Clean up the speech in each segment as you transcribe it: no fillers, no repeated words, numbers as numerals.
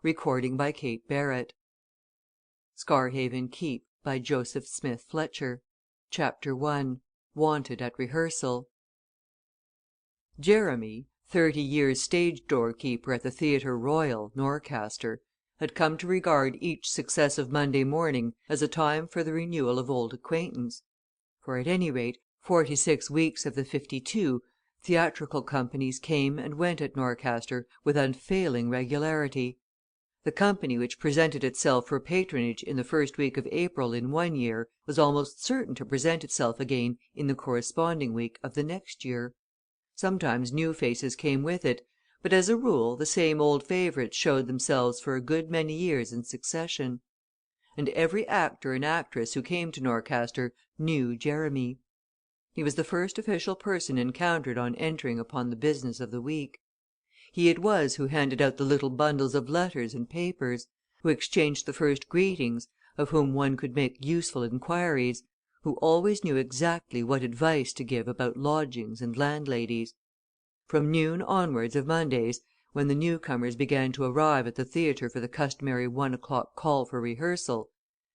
Cate Barratt. Scarhaven Keep, by Joseph Smith Fletcher. CHAPTER I Wanted at Rehearsal Jeremy, 30 years stage door keeper at the Theatre Royal, Norcaster, had come to regard each successive Monday morning as a time for the renewal of old acquaintance; for, at any rate, 46 weeks of the 52, theatrical companies came and went at Norcaster with unfailing regularity. The company which presented itself for patronage in the first week of April in one year was almost certain to present itself again in the corresponding week of the next year. Sometimes new faces came with it, but as a rule the same old favourites showed themselves for a good many years in succession. And every actor and actress who came to Norcaster knew Jeremy. He was the first official person encountered on entering upon the business of the week. He it was who handed out the little bundles of letters and papers, who exchanged the first greetings, of whom one could make useful inquiries, who always knew exactly what advice to give about lodgings and landladies. From noon onwards of Mondays, when the newcomers began to arrive at the theatre for the customary 1 o'clock call for rehearsal,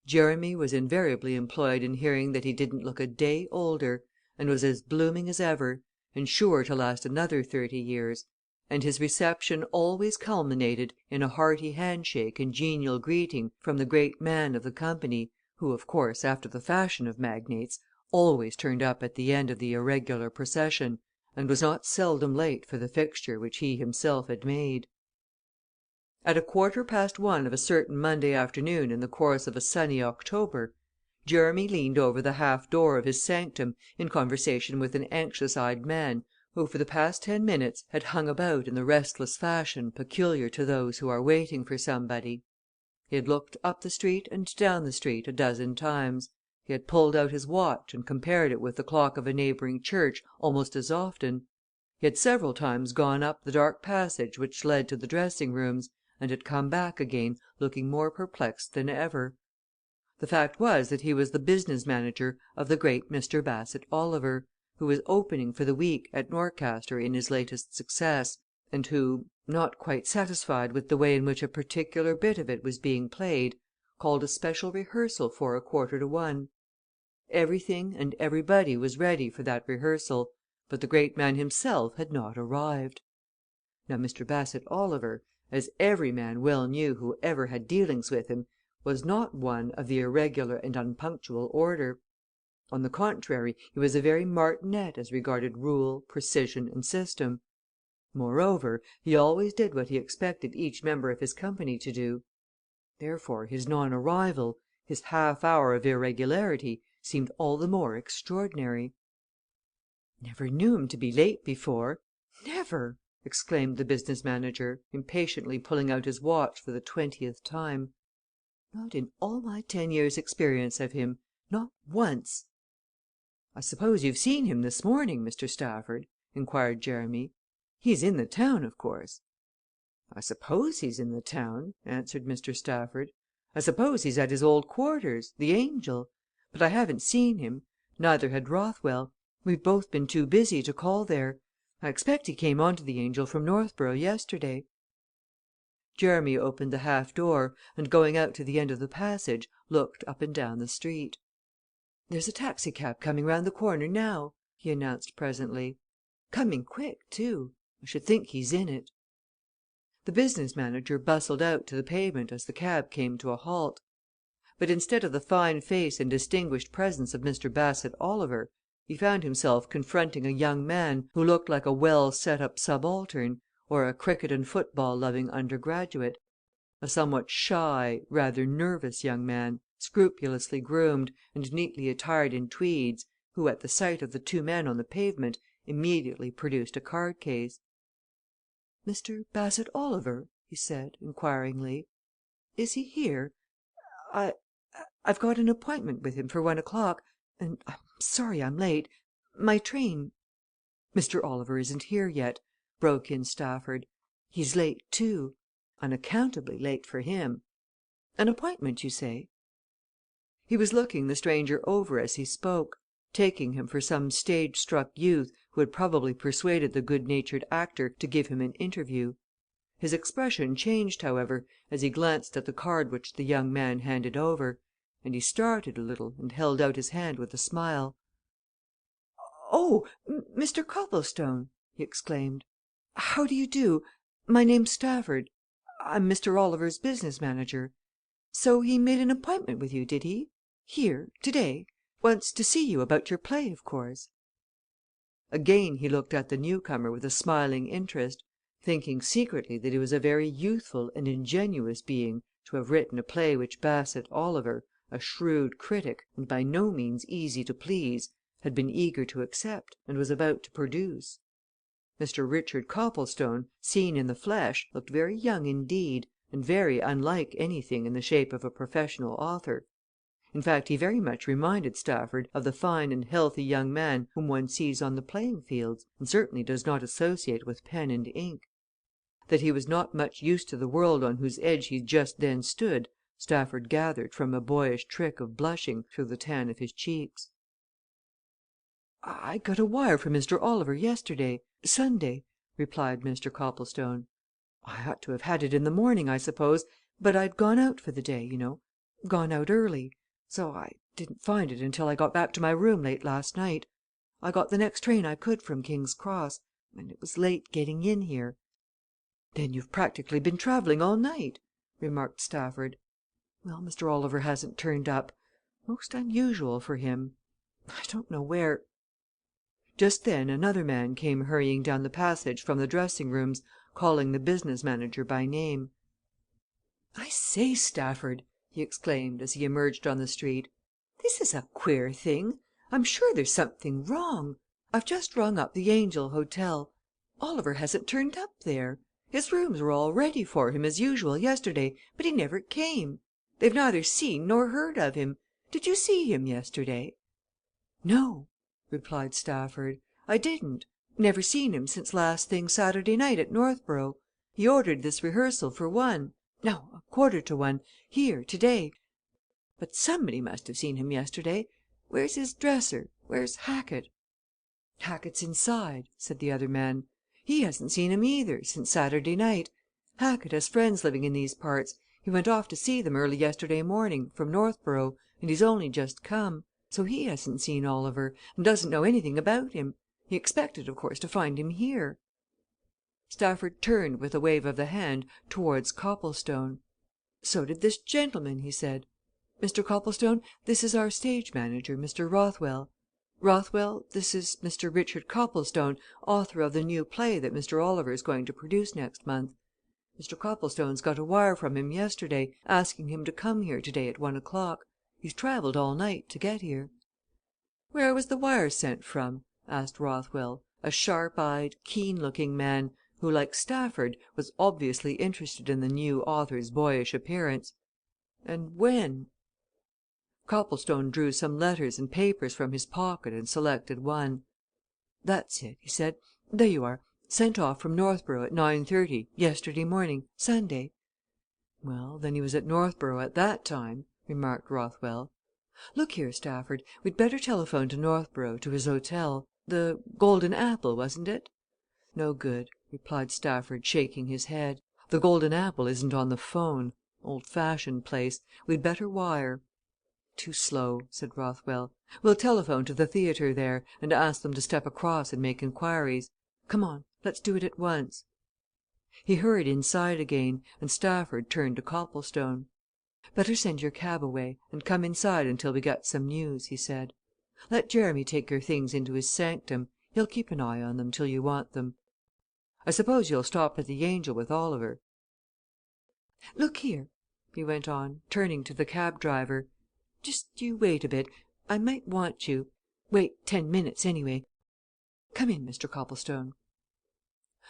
Jeremy was invariably employed in hearing that he didn't look a day older, and was as blooming as ever, and sure to last another 30 years, and his reception always culminated in a hearty handshake and genial greeting from the great man of the company, who, of course, after the fashion of magnates, always turned up at the end of the irregular procession, and was not seldom late for the fixture which he himself had made. At 1:15 of a certain Monday afternoon in the course of a sunny October, Jeremy leaned over the half door of his sanctum in conversation with an anxious eyed man who for the past 10 minutes had hung about in the restless fashion peculiar to those who are waiting for somebody. He had looked up the street and down the street a dozen times; he had pulled out his watch and compared it with the clock of a neighbouring church almost as often; he had several times gone up the dark passage which led to the dressing rooms, and had come back again looking more perplexed than ever. The fact was that he was the business manager of the great Mr. Bassett Oliver, who was opening for the week at Norcaster in his latest success, and who, not quite satisfied with the way in which a particular bit of it was being played, called a special rehearsal for 1:45. Everything and everybody was ready for that rehearsal, but the great man himself had not arrived. Now Mr. Bassett Oliver, as every man well knew who ever had dealings with him, was not one of the irregular and unpunctual order. On the contrary, he was a very martinet as regarded rule, precision, and system. Moreover, he always did what he expected each member of his company to do. Therefore his non arrival, his half hour of irregularity, seemed all the more extraordinary. "Never knew him to be late before never!" exclaimed the business manager, impatiently pulling out his watch for the 20th time. "Not in all my 10 years' experience of him not once!" "I suppose you've seen him this morning, Mr. Stafford?" inquired Jeremy. "He's in the town, of course." "I suppose he's in the town," answered Mr. Stafford. "I suppose he's at his old quarters, the 'Angel.' But I haven't seen him neither had Rothwell. We've both been too busy to call there. I expect he came on to the 'Angel' from Northborough yesterday." Jeremy opened the half door, and going out to the end of the passage, looked up and down the street. "There's a taxi cab coming round the corner now," he announced presently. "Coming quick, too. I should think he's in it." The business manager bustled out to the pavement as the cab came to a halt. But instead of the fine face and distinguished presence of Mr. Bassett Oliver, he found himself confronting a young man who looked like a well set up subaltern, or a cricket and football loving undergraduate a somewhat shy, rather nervous young man, scrupulously groomed, and neatly attired in tweeds, who, at the sight of the two men on the pavement, immediately produced a card case. "Mr. Bassett Oliver?" he said, inquiringly. "Is he here? I've got an appointment with him for 1 o'clock, and I'm sorry I'm late. My train " "Mr. Oliver isn't here yet," broke in Stafford. "He's late, too unaccountably late for him. An appointment, you say?" He was looking the stranger over as he spoke, taking him for some stage struck youth who had probably persuaded the good natured actor to give him an interview. His expression changed, however, as he glanced at the card which the young man handed over, and he started a little and held out his hand with a smile. "Oh, Mr. Copplestone!" he exclaimed. "How do you do? My name's Stafford. I'm Mr. Oliver's business manager. So he made an appointment with you, did he? Here today? Wants to see you about your play, of course." Again he looked at the newcomer with a smiling interest, thinking secretly that he was a very youthful and ingenuous being to have written a play which Bassett Oliver, a shrewd critic, and by no means easy to please, had been eager to accept, and was about to produce. Mr. Richard Copplestone, seen in the flesh, looked very young indeed, and very unlike anything in the shape of a professional author. In fact, he very much reminded Stafford of the fine and healthy young man whom one sees on the playing fields, and certainly does not associate with pen and ink. That he was not much used to the world on whose edge he just then stood, Stafford gathered from a boyish trick of blushing through the tan of his cheeks. "I got a wire from Mr. Oliver yesterday Sunday," replied Mr. Copplestone. "I ought to have had it in the morning, I suppose, but I'd gone out for the day, you know gone out early. So I didn't find it until I got back to my room late last night. I got the next train I could from King's Cross, and it was late getting in here." "Then you've practically been travelling all night," remarked Stafford. "Well, Mr. Oliver hasn't turned up. Most unusual for him. I don't know where " Just then another man came hurrying down the passage from the dressing rooms, calling the business manager by name. "I say, Stafford!" he exclaimed as he emerged on the street. "This is a queer thing! I'm sure there's something wrong. I've just rung up the Angel Hotel. Oliver hasn't turned up there. His rooms were all ready for him as usual yesterday, but he never came. They've neither seen nor heard of him. Did you see him yesterday?" "No," replied Stafford. "I didn't. Never seen him since last thing Saturday night at Northborough. He ordered this rehearsal for 1:45 here, today. But somebody must have seen him yesterday. Where's his dresser? Where's Hackett?" "Hackett's inside," said the other man. "He hasn't seen him either, since Saturday night. Hackett has friends living in these parts. He went off to see them early yesterday morning, from Northborough, and he's only just come. So he hasn't seen Oliver, and doesn't know anything about him. He expected, of course, to find him here." Stafford turned with a wave of the hand towards Copplestone. "So did this gentleman," he said. "Mr. Copplestone, this is our stage manager, Mr. Rothwell. Rothwell, this is Mr. Richard Copplestone, author of the new play that Mr. Oliver is going to produce next month. Mr. Copplestone's got a wire from him yesterday, asking him to come here today at 1:00. He's travelled all night to get here." "Where was the wire sent from?" asked Rothwell, a sharp eyed, keen looking man, who, like Stafford, was obviously interested in the new author's boyish appearance. "And when?" Copplestone drew some letters and papers from his pocket and selected one. "That's it," he said. "There you are sent off from Northborough at 9:30, yesterday morning, Sunday." "Well, then he was at Northborough at that time," remarked Rothwell. "Look here, Stafford, we'd better telephone to Northborough, to his hotel the 'Golden Apple,' wasn't it?" "No good," replied Stafford, shaking his head. "The 'Golden Apple' isn't on the 'phone old fashioned place. We'd better wire." "Too slow," said Rothwell. "We'll telephone to the theatre there, and ask them to step across and make inquiries. Come on let's do it at once." He hurried inside again, and Stafford turned to Copplestone. "Better send your cab away, and come inside until we get some news," he said. "Let Jerramy take your things into his sanctum he'll keep an eye on them till you want them. I suppose you'll stop at the Angel with Oliver. Look here," he went on, turning to the cab driver. "Just you wait a bit I might want you. Wait 10 minutes, anyway. Come in, Mr. Copplestone."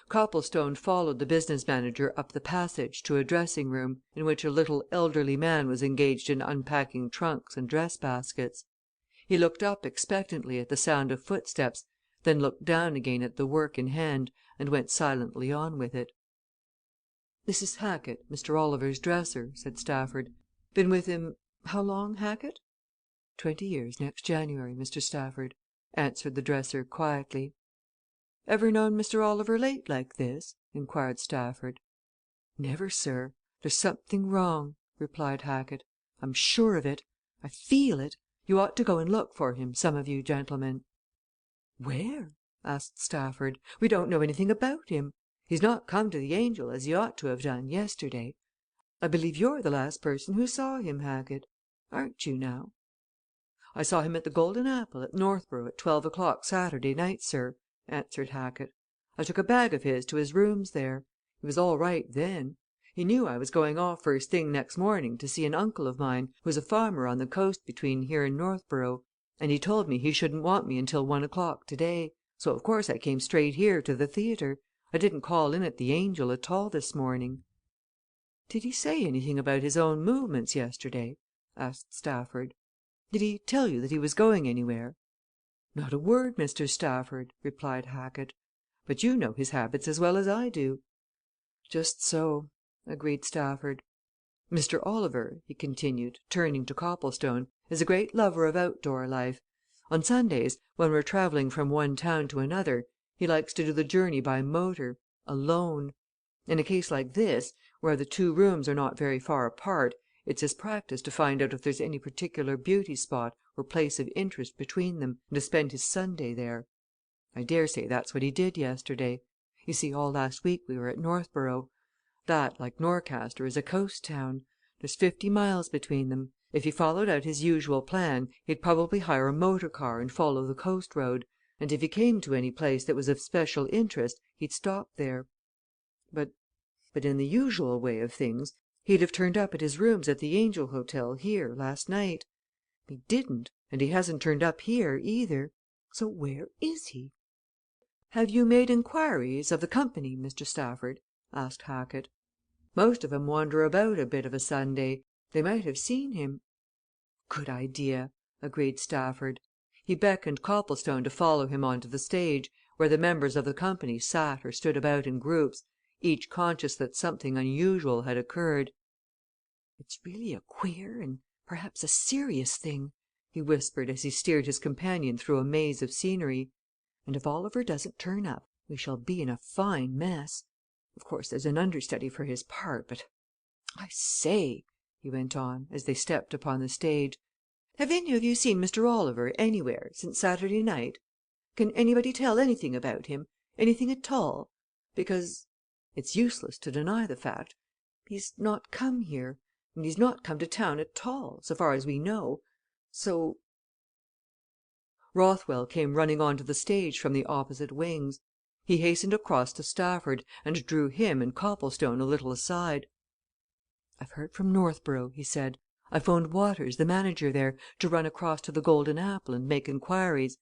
Copplestone followed the business manager up the passage to a dressing room, in which a little elderly man was engaged in unpacking trunks and dress baskets. He looked up expectantly at the sound of footsteps, then looked down again at the work in hand, and went silently on with it. "This is Hackett, Mr. Oliver's dresser," said Stafford. "Been with him how long, Hackett?" "20 years next January, Mr. Stafford," answered the dresser quietly. "Ever known Mr. Oliver late like this?" inquired Stafford. "Never, sir. There's something wrong," replied Hackett. "I'm sure of it. I feel it. You ought to go and look for him, some of you gentlemen." "Where?" asked Stafford. "We don't know anything about him. He's not come to the 'Angel' as he ought to have done yesterday. I believe you're the last person who saw him, Hackett. Aren't you, now?" "I saw him at the 'Golden Apple' at Northborough at 12 o'clock Saturday night, sir," answered Hackett. "I took a bag of his to his rooms there. He was all right then. He knew I was going off first thing next morning to see an uncle of mine, who's a farmer on the coast between here and Northborough, and he told me he shouldn't want me until 1 o'clock today, so of course I came straight here to the theatre. I didn't call in at the 'Angel' at all this morning." "Did he say anything about his own movements yesterday?" asked Stafford. "Did he tell you that he was going anywhere?" "Not a word, Mr. Stafford," replied Hackett. "But you know his habits as well as I do." "Just so," agreed Stafford. "Mr. Oliver," he continued, turning to Copplestone, "is a great lover of outdoor life. On Sundays, when we're travelling from one town to another, he likes to do the journey by motor alone. In a case like this, where the two rooms are not very far apart, it's his practice to find out if there's any particular beauty spot or place of interest between them, and to spend his Sunday there. I daresay that's what he did yesterday. You see, all last week we were at Northborough. That, like Norcaster, is a coast town. There's 50 miles between them. If he followed out his usual plan, he'd probably hire a motor car and follow the coast road, and if he came to any place that was of special interest he'd stop there. But in the usual way of things, he'd have turned up at his rooms at the Angel Hotel here last night. He didn't, and he hasn't turned up here either. So where is he?" "Have you made inquiries of the company, Mr. Stafford?" asked Hackett. "Most of 'em wander about a bit of a Sunday. They might have seen him." "Good idea!" agreed Stafford. He beckoned Copplestone to follow him on to the stage, where the members of the company sat or stood about in groups, each conscious that something unusual had occurred. "It's really a queer and perhaps a serious thing," he whispered as he steered his companion through a maze of scenery. "And if Oliver doesn't turn up, we shall be in a fine mess. Of course, there's an understudy for his part, but I say!" he went on, as they stepped upon the stage, "have any of you seen Mr. Oliver anywhere since Saturday night? Can anybody tell anything about him anything at all? Because it's useless to deny the fact he's not come here, and he's not come to town at all, so far as we know. So " Rothwell came running on to the stage from the opposite wings. He hastened across to Stafford, and drew him and Copplestone a little aside. "I've heard from Northborough," he said. "I 'phoned Waters, the manager there, to run across to the 'Golden Apple' and make inquiries.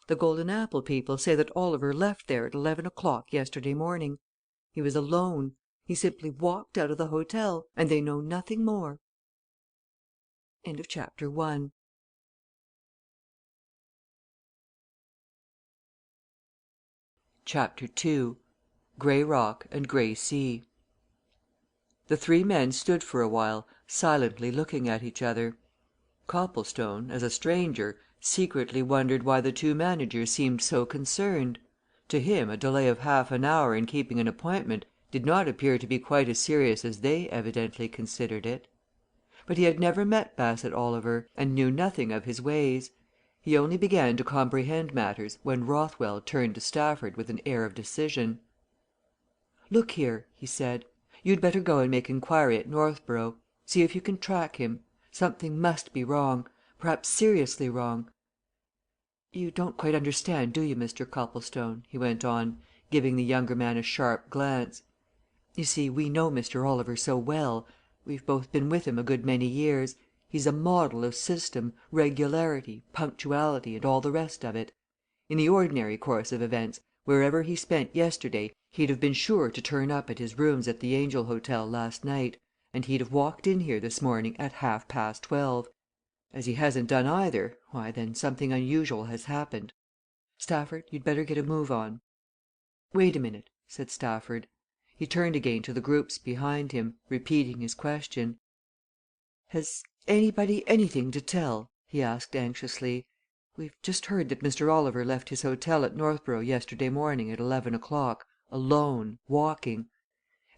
The 'Golden Apple' people say that Oliver left there at 11 o'clock yesterday morning. He was alone he simply walked out of the hotel, and they know nothing more." Chapter 2 Grey Rock and Grey Sea. The three men stood for a while silently looking at each other. Copplestone, as a stranger, secretly wondered why the two managers seemed so concerned. To him a delay of half an hour in keeping an appointment did not appear to be quite as serious as they evidently considered it. But he had never met Bassett Oliver, and knew nothing of his ways. He only began to comprehend matters when Rothwell turned to Stafford with an air of decision. "Look here," he said, "you'd better go and make inquiry at Northborough. See if you can track him. Something must be wrong perhaps seriously wrong. You don't quite understand, do you, Mr. Copplestone?" he went on, giving the younger man a sharp glance. "You see, we know Mr. Oliver so well we've both been with him a good many years. He's a model of system, regularity, punctuality, and all the rest of it. In the ordinary course of events, wherever he spent yesterday, he'd have been sure to turn up at his rooms at the Angel Hotel last night, and he'd have walked in here this morning at 12:30. As he hasn't done either, why, then something unusual has happened. Stafford, you'd better get a move on." "Wait a minute," said Stafford. He turned again to the groups behind him, repeating his question. "Has anybody anything to tell?" he asked anxiously. "We've just heard that Mr. Oliver left his hotel at Northborough yesterday morning at 11 o'clock, alone, walking.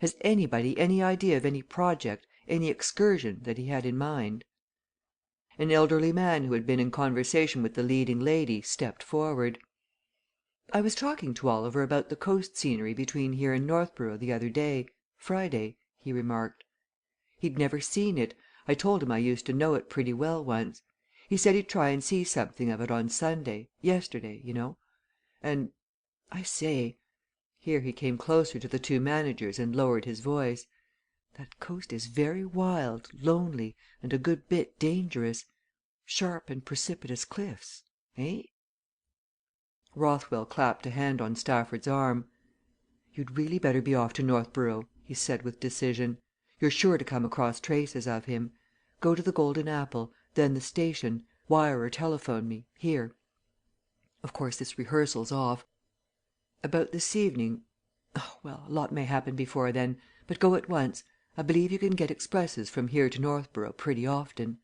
Has anybody any idea of any project, any excursion, that he had in mind?" An elderly man who had been in conversation with the leading lady stepped forward. "I was talking to Oliver about the coast scenery between here and Northborough the other day Friday," he remarked. "He'd never seen it I told him I used to know it pretty well once. He said he'd try and see something of it on Sunday yesterday, you know. And I say" here he came closer to the two managers and lowered his voice "that coast is very wild, lonely, and a good bit dangerous. Sharp and precipitous cliffs eh?" Rothwell clapped a hand on Stafford's arm. "You'd really better be off to Northborough," he said with decision. "You're sure to come across traces of him. Go to the 'Golden Apple,' then the station, wire or telephone me here. Of course, this rehearsal's off. About this evening oh, well, a lot may happen before then, but go at once. I believe you can get expresses from here to Northborough pretty often."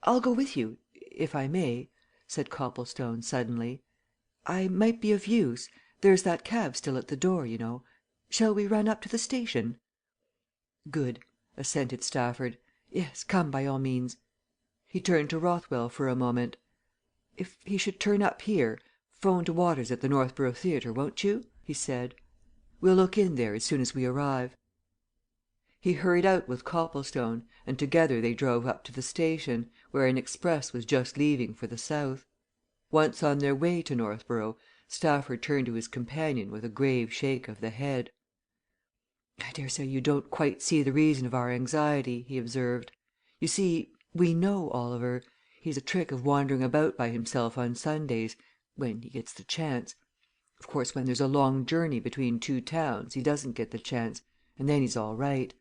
"I'll go with you if I may," said Copplestone suddenly. "I might be of use there's that cab still at the door, you know. Shall we run up to the station?" "Good!" assented Stafford. "Yes, come by all means." He turned to Rothwell for a moment. "If he should turn up here, 'phone to Waters at the Northborough Theatre, won't you?" he said. "We'll look in there as soon as we arrive." He hurried out with Copplestone, and together they drove up to the station, where an express was just leaving for the south. Once on their way to Northborough, Stafford turned to his companion with a grave shake of the head. "I daresay you don't quite see the reason of our anxiety," he observed. "You see, we know Oliver. He's a trick of wandering about by himself on Sundays when he gets the chance. Of course, when there's a long journey between two towns he doesn't get the chance, and then he's all right.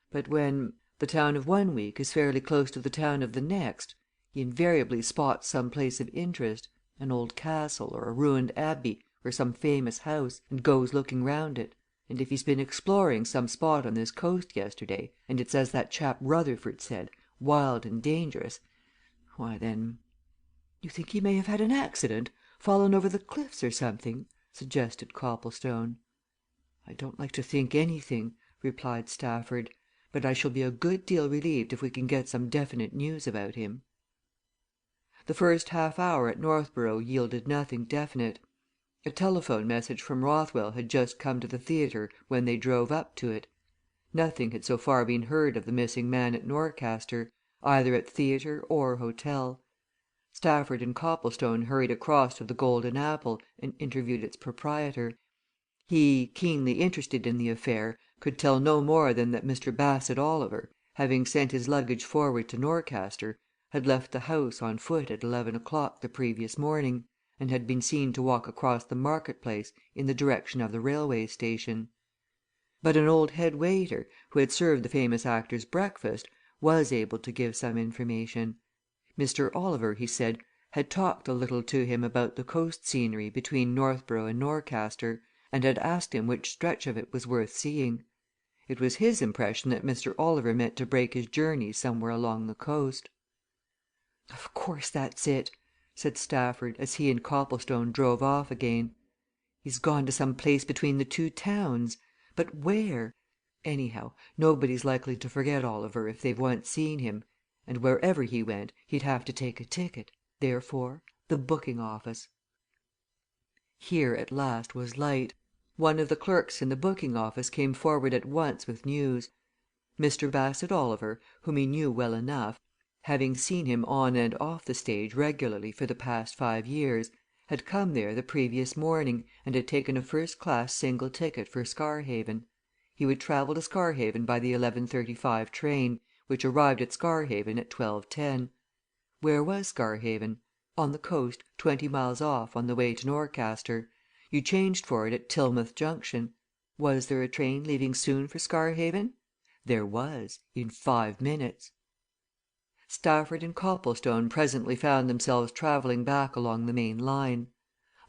But when the town of one week is fairly close to the town of the next, he invariably spots some place of interest an old castle, or a ruined abbey, or some famous house and goes looking round it. And if he's been exploring some spot on this coast yesterday, and it's as that chap Rutherford said, wild and dangerous, why, then " "You think he may have had an accident fallen over the cliffs or something?" suggested Copplestone. "I don't like to think anything," replied Stafford. "But I shall be a good deal relieved if we can get some definite news about him." The first half hour at Northborough yielded nothing definite. A telephone message from Rothwell had just come to the theatre when they drove up to it. Nothing had so far been heard of the missing man at Norcaster, either at theatre or hotel. Stafford and Copplestone hurried across to the Golden Apple and interviewed its proprietor. He, keenly interested in the affair, could tell no more than that Mr. Bassett Oliver, having sent his luggage forward to Norcaster, had left the house on foot at 11 o'clock the previous morning, and had been seen to walk across the market place in the direction of the railway station. But an old head waiter, who had served the famous actor's breakfast, was able to give some information. Mr. Oliver, he said, had talked a little to him about the coast scenery between Northborough and Norcaster, and had asked him which stretch of it was worth seeing. It was his impression that Mr. Oliver meant to break his journey somewhere along the coast. "Of course that's it!" said Stafford as he and Copplestone drove off again. "He's gone to some place between the two towns but where? Anyhow, nobody's likely to forget Oliver if they've once seen him, and wherever he went he'd have to take a ticket therefore, the booking office." Here, at last, was light. One of the clerks in the booking office came forward at once with news. Mr. Bassett Oliver, whom he knew well enough, having seen him on and off the stage regularly for the past 5 years, had come there the previous morning and had taken a first class single ticket for Scarhaven. He would travel to Scarhaven by the 11:35 train, which arrived at Scarhaven at 12:10. Where was Scarhaven? On the coast, 20 miles off, on the way to Norcaster. You changed for it at Tilmouth Junction. Was there a train leaving soon for Scarhaven? There was in 5 minutes. Stafford and Copplestone presently found themselves travelling back along the main line.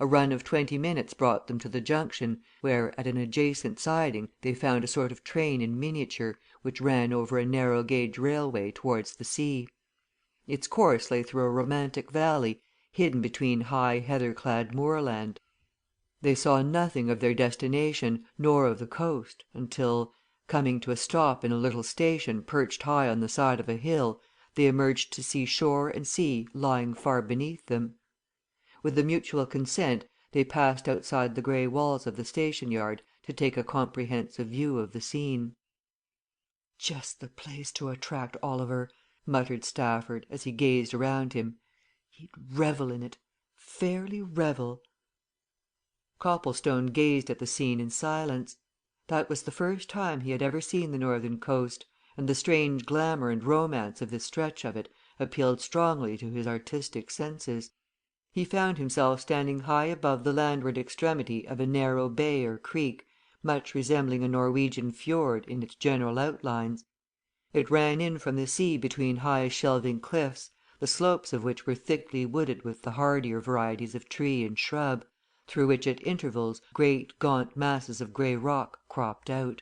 A run of 20 minutes brought them to the junction, where at an adjacent siding they found a sort of train in miniature which ran over a narrow gauge railway towards the sea. Its course lay through a romantic valley hidden between high heather clad moorland. They saw nothing of their destination nor of the coast until, Coming to a stop in a little station perched high on the side of a hill, they emerged to see shore and sea lying far beneath them. With a mutual consent they passed outside the grey walls of the station yard to take a comprehensive view of the scene. "Just the place to attract Oliver," muttered Stafford, as he gazed around him. "He'd revel in it fairly revel." Copplestone gazed at the scene in silence. That was the first time he had ever seen the northern coast, and the strange glamour and romance of this stretch of it appealed strongly to his artistic senses. He found himself standing high above the landward extremity of a narrow bay or creek, much resembling a Norwegian fjord in its general outlines. It ran in from the sea between high shelving cliffs, the slopes of which were thickly wooded with the hardier varieties of tree and shrub, through which at intervals great gaunt masses of grey rock cropped out.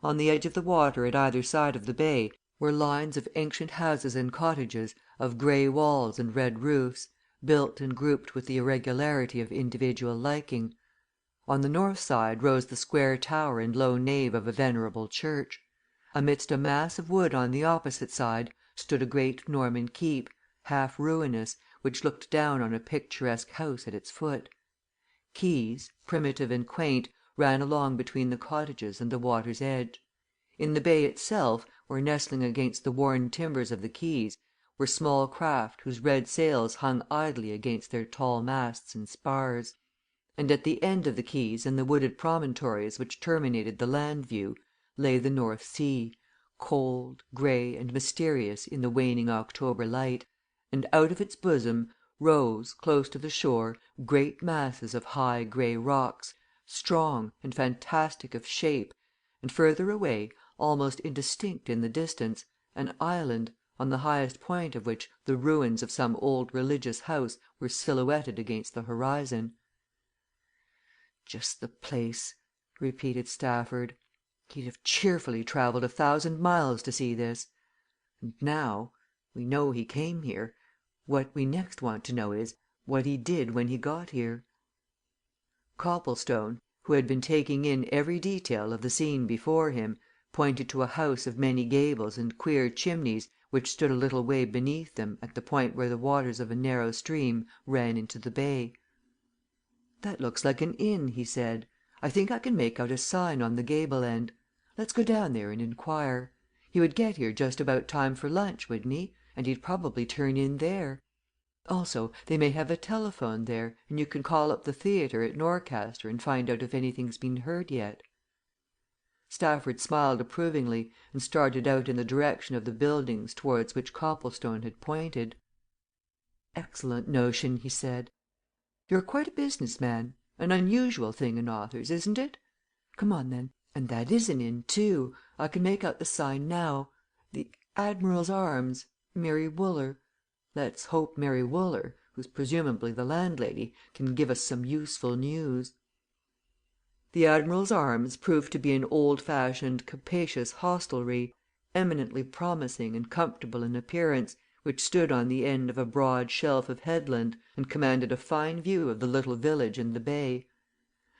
On the edge of the water at either side of the bay were lines of ancient houses and cottages of grey walls and red roofs, built and grouped with the irregularity of individual liking. On the north side rose the square tower and low nave of a venerable church. Amidst a mass of wood on the opposite side stood a great Norman keep, half ruinous, which looked down on a picturesque house at its foot. Quays, primitive and quaint, ran along between the cottages and the water's edge. In the bay itself, or nestling against the worn timbers of the quays, were small craft whose red sails hung idly against their tall masts and spars. And at the end of the quays and the wooded promontories which terminated the land view lay the North Sea, cold, grey, and mysterious in the waning October light, and out of its bosom rose, close to the shore, great masses of high grey rocks, strong and fantastic of shape, and further away, almost indistinct in the distance, an island, on the highest point of which the ruins of some old religious house were silhouetted against the horizon. "Just the place!" repeated Stafford. "He'd have cheerfully travelled 1,000 miles to see this. And now we know he came here what we next want to know is, what he did when he got here." Copplestone, who had been taking in every detail of the scene before him, pointed to a house of many gables and queer chimneys which stood a little way beneath them at the point where the waters of a narrow stream ran into the bay. "That looks like an inn," he said. "I think I can make out a sign on the gable end. Let's go down there and inquire. He would get here just about time for lunch, wouldn't he? And he'd probably turn in there. Also, they may have a telephone there, and you can call up the theatre at Norcaster and find out if anything's been heard yet." Stafford smiled approvingly and started out in the direction of the buildings towards which Copplestone had pointed. "Excellent notion," he said. "You're quite a business man an unusual thing in authors, isn't it? Come on, then. And that is an inn, too I can make out the sign now. The Admiral's Arms Mary Wooler. Let's hope Mary Wooler, who's presumably the landlady, can give us some useful news." The Admiral's Arms proved to be an old fashioned, capacious hostelry, eminently promising and comfortable in appearance, which stood on the end of a broad shelf of headland, and commanded a fine view of the little village and the bay.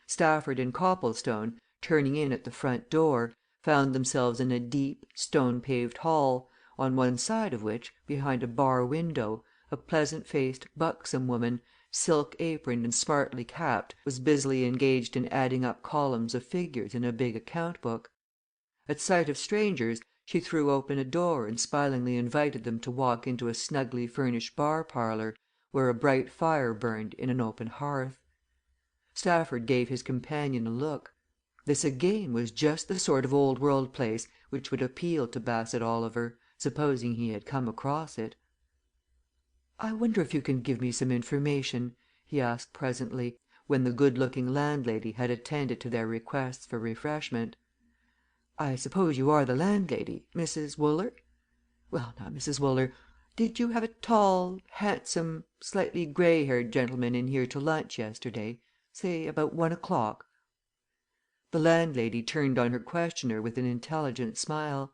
Stafford and Copplestone, turning in at the front door, found themselves in a deep, stone paved hall, on one side of which, behind a bar window, a pleasant faced, buxom woman, silk aproned and smartly capped, was busily engaged in adding up columns of figures in a big account book. At sight of strangers, she threw open a door and smilingly invited them to walk into a snugly furnished bar parlour, where a bright fire burned in an open hearth. Stafford gave his companion a look. This again was just the sort of old world place which would appeal to Bassett Oliver, supposing he had come across it. "I wonder if you can give me some information?" he asked presently, when the good looking landlady had attended to their requests for refreshment. "I suppose you are the landlady Mrs. Wooler? Well, now, Mrs. Wooler, did you have a tall, handsome, slightly grey haired gentleman in here to lunch yesterday say about 1 o'clock?" The landlady turned on her questioner with an intelligent smile.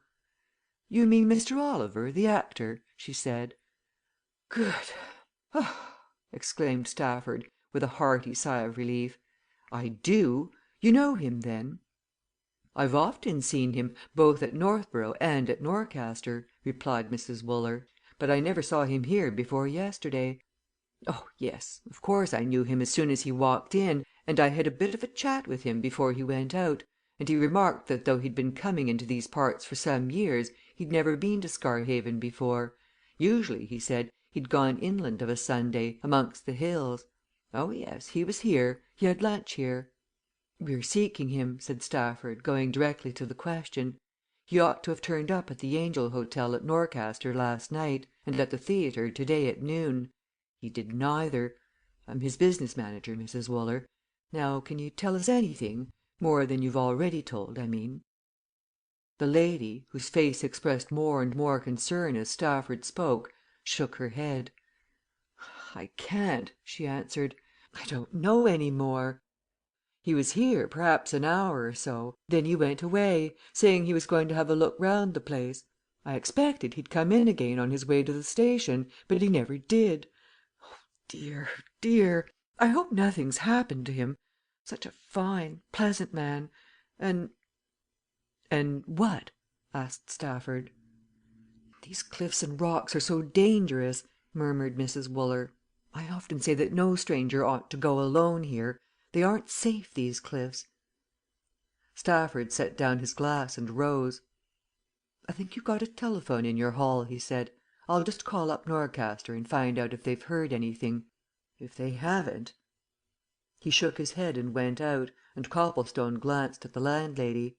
"You mean Mr. Oliver, the actor?" she said. "Good! exclaimed Stafford, with a hearty sigh of relief. "I do. You know him, then?" "I've often seen him, both at Northborough and at Norcaster," replied Mrs. Wooler, "but I never saw him here before yesterday. Oh, yes, of course I knew him as soon as he walked in, and I had a bit of a chat with him before he went out, and he remarked that though he'd been coming into these parts for some years, he'd never been to Scarhaven before. Usually, he said, he'd gone inland of a Sunday, amongst the hills. Oh, yes, he was here he had lunch here." "We're seeking him," said Stafford, going directly to the question. "He ought to have turned up at the Angel Hotel at Norcaster last night, and at the theatre to day at noon. He did neither. I'm his business manager, Mrs. Wooler. Now, can you tell us anything more than you've already told, I mean?" The lady, whose face expressed more and more concern as Stafford spoke, shook her head. "I can't," she answered. "I don't know any more. He was here perhaps an hour or so. Then he went away, saying he was going to have a look round the place. I expected he'd come in again on his way to the station, but he never did. Oh, dear, dear! I hope nothing's happened to him. Such a fine, pleasant man. And " "And what?" asked Stafford. "These cliffs and rocks are so dangerous," murmured Mrs. Wooler. "I often say that no stranger ought to go alone here. They aren't safe, these cliffs." Stafford set down his glass and rose. "I think you've got a telephone in your hall," he said. "I'll just call up Norcaster and find out if they've heard anything. If they haven't " He shook his head and went out, and Copplestone glanced at the landlady.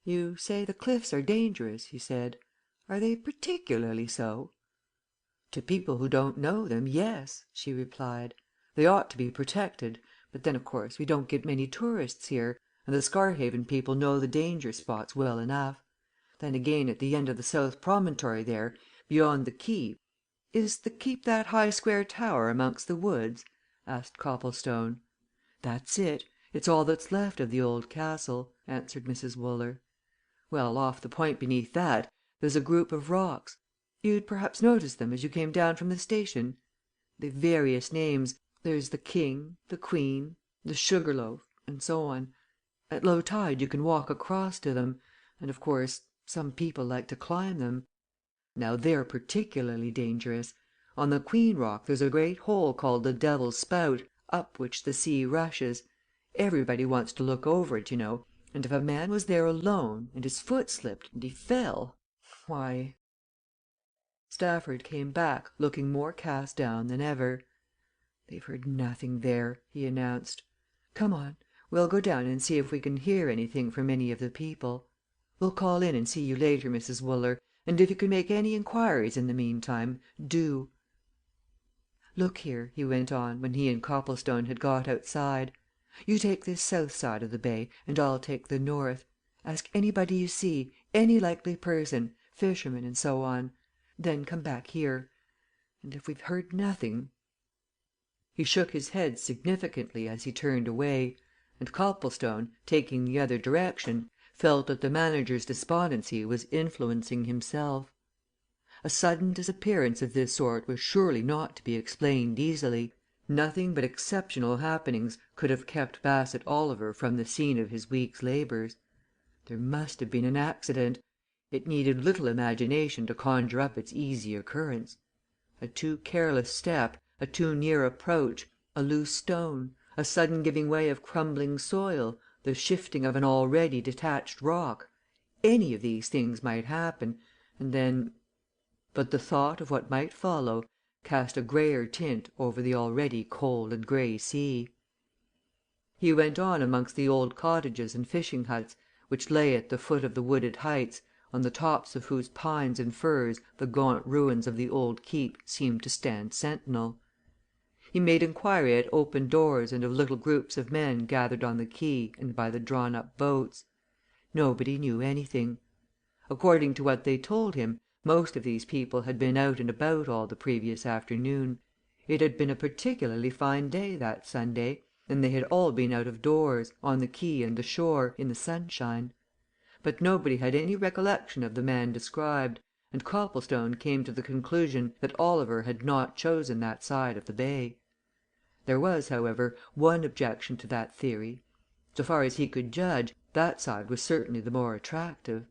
"You say the cliffs are dangerous?" he said. "Are they particularly so?" "To people who don't know them, yes," she replied. "They ought to be protected, but then, of course, we don't get many tourists here, and the Scarhaven people know the danger spots well enough. Then again, at the end of the south promontory there, beyond the Keep is the Keep that high square tower amongst the woods?" asked Copplestone. "That's it it's all that's left of the old castle," answered Mrs. Wooler. "Well, off the point beneath that, there's a group of rocks you'd perhaps noticed them as you came down from the station? They've various names there's the King, the Queen, the Sugarloaf, and so on. At low tide you can walk across to them, and, of course, some people like to climb them. Now they're particularly dangerous. On the Queen Rock there's a great hole called the Devil's Spout, up which the sea rushes. Everybody wants to look over it, you know, and if a man was there alone, and his foot slipped, and he fell why " Stafford came back, looking more cast down than ever. "They've heard nothing there," he announced. "Come on we'll go down and see if we can hear anything from any of the people. We'll call in and see you later, Mrs. Wooler, and if you can make any inquiries in the meantime, do. Look here," he went on, when he and Copplestone had got outside. "You take this south side of the bay, and I'll take the north. Ask anybody you see any likely person fishermen and so on. Then come back here. And if we've heard nothing " He shook his head significantly as he turned away, and Copplestone, taking the other direction, felt that the manager's despondency was influencing himself. A sudden disappearance of this sort was surely not to be explained easily. Nothing but exceptional happenings could have kept Bassett Oliver from the scene of his week's labours. There must have been an accident it needed little imagination to conjure up its easy occurrence. A too careless step, a too near approach, a loose stone, a sudden giving way of crumbling soil, the shifting of an already detached rock any of these things might happen, and then but the thought of what might follow cast a greyer tint over the already cold and grey sea. He went on amongst the old cottages and fishing huts which lay at the foot of the wooded heights, on the tops of whose pines and firs the gaunt ruins of the old Keep seemed to stand sentinel. He made inquiry at open doors and of little groups of men gathered on the quay and by the drawn up boats. Nobody knew anything. According to what they told him, most of these people had been out and about all the previous afternoon. It had been a particularly fine day that Sunday, and they had all been out of doors, on the quay and the shore, in the sunshine. But nobody had any recollection of the man described, and Copplestone came to the conclusion that Oliver had not chosen that side of the bay. There was, however, one objection to that theory. So far as he could judge, that side was certainly the more attractive.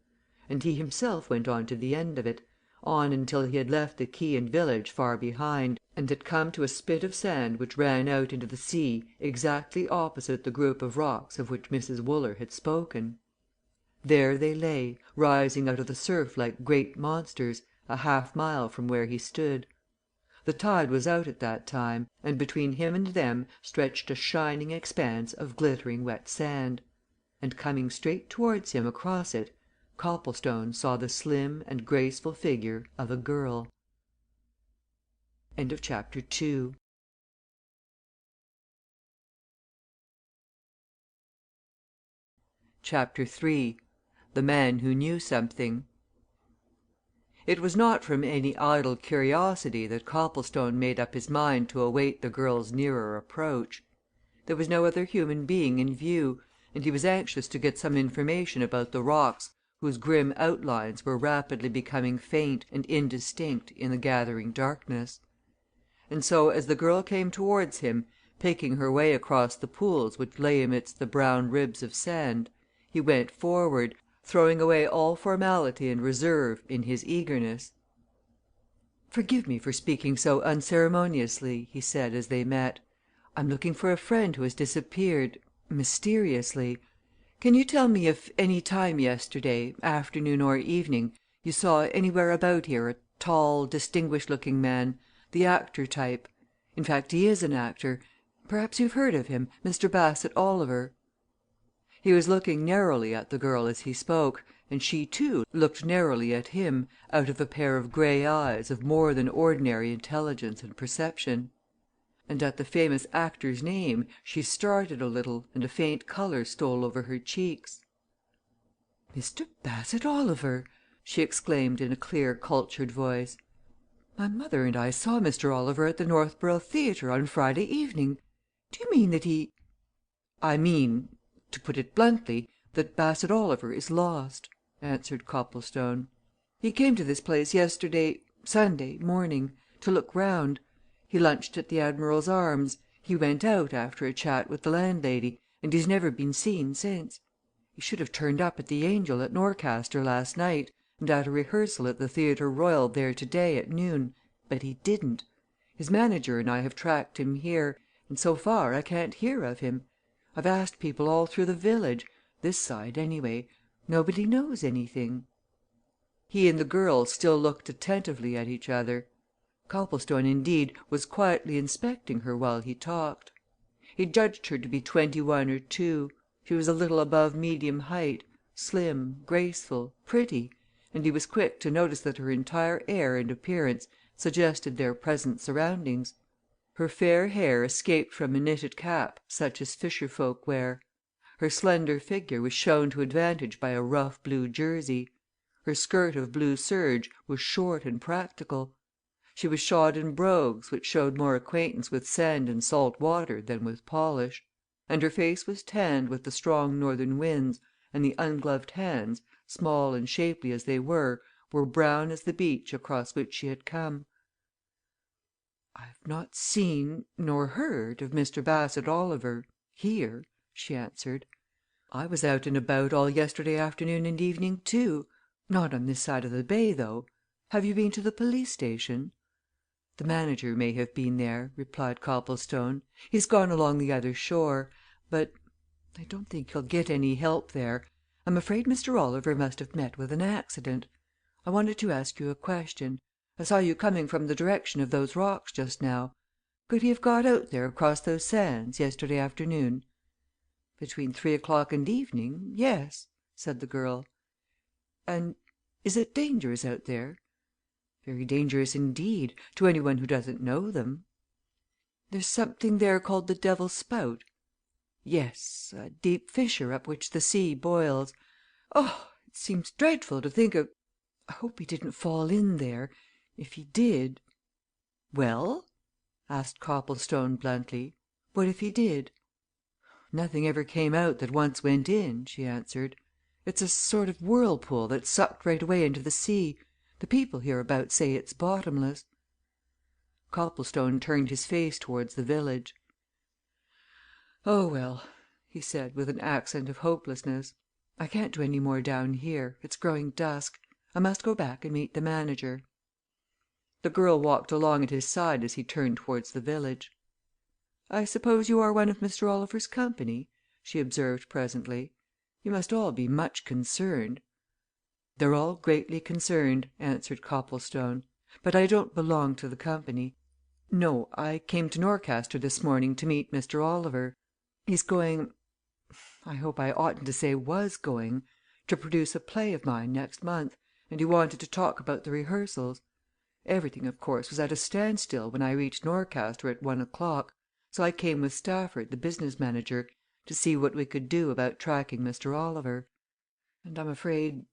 And he himself went on to the end of it, on until he had left the quay and village far behind, and had come to a spit of sand which ran out into the sea exactly opposite the group of rocks of which Mrs. Wooler had spoken. There they lay, rising out of the surf like great monsters, a half mile from where he stood. The tide was out at that time, and between him and them stretched a shining expanse of glittering wet sand. And coming straight towards him across it, Copplestone saw the slim and graceful figure of a girl. Chapter III The Man Who Knew Something It was not from any idle curiosity that Copplestone made up his mind to await the girl's nearer approach. There was no other human being in view, and he was anxious to get some information about the rocks whose grim outlines were rapidly becoming faint and indistinct in the gathering darkness. And so as the girl came towards him, picking her way across the pools which lay amidst the brown ribs of sand, he went forward, throwing away all formality and reserve in his eagerness. "Forgive me for speaking so unceremoniously," he said as they met. "I'm looking for a friend who has disappeared mysteriously. Can you tell me if any time yesterday, afternoon or evening, you saw anywhere about here a tall, distinguished looking man the actor type? In fact, he is an actor. Perhaps you've heard of him Mr. Bassett Oliver." He was looking narrowly at the girl as he spoke, and she, too, looked narrowly at him out of a pair of grey eyes of more than ordinary intelligence and perception. And at the famous actor's name she started a little and a faint colour stole over her cheeks. "Mr. Bassett Oliver!" she exclaimed in a clear, cultured voice. "My mother and I saw Mr. Oliver at the Northborough Theatre on Friday evening. Do you mean that he " "I mean to put it bluntly that Bassett Oliver is lost," answered Copplestone. "He came to this place yesterday Sunday morning to look round. He lunched at the 'Admiral's Arms,' he went out after a chat with the landlady, and he's never been seen since. He should have turned up at the 'Angel' at Norcaster last night, and at a rehearsal at the Theatre Royal there today at noon, but he didn't. His manager and I have tracked him here, and so far I can't hear of him. I've asked people all through the village this side, anyway. Nobody knows anything." He and the girl still looked attentively at each other. Copplestone, indeed, was quietly inspecting her while he talked. He judged her to be 21 or 22. She was a little above medium height, slim, graceful, pretty, and he was quick to notice that her entire air and appearance suggested their present surroundings. Her fair hair escaped from a knitted cap such as fisher folk wear; her slender figure was shown to advantage by a rough blue jersey; her skirt of blue serge was short and practical; she was shod in brogues which showed more acquaintance with sand and salt water than with polish; and her face was tanned with the strong northern winds, and the ungloved hands, small and shapely as they were brown as the beach across which she had come. "I've not seen nor heard of Mr. Bassett Oliver here," she answered. "I was out and about all yesterday afternoon and evening, too not on this side of the bay, though. Have you been to the police station?" "The manager may have been there," replied Copplestone. "He's gone along the other shore. But I don't think he'll get any help there. I'm afraid Mr. Oliver must have met with an accident. I wanted to ask you a question. I saw you coming from the direction of those rocks just now. Could he have got out there across those sands yesterday afternoon?" "Between 3 o'clock and evening yes," said the girl. "And is it dangerous out there?" "Very dangerous indeed to anyone who doesn't know them." "There's something there called the Devil's Spout?" "Yes a deep fissure up which the sea boils. Oh! it seems dreadful to think of I hope he didn't fall in there. If he did " "Well?" asked Copplestone bluntly. "What if he did?" "Nothing ever came out that once went in," she answered. "It's a sort of whirlpool that's sucked right away into the sea. The people hereabouts say it's bottomless." Copplestone turned his face towards the village. "Oh, well! he said with an accent of hopelessness. "I can't do any more down here it's growing dusk. I must go back and meet the manager." The girl walked along at his side as he turned towards the village. "I suppose you are one of Mr. Oliver's company?" she observed presently. "You must all be much concerned." "They're all greatly concerned," answered Copplestone. "But I don't belong to the company. No, I came to Norcaster this morning to meet Mr. Oliver. He's going I hope I oughtn't to say was going to produce a play of mine next month, and he wanted to talk about the rehearsals. Everything, of course, was at a standstill when I reached Norcaster at 1 o'clock, so I came with Stafford, the business manager, to see what we could do about tracking Mr. Oliver. And I'm afraid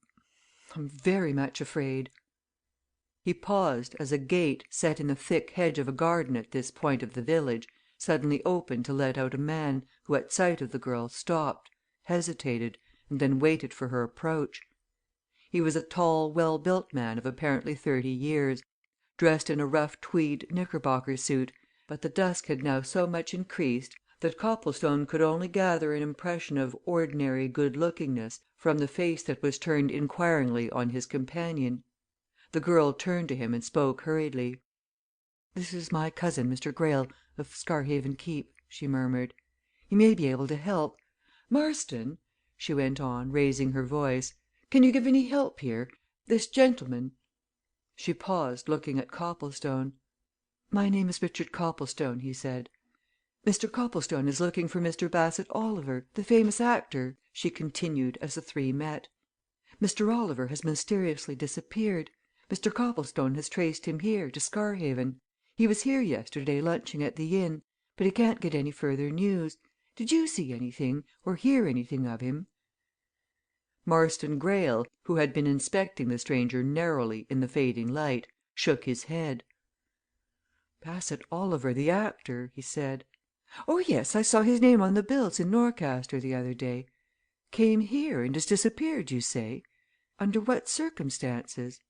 I'm very much afraid " He paused as a gate set in the thick hedge of a garden at this point of the village suddenly opened to let out a man who at sight of the girl stopped, hesitated, and then waited for her approach. He was a tall, well built man of apparently 30 years, dressed in a rough tweed knickerbocker suit, but the dusk had now so much increased that Copplestone could only gather an impression of ordinary good lookingness from the face that was turned inquiringly on his companion. The girl turned to him and spoke hurriedly. "This is my cousin, Mr. Greyle, of Scarhaven Keep," she murmured. "He may be able to help. Marston," she went on, raising her voice, "can you give any help here? This gentleman " She paused, looking at Copplestone. "My name is Richard Copplestone," he said. "Mr. Copplestone is looking for Mr. Bassett Oliver, the famous actor," she continued as the three met. "Mr. Oliver has mysteriously disappeared. Mr. Copplestone has traced him here, to Scarhaven. He was here yesterday lunching at the inn, but he can't get any further news. Did you see anything, or hear anything of him?" Marston Greyle, who had been inspecting the stranger narrowly in the fading light, shook his head. "Bassett Oliver, the actor," he said. "Oh, yes, I saw his name on the bills in Norcaster the other day. Came here and has disappeared, you say? Under what circumstances?"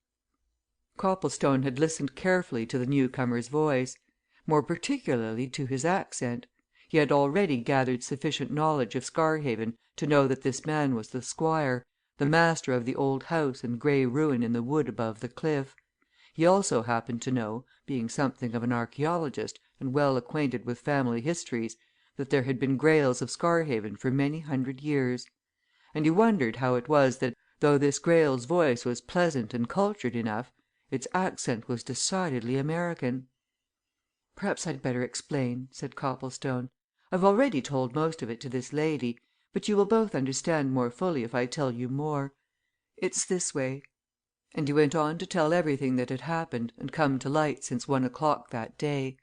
Copplestone had listened carefully to the newcomer's voice more particularly to his accent. He had already gathered sufficient knowledge of Scarhaven to know that this man was the Squire, the master of the old house and grey ruin in the wood above the cliff. He also happened to know, being something of an archaeologist and well acquainted with family histories, that there had been Greyles of Scarhaven for many hundred years. And he wondered how it was that, though this Greyle's voice was pleasant and cultured enough, its accent was decidedly American. "Perhaps I'd better explain," said Copplestone. "I've already told most of it to this lady, but you will both understand more fully if I tell you more. It's this way " and he went on to tell everything that had happened and come to light since 1 o'clock that day.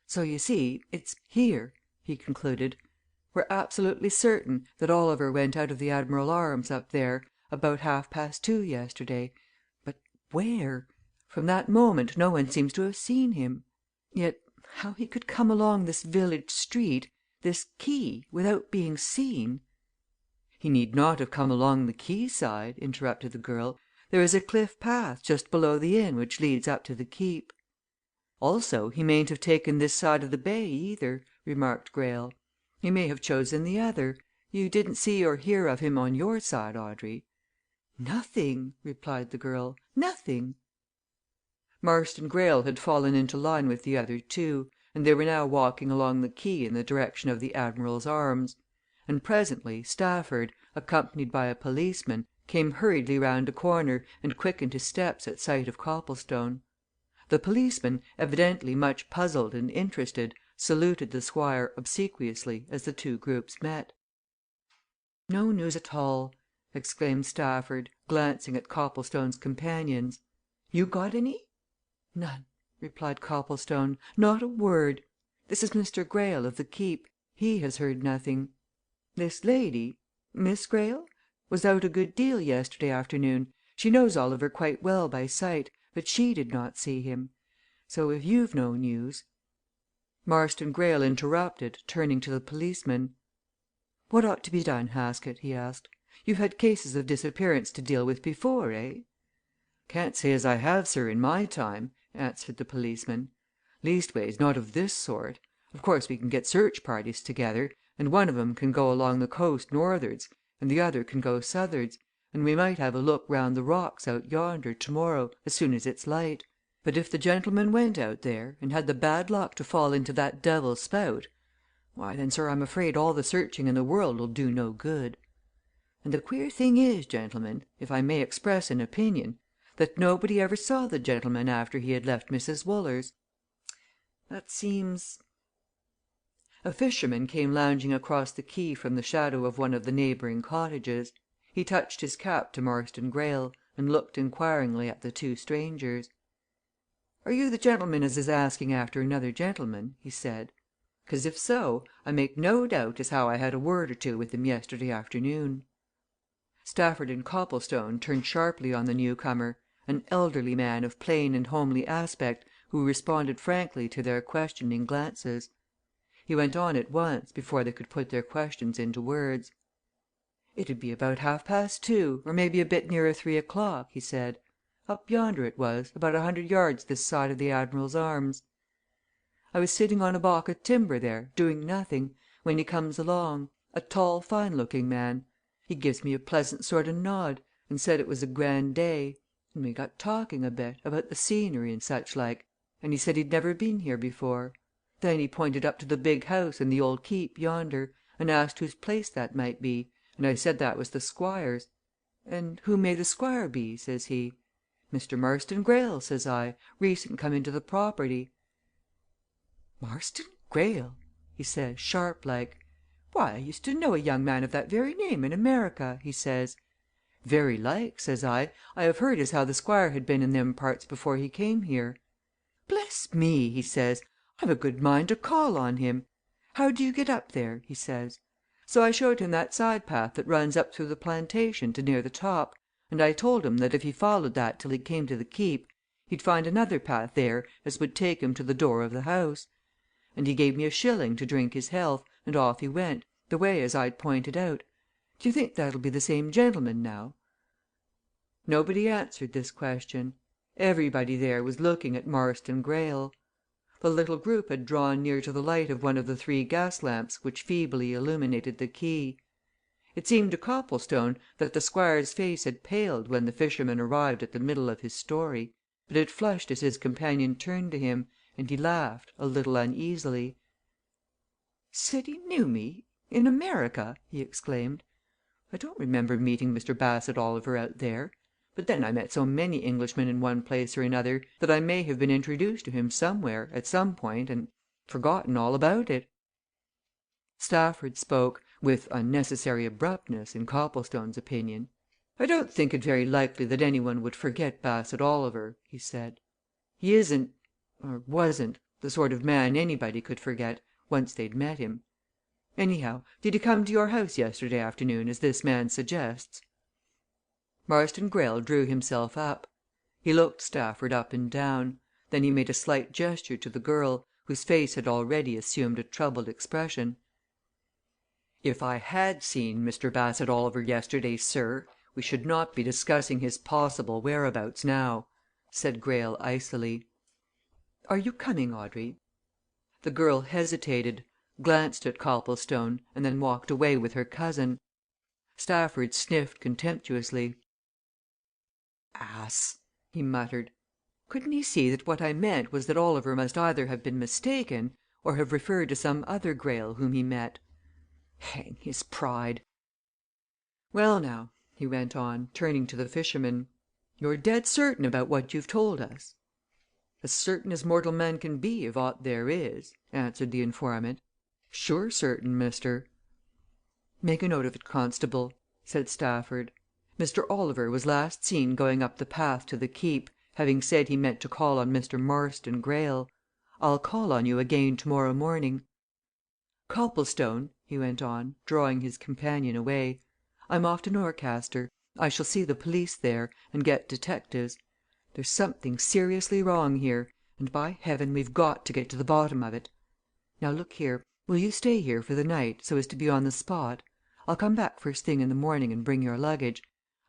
"So you see, it's here," he concluded. "We're absolutely certain that Oliver went out of the 'Admiral' Arms up there about 2:30 yesterday. But where? From that moment no one seems to have seen him. Yet how he could come along this village street, this quay, without being seen " "He need not have come along the quay side," interrupted the girl. "There is a cliff path just below the inn which leads up to the Keep." "Also, he mayn't have taken this side of the bay, either," remarked Greyle. "He may have chosen the other. You didn't see or hear of him on your side, Audrey?" "Nothing!" replied the girl. "Nothing!" Marston Greyle had fallen into line with the other two, and they were now walking along the quay in the direction of the "Admiral's Arms." And presently Stafford, accompanied by a policeman, came hurriedly round a corner and quickened his steps at sight of Copplestone. The policeman, evidently much puzzled and interested, saluted the Squire obsequiously as the two groups met. "No news at all!" exclaimed Stafford, glancing at Copplestone's companions. "You got any?" "None," replied Copplestone. "Not a word. This is Mr. Greyle, of the Keep. He has heard nothing. This lady Miss Greyle? Was out a good deal yesterday afternoon. She knows Oliver quite well by sight, but she did not see him. So if you've no news " Marston Greyle interrupted, turning to the policeman. "What ought to be done, Haskett?" he asked. "You've had cases of disappearance to deal with before, eh?" "Can't say as I have, sir, in my time," answered the policeman. "Leastways, not of this sort. Of course, we can get search parties together, and one of 'em can go along the coast north'ards, and the other can go south'ards, and we might have a look round the rocks out yonder to morrow, as soon as it's light. But if the gentleman went out there, and had the bad luck to fall into that Devil's Spout, why then, sir, I'm afraid all the searching in the world'll do no good. And the queer thing is, gentlemen, if I may express an opinion, that nobody ever saw the gentleman after he had left Mrs. Wooler's. That seems A fisherman came lounging across the quay from the shadow of one of the neighbouring cottages. He touched his cap to Marston Greyle, and looked inquiringly at the two strangers. "Are you the gentleman as is asking after another gentleman?" he said. "'Cause if so, I make no doubt as how I had a word or two with him yesterday afternoon." Stafford and Copplestone turned sharply on the newcomer, an elderly man of plain and homely aspect who responded frankly to their questioning glances. He went on at once, before they could put their questions into words. "It'd be about 2:30, or maybe a bit nearer 3 o'clock," he said. "Up yonder it was, about 100 yards this side of the 'Admiral's Arms.' I was sitting on a baulk o' timber there, doing nothing, when he comes along a tall, fine looking man. He gives me a pleasant sort o' nod, and said it was a grand day, and we got talking a bit, about the scenery and such like, and he said he'd never been here before. Then he pointed up to the big house in the old Keep yonder, and asked whose place that might be, and I said that was the Squire's. 'And who may the Squire be?' says he. 'Mr. Marston Greyle,' says I, 'recent come into the property.' 'Marston Greyle!' he says, sharp like. 'Why, I used to know a young man of that very name in America,' he says. 'Very like,' says I have heard as how the Squire had been in them parts before he came here.' 'Bless me!' he says, 'I've a good mind to call on him. How do you get up there?' he says. So I showed him that side path that runs up through the plantation to near the top, and I told him that if he followed that till he came to the Keep, he'd find another path there as would take him to the door of the house. And he gave me a shilling to drink his health, and off he went, the way as I'd pointed out. Do you think that'll be the same gentleman, now?" Nobody answered this question. Everybody there was looking at Marston Greyle. The little group had drawn near to the light of one of the 3 gas lamps which feebly illuminated the quay. It seemed to Copplestone that the Squire's face had paled when the fisherman arrived at the middle of his story, but it flushed as his companion turned to him, and he laughed, a little uneasily. "Said he knew me in America?" he exclaimed. "I don't remember meeting Mr. Bassett Oliver out there, but then I met so many Englishmen in one place or another that I may have been introduced to him somewhere, at some point, and forgotten all about it." Stafford spoke, with unnecessary abruptness, in Copplestone's opinion. "I don't think it very likely that any one would forget Bassett Oliver," he said. "He isn't or wasn't the sort of man anybody could forget, once they'd met him. Anyhow, did he come to your house yesterday afternoon, as this man suggests?" Marston Greyle drew himself up. He looked Stafford up and down. Then he made a slight gesture to the girl, whose face had already assumed a troubled expression. "If I had seen Mr. Bassett Oliver yesterday, sir, we should not be discussing his possible whereabouts now," said Greyle icily. "Are you coming, Audrey?" The girl hesitated, glanced at Copplestone, and then walked away with her cousin. Stafford sniffed contemptuously. "Ass!" he muttered. "Couldn't he see that what I meant was that Oliver must either have been mistaken, or have referred to some other Greyle whom he met? Hang his pride! Well, now," he went on, turning to the fisherman, "you're dead certain about what you've told us?" "As certain as mortal man can be of aught there is," answered the informant. "Sure certain, mister." "Make a note of it, constable," said Stafford. "Mr. Oliver was last seen going up the path to the Keep, having said he meant to call on Mr. Marston Greyle. I'll call on you again to morrow morning. Copplestone," he went on, drawing his companion away, "I'm off to Norcaster. I shall see the police there, and get detectives. There's something seriously wrong here, and by heaven, we've got to get to the bottom of it. Now look here, will you stay here for the night, so as to be on the spot? I'll come back first thing in the morning and bring your luggage.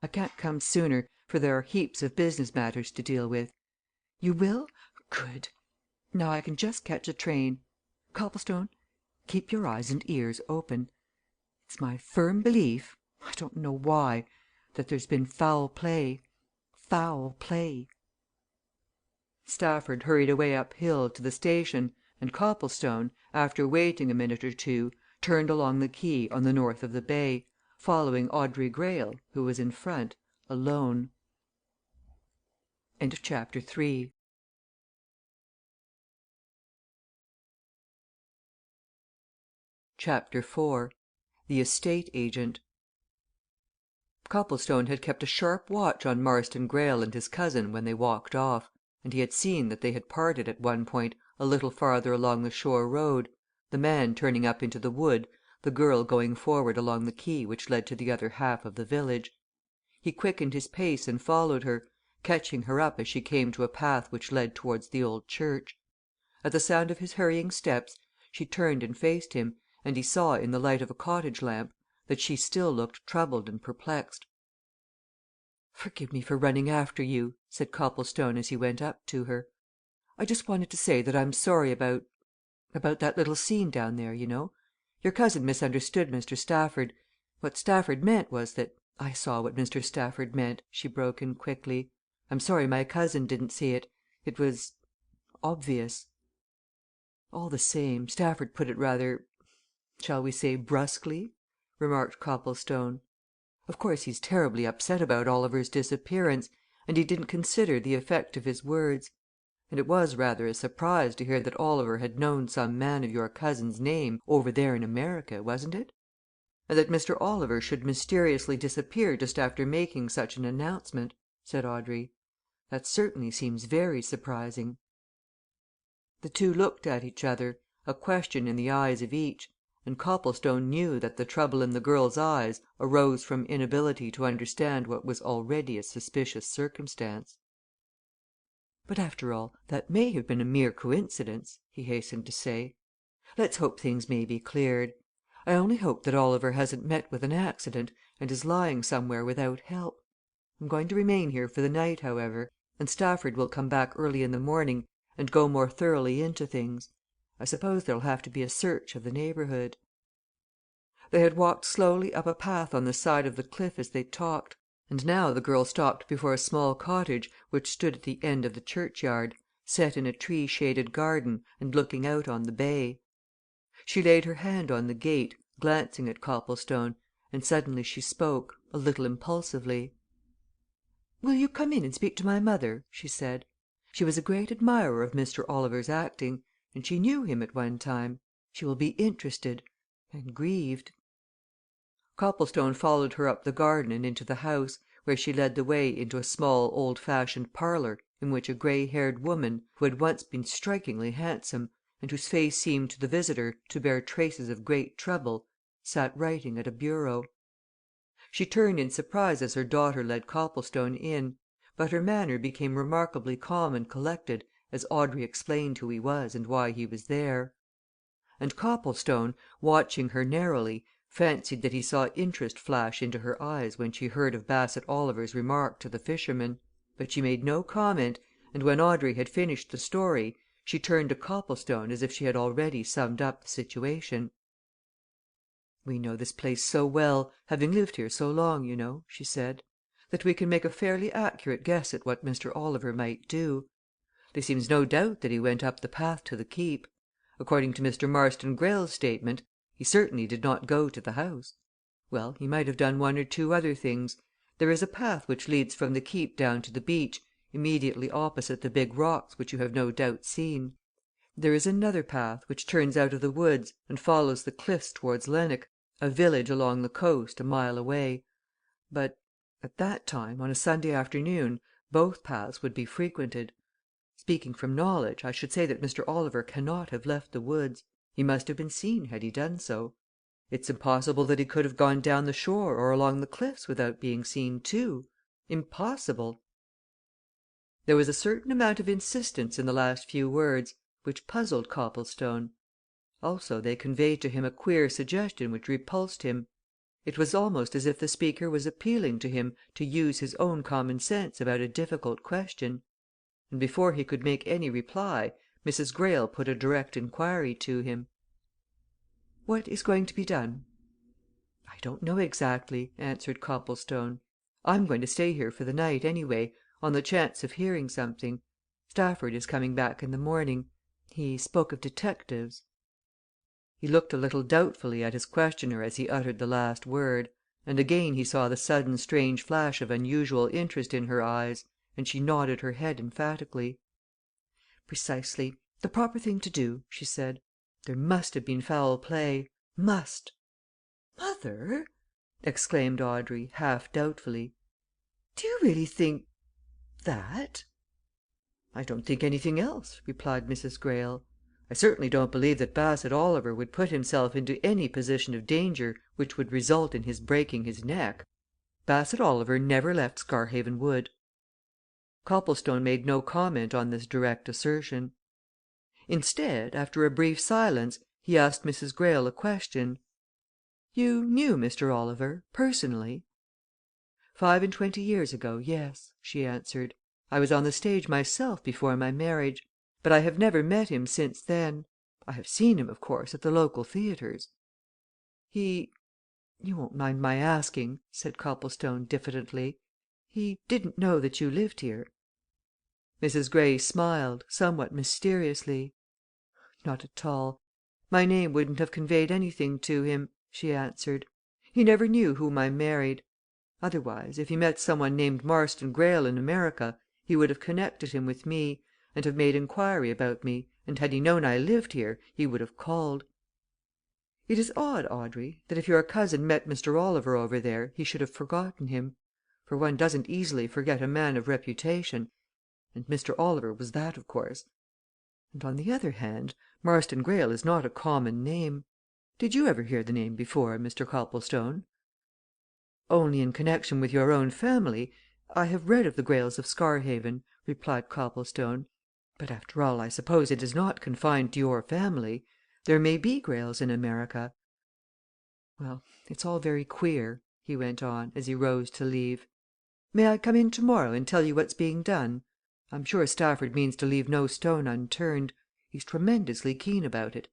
I can't come sooner, for there are heaps of business matters to deal with. You will? Good! Now I can just catch a train. Copplestone keep your eyes and ears open. It's my firm belief I don't know why that there's been foul play. Foul play!" Stafford hurried away uphill to the station, and Copplestone, after waiting a minute or two, turned along the quay on the north of the bay, following Audrey Greyle, who was in front, alone. Chapter IV The Estate Agent Copplestone had kept a sharp watch on Marston Greyle and his cousin when they walked off, and he had seen that they had parted at one point a little farther along the shore road, the man turning up into the wood, the girl going forward along the quay which led to the other half of the village. He quickened his pace and followed her, catching her up as she came to a path which led towards the old church. At the sound of his hurrying steps she turned and faced him, and he saw in the light of a cottage lamp that she still looked troubled and perplexed. "Forgive me for running after you," said Copplestone as he went up to her. "I just wanted to say that I'm sorry about that little scene down there, you know. Your cousin misunderstood Mr. Stafford. What Stafford meant was that " "I saw what Mr. Stafford meant," she broke in quickly. "I'm sorry my cousin didn't see it. It was obvious." "All the same, Stafford put it rather shall we say brusquely?" remarked Copplestone. "Of course, he's terribly upset about Oliver's disappearance, and he didn't consider the effect of his words. And it was rather a surprise to hear that Oliver had known some man of your cousin's name over there in America, wasn't it? And that Mr. Oliver should mysteriously disappear just after making such an announcement," said Audrey. "That certainly seems very surprising." The two looked at each other, a question in the eyes of each, and Copplestone knew that the trouble in the girl's eyes arose from inability to understand what was already a suspicious circumstance. "But after all, that may have been a mere coincidence," he hastened to say. "Let's hope things may be cleared. I only hope that Oliver hasn't met with an accident and is lying somewhere without help. I'm going to remain here for the night, however, and Stafford will come back early in the morning and go more thoroughly into things. I suppose there'll have to be a search of the neighbourhood." They had walked slowly up a path on the side of the cliff as they talked, and now the girl stopped before a small cottage which stood at the end of the churchyard, set in a tree shaded garden and looking out on the bay. She laid her hand on the gate, glancing at Copplestone, and suddenly she spoke, a little impulsively. "Will you come in and speak to my mother?" she said. "She was a great admirer of Mr. Oliver's acting, and she knew him at one time. She will be interested and grieved." Copplestone followed her up the garden and into the house, where she led the way into a small, old fashioned parlour in which a grey haired woman, who had once been strikingly handsome, and whose face seemed to the visitor to bear traces of great trouble, sat writing at a bureau. She turned in surprise as her daughter led Copplestone in, but her manner became remarkably calm and collected as Audrey explained who he was and why he was there. And Copplestone, watching her narrowly, fancied that he saw interest flash into her eyes when she heard of Bassett Oliver's remark to the fisherman. But she made no comment, and when Audrey had finished the story, she turned to Copplestone as if she had already summed up the situation. "We know this place so well, having lived here so long, you know," she said, "that we can make a fairly accurate guess at what Mr. Oliver might do. There seems no doubt that he went up the path to the Keep. According to Mr. Marston Greyle's statement, he certainly did not go to the house. Well, he might have done one or two other things. There is a path which leads from the Keep down to the beach, immediately opposite the big rocks which you have no doubt seen. There is another path which turns out of the woods and follows the cliffs towards Lennox, a village along the coast, a mile away. But at that time, on a Sunday afternoon, both paths would be frequented. Speaking from knowledge, I should say that Mr. Oliver cannot have left the woods. He must have been seen had he done so. It's impossible that he could have gone down the shore or along the cliffs without being seen, too. Impossible!" There was a certain amount of insistence in the last few words which puzzled Copplestone. Also they conveyed to him a queer suggestion which repulsed him. It was almost as if the speaker was appealing to him to use his own common sense about a difficult question. And before he could make any reply, Mrs. Greyle put a direct inquiry to him. What is going to be done?" "I don't know exactly," answered Copplestone. "I'm going to stay here for the night, anyway, on the chance of hearing something. Stafford is coming back in the morning. He spoke of detectives." He looked a little doubtfully at his questioner as he uttered the last word, and again he saw the sudden strange flash of unusual interest in her eyes, and she nodded her head emphatically. "Precisely the proper thing to do," she said. "There must have been foul play must!" "Mother!" exclaimed Audrey, half doubtfully. "Do you really think that?" "I don't think anything else," replied Mrs. Greyle. "I certainly don't believe that Bassett Oliver would put himself into any position of danger which would result in his breaking his neck. Bassett Oliver never left Scarhaven Wood." Copplestone made no comment on this direct assertion. Instead, after a brief silence, he asked Mrs. Greyle a question. "You knew Mr. Oliver personally?" "25 years ago, yes," she answered. "I was on the stage myself before my marriage. But I have never met him since then. I have seen him, of course, at the local theatres." "He you won't mind my asking?" said Copplestone, diffidently. "He didn't know that you lived here?" Mrs. Greyle smiled, somewhat mysteriously. "Not at all. My name wouldn't have conveyed anything to him," she answered. "He never knew whom I married. Otherwise, if he met some one named Marston Greyle in America, he would have connected him with me, and have made inquiry about me, and had he known I lived here, he would have called. It is odd, Audrey, that if your cousin met Mr. Oliver over there he should have forgotten him. For one doesn't easily forget a man of reputation and Mr. Oliver was that, of course. And on the other hand, Marston Greyle is not a common name. Did you ever hear the name before, Mr. Copplestone?" "Only in connection with your own family. I have read of the Greyles of Scarhaven," replied Copplestone. "But after all, I suppose it is not confined to your family. There may be Greyles in America. Well, it's all very queer," he went on, as he rose to leave. "May I come in tomorrow and tell you what's being done? I'm sure Stafford means to leave no stone unturned he's tremendously keen about it."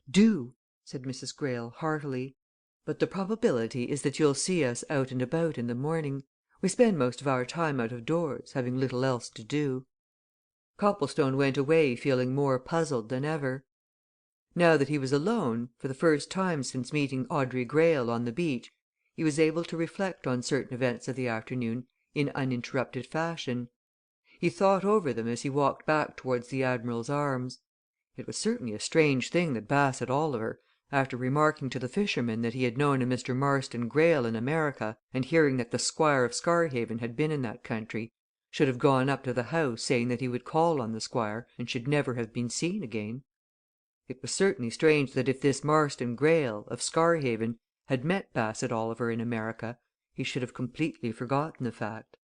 "Do!" said Mrs. Greyle, heartily. "But the probability is that you'll see us out and about in the morning. We spend most of our time out of doors, having little else to do." Copplestone went away feeling more puzzled than ever. Now that he was alone, for the first time since meeting Audrey Greyle on the beach, he was able to reflect on certain events of the afternoon in uninterrupted fashion. He thought over them as he walked back towards the "Admiral's Arms." It was certainly a strange thing that Bassett Oliver, after remarking to the fisherman that he had known a Mr. Marston Greyle in America, and hearing that the Squire of Scarhaven had been in that country, should have gone up to the house saying that he would call on the Squire and should never have been seen again. It was certainly strange that if this Marston Greyle, of Scarhaven, had met Bassett Oliver in America, he should have completely forgotten the fact.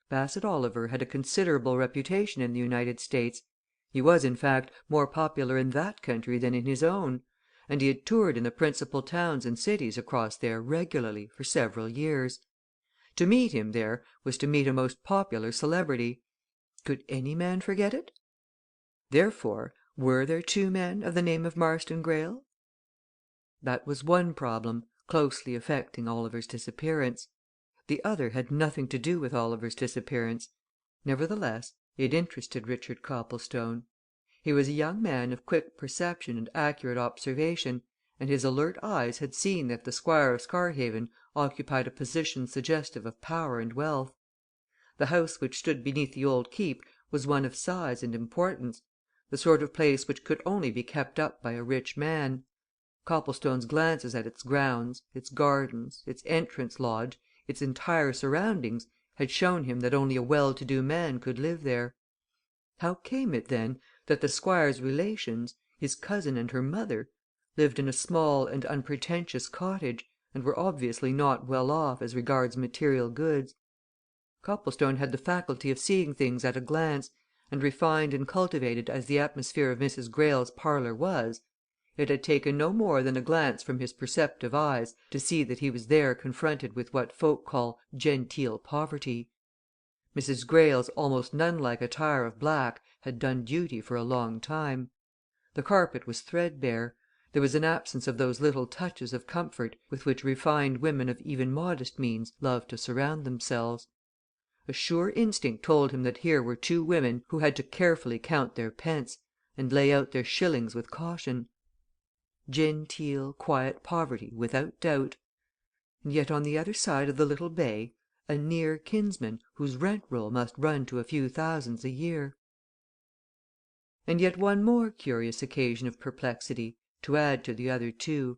Bassett Oliver had a considerable reputation in the United States. He was, in fact, more popular in that country than in his own, and he had toured in the principal towns and cities across there regularly for several years. To meet him there was to meet a most popular celebrity. Could any man forget it? Therefore, were there two men of the name of Marston Greyle? That was one problem closely affecting Oliver's disappearance. The other had nothing to do with Oliver's disappearance. Nevertheless, it interested Richard Copplestone. He was a young man of quick perception and accurate observation, and his alert eyes had seen that the Squire of Scarhaven occupied a position suggestive of power and wealth. The house which stood beneath the old keep was one of size and importance the sort of place which could only be kept up by a rich man. Copplestone's glances at its grounds, its gardens, its entrance lodge, its entire surroundings, had shown him that only a well to do man could live there. How came it, then, that the Squire's relations, his cousin and her mother, lived in a small and unpretentious cottage, and were obviously not well off as regards material goods? Copplestone had the faculty of seeing things at a glance, and refined and cultivated as the atmosphere of Mrs. Greyle's parlour was, it had taken no more than a glance from his perceptive eyes to see that he was there confronted with what folk call genteel poverty. Mrs. Greyle's almost nun-like attire of black had done duty for a long time. The carpet was threadbare. There was an absence of those little touches of comfort with which refined women of even modest means love to surround themselves. A sure instinct told him that here were two women who had to carefully count their pence, and lay out their shillings with caution. Genteel, quiet poverty, without doubt. And yet on the other side of the little bay a near kinsman whose rent roll must run to a few thousands a year. And yet one more curious occasion of perplexity, to add to the other two.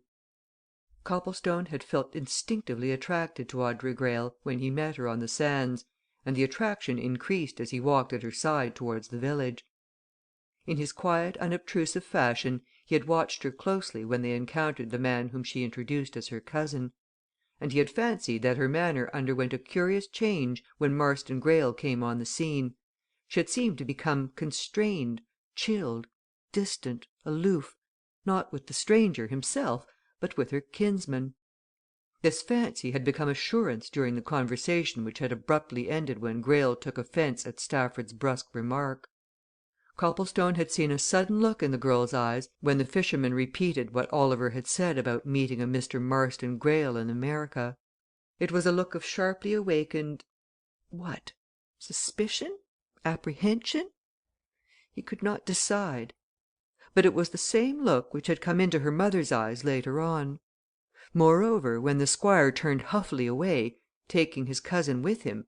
Copplestone had felt instinctively attracted to Audrey Greyle when he met her on the sands, and the attraction increased as he walked at her side towards the village. In his quiet, unobtrusive fashion he had watched her closely when they encountered the man whom she introduced as her cousin, and he had fancied that her manner underwent a curious change when Marston Greyle came on the scene. She had seemed to become constrained, chilled, distant, aloof, not with the stranger himself, but with her kinsman. This fancy had become assurance during the conversation which had abruptly ended when Greyle took offence at Stafford's brusque remark. Copplestone had seen a sudden look in the girl's eyes when the fisherman repeated what Oliver had said about meeting a Mr. Marston Greyle in America. It was a look of sharply awakened what? Suspicion? Apprehension? He could not decide. But it was the same look which had come into her mother's eyes later on. Moreover, when the Squire turned huffily away, taking his cousin with him,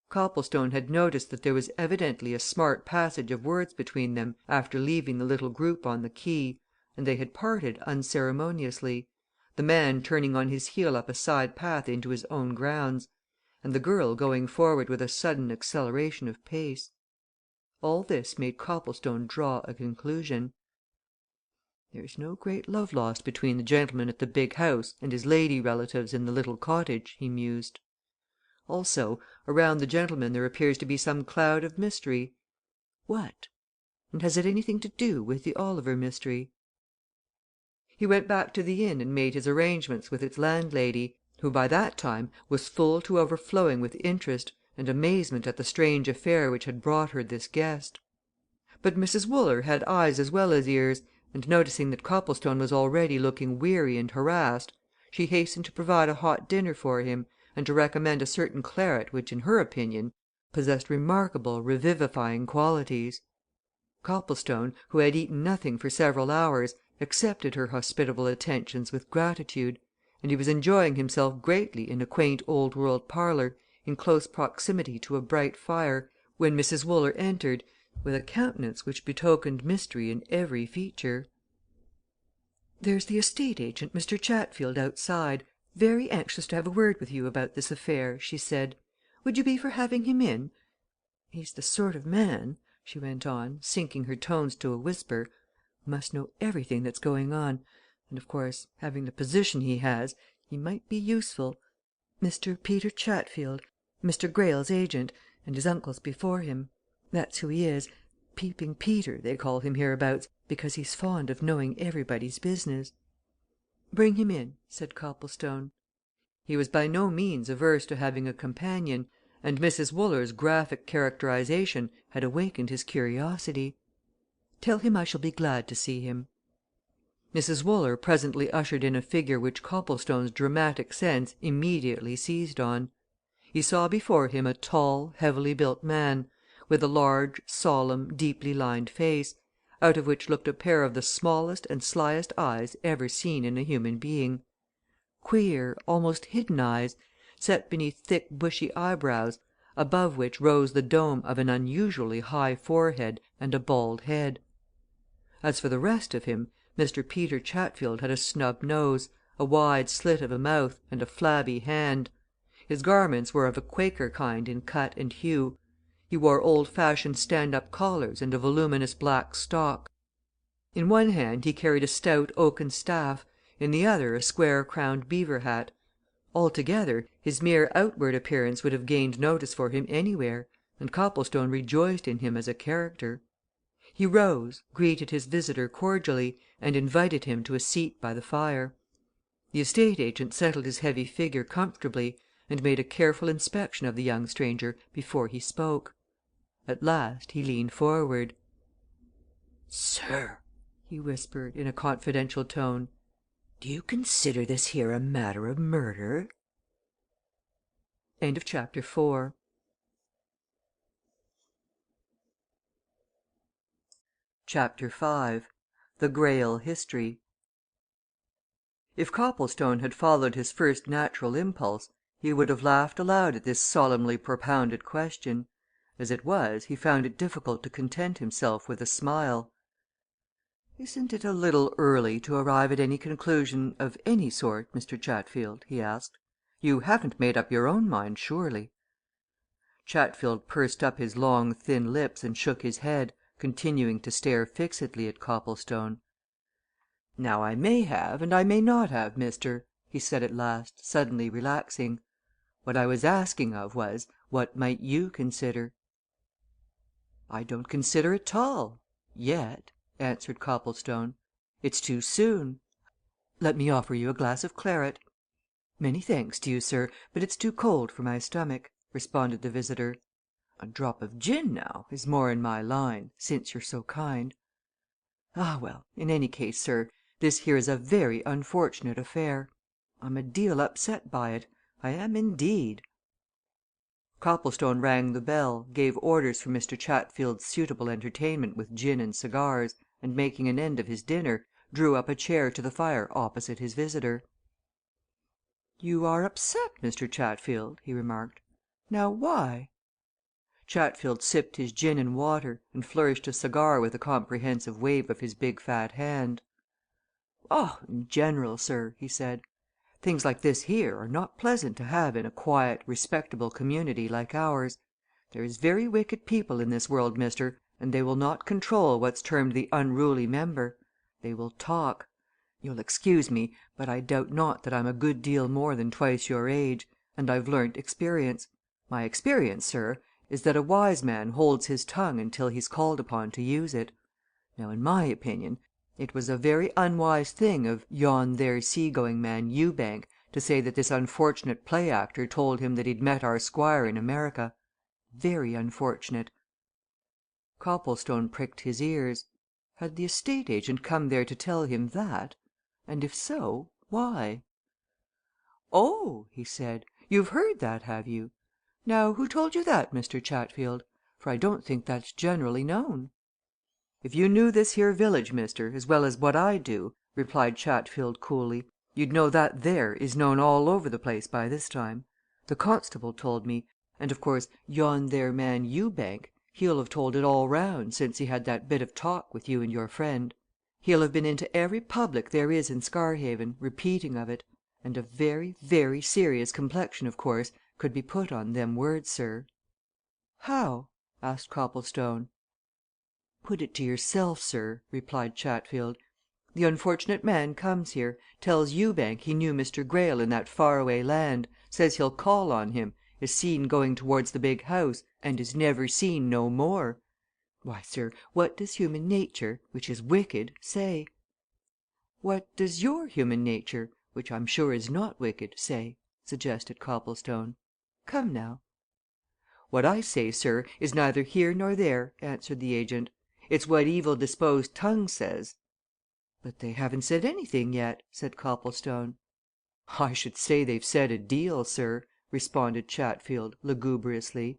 Copplestone had noticed that there was evidently a smart passage of words between them after leaving the little group on the quay, and they had parted unceremoniously, the man turning on his heel up a side path into his own grounds, and the girl going forward with a sudden acceleration of pace. All this made Copplestone draw a conclusion. "There's no great love lost between the gentleman at the big house and his lady relatives in the little cottage," he mused. "Also, around the gentleman there appears to be some cloud of mystery. What? And has it anything to do with the Oliver mystery?" He went back to the inn and made his arrangements with its landlady, who by that time was full to overflowing with interest and amazement at the strange affair which had brought her this guest. But Mrs. Wooler had eyes as well as ears, and noticing that Copplestone was already looking weary and harassed, she hastened to provide a hot dinner for him, and to recommend a certain claret which, in her opinion, possessed remarkable revivifying qualities. Copplestone, who had eaten nothing for several hours, accepted her hospitable attentions with gratitude, and he was enjoying himself greatly in a quaint old world parlour, in close proximity to a bright fire, when Mrs. Wooler entered, with a countenance which betokened mystery in every feature. "There's the estate agent, Mr. Chatfield, outside, very anxious to have a word with you about this affair," she said. "Would you be for having him in? He's the sort of man," she went on, sinking her tones to a whisper, "who must know everything that's going on, and, of course, having the position he has, he might be useful. Mr. Peter Chatfield, Mr. Greyle's agent, and his uncle's before him. That's who he is. Peeping Peter, they call him hereabouts, because he's fond of knowing everybody's business." "Bring him in," said Copplestone. He was by no means averse to having a companion, and Mrs. Wooler's graphic characterization had awakened his curiosity. "Tell him I shall be glad to see him." Mrs. Wooler presently ushered in a figure which Copplestone's dramatic sense immediately seized on. He saw before him a tall, heavily built man, with a large, solemn, deeply lined face, out of which looked a pair of the smallest and slyest eyes ever seen in a human being. Queer, almost hidden eyes, set beneath thick bushy eyebrows, above which rose the dome of an unusually high forehead and a bald head. As for the rest of him, Mr. Peter Chatfield had a snub nose, a wide slit of a mouth, and a flabby hand. His garments were of a Quaker kind in cut and hue. He wore old fashioned stand up collars and a voluminous black stock. In one hand he carried a stout oaken staff, in the other a square crowned beaver hat. Altogether, his mere outward appearance would have gained notice for him anywhere, and Copplestone rejoiced in him as a character. He rose, greeted his visitor cordially, and invited him to a seat by the fire. The estate agent settled his heavy figure comfortably, and made a careful inspection of the young stranger before he spoke. At last he leaned forward. "Sir!" he whispered, in a confidential tone. Do you consider this here a matter of murder?" Chapter 5 The Greyle History If Copplestone had followed his first natural impulse, he would have laughed aloud at this solemnly propounded question. As it was, he found it difficult to content himself with a smile. "Isn't it a little early to arrive at any conclusion of any sort, Mr. Chatfield?" he asked. "You haven't made up your own mind, surely?" Chatfield pursed up his long, thin lips and shook his head, continuing to stare fixedly at Copplestone. "Now I may have and I may not have, mister," he said at last, suddenly relaxing. "What I was asking of was what might you consider?" "I don't consider at all yet," answered Copplestone. "It's too soon. Let me offer you a glass of claret." "Many thanks to you, sir, but it's too cold for my stomach," responded the visitor. "A drop of gin, now, is more in my line since you're so kind." "Ah, well, in any case, sir, this here is a very unfortunate affair. I'm a deal upset by it I am indeed." Copplestone rang the bell, gave orders for Mr. Chatfield's suitable entertainment with gin and cigars, and making an end of his dinner, drew up a chair to the fire opposite his visitor. "You are upset, Mr. Chatfield?" he remarked. "Now, why?" Chatfield sipped his gin and water, and flourished a cigar with a comprehensive wave of his big fat hand. "Oh, in general, sir," he said, "things like this here are not pleasant to have in a quiet, respectable community like ours. There's very wicked people in this world, mister, and they will not control what's termed the unruly member. They will talk. You'll excuse me, but I doubt not that I'm a good deal more than twice your age, and I've learnt experience. My experience, sir, is that a wise man holds his tongue until he's called upon to use it. Now, in my opinion, it was a very unwise thing of yon there sea going man Ewbank to say that this unfortunate play actor told him that he'd met our Squire in America. Very unfortunate." Copplestone pricked his ears. Had the estate agent come there to tell him that? And if so, why? "Oh!" he said. "You've heard that, have you? Now, who told you that, Mr. Chatfield? For I don't think that's generally known." "If you knew this here village, mister, as well as what I do," replied Chatfield coolly, "you'd know that there is known all over the place by this time. The constable told me, and of course yon there man Ewbank, he'll have told it all round since he had that bit of talk with you and your friend. He'll have been into every public there is in Scarhaven, repeating of it. And a very, very serious complexion, of course, could be put on them words, sir." "How?" asked Copplestone. "Put it to yourself, sir," replied Chatfield. "The unfortunate man comes here, tells Ewbank he knew Mr. Greyle in that far away land, says he'll call on him, is seen going towards the big house, and is never seen no more. Why, sir, what does human nature which is wicked say?" "What does your human nature which I'm sure is not wicked say?" suggested Copplestone. "Come, now." "What I say, sir, is neither here nor there," answered the agent. "It's what evil disposed tongues says." "But they haven't said anything yet," said Copplestone. "I should say they've said a deal, sir," responded Chatfield, lugubriously.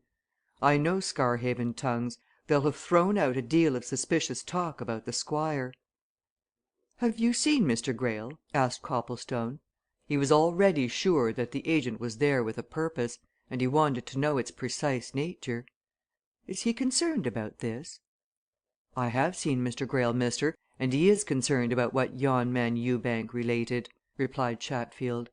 "I know Scarhaven tongues they'll have thrown out a deal of suspicious talk about the Squire." "Have you seen Mr. Greyle?" asked Copplestone. He was already sure that the agent was there with a purpose, and he wanted to know its precise nature. "Is he concerned about this?" "I have seen Mr. Greyle, mister, and he is concerned about what yon man Ewbank related," replied Chatfield.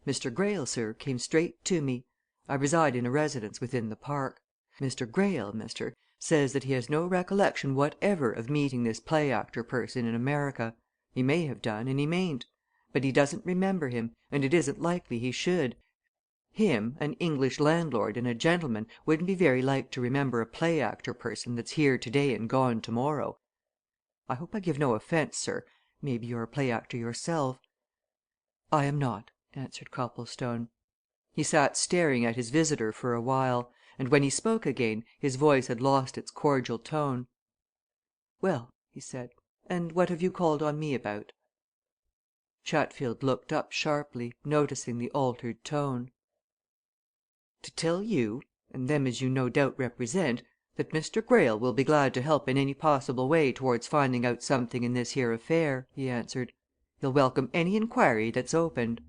"Mr. Greyle, sir, came straight to me I reside in a residence within the park. Mr. Greyle, mister, says that he has no recollection whatever of meeting this play actor person in America he may have done and he mayn't. But he doesn't remember him, and it isn't likely he should. Him, an English landlord and a gentleman, wouldn't be very like to remember a play actor person that's here today and gone tomorrow. I hope I give no offence, sir maybe you're a play actor yourself?" "I am not," answered Copplestone. He sat staring at his visitor for a while, and when he spoke again his voice had lost its cordial tone. "Well," he said, "and what have you called on me about?" Chatfield looked up sharply, noticing the altered tone. "To tell you, and them as you no doubt represent, that Mr. Greyle will be glad to help in any possible way towards finding out something in this here affair," he answered. "He'll welcome any inquiry that's opened."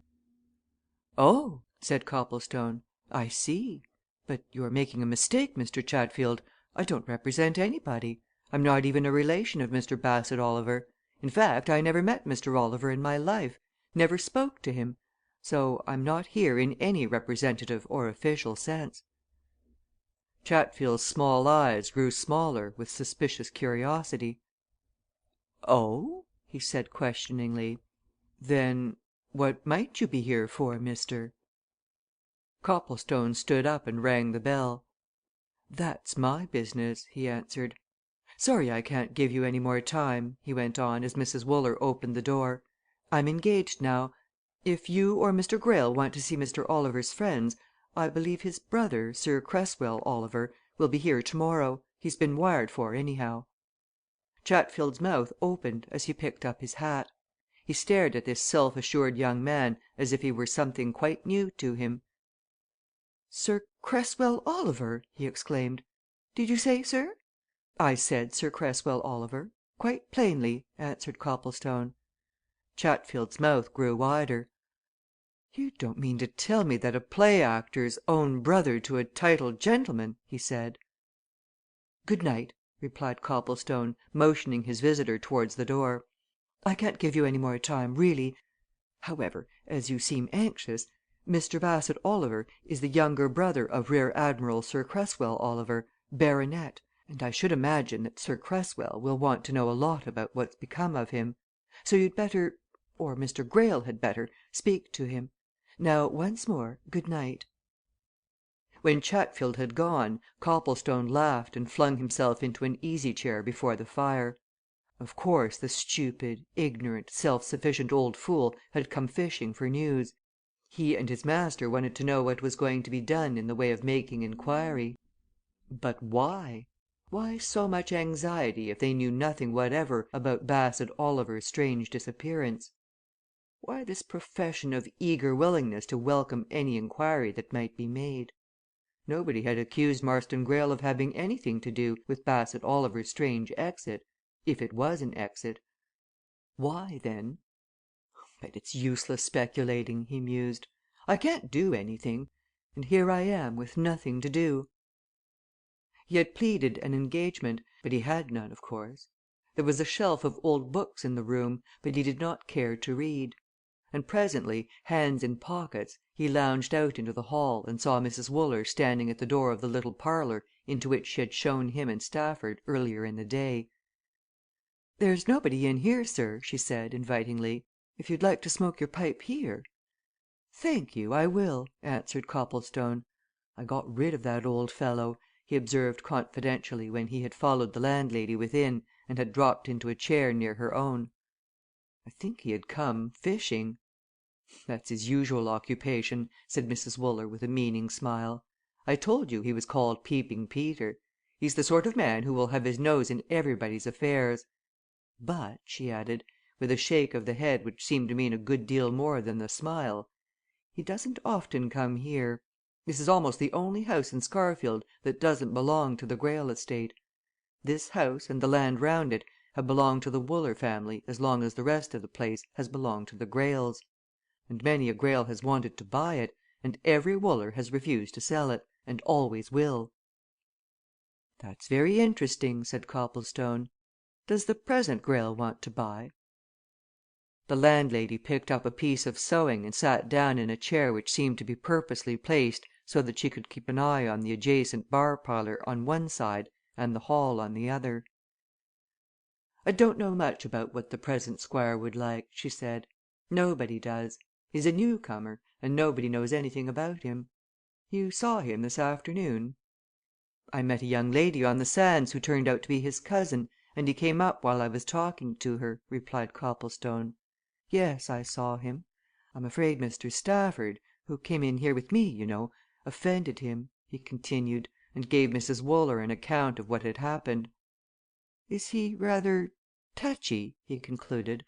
"Oh!" said Copplestone. "I see. But you're making a mistake, Mr. Chatfield. I don't represent anybody. I'm not even a relation of Mr. Bassett Oliver. In fact, I never met Mr. Oliver in my life never spoke to him. So I'm not here in any representative or official sense." Chatfield's small eyes grew smaller with suspicious curiosity. "Oh?" he said questioningly. "Then what might you be here for, mister?" Copplestone stood up and rang the bell. "That's my business," he answered. "Sorry I can't give you any more time," he went on as Mrs. Wooler opened the door. "I'm engaged now. If you or Mr. Greyle want to see Mr. Oliver's friends, I believe his brother, Sir Cresswell Oliver, will be here tomorrow he's been wired for, anyhow." Chatfield's mouth opened as he picked up his hat. He stared at this self assured young man as if he were something quite new to him. "Sir Cresswell Oliver!" he exclaimed. "Did you say, sir?" "I said Sir Cresswell Oliver quite plainly," answered Copplestone. Chatfield's mouth grew wider. "You don't mean to tell me that a play actor's own brother to a titled gentleman!" he said. "Good night," replied Copplestone, motioning his visitor towards the door. "I can't give you any more time, really. However, as you seem anxious, Mr. Bassett Oliver is the younger brother of Rear Admiral Sir Cresswell Oliver, Baronet, and I should imagine that Sir Cresswell will want to know a lot about what's become of him. So you'd better or Mr. Greyle had better speak to him. Now, once more, good night." When Chatfield had gone, Copplestone laughed and flung himself into an easy chair before the fire. Of course, the stupid, ignorant, self sufficient old fool had come fishing for news. He and his master wanted to know what was going to be done in the way of making inquiry. But why? Why so much anxiety if they knew nothing whatever about Bassett Oliver's strange disappearance? Why this profession of eager willingness to welcome any inquiry that might be made? Nobody had accused Marston Greyle of having anything to do with Bassett Oliver's strange exit if it was an exit. Why, then? But it's useless speculating, he mused. I can't do anything. And here I am with nothing to do. He had pleaded an engagement, but he had none, of course. There was a shelf of old books in the room, but he did not care to read. And presently, hands in pockets, he lounged out into the hall and saw Mrs. Wooler standing at the door of the little parlour into which she had shown him and Stafford earlier in the day. "There's nobody in here, sir," she said invitingly. "If you'd like to smoke your pipe here " "Thank you, I will," answered Copplestone. "I got rid of that old fellow," he observed confidentially when he had followed the landlady within and had dropped into a chair near her own. "I think he had come fishing." "That's his usual occupation," said Mrs. Wooler with a meaning smile. "I told you he was called Peeping Peter. He's the sort of man who will have his nose in everybody's affairs. But," she added, with a shake of the head which seemed to mean a good deal more than the smile, "he doesn't often come here. This is almost the only house in Scarhaven that doesn't belong to the Greyle estate. This house and the land round it have belonged to the Wooler family as long as the rest of the place has belonged to the Greyles. And many a Greyle has wanted to buy it, and every Wooler has refused to sell it, and always will." "That's very interesting," said Copplestone. "Does the present Greyle want to buy?" The landlady picked up a piece of sewing and sat down in a chair which seemed to be purposely placed so that she could keep an eye on the adjacent bar parlour on one side and the hall on the other. "I don't know much about what the present Squire would like," she said. "Nobody does. He's a newcomer, and nobody knows anything about him. You saw him this afternoon?" "I met a young lady on the sands who turned out to be his cousin, and he came up while I was talking to her," replied Copplestone. "Yes, I saw him. I'm afraid Mr. Stafford who came in here with me, you know offended him," he continued, and gave Mrs. Wooler an account of what had happened. "Is he rather touchy?" he concluded.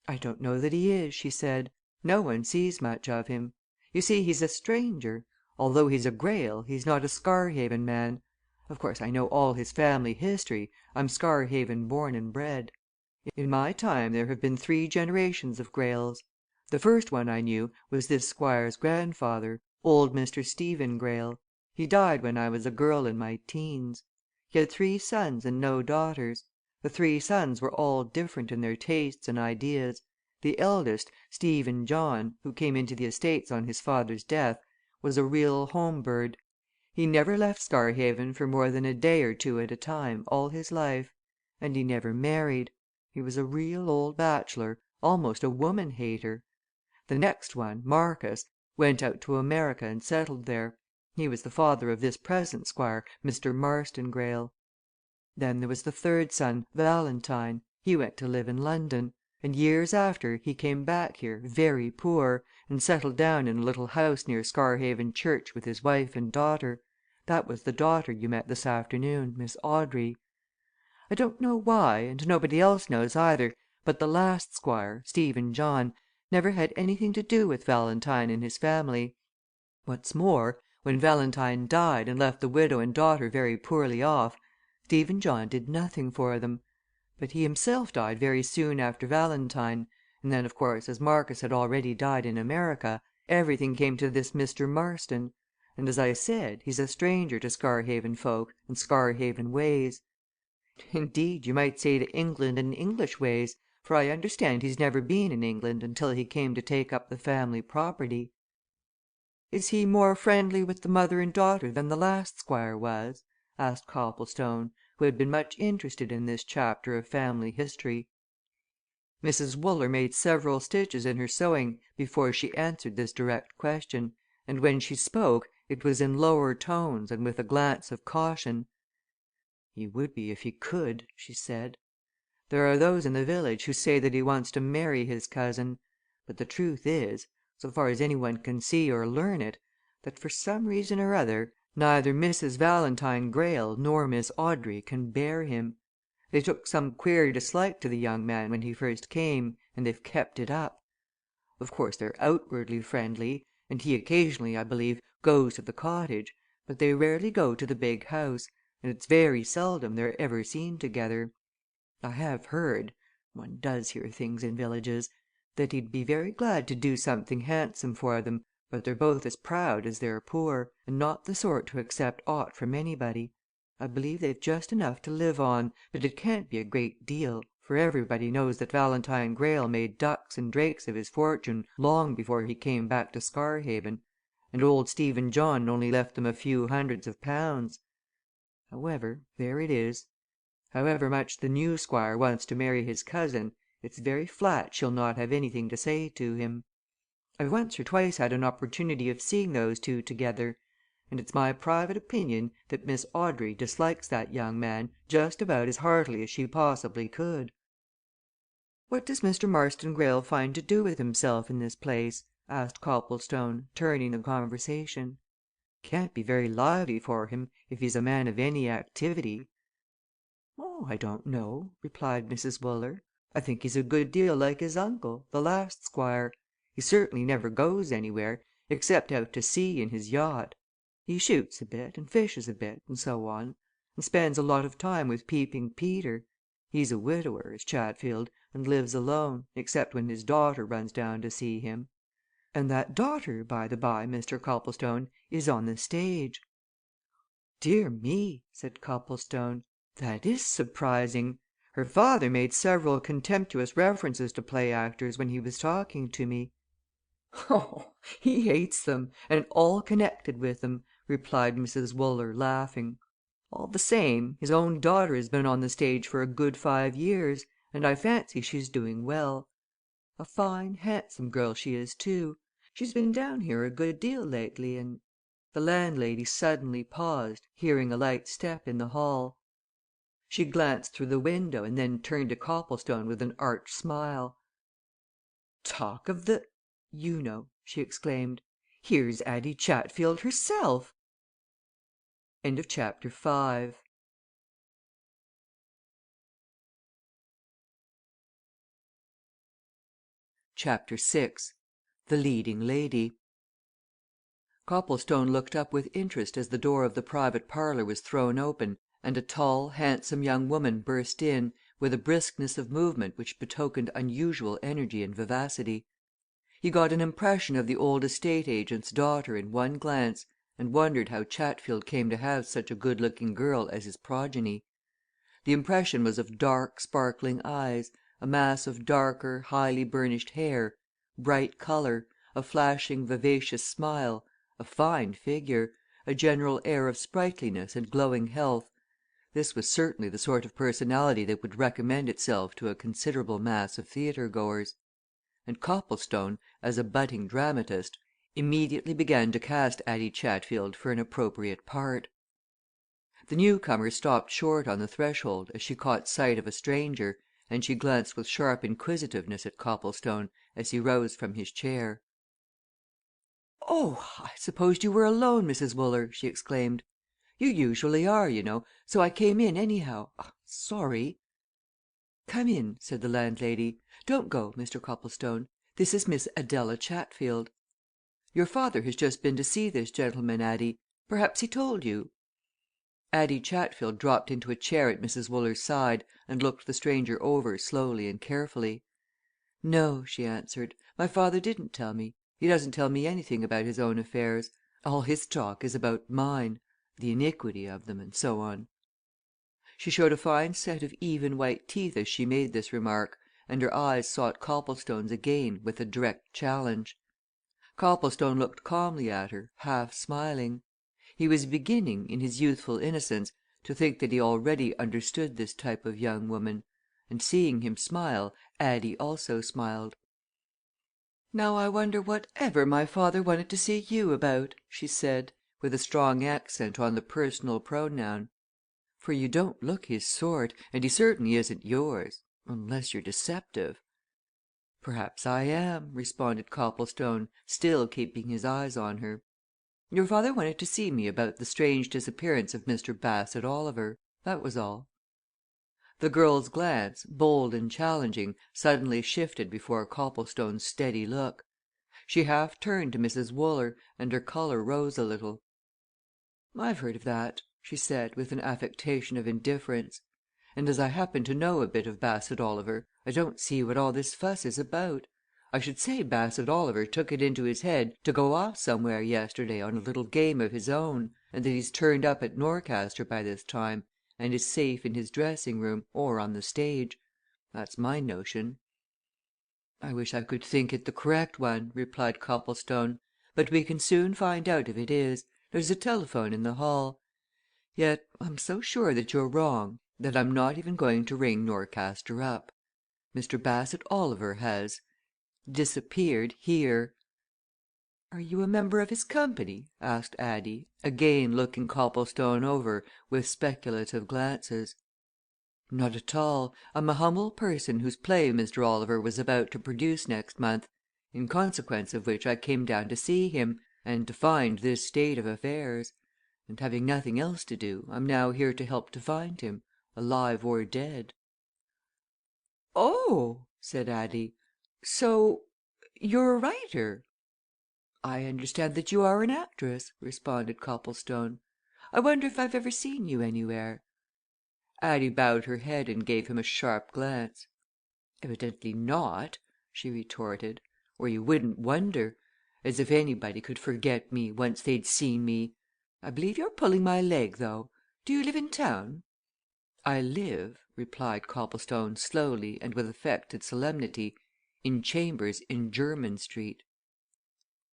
"I don't know that he is," she said. "No one sees much of him. You see, he's a stranger. Although he's a Greyle, he's not a Scarhaven man. Of course, I know all his family history I'm Scarhaven born and bred. In my time there have been 3 generations of Greyles. The first one I knew was this Squire's grandfather, old Mr. Stephen Greyle. He died when I was a girl in my teens. He had 3 sons and no daughters. The 3 sons were all different in their tastes and ideas. The eldest, Stephen John, who came into the estates on his father's death, was a real home bird. He never left Scarhaven for more than a day or 2 at a time all his life. And he never married. He was a real old bachelor, almost a woman hater. The next one, Marcus, went out to America and settled there. He was the father of this present Squire, Mr. Marston Greyle. Then there was the third son, Valentine. He went to live in London. And years after he came back here, very poor, and settled down in a little house near Scarhaven Church with his wife and daughter. That was the daughter you met this afternoon, Miss Audrey. I don't know why, and nobody else knows either, but the last Squire, Stephen John, never had anything to do with Valentine and his family. What's more, when Valentine died and left the widow and daughter very poorly off, Stephen John did nothing for them. But he himself died very soon after Valentine, and then, of course, as Marcus had already died in America, everything came to this Mr. Marston, and as I said, he's a stranger to Scarhaven folk and Scarhaven ways. Indeed, you might say to England and English ways, for I understand he's never been in England until he came to take up the family property." "Is he more friendly with the mother and daughter than the last Squire was?" asked Copplestone, who had been much interested in this chapter of family history. Mrs. Wooler made several stitches in her sewing before she answered this direct question, and when she spoke it was in lower tones and with a glance of caution. "He would be if he could," she said. "There are those in the village who say that he wants to marry his cousin, but the truth is, so far as any one can see or learn it, that for some reason or other neither Mrs. Valentine Greyle nor Miss Audrey can bear him. They took some queer dislike to the young man when he first came, and they've kept it up. Of course, they're outwardly friendly, and he occasionally, I believe, goes to the cottage, but they rarely go to the big house, and it's very seldom they're ever seen together. I have heard one does hear things in villages that he'd be very glad to do something handsome for them, but they're both as proud as they're poor, and not the sort to accept aught from anybody. I believe they've just enough to live on, but it can't be a great deal, for everybody knows that Valentine Greyle made ducks and drakes of his fortune long before he came back to Scarhaven, and old Stephen John only left them a few hundreds of pounds. However, there it is. However much the new Squire wants to marry his cousin, it's very flat she'll not have anything to say to him. I've once or twice had an opportunity of seeing those two together, and it's my private opinion that Miss Audrey dislikes that young man just about as heartily as she possibly could." "What does Mr. Marston Greyle find to do with himself in this place?" asked Copplestone, turning the conversation. "Can't be very lively for him if he's a man of any activity." "Oh, I don't know," replied Mrs. Wooler. "I think he's a good deal like his uncle, the last Squire. He certainly never goes anywhere, except out to sea in his yacht. He shoots a bit, and fishes a bit, and so on, and spends a lot of time with Peeping Peter. He's a widower, is Chatfield, and lives alone, except when his daughter runs down to see him. And that daughter, by the by, Mr. Copplestone, is on the stage." "Dear me!" said Copplestone. "That is surprising! Her father made several contemptuous references to play actors when he was talking to me." "Oh, he hates them and all connected with them," replied Mrs. Wooler, laughing. "All the same, his own daughter has been on the stage for a good 5 years, and I fancy she's doing well. A fine, handsome girl she is, too. She's been down here a good deal lately, and " The landlady suddenly paused, hearing a light step in the hall. She glanced through the window and then turned to Copplestone with an arch smile. "Talk of the you know!" she exclaimed. "Here's Addie Chatfield herself!" Chapter VI CHAPTER VI The Leading Lady Copplestone looked up with interest as the door of the private parlour was thrown open and a tall, handsome young woman burst in, with a briskness of movement which betokened unusual energy and vivacity. He got an impression of the old estate agent's daughter in one glance, and wondered how Chatfield came to have such a good looking girl as his progeny. The impression was of dark, sparkling eyes, a mass of darker, highly burnished hair, bright colour, a flashing, vivacious smile, a fine figure, a general air of sprightliness and glowing health. This was certainly the sort of personality that would recommend itself to a considerable mass of theatre goers. And Copplestone, as a budding dramatist, immediately began to cast Addie Chatfield for an appropriate part. The newcomer stopped short on the threshold as she caught sight of a stranger, and she glanced with sharp inquisitiveness at Copplestone as he rose from his chair. "Oh, I supposed you were alone, Mrs. Wooler!" she exclaimed. "You usually are, you know, so I came in anyhow. Sorry." "Come in," said the landlady. "Don't go, Mr. Copplestone. This is Miss Adela Chatfield. Your father has just been to see this gentleman, Addie. Perhaps he told you?" Addie Chatfield dropped into a chair at Mrs. Wooler's side and looked the stranger over slowly and carefully. "No," she answered. "My father didn't tell me. He doesn't tell me anything about his own affairs. All his talk is about mine the iniquity of them, and so on." She showed a fine set of even white teeth as she made this remark, and her eyes sought Copplestone's again with a direct challenge. Copplestone looked calmly at her, half smiling. He was beginning, in his youthful innocence, to think that he already understood this type of young woman, and seeing him smile, Addie also smiled. "Now I wonder whatever my father wanted to see you about?" she said, with a strong accent on the personal pronoun. "For you don't look his sort, and he certainly isn't yours unless you're deceptive." "Perhaps I am," responded Copplestone, still keeping his eyes on her. "Your father wanted to see me about the strange disappearance of Mr. Bassett Oliver that was all." The girl's glance, bold and challenging, suddenly shifted before Copplestone's steady look. She half turned to Mrs. Wooler, and her colour rose a little. "I've heard of that," she said with an affectation of indifference. "And as I happen to know a bit of Bassett Oliver, I don't see what all this fuss is about. I should say Bassett Oliver took it into his head to go off somewhere yesterday on a little game of his own, and that he's turned up at Norcaster by this time, and is safe in his dressing room, or on the stage. That's my notion." "I wish I could think it the correct one," replied Copplestone. "But we can soon find out if it is. There's a telephone in the hall. Yet I'm so sure that you're wrong that I'm not even going to ring Norcaster up. Mr. Bassett Oliver has disappeared here." "Are you a member of his company?" asked Addie, again looking Copplestone over with speculative glances. "Not at all. I'm a humble person whose play Mr. Oliver was about to produce next month, in consequence of which I came down to see him, and to find this state of affairs. And having nothing else to do, I'm now here to help to find him alive or dead." "Oh!" said Addie. "So you're a writer?" "I understand that you are an actress," responded Copplestone. "I wonder if I've ever seen you anywhere?" Addie bowed her head and gave him a sharp glance. "Evidently not!" she retorted. "Or you wouldn't wonder. As if anybody could forget me, once they'd seen me! I believe you're pulling my leg, though. Do you live in town?" "I live," replied Copplestone slowly and with affected solemnity, "in chambers in Jermyn Street."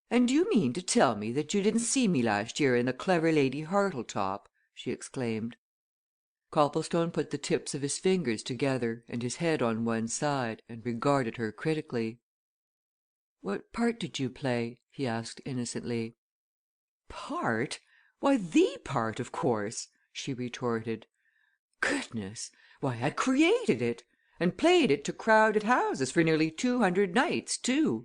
"And do you mean to tell me that you didn't see me last year in the Clever Lady Hartletop?" she exclaimed. Copplestone put the tips of his fingers together and his head on one side and regarded her critically. "What part did you play?" he asked innocently. "Part? Why, the part, of course!" she retorted. "Goodness! Why, I created it! And played it to crowded houses for nearly 200 nights, too."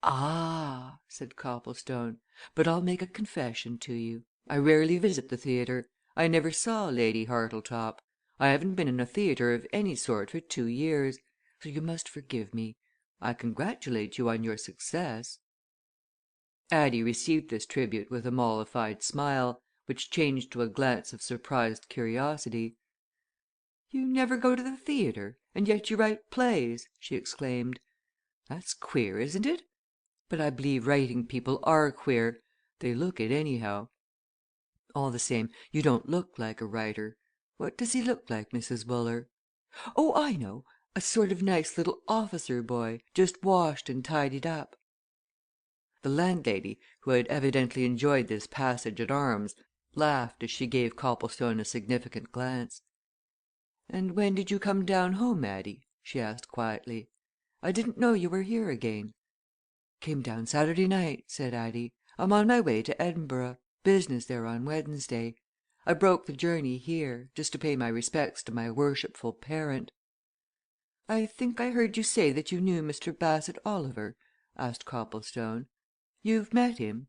"Ah!" said Copplestone. "But I'll make a confession to you. I rarely visit the theatre. I never saw Lady Hartletop. I haven't been in a theatre of any sort for 2 years. So you must forgive me. I congratulate you on your success." Addie received this tribute with a mollified smile, which changed to a glance of surprised curiosity. "You never go to the theatre, and yet you write plays!" she exclaimed. "That's queer, isn't it? But I believe writing people are queer they look it, anyhow. All the same, you don't look like a writer. What does he look like, Mrs. Wooler? Oh, I know a sort of nice little officer boy, just washed and tidied up." The landlady, who had evidently enjoyed this passage at arms, laughed as she gave Copplestone a significant glance. "And when did you come down home, Addie?" she asked quietly. "I didn't know you were here again." "Came down Saturday night," said Addie. "I'm on my way to Edinburgh business there on Wednesday. I broke the journey here, just to pay my respects to my worshipful parent." "I think I heard you say that you knew Mr. Bassett Oliver?" asked Copplestone. "You've met him?"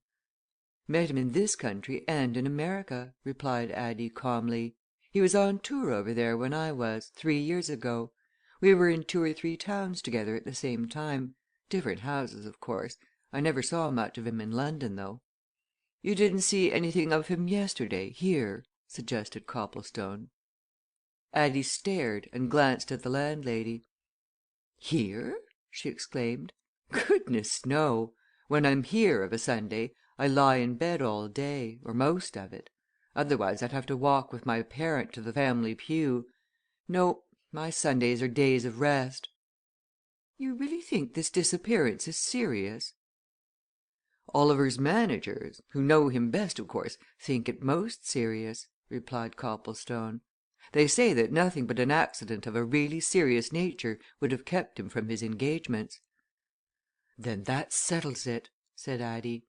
"Met him in this country and in America," replied Addie calmly. "He was on tour over there when I was, 3 years ago. We were in 2 or 3 towns together at the same time different houses, of course. I never saw much of him in London, though." "You didn't see anything of him yesterday, here?" suggested Copplestone. Addie stared and glanced at the landlady. "Here?" she exclaimed. "Goodness, no! When I'm here of a Sunday, I lie in bed all day, or most of it. Otherwise I'd have to walk with my parent to the family pew. No my Sundays are days of rest." "You really think this disappearance is serious?" "Oliver's managers, who know him best, of course, think it most serious," replied Copplestone. "They say that nothing but an accident of a really serious nature would have kept him from his engagements." "Then that settles it!" said Addie.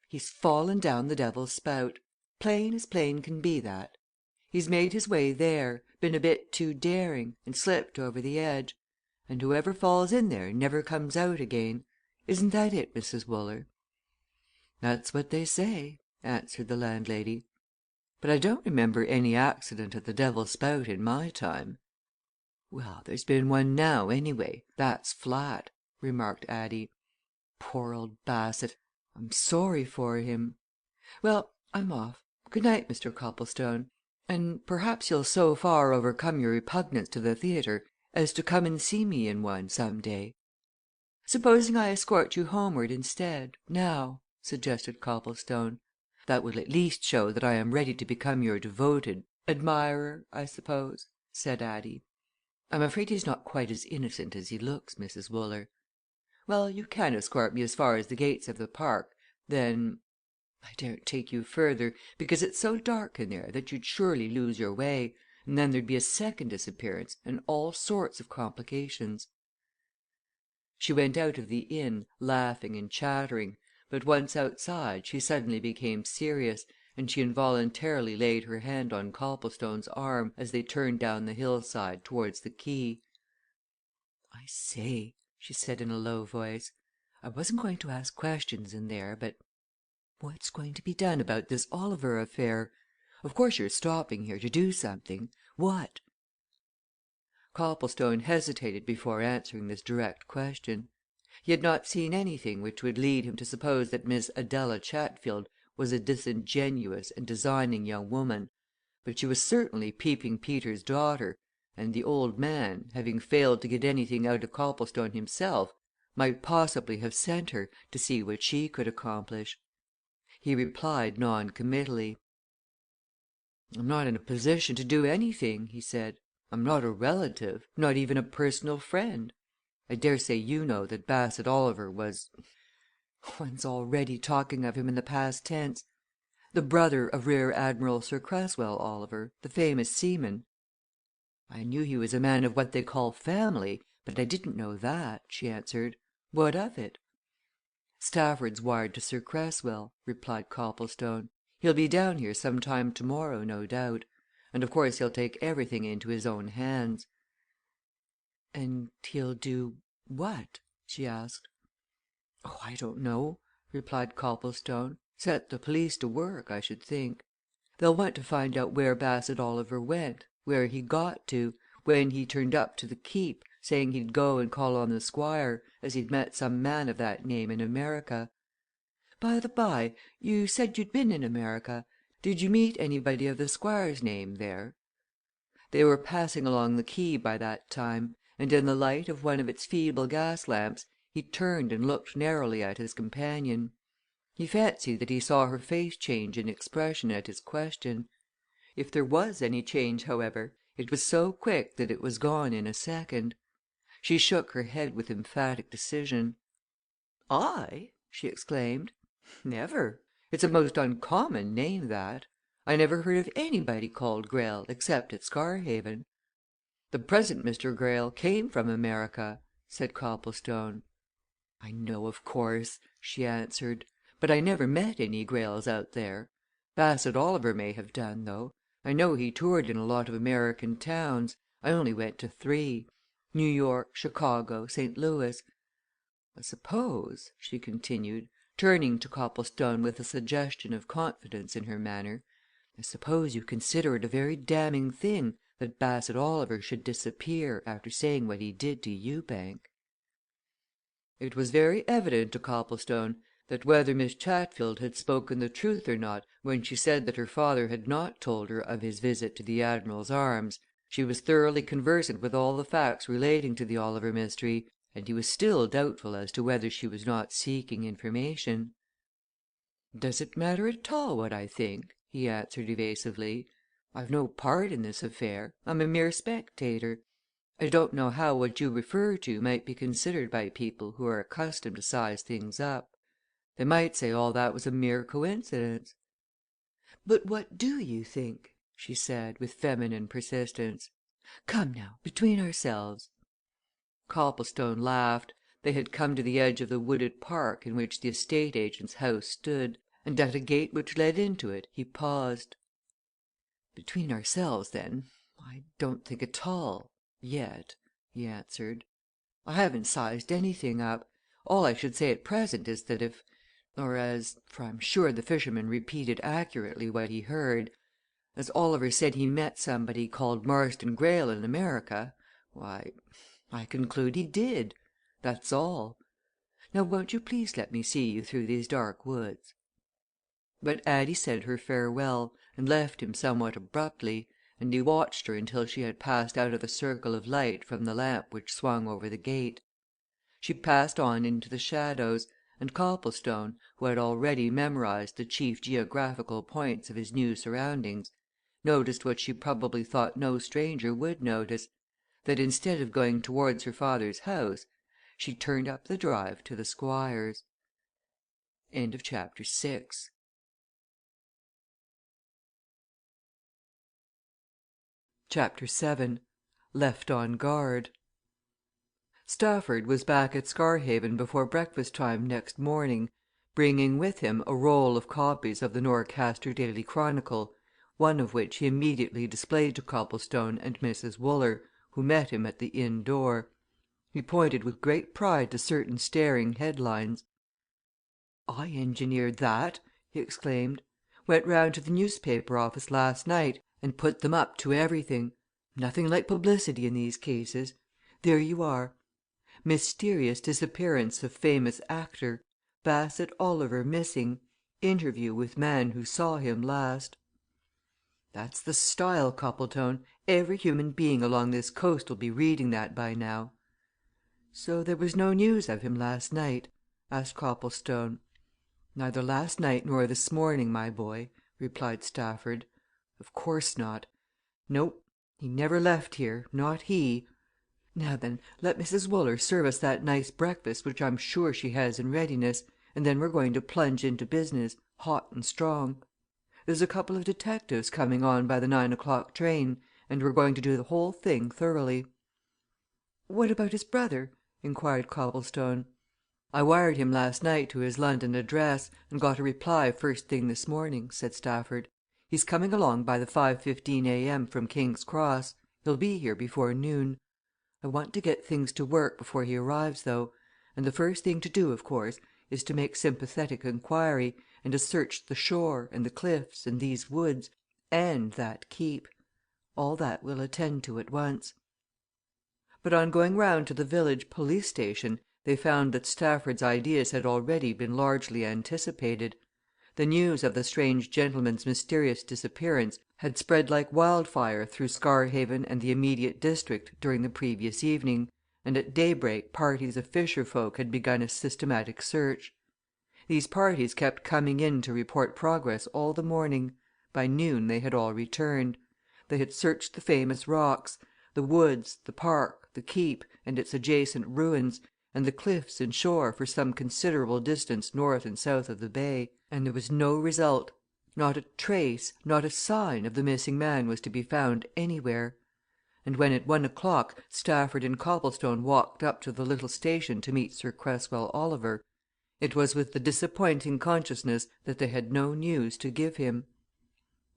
"He's fallen down the Devil's Spout plain as plain can be, that. He's made his way there, been a bit too daring, and slipped over the edge. And whoever falls in there never comes out again. Isn't that it, Mrs. Wooler?" "That's what they say," answered the landlady. "But I don't remember any accident at the Devil's Spout in my time." "Well, there's been one now, anyway that's flat," remarked Addie. "Poor old Bassett I'm sorry for him. Well, I'm off. Good night, Mr. Copplestone. And perhaps you'll so far overcome your repugnance to the theatre as to come and see me in one some day." "Supposing I escort you homeward instead, now?" suggested Copplestone. "That will at least show that I am ready to become your devoted admirer, I suppose," said Addie. "I'm afraid he's not quite as innocent as he looks, Mrs. Wooler. Well, you can escort me as far as the gates of the park, then I daren't take you further, because it's so dark in there that you'd surely lose your way, and then there'd be a second disappearance and all sorts of complications." She went out of the inn, laughing and chattering, but once outside she suddenly became serious, and she involuntarily laid her hand on Copplestone's arm as they turned down the hillside towards the quay. "I say," she said in a low voice, "I wasn't going to ask questions in there, but what's going to be done about this Oliver affair? Of course you're stopping here to do something what?" Copplestone hesitated before answering this direct question. He had not seen anything which would lead him to suppose that Miss Adela Chatfield was a disingenuous and designing young woman, but she was certainly Peeping Peter's daughter, and the old man, having failed to get anything out of Copplestone himself, might possibly have sent her to see what she could accomplish. He replied non committally. "I'm not in a position to do anything," he said. "I'm not a relative not even a personal friend. I dare say you know that Bassett Oliver was one's already talking of him in the past tense the brother of Rear Admiral Sir Cresswell Oliver, the famous seaman." "I knew he was a man of what they call family, but I didn't know that," she answered. "What of it?" "Stafford's wired to Sir Cresswell," replied Copplestone. "He'll be down here some time to morrow, no doubt. And of course he'll take everything into his own hands." "And he'll do what?" she asked. "Oh, I don't know," replied Copplestone. "Set the police to work, I should think. They'll want to find out where Bassett Oliver went, where he got to, when he turned up to the Keep, saying he'd go and call on the Squire, as he'd met some man of that name in America. By the by, you said you'd been in America. Did you meet anybody of the Squire's name there?" They were passing along the quay by that time, and in the light of one of its feeble gas lamps he turned and looked narrowly at his companion. He fancied that he saw her face change in expression at his question. If there was any change, however, it was so quick that it was gone in a second. She shook her head with emphatic decision. "I?" she exclaimed. "Never! It's a most uncommon name, that. I never heard of anybody called Greyle except at Scarhaven." "The present Mr. Greyle came from America," said Copplestone. "I know, of course," she answered. "But I never met any Greyles out there. Bassett Oliver may have done, though. I know he toured in a lot of American towns. I only went to 3 New York, Chicago, St. Louis. I suppose," she continued, turning to Copplestone with a suggestion of confidence in her manner, "I suppose you consider it a very damning thing that Bassett Oliver should disappear after saying what he did to Ewbank." It was very evident to Copplestone that whether Miss Chatfield had spoken the truth or not when she said that her father had not told her of his visit to the "Admiral's Arms," she was thoroughly conversant with all the facts relating to the Oliver mystery, and he was still doubtful as to whether she was not seeking information. "Does it matter at all what I think?" he answered evasively. "I've no part in this affair I'm a mere spectator. I don't know how what you refer to might be considered by people who are accustomed to size things up. They might say all that was a mere coincidence." "But what do you think?" she said, with feminine persistence. "Come, now, between ourselves." Copplestone laughed. They had come to the edge of the wooded park in which the estate agent's house stood, and at a gate which led into it he paused. "Between ourselves, then, I don't think at all yet," he answered. "I haven't sized anything up. All I should say at present is that if for I'm sure the fisherman repeated accurately what he heard as Oliver said he met somebody called Marston Greyle in America, why, I conclude he did. That's all. Now won't you please let me see you through these dark woods?" But Addie said her farewell and left him somewhat abruptly, and he watched her until she had passed out of the circle of light from the lamp which swung over the gate. She passed on into the shadows, and Copplestone, who had already memorized the chief geographical points of his new surroundings, noticed what she probably thought no stranger would notice, that instead of going towards her father's house, she turned up the drive to the Squire's. Chapter VII. Left on guard. Stafford was back at Scarhaven before breakfast time next morning, bringing with him a roll of copies of the Norcaster Daily Chronicle, one of which he immediately displayed to Copplestone and Mrs. Wooler, who met him at the inn door. He pointed with great pride to certain staring headlines. "I engineered that!" he exclaimed. "Went round to the newspaper office last night and put them up to everything. Nothing like publicity in these cases. There you are. Mysterious disappearance of famous actor. Bassett Oliver missing. Interview with man who saw him last." "That's the style, Copplestone. Every human being along this coast'll be reading that by now." "So there was no news of him last night?" asked Copplestone. "Neither last night nor this morning, my boy," replied Stafford. "Of course not. Nope he never left here not he. Now then, let Mrs. Wooler serve us that nice breakfast which I'm sure she has in readiness, and then we're going to plunge into business, hot and strong. There's a couple of detectives coming on by the 9 o'clock train, and we're going to do the whole thing thoroughly." "What about his brother?" inquired Copplestone. "I wired him last night to his London address, and got a reply first thing this morning," said Stafford. "He's coming along by the 5:15 a.m. from King's Cross he'll be here before noon. I want to get things to work before he arrives, though, and the first thing to do, of course, is to make sympathetic inquiry, and to search the shore, and the cliffs, and these woods, and that Keep. All that we'll attend to at once." But on going round to the village police station they found that Stafford's ideas had already been largely anticipated. The news of the strange gentleman's mysterious disappearance had spread like wildfire through Scarhaven and the immediate district during the previous evening, and at daybreak parties of fisher folk had begun a systematic search. These parties kept coming in to report progress all the morning; by noon they had all returned. They had searched the famous rocks, the woods, the park, the Keep, and its adjacent ruins, and the cliffs and shore for some considerable distance north and south of the bay, and there was no result. Not a trace, not a sign of the missing man was to be found anywhere. And when at 1 o'clock Stafford and Copplestone walked up to the little station to meet Sir Cresswell Oliver, it was with the disappointing consciousness that they had no news to give him.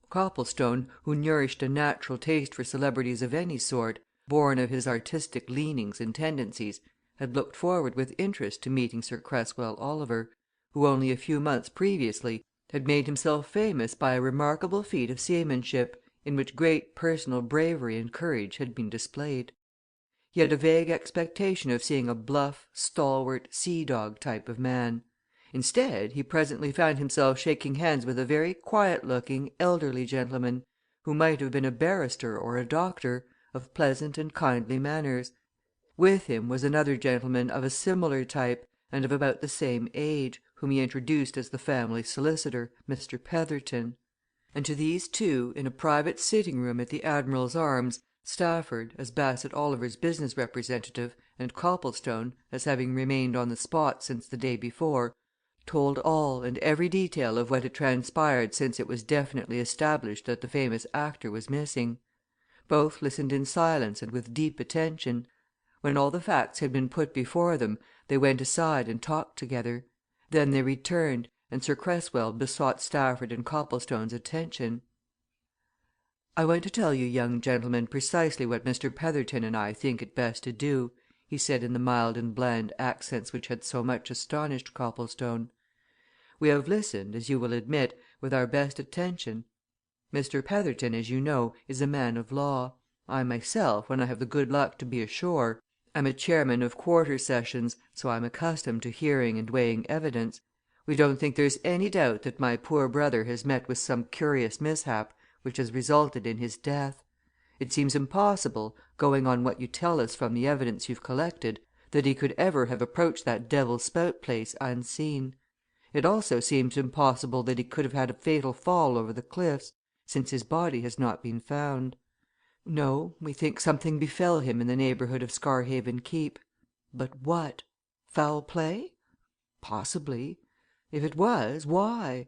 Copplestone, who nourished a natural taste for celebrities of any sort, born of his artistic leanings and tendencies, had looked forward with interest to meeting Sir Cresswell Oliver, who only a few months previously had made himself famous by a remarkable feat of seamanship, in which great personal bravery and courage had been displayed. He had a vague expectation of seeing a bluff, stalwart, sea dog type of man. Instead, he presently found himself shaking hands with a very quiet looking, elderly gentleman, who might have been a barrister or a doctor, of pleasant and kindly manners. With him was another gentleman of a similar type, and of about the same age, whom he introduced as the family solicitor, Mr. Petherton. And to these two, in a private sitting room at the "Admiral's Arms," Stafford, as Bassett Oliver's business representative, and Copplestone, as having remained on the spot since the day before, told all and every detail of what had transpired since it was definitely established that the famous actor was missing. Both listened in silence and with deep attention. When all the facts had been put before them, they went aside and talked together. Then they returned, and Sir Cresswell besought Stafford and Copplestone's attention. "I want to tell you young gentlemen precisely what Mr. Petherton and I think it best to do," he said in the mild and bland accents which had so much astonished Copplestone. "We have listened, as you will admit, with our best attention. Mr. Petherton, as you know, is a man of law. I myself, when I have the good luck to be ashore, am a chairman of quarter sessions, so I'm accustomed to hearing and weighing evidence. We don't think there's any doubt that my poor brother has met with some curious mishap which has resulted in his death. It seems impossible, going on what you tell us from the evidence you've collected, that he could ever have approached that Devil's Spout place unseen. It also seems impossible that he could have had a fatal fall over the cliffs, since his body has not been found. No, we think something befell him in the neighbourhood of Scarhaven Keep. But what? Foul play? Possibly. If it was, why?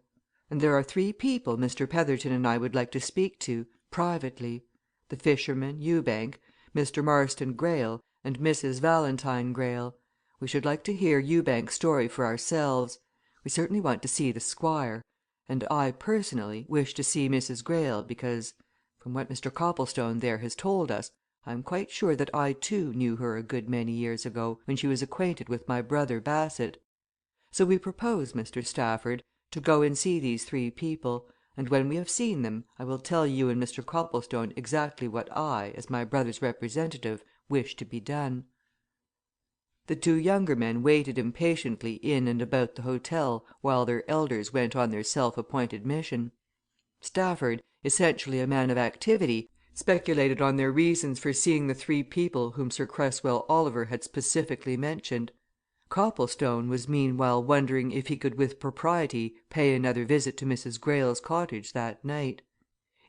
And there are three people Mr. Petherton and I would like to speak to, privately. The fisherman, Ewbank, Mr. Marston Greyle, and Mrs. Valentine Greyle. We should like to hear Ewbank's story for ourselves. We certainly want to see the Squire. And I, personally, wish to see Mrs. Greyle because, from what Mr. Copplestone there has told us, I am quite sure that I, too, knew her a good many years ago, when she was acquainted with my brother Bassett. So we propose, Mr. Stafford, to go and see these three people, and when we have seen them, I will tell you and Mr. Copplestone exactly what I, as my brother's representative, wish to be done." The two younger men waited impatiently in and about the hotel while their elders went on their self appointed mission. Stafford, essentially a man of activity, speculated on their reasons for seeing the three people whom Sir Cresswell Oliver had specifically mentioned. Copplestone was meanwhile wondering if he could with propriety pay another visit to Mrs. Greyle's cottage that night.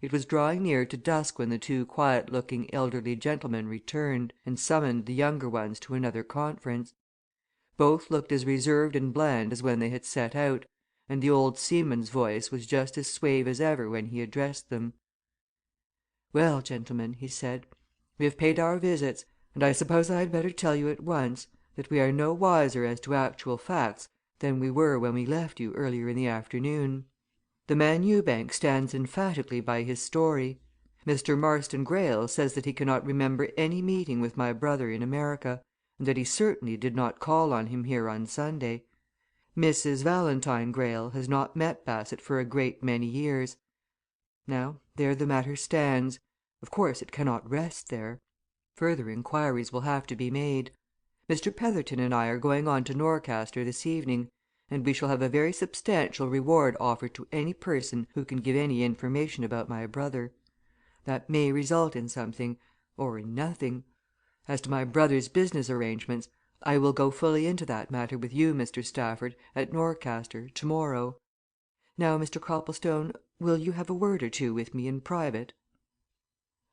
It was drawing near to dusk when the two quiet looking elderly gentlemen returned, and summoned the younger ones to another conference. Both looked as reserved and bland as when they had set out, and the old seaman's voice was just as suave as ever when he addressed them. "Well, gentlemen," he said, "we have paid our visits, and I suppose I had better tell you at once that we are no wiser as to actual facts than we were when we left you earlier in the afternoon. The man Ewbank stands emphatically by his story. Mr. Marston Greyle says that he cannot remember any meeting with my brother in America, and that he certainly did not call on him here on Sunday. Mrs. Valentine Greyle has not met Bassett for a great many years. Now, there the matter stands. Of course, it cannot rest there. Further inquiries will have to be made. Mr. Petherton and I are going on to Norcaster this evening, and we shall have a very substantial reward offered to any person who can give any information about my brother. That may result in something or in nothing. As to my brother's business arrangements, I will go fully into that matter with you, Mr. Stafford, at Norcaster, tomorrow. Now, Mr. Copplestone, will you have a word or two with me in private?"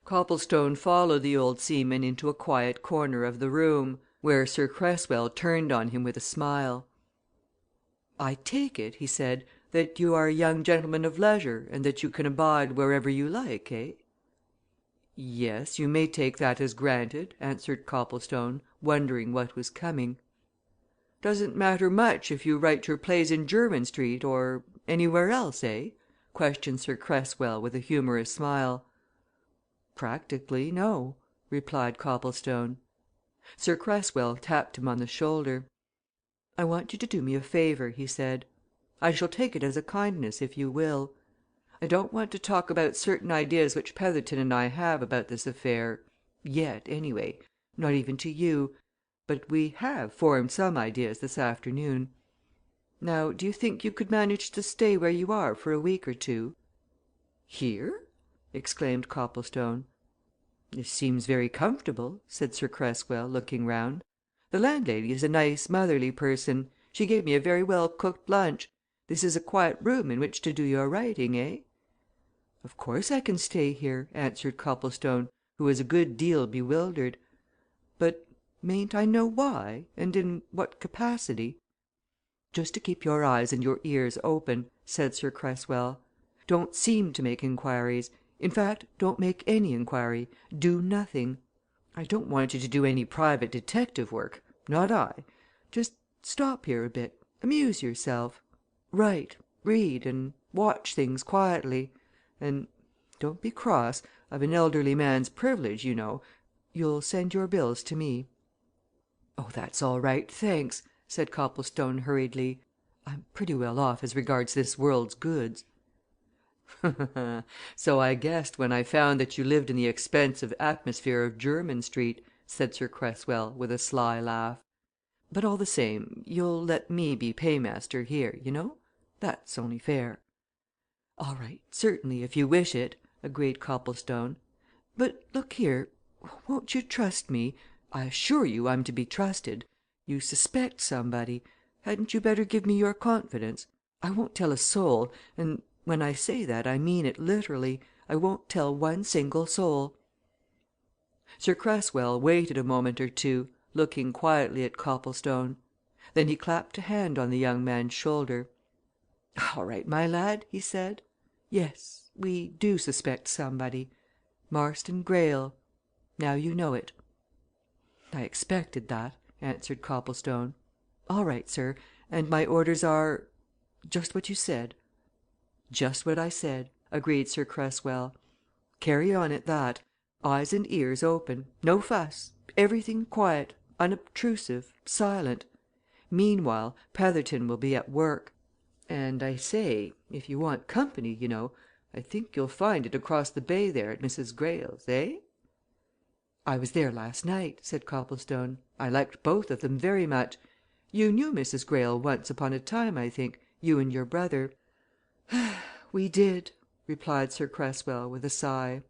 Copplestone followed the old seaman into a quiet corner of the room, where Sir Cresswell turned on him with a smile. "I take it," he said, "that you are a young gentleman of leisure, and that you can abide wherever you like, eh?" "Yes, you may take that as granted," answered Copplestone, wondering what was coming. "Doesn't matter much if you write your plays in Jermyn Street or anywhere else, eh?" questioned Sir Cresswell with a humorous smile. "Practically, no," replied Copplestone. Sir Cresswell tapped him on the shoulder. "I want you to do me a favour," he said. "I shall take it as a kindness if you will. I don't want to talk about certain ideas which Petherton and I have about this affair yet, anyway not even to you. But we have formed some ideas this afternoon. Now, do you think you could manage to stay where you are for a week or two?" "Here?" exclaimed Copplestone. "It seems very comfortable," said Sir Cresswell, looking round. "The landlady is a nice, motherly person. She gave me a very well cooked lunch. This is a quiet room in which to do your writing, eh?" "Of course I can stay here," answered Copplestone, who was a good deal bewildered. "But mayn't I know why, and in what capacity?" "Just to keep your eyes and your ears open," said Sir Cresswell. "Don't seem to make inquiries in fact, don't make any inquiry do nothing. I don't want you to do any private detective work not I. Just stop here a bit amuse yourself. Write, read, and watch things quietly. And don't be cross I've an elderly man's privilege, you know. You'll send your bills to me." "Oh, that's all right, thanks," said Copplestone hurriedly. "I'm pretty well off as regards this world's goods." "So I guessed when I found that you lived in the expensive atmosphere of Jermyn Street," said Sir Cresswell, with a sly laugh. "But all the same, you'll let me be paymaster here, you know? That's only fair." "All right, certainly, if you wish it," agreed Copplestone. "But look here won't you trust me? I assure you I'm to be trusted. You suspect somebody. Hadn't you better give me your confidence? I won't tell a soul, and when I say that, I mean it literally. I won't tell one single soul." Sir Cresswell waited a moment or two, looking quietly at Copplestone. Then he clapped a hand on the young man's shoulder. "All right, my lad," he said. "Yes, we do suspect somebody. Marston Greyle. Now you know it." "I expected that," answered Copplestone. "All right, sir. And my orders are just what you said." "Just what I said," agreed Sir Cresswell. "Carry on at that. Eyes and ears open. No fuss. Everything quiet, unobtrusive, silent. Meanwhile, Petherton will be at work. And I say, if you want company, you know, I think you'll find it across the bay there at Mrs. Greyle's, eh?" "I was there last night," said Copplestone. "I liked both of them very much. You knew Mrs. Greyle once upon a time, I think you and your brother." "We did," replied Sir Cresswell, with a sigh.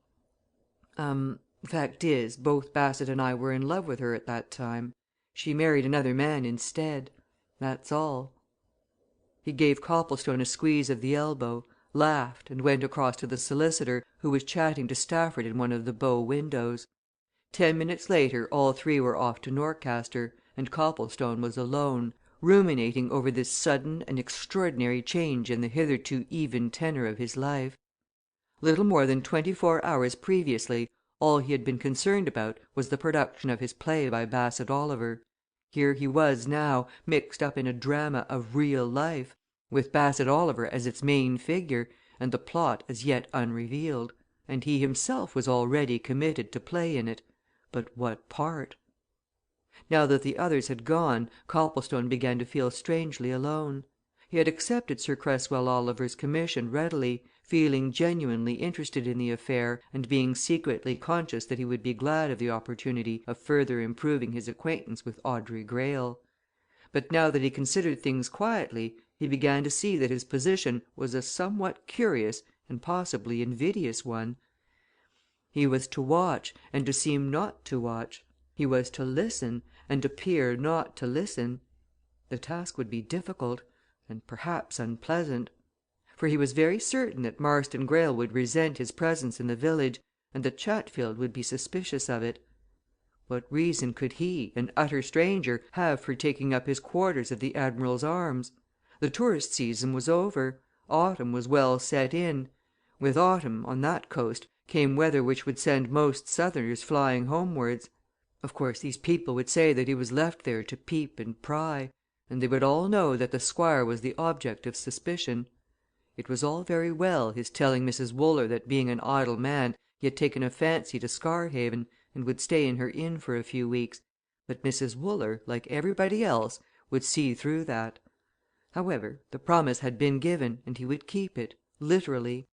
Fact is, both Bassett and I were in love with her at that time. She married another man instead. That's all." He gave Copplestone a squeeze of the elbow, laughed, and went across to the solicitor, who was chatting to Stafford in one of the bow windows. 10 minutes later all three were off to Norcaster, and Copplestone was alone, ruminating over this sudden and extraordinary change in the hitherto even tenor of his life. Little more than 24 hours previously all he had been concerned about was the production of his play by Bassett Oliver. Here he was now, mixed up in a drama of real life, with Bassett Oliver as its main figure, and the plot as yet unrevealed. And he himself was already committed to play in it but what part? Now that the others had gone, Copplestone began to feel strangely alone. He had accepted Sir Cresswell Oliver's commission readily, feeling genuinely interested in the affair, and being secretly conscious that he would be glad of the opportunity of further improving his acquaintance with Audrey Greyle. But now that he considered things quietly, he began to see that his position was a somewhat curious and possibly invidious one. He was to watch, and to seem not to watch. He was to listen, and appear not to listen. The task would be difficult, and perhaps unpleasant. For he was very certain that Marston Greyle would resent his presence in the village, and that Chatfield would be suspicious of it. What reason could he, an utter stranger, have for taking up his quarters at the "Admiral's Arms"? The tourist season was over. Autumn was well set in. With autumn, on that coast, came weather which would send most southerners flying homewards. Of course, these people would say that he was left there to peep and pry, and they would all know that the Squire was the object of suspicion. It was all very well his telling Mrs. Wooler that being an idle man he had taken a fancy to Scarhaven, and would stay in her inn for a few weeks, but Mrs. Wooler, like everybody else, would see through that. However, the promise had been given, and he would keep it, literally.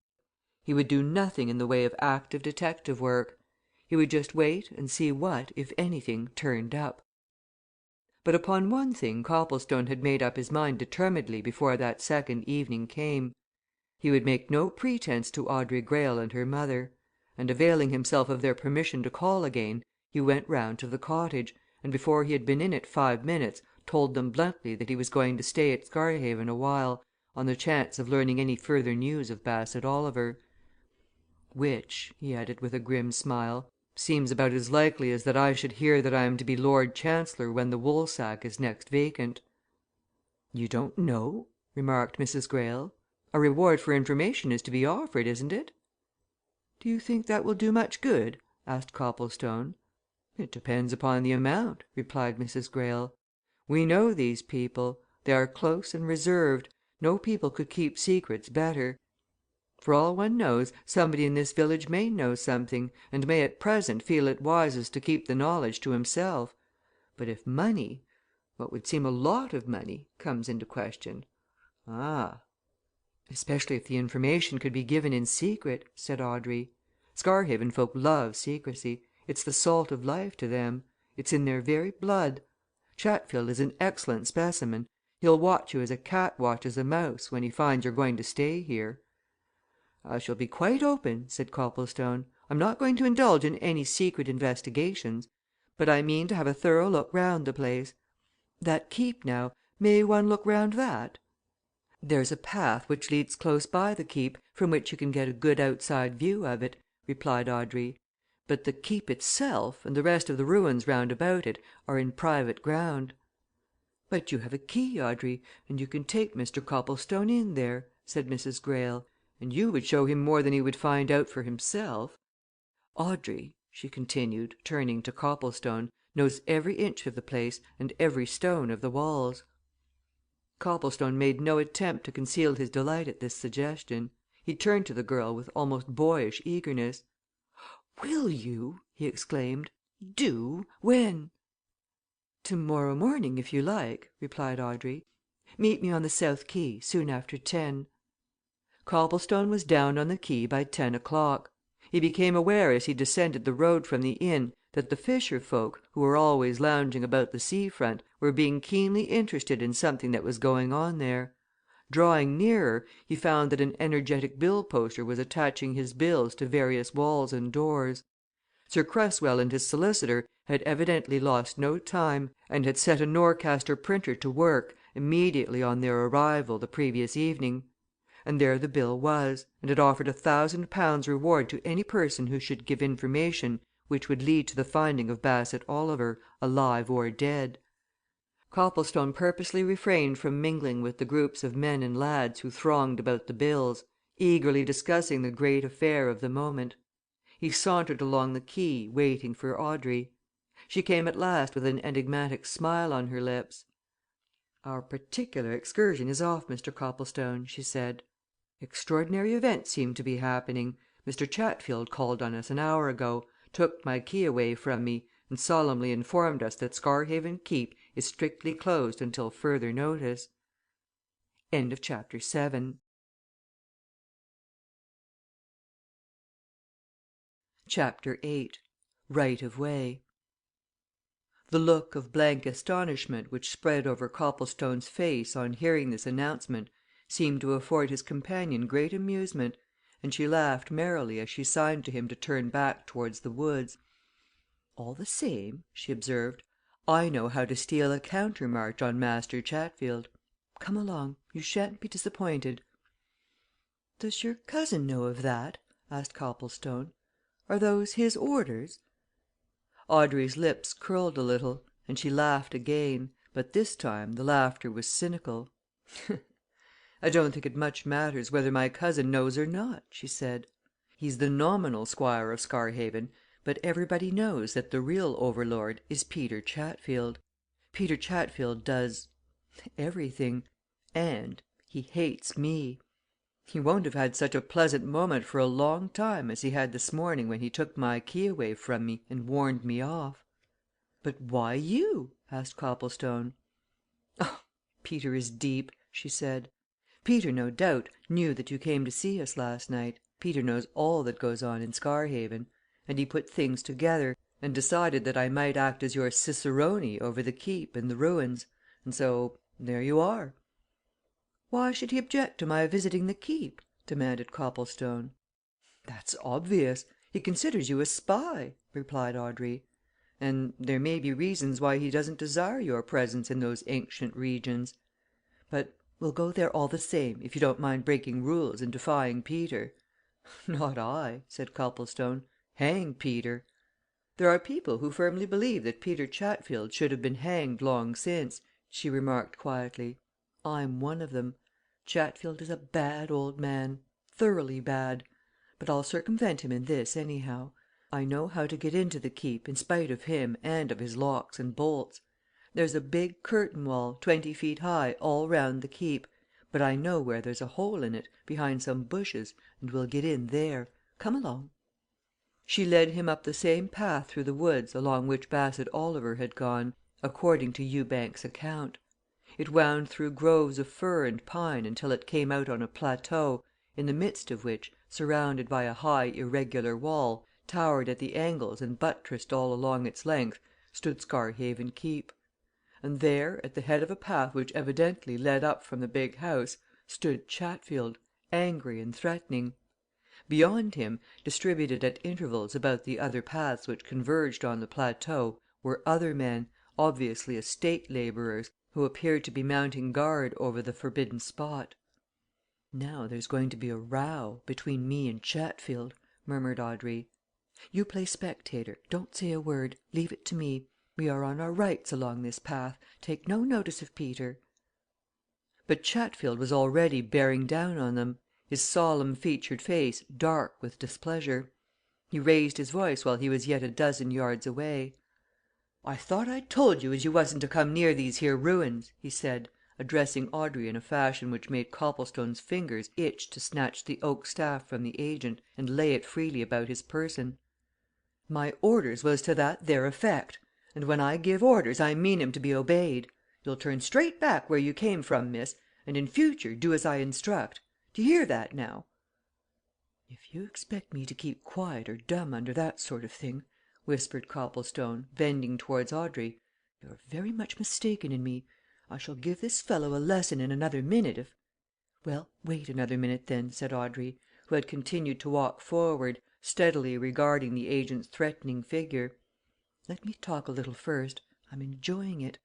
He would do nothing in the way of active detective work. He would just wait and see what, if anything, turned up. But upon one thing Copplestone had made up his mind determinedly before that second evening came. He would make no pretence to Audrey Greyle and her mother, and availing himself of their permission to call again, he went round to the cottage, and before he had been in it 5 minutes told them bluntly that he was going to stay at Scarhaven a while, on the chance of learning any further news of Bassett Oliver. "Which," he added with a grim smile, "seems about as likely as that I should hear that I am to be Lord Chancellor when the woolsack is next vacant." "You don't know?" remarked Mrs. Greyle. "A reward for information is to be offered, isn't it?" "Do you think that will do much good?" asked Copplestone. "It depends upon the amount," replied Mrs. Greyle. "We know these people. They are close and reserved no people could keep secrets better. For all one knows, somebody in this village may know something, and may at present feel it wisest to keep the knowledge to himself. But if money what would seem a lot of money comes into question ah!" "Especially if the information could be given in secret," said Audrey. "Scarhaven folk love secrecy it's the salt of life to them. It's in their very blood. Chatfield is an excellent specimen he'll watch you as a cat watches a mouse when he finds you're going to stay here." "I shall be quite open," said Copplestone. "I'm not going to indulge in any secret investigations. But I mean to have a thorough look round the place. That Keep, now may one look round that?" "There's a path which leads close by the Keep, from which you can get a good outside view of it," replied Audrey. "But the Keep itself, and the rest of the ruins round about it, are in private ground." "But you have a key, Audrey, and you can take Mr. Copplestone in there," said Mrs. Greyle. "And you would show him more than he would find out for himself. Audrey," she continued, turning to Copplestone, "knows every inch of the place, and every stone of the walls." Copplestone made no attempt to conceal his delight at this suggestion. He turned to the girl with almost boyish eagerness. "Will you?" he exclaimed. "Do? When?" "Tomorrow morning, if you like," replied Audrey. "Meet me on the south quay soon after 10." Copplestone was down on the quay by 10 o'clock. He became aware as he descended the road from the inn that the fisher folk, who were always lounging about the sea front, were being keenly interested in something that was going on there. Drawing nearer, he found that an energetic bill poster was attaching his bills to various walls and doors. Sir Cresswell and his solicitor had evidently lost no time, and had set a Norcaster printer to work immediately on their arrival the previous evening. And there the bill was, and it offered £1,000 reward to any person who should give information which would lead to the finding of Bassett Oliver, alive or dead. Copplestone purposely refrained from mingling with the groups of men and lads who thronged about the bills, eagerly discussing the great affair of the moment. He sauntered along the quay, waiting for Audrey. She came at last with an enigmatic smile on her lips. "Our particular excursion is off, Mr. Copplestone," she said. "Extraordinary events seem to be happening. Mr. Chatfield called on us an hour ago, took my key away from me, and solemnly informed us that Scarhaven Keep is strictly closed until further notice." CHAPTER VIII. CHAPTER VIII Right of Way The look of blank astonishment which spread over Copplestone's face on hearing this announcement seemed to afford his companion great amusement, and she laughed merrily as she signed to him to turn back towards the woods. "All the same," she observed, "I know how to steal a countermarch on Master Chatfield. Come along you shan't be disappointed." "Does your cousin know of that?" asked Copplestone. "Are those his orders?" Audrey's lips curled a little, and she laughed again, but this time the laughter was cynical. "I don't think it much matters whether my cousin knows or not," she said. "He's the nominal Squire of Scarhaven, but everybody knows that the real overlord is Peter Chatfield. Peter Chatfield does everything. And he hates me. He won't have had such a pleasant moment for a long time as he had this morning when he took my key away from me and warned me off." "But why you?" asked Copplestone. "Oh, Peter is deep," she said. "Peter, no doubt, knew that you came to see us last night Peter knows all that goes on in Scarhaven and he put things together, and decided that I might act as your cicerone over the Keep and the ruins, and so there you are." "Why should he object to my visiting the Keep?" demanded Copplestone. "That's obvious he considers you a spy," replied Audrey. "And there may be reasons why he doesn't desire your presence in those ancient regions. But we'll go there all the same, if you don't mind breaking rules and defying Peter." "Not I," said Copplestone. "Hang Peter!" "There are people who firmly believe that Peter Chatfield should have been hanged long since," she remarked quietly. "I'm one of them. Chatfield is a bad old man thoroughly bad. But I'll circumvent him in this, anyhow. I know how to get into the Keep in spite of him and of his locks and bolts. There's a big curtain wall, 20 feet high, all round the Keep, but I know where there's a hole in it, behind some bushes, and we'll get in there. Come along." She led him up the same path through the woods along which Bassett Oliver had gone, according to Ewbank's account. It wound through groves of fir and pine until it came out on a plateau, in the midst of which, surrounded by a high irregular wall, towered at the angles and buttressed all along its length, stood Scarhaven Keep. And there, at the head of a path which evidently led up from the big house, stood Chatfield, angry and threatening. Beyond him, distributed at intervals about the other paths which converged on the plateau, were other men, obviously estate labourers, who appeared to be mounting guard over the forbidden spot. "Now there's going to be a row between me and Chatfield," murmured Audrey. "You play spectator don't say a word leave it to me. We are on our rights along this path take no notice of Peter." But Chatfield was already bearing down on them, his solemn featured face dark with displeasure. He raised his voice while he was yet a dozen yards away. "I thought I'd told you as you wasn't to come near these here ruins," he said, addressing Audrey in a fashion which made Copplestone's fingers itch to snatch the oak staff from the agent and lay it freely about his person. "My orders was to that there effect, and when I give orders I mean 'em to be obeyed. You'll turn straight back where you came from, miss, and in future do as I instruct. D'ye hear that, now?" "If you expect me to keep quiet or dumb under that sort of thing," whispered Copplestone, bending towards Audrey, "you're very much mistaken in me. I shall give this fellow a lesson in another minute if " "Well, wait another minute, then," said Audrey, who had continued to walk forward, steadily regarding the agent's threatening figure. "Let me talk a little first I'm enjoying it.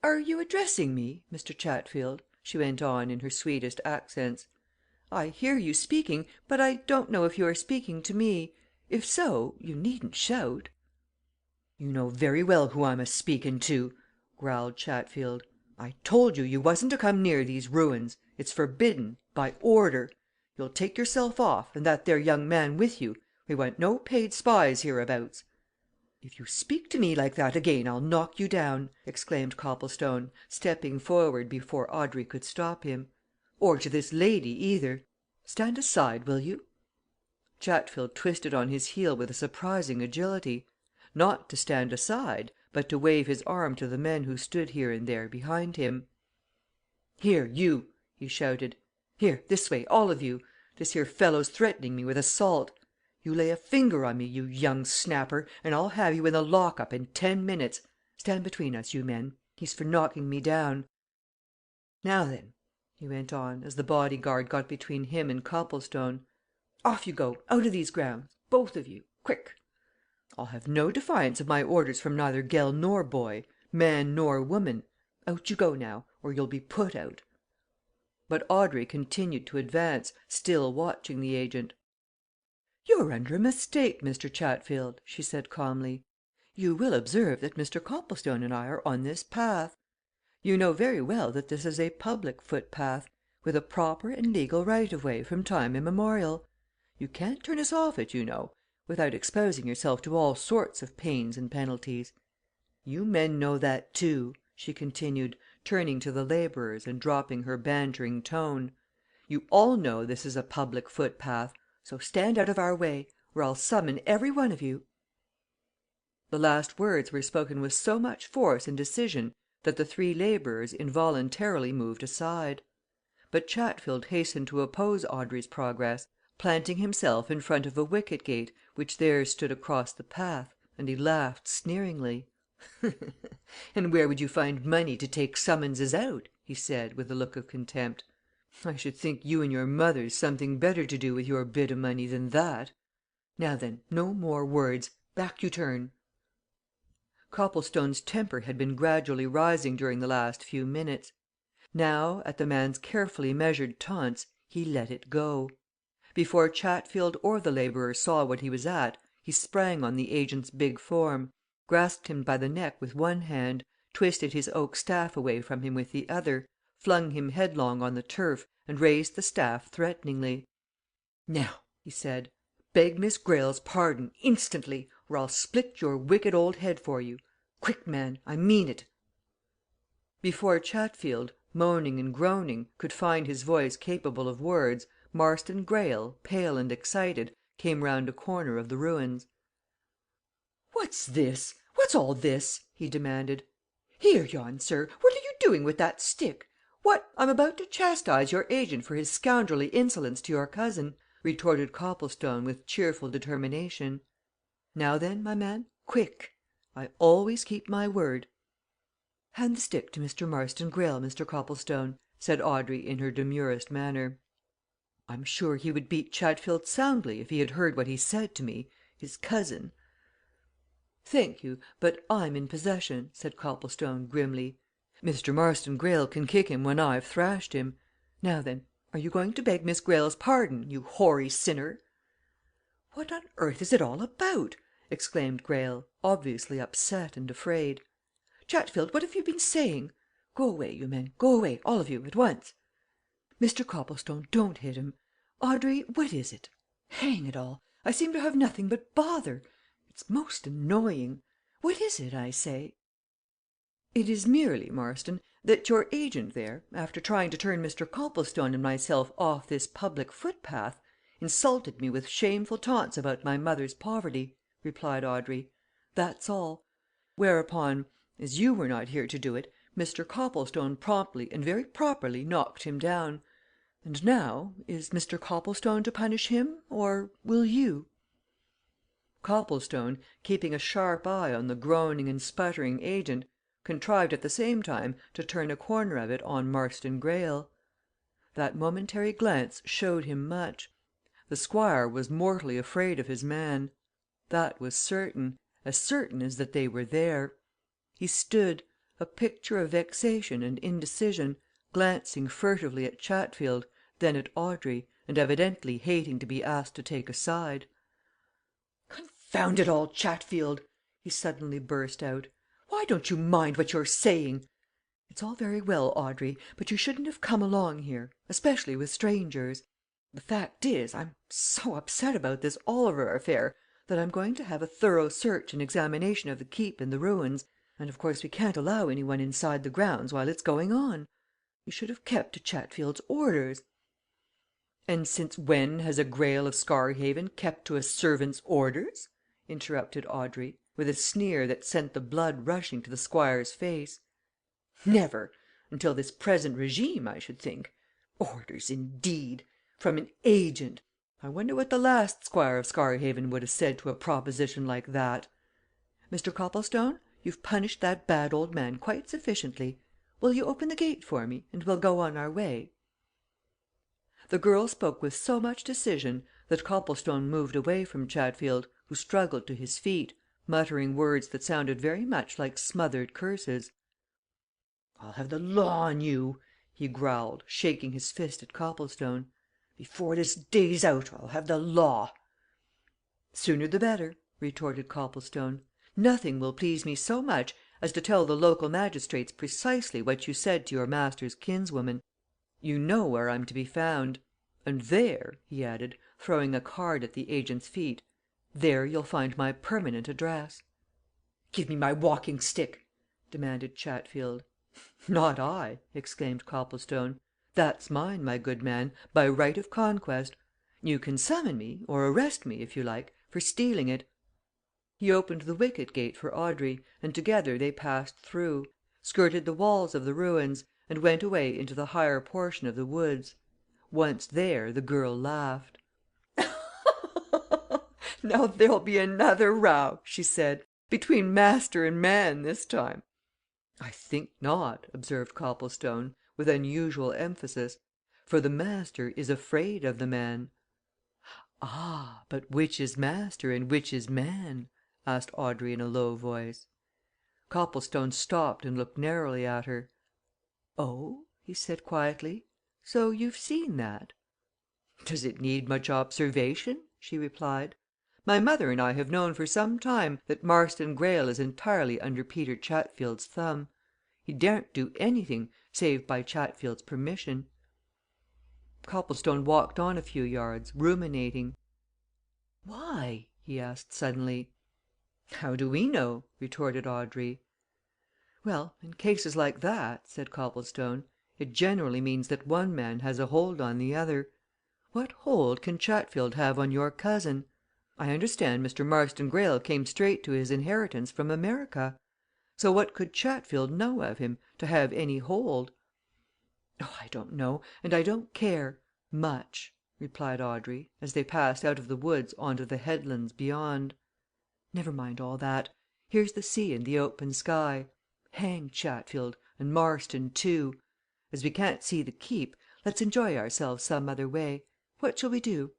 Are you addressing me, Mr. Chatfield?" she went on in her sweetest accents. "I hear you speaking, but I don't know if you are speaking to me. If so, you needn't shout." "You know very well who I'm a speaking to," growled Chatfield. "I told you wasn't to come near these ruins. It's forbidden by order. You'll take yourself off, and that there young man with you. We want no paid spies hereabouts." "If you speak to me like that again I'll knock you down!" exclaimed Copplestone, stepping forward before Audrey could stop him. "Or to this lady either. Stand aside, will you?" Chatfield twisted on his heel with a surprising agility. Not to stand aside, but to wave his arm to the men who stood here and there behind him. "Here, you!" he shouted. "Here, this way, all of you! This here fellow's threatening me with assault. You lay a finger on me, you young snapper, and I'll have you in the lock-up in 10 minutes. Stand between us, you men. He's for knocking me down. Now then," he went on, as the bodyguard got between him and Copplestone, "off you go, out of these grounds, both of you, quick! I'll have no defiance of my orders from neither gel nor boy, man nor woman. Out you go now, or you'll be put out." But Audrey continued to advance, still watching the agent. "You're under a mistake, Mr. Chatfield," she said calmly. "You will observe that Mr. Copplestone and I are on this path. You know very well that this is a public footpath, with a proper and legal right of way from time immemorial. You can't turn us off it, you know, without exposing yourself to all sorts of pains and penalties. You men know that, too," she continued, turning to the labourers and dropping her bantering tone. "You all know this is a public footpath, so stand out of our way, or I'll summon every one of you." The last words were spoken with so much force and decision that the three labourers involuntarily moved aside. But Chatfield hastened to oppose Audrey's progress, planting himself in front of a wicket gate which there stood across the path, and he laughed sneeringly. "And where would you find money to take summonses out?" he said, with a look of contempt. "I should think you and your mother's something better to do with your bit o' money than that. Now then, no more words. Back you turn." Copplestone's temper had been gradually rising during the last few minutes. Now, at the man's carefully measured taunts, he let it go. Before Chatfield or the labourer saw what he was at, he sprang on the agent's big form, grasped him by the neck with one hand, twisted his oak staff away from him with the other, flung him headlong on the turf, and raised the staff threateningly. "Now," he said, "beg Miss Greyle's pardon instantly, or I'll split your wicked old head for you. Quick, man, I mean it!" Before Chatfield, moaning and groaning, could find his voice capable of words, Marston Greyle, pale and excited, came round a corner of the ruins. "What's this? What's all this?" he demanded. "Here, yon sir, what are you doing with that stick? What " "I'm about to chastise your agent for his scoundrelly insolence to your cousin," retorted Copplestone with cheerful determination. "Now then, my man, quick! I always keep my word." "Hand the stick to Mr. Marston Greyle, Mr. Copplestone," said Audrey in her demurest manner. "I'm sure he would beat Chatfield soundly if he had heard what he said to me his cousin." "Thank you, but I'm in possession," said Copplestone grimly. "Mr. Marston Greyle can kick him when I've thrashed him. Now then, are you going to beg Miss Greyle's pardon, you hoary sinner?" "What on earth is it all about?" exclaimed Greyle, obviously upset and afraid. "Chatfield, what have you been saying? Go away, you men, go away, all of you, at once. Mr. Copplestone, don't hit him. Audrey, what is it? Hang it all, I seem to have nothing but bother. It's most annoying. What is it, I say?" "It is merely, Marston, that your agent there, after trying to turn Mr. Copplestone and myself off this public footpath, insulted me with shameful taunts about my mother's poverty," replied Audrey. "That's all. Whereupon, as you were not here to do it, Mr. Copplestone promptly and very properly knocked him down. And now, is Mr. Copplestone to punish him, or will you?" Copplestone, keeping a sharp eye on the groaning and sputtering agent, contrived at the same time to turn a corner of it on Marston Greyle. That momentary glance showed him much. The Squire was mortally afraid of his man. That was certain as that they were there. He stood, a picture of vexation and indecision, glancing furtively at Chatfield, then at Audrey, and evidently hating to be asked to take a side. "Confound it all, Chatfield!" he suddenly burst out. "Why don't you mind what you're saying? It's all very well, Audrey, but you shouldn't have come along here, especially with strangers. The fact is, I'm so upset about this Oliver affair that I'm going to have a thorough search and examination of the Keep and the ruins, and of course we can't allow any one inside the grounds while it's going on. You should have kept to Chatfield's orders." "And since when has a Greyle of Scarhaven kept to a servant's orders?" interrupted Audrey, with a sneer that sent the blood rushing to the Squire's face. "Never! Until this present regime, I should think. Orders, indeed! From an agent! I wonder what the last Squire of Scarhaven would have said to a proposition like that. Mr. Copplestone, you've punished that bad old man quite sufficiently. Will you open the gate for me, and we'll go on our way?" The girl spoke with so much decision that Copplestone moved away from Chatfield, who struggled to his feet, muttering words that sounded very much like smothered curses. "I'll have the law on you!" he growled, shaking his fist at Copplestone. "Before this day's out, I'll have the law!" "Sooner the better," retorted Copplestone. "Nothing will please me so much as to tell the local magistrates precisely what you said to your master's kinswoman. You know where I'm to be found. And there," he added, throwing a card at the agent's feet, "there you'll find my permanent address." "Give me my walking stick!" demanded Chatfield. "Not I!" exclaimed Copplestone. "That's mine, my good man, by right of conquest. You can summon me, or arrest me, if you like, for stealing it." He opened the wicket gate for Audrey, and together they passed through, skirted the walls of the ruins, and went away into the higher portion of the woods. Once there, the girl laughed. "Now there'll be another row," she said, "between master and man this time." "I think not," observed Copplestone, with unusual emphasis, "for the master is afraid of the man." "Ah, but which is master and which is man?" asked Audrey in a low voice. Copplestone stopped and looked narrowly at her. "Oh?" he said quietly. "So you've seen that?" "Does it need much observation?" she replied. "My mother and I have known for some time that Marston Greyle is entirely under Peter Chatfield's thumb. He daren't do anything save by Chatfield's permission." Copplestone walked on a few yards, ruminating. "Why?" he asked suddenly. "How do we know?" retorted Audrey. "Well, in cases like that," said Copplestone, "it generally means that one man has a hold on the other. What hold can Chatfield have on your cousin? I understand Mr. Marston Greyle came straight to his inheritance from America. So what could Chatfield know of him to have any hold?" "Oh, I don't know, and I don't care much," replied Audrey, as they passed out of the woods on to the headlands beyond. "Never mind all that here's the sea and the open sky. Hang Chatfield and Marston too! As we can't see the Keep, let's enjoy ourselves some other way. What shall we do?"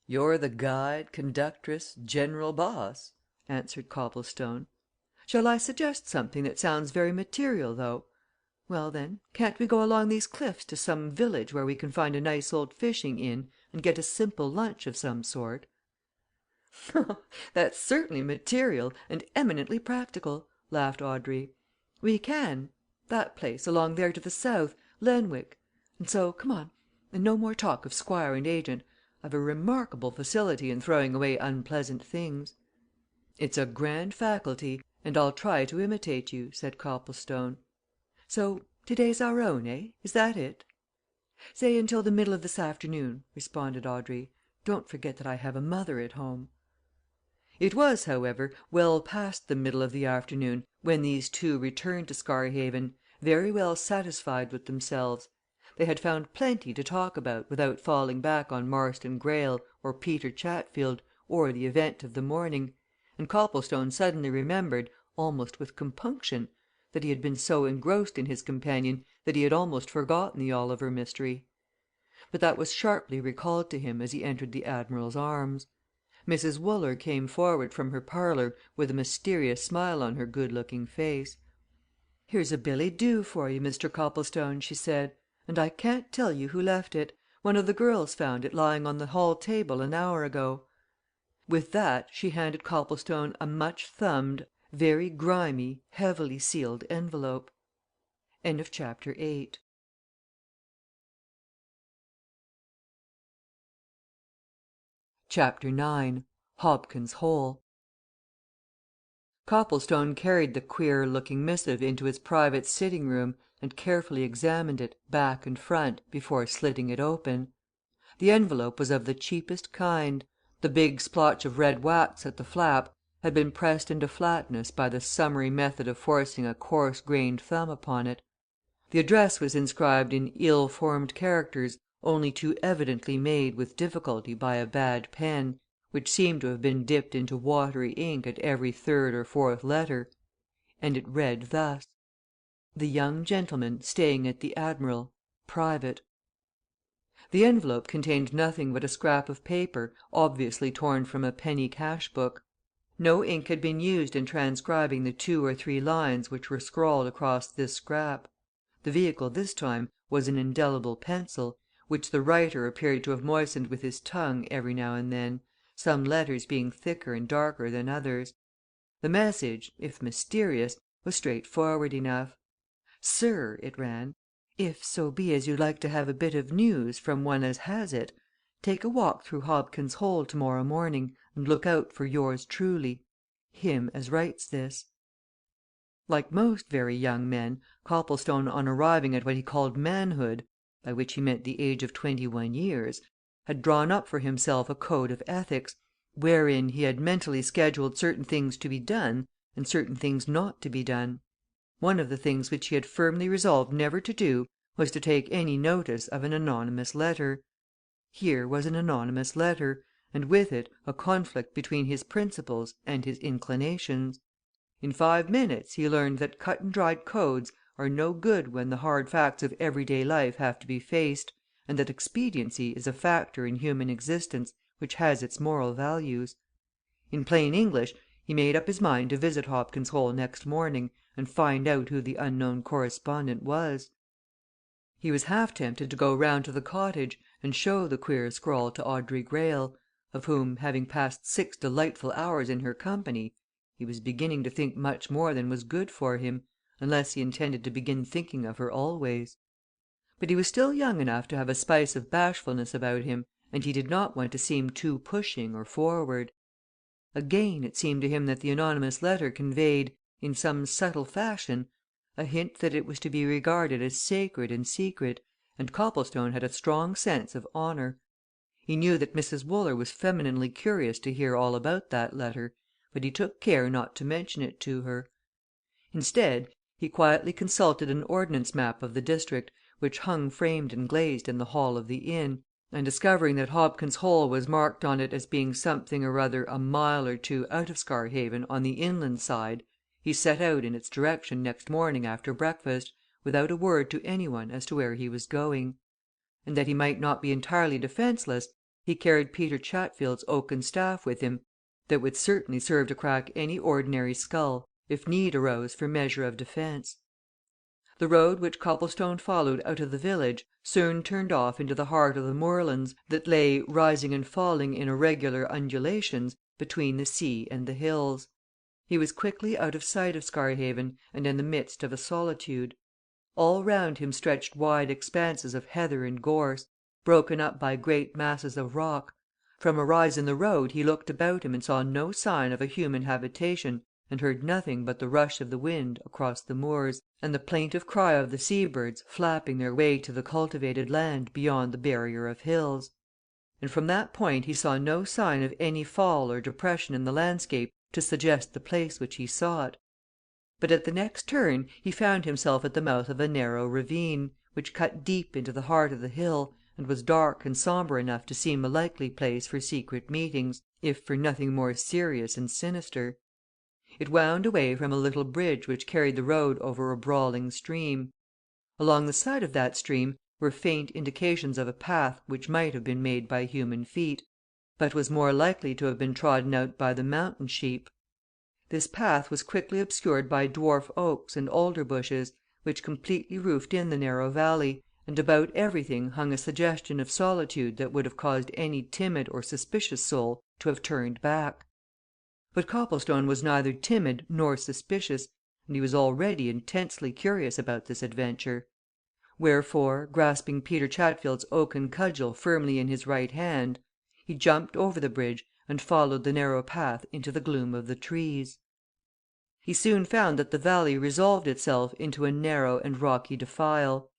"You're the guide, conductress, general boss," answered Copplestone. "Shall I suggest something that sounds very material, though? Well, then, can't we go along these cliffs to some village where we can find a nice old fishing inn and get a simple lunch of some sort?" "That's certainly material and eminently practical," laughed Audrey. "We can that place along there to the south Lenwick. And so, come on and no more talk of Squire and agent. I've a remarkable facility in throwing away unpleasant things." "It's a grand faculty, and I'll try to imitate you," said Copplestone. "So today's our own, eh? Is that it?" "Say until the middle of this afternoon," responded Audrey. "Don't forget that I have a mother at home." It was, however, well past the middle of the afternoon when these two returned to Scarhaven, very well satisfied with themselves. They had found plenty to talk about without falling back on Marston Greyle or Peter Chatfield or the event of the morning, and Copplestone suddenly remembered, almost with compunction, that he had been so engrossed in his companion that he had almost forgotten the Oliver mystery. But that was sharply recalled to him as he entered the Admiral's arms. Mrs. Wooler came forward from her parlour with a mysterious smile on her good looking face. "Here's a billet doux for you, Mr. Copplestone," she said, "and I can't tell you who left it. One of the girls found it lying on the hall table an hour ago." With that she handed Copplestone a much thumbed, very grimy, heavily sealed envelope. Chapter IX. Hobkin's Hole. Copplestone carried the queer looking missive into his private sitting room and carefully examined it, back and front, before slitting it open. The envelope was of the cheapest kind; the big splotch of red wax at the flap had been pressed into flatness by the summary method of forcing a coarse grained thumb upon it. The address was inscribed in ill formed characters only too evidently made with difficulty by a bad pen, which seemed to have been dipped into watery ink at every third or fourth letter, and it read thus: The young gentleman staying at the "Admiral" Private. The envelope contained nothing but a scrap of paper obviously torn from a penny cash book. No ink had been used in transcribing the 2 or 3 lines which were scrawled across this scrap. The vehicle this time was an indelible pencil, which the writer appeared to have moistened with his tongue every now and then, some letters being thicker and darker than others. The message, if mysterious, was straightforward enough. "Sir," it ran, "if so be as you like to have a bit of news from one as has it, take a walk through Hobkin's Hole to morrow morning and look out for yours truly. Him as writes this." Like most very young men, Copplestone on arriving at what he called manhood by which he meant the age of 21 years had drawn up for himself a code of ethics, wherein he had mentally scheduled certain things to be done and certain things not to be done. One of the things which he had firmly resolved never to do was to take any notice of an anonymous letter. Here was an anonymous letter, and with it a conflict between his principles and his inclinations. In 5 minutes he learned that cut and dried codes are no good when the hard facts of everyday life have to be faced, and that expediency is a factor in human existence which has its moral values. In plain English, he made up his mind to visit Hobkin's Hole next morning and find out who the unknown correspondent was. He was half tempted to go round to the cottage and show the queer scrawl to Audrey Greyle, of whom, having passed 6 delightful hours in her company, he was beginning to think much more than was good for him, unless he intended to begin thinking of her always. But he was still young enough to have a spice of bashfulness about him, and he did not want to seem too pushing or forward. Again, it seemed to him that the anonymous letter conveyed, in some subtle fashion, a hint that it was to be regarded as sacred and secret, and Copplestone had a strong sense of honour. He knew that Mrs. Wooler was femininely curious to hear all about that letter, but he took care not to mention it to her. Instead, he quietly consulted an ordnance map of the district which hung framed and glazed in the hall of the inn, and discovering that Hobkin's Hole was marked on it as being something or other a mile or two out of Scarhaven on the inland side, he set out in its direction next morning after breakfast, without a word to anyone as to where he was going. And that he might not be entirely defenceless, he carried Peter Chatfield's oaken staff with him, that would certainly serve to crack any ordinary skull, if need arose for measure of defence. The road which Copplestone followed out of the village soon turned off into the heart of the moorlands that lay rising and falling in irregular undulations between the sea and the hills. He was quickly out of sight of Scarhaven and in the midst of a solitude. All round him stretched wide expanses of heather and gorse, broken up by great masses of rock. From a rise in the road he looked about him and saw no sign of a human habitation and heard nothing but the rush of the wind across the moors, and the plaintive cry of the sea birds flapping their way to the cultivated land beyond the barrier of hills. And from that point he saw no sign of any fall or depression in the landscape to suggest the place which he sought. But at the next turn he found himself at the mouth of a narrow ravine, which cut deep into the heart of the hill, and was dark and sombre enough to seem a likely place for secret meetings, if for nothing more serious and sinister. It wound away from a little bridge which carried the road over a brawling stream. Along the side of that stream were faint indications of a path which might have been made by human feet, but was more likely to have been trodden out by the mountain sheep. This path was quickly obscured by dwarf oaks and alder bushes, which completely roofed in the narrow valley, and about everything hung a suggestion of solitude that would have caused any timid or suspicious soul to have turned back. But Copplestone was neither timid nor suspicious, and he was already intensely curious about this adventure. Wherefore, grasping Peter Chatfield's oaken cudgel firmly in his right hand, he jumped over the bridge and followed the narrow path into the gloom of the trees. He soon found that the valley resolved itself into a narrow and rocky defile.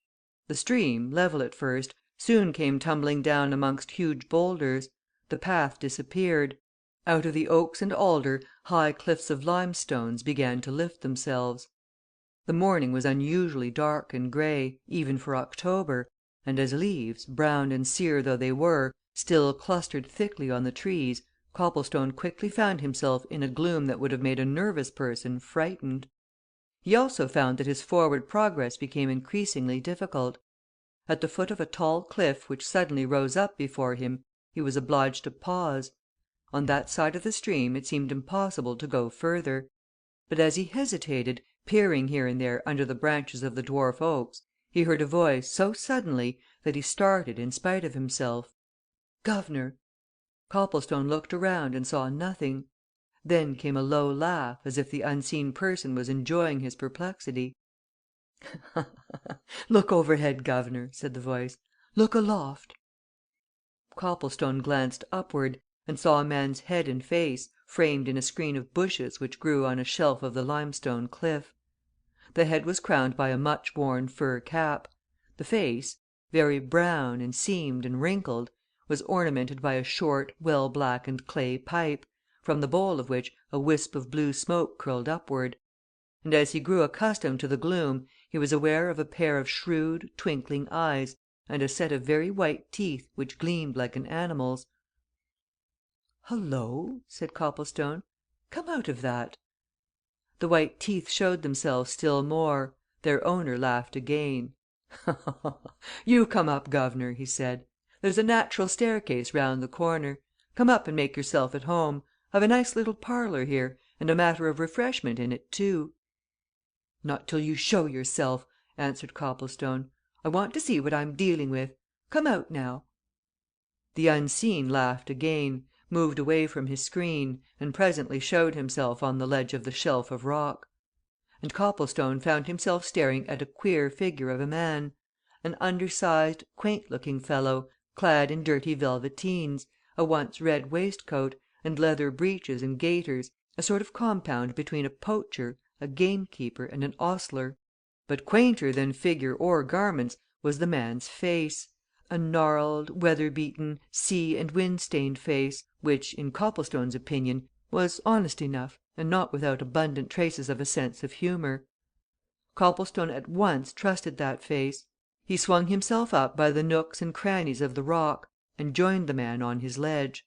The stream, level at first, soon came tumbling down amongst huge boulders, the path disappeared. Out of the oaks and alder high cliffs of limestones began to lift themselves. The morning was unusually dark and grey, even for October, and as leaves, brown and sere though they were, still clustered thickly on the trees, Copplestone quickly found himself in a gloom that would have made a nervous person frightened. He also found that his forward progress became increasingly difficult. At the foot of a tall cliff which suddenly rose up before him, he was obliged to pause. On that side of the stream it seemed impossible to go further. But as he hesitated, peering here and there under the branches of the dwarf oaks, he heard a voice so suddenly that he started in spite of himself. "Guv'nor!" Copplestone looked around and saw nothing. Then came a low laugh, as if the unseen person was enjoying his perplexity. "Look overhead, guv'nor," said the voice. "Look aloft." Copplestone glanced upward, and saw a man's head and face, framed in a screen of bushes which grew on a shelf of the limestone cliff. The head was crowned by a much worn fur cap; the face, very brown and seamed and wrinkled, was ornamented by a short, well blackened clay pipe, from the bowl of which a wisp of blue smoke curled upward. And as he grew accustomed to the gloom he was aware of a pair of shrewd, twinkling eyes, and a set of very white teeth which gleamed like an animal's. "Hullo!" said Copplestone. "Come out of that." The white teeth showed themselves still more. Their owner laughed again. "You come up, guv'nor," he said. "There's a natural staircase round the corner. Come up and make yourself at home. I've a nice little parlour here, and a matter of refreshment in it, too." "Not till you show yourself," answered Copplestone. "I want to see what I'm dealing with. Come out, now." The unseen laughed again, moved away from his screen, and presently showed himself on the ledge of the shelf of rock. And Copplestone found himself staring at a queer figure of a man, an undersized, quaint looking fellow, clad in dirty velveteens, a once red waistcoat, and leather breeches and gaiters, a sort of compound between a poacher, a gamekeeper, and an ostler. But quainter than figure or garments was the man's face a gnarled, weather beaten, sea and wind stained face, which, in Copplestone's opinion, was honest enough and not without abundant traces of a sense of humour. Copplestone at once trusted that face. He swung himself up by the nooks and crannies of the rock, and joined the man on his ledge.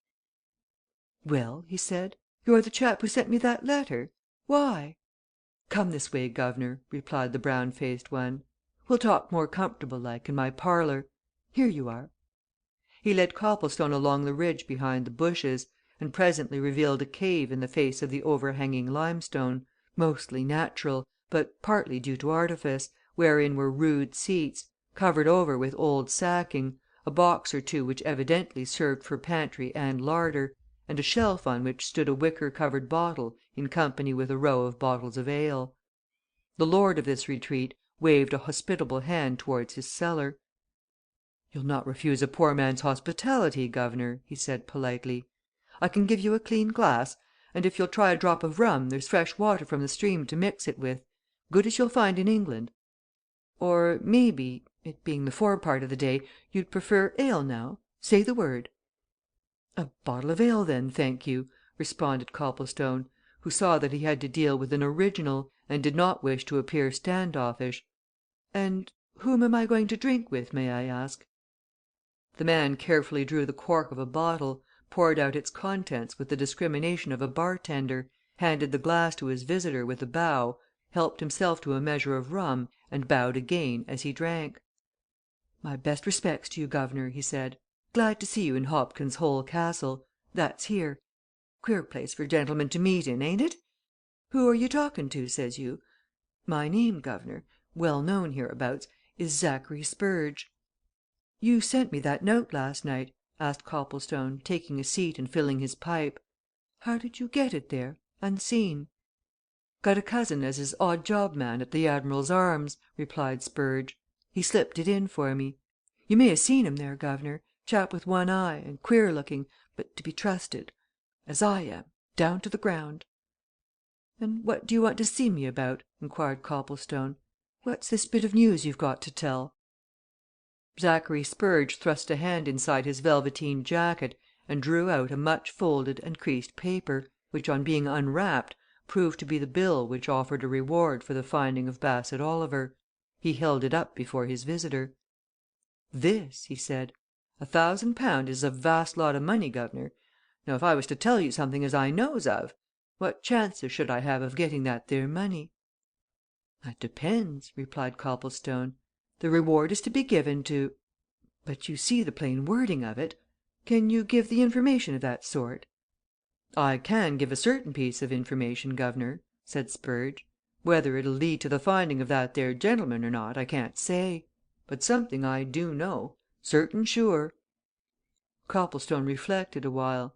"Well?" he said. "You're the chap who sent me that letter? Why?" "Come this way, guv'nor," replied the brown faced one. "We'll talk more comfortable like in my parlour. Here you are." He led Copplestone along the ridge behind the bushes, and presently revealed a cave in the face of the overhanging limestone, mostly natural, but partly due to artifice, wherein were rude seats, covered over with old sacking, a box or two which evidently served for pantry and larder, and a shelf on which stood a wicker covered bottle in company with a row of bottles of ale. The lord of this retreat waved a hospitable hand towards his cellar. "You'll not refuse a poor man's hospitality, guv'nor," he said politely. "I can give you a clean glass, and if you'll try a drop of rum there's fresh water from the stream to mix it with good as you'll find in England. Or, maybe, it being the forepart of the day, you'd prefer ale now? Say the word." "A bottle of ale, then, thank you," responded Copplestone, who saw that he had to deal with an original, and did not wish to appear stand offish. "And whom am I going to drink with, may I ask?" The man carefully drew the cork of a bottle, poured out its contents with the discrimination of a bartender, handed the glass to his visitor with a bow, helped himself to a measure of rum, and bowed again as he drank. "My best respects to you, guv'nor," he said. "Glad to see you in Hobkin's Hole Castle that's here. Queer place for gentlemen to meet in, ain't it? Who are you talking to, says you? My name, guv'nor well known hereabouts is Zachary Spurge." "You sent me that note last night?" asked Copplestone, taking a seat and filling his pipe. "How did you get it there unseen?" "Got a cousin as is odd job man at the Admiral's Arms," replied Spurge. "He slipped it in for me. You may ha' seen him there, guv'nor chap with one eye, and queer looking, but to be trusted. As I am down to the ground." "And what do you want to see me about?" inquired Copplestone. "What's this bit of news you've got to tell?" Zachary Spurge thrust a hand inside his velveteen jacket and drew out a much folded and creased paper, which on being unwrapped proved to be the bill which offered a reward for the finding of Bassett Oliver. He held it up before his visitor. "This," he said. "£1,000 is a vast lot o' money, guv'nor. Now, if I was to tell you something as I knows of, what chances should I have of getting that there money?" "That depends," replied Copplestone. "The reward is to be given to but you see the plain wording of it. Can you give the information of that sort?" "I can give a certain piece of information, guv'nor," said Spurge. "Whether it'll lead to the finding of that there gentleman or not, I can't say. But something I do know certain sure." Copplestone reflected a while.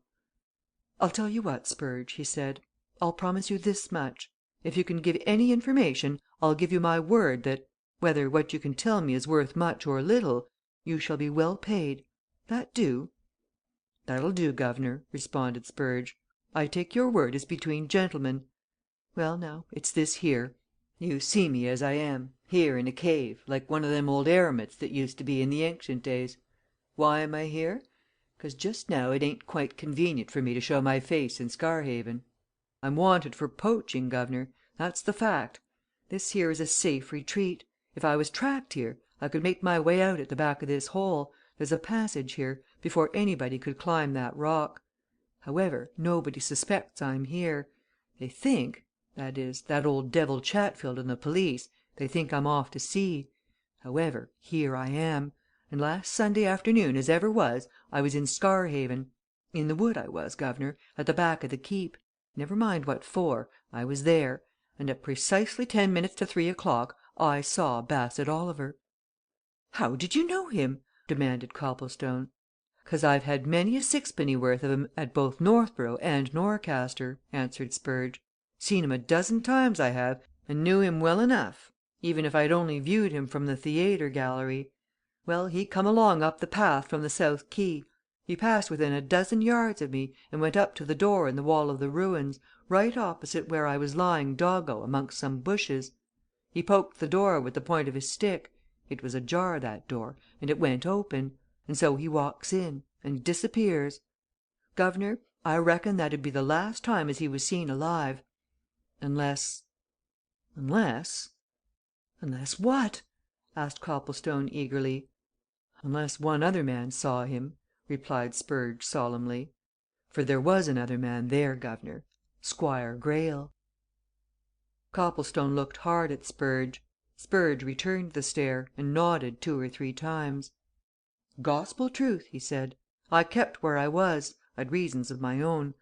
"I'll tell you what, Spurge," he said. "I'll promise you this much if you can give any information, I'll give you my word that, whether what you can tell me is worth much or little, you shall be well paid. That do?" "That'll do, guv'nor," responded Spurge. "I take your word as between gentlemen. Well, now, it's this here. You see me as I am, here in a cave, like one o' them old eremites that used to be in the ancient days. Why am I here? 'Cause just now it ain't quite convenient for me to show my face in Scarhaven. I'm wanted for poaching, guv'nor that's the fact. This here is a safe retreat. If I was tracked here, I could make my way out at the back of this hole there's a passage here before anybody could climb that rock. However, nobody suspects I'm here. They think that is, that old devil Chatfield and the police they think I'm off to sea. However, here I am and last Sunday afternoon as ever was, I was in Scarhaven. In the wood I was, guv'nor, at the back of the Keep. Never mind what for I was there. And at precisely 10 minutes to 3 o'clock I saw Bassett Oliver." "How did you know him?" demanded Copplestone. "'Cause I've had many a sixpennyworth of him at both Northborough and Norcaster," answered Spurge. "Seen him a dozen times, I have, and knew him well enough, even if I'd only viewed him from the theayter gallery. Well, he come along up the path from the south quay. He passed within a dozen yards of me and went up to the door in the wall of the ruins, right opposite where I was lying doggo amongst some bushes. He poked the door with the point of his stick it was ajar, that door, and it went open and so he walks in and disappears. Guv'nor, I reckon that'd be the last time as he was seen alive. Unless " "Unless what?" asked Copplestone eagerly. "Unless one other man saw him," replied Spurge solemnly. "For there was another man there, guv'nor Squire Greyle." Copplestone looked hard at Spurge. Spurge returned the stare, and nodded 2 or 3 times. "Gospel truth!" he said. "I kept where I was I'd reasons of my own.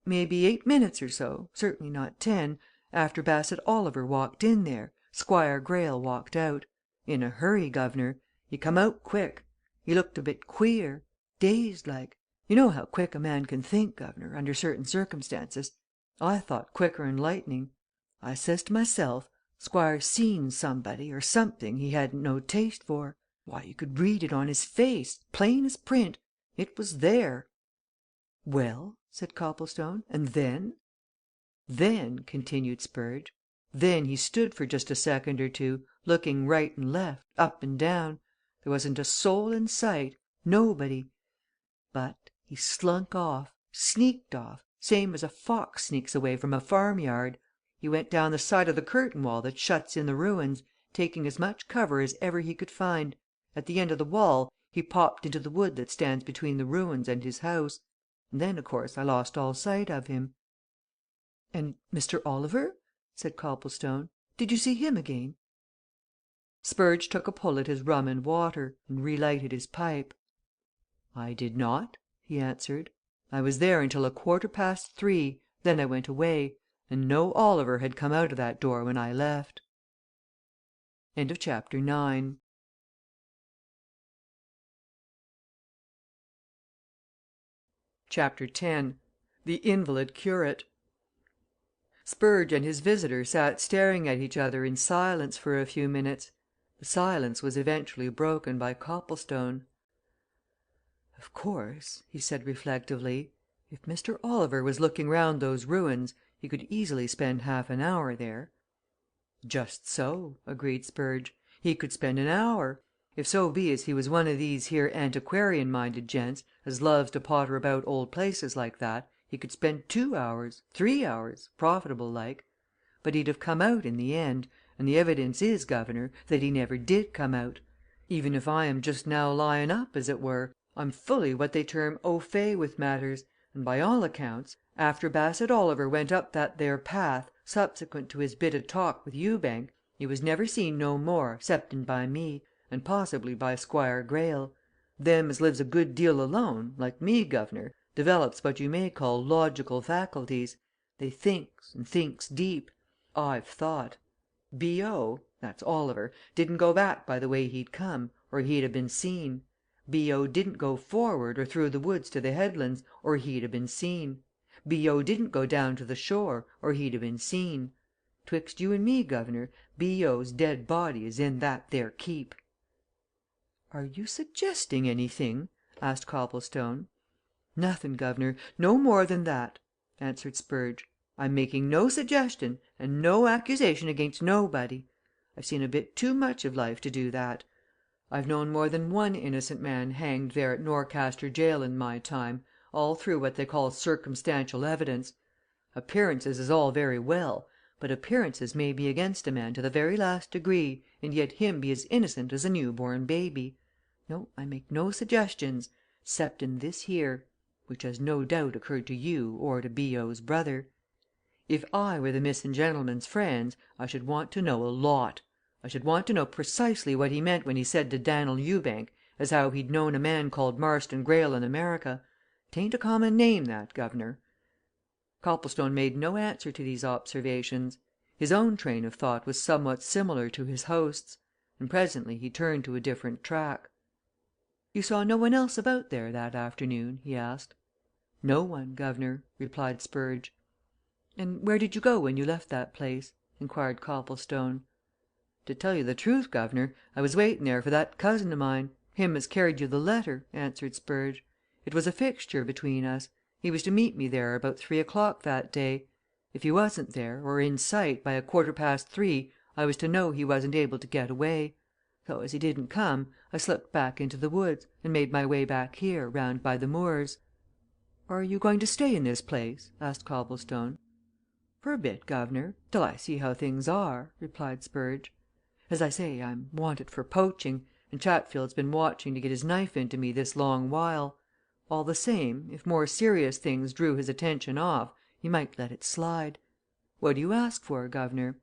Maybe 8 minutes or so certainly not 10 after Bassett Oliver walked in there, Squire Greyle walked out. In a hurry, guv'nor. He come out quick. He looked a bit queer dazed like. You know how quick a man can think, guv'nor, under certain circumstances. I thought quicker'n lightning. I says to myself Squire's seen somebody or something he hadn't no taste for. Why, you could read it on his face, plain as print it was there." "Well?" said Copplestone. "And then?" "Then," continued Spurge, "then he stood for just a second or two, looking right and left, up and down. There wasn't a soul in sight nobody. But he slunk off sneaked off, same as a fox sneaks away from a farmyard. He went down the side of the curtain wall that shuts in the ruins, taking as much cover as ever he could find. At the end of the wall he popped into the wood that stands between the ruins and his house. And then, o' course, I lost all sight of him." "And Mr. Oliver?" said Copplestone. "Did you see him again?" Spurge took a pull at his rum and water, and relighted his pipe. "I did not," he answered. "I was there until 3:15, then I went away, and no Oliver had come out of that door when I left." Chapter X. The Invalid Curate. Spurge and his visitor sat staring at each other in silence for a few minutes. The silence was eventually broken by Copplestone. "Of course," he said reflectively, "if Mr. Oliver was looking round those ruins, he could easily spend half an hour there." "Just so," agreed Spurge. "He could spend an hour. If so be as he was one o' these here antiquarian minded gents as loves to potter about old places like that, he could spend 2 hours 3 hours profitable like. But he'd have come out in the end, and the evidence is, guv'nor, that he never did come out. Even if I am just now lying up, as it were, I'm fully what they term au fait with matters, and by all accounts, after Bassett Oliver went up that there path subsequent to his bit o' talk with Ewbank, he was never seen no more 'cepting by me, and possibly by Squire Greyle. Them as lives a good deal alone, like me, guv'nor, develops what you may call logical faculties. They thinks, and thinks deep. I've thought. B.O. that's Oliver didn't go back by the way he'd come, or he'd ha' been seen. B.O. didn't go forward or through the woods to the headlands, or he'd ha' been seen. B.O. didn't go down to the shore, or he'd ha' been seen. 'Twixt you and me, guv'nor, B.O.'s dead body is in that there Keep." "Are you suggesting anything?" asked Copplestone. "Nothing, guv'nor no more than that," answered Spurge. "I'm making no suggestion and no accusation against nobody. I've seen a bit too much of life to do that. I've known more than one innocent man hanged there at Norcaster Gaol in my time, all through what they call circumstantial evidence. Appearances is all very well, but appearances may be against a man to the very last degree, and yet him be as innocent as a new born baby. No, I make no suggestions 'ceptin' this here which has no doubt occurred to you or to B.O.'s brother. If I were the missing gentleman's friends, I should want to know a lot. I should want to know precisely what he meant when he said to Dan'l Ewbank as how he'd known a man called Marston Greyle in America. 'Tain't a common name, that, guv'nor." Copplestone made no answer to these observations. His own train of thought was somewhat similar to his host's, and presently he turned to a different track. "You saw no one else about there that afternoon?" he asked. "No one, guv'nor," replied Spurge. "And where did you go when you left that place?" inquired Copplestone. "To tell you the truth, guv'nor, I was waiting there for that cousin o' mine him as carried you the letter," answered Spurge. "It was a fixture between us. He was to meet me there about 3 o'clock that day. If he wasn't there, or in sight, by 3:15, I was to know he wasn't able to get away. So as he didn't come, I slipped back into the woods, and made my way back here, round by the moors." "Are you going to stay in this place?" asked Copplestone. "For a bit, guv'nor till I see how things are," replied Spurge. "As I say, I'm wanted for poaching, and Chatfield's been watching to get his knife into me this long while. All the same, if more serious things drew his attention off, he might let it slide. What do you ask for, guv'nor?"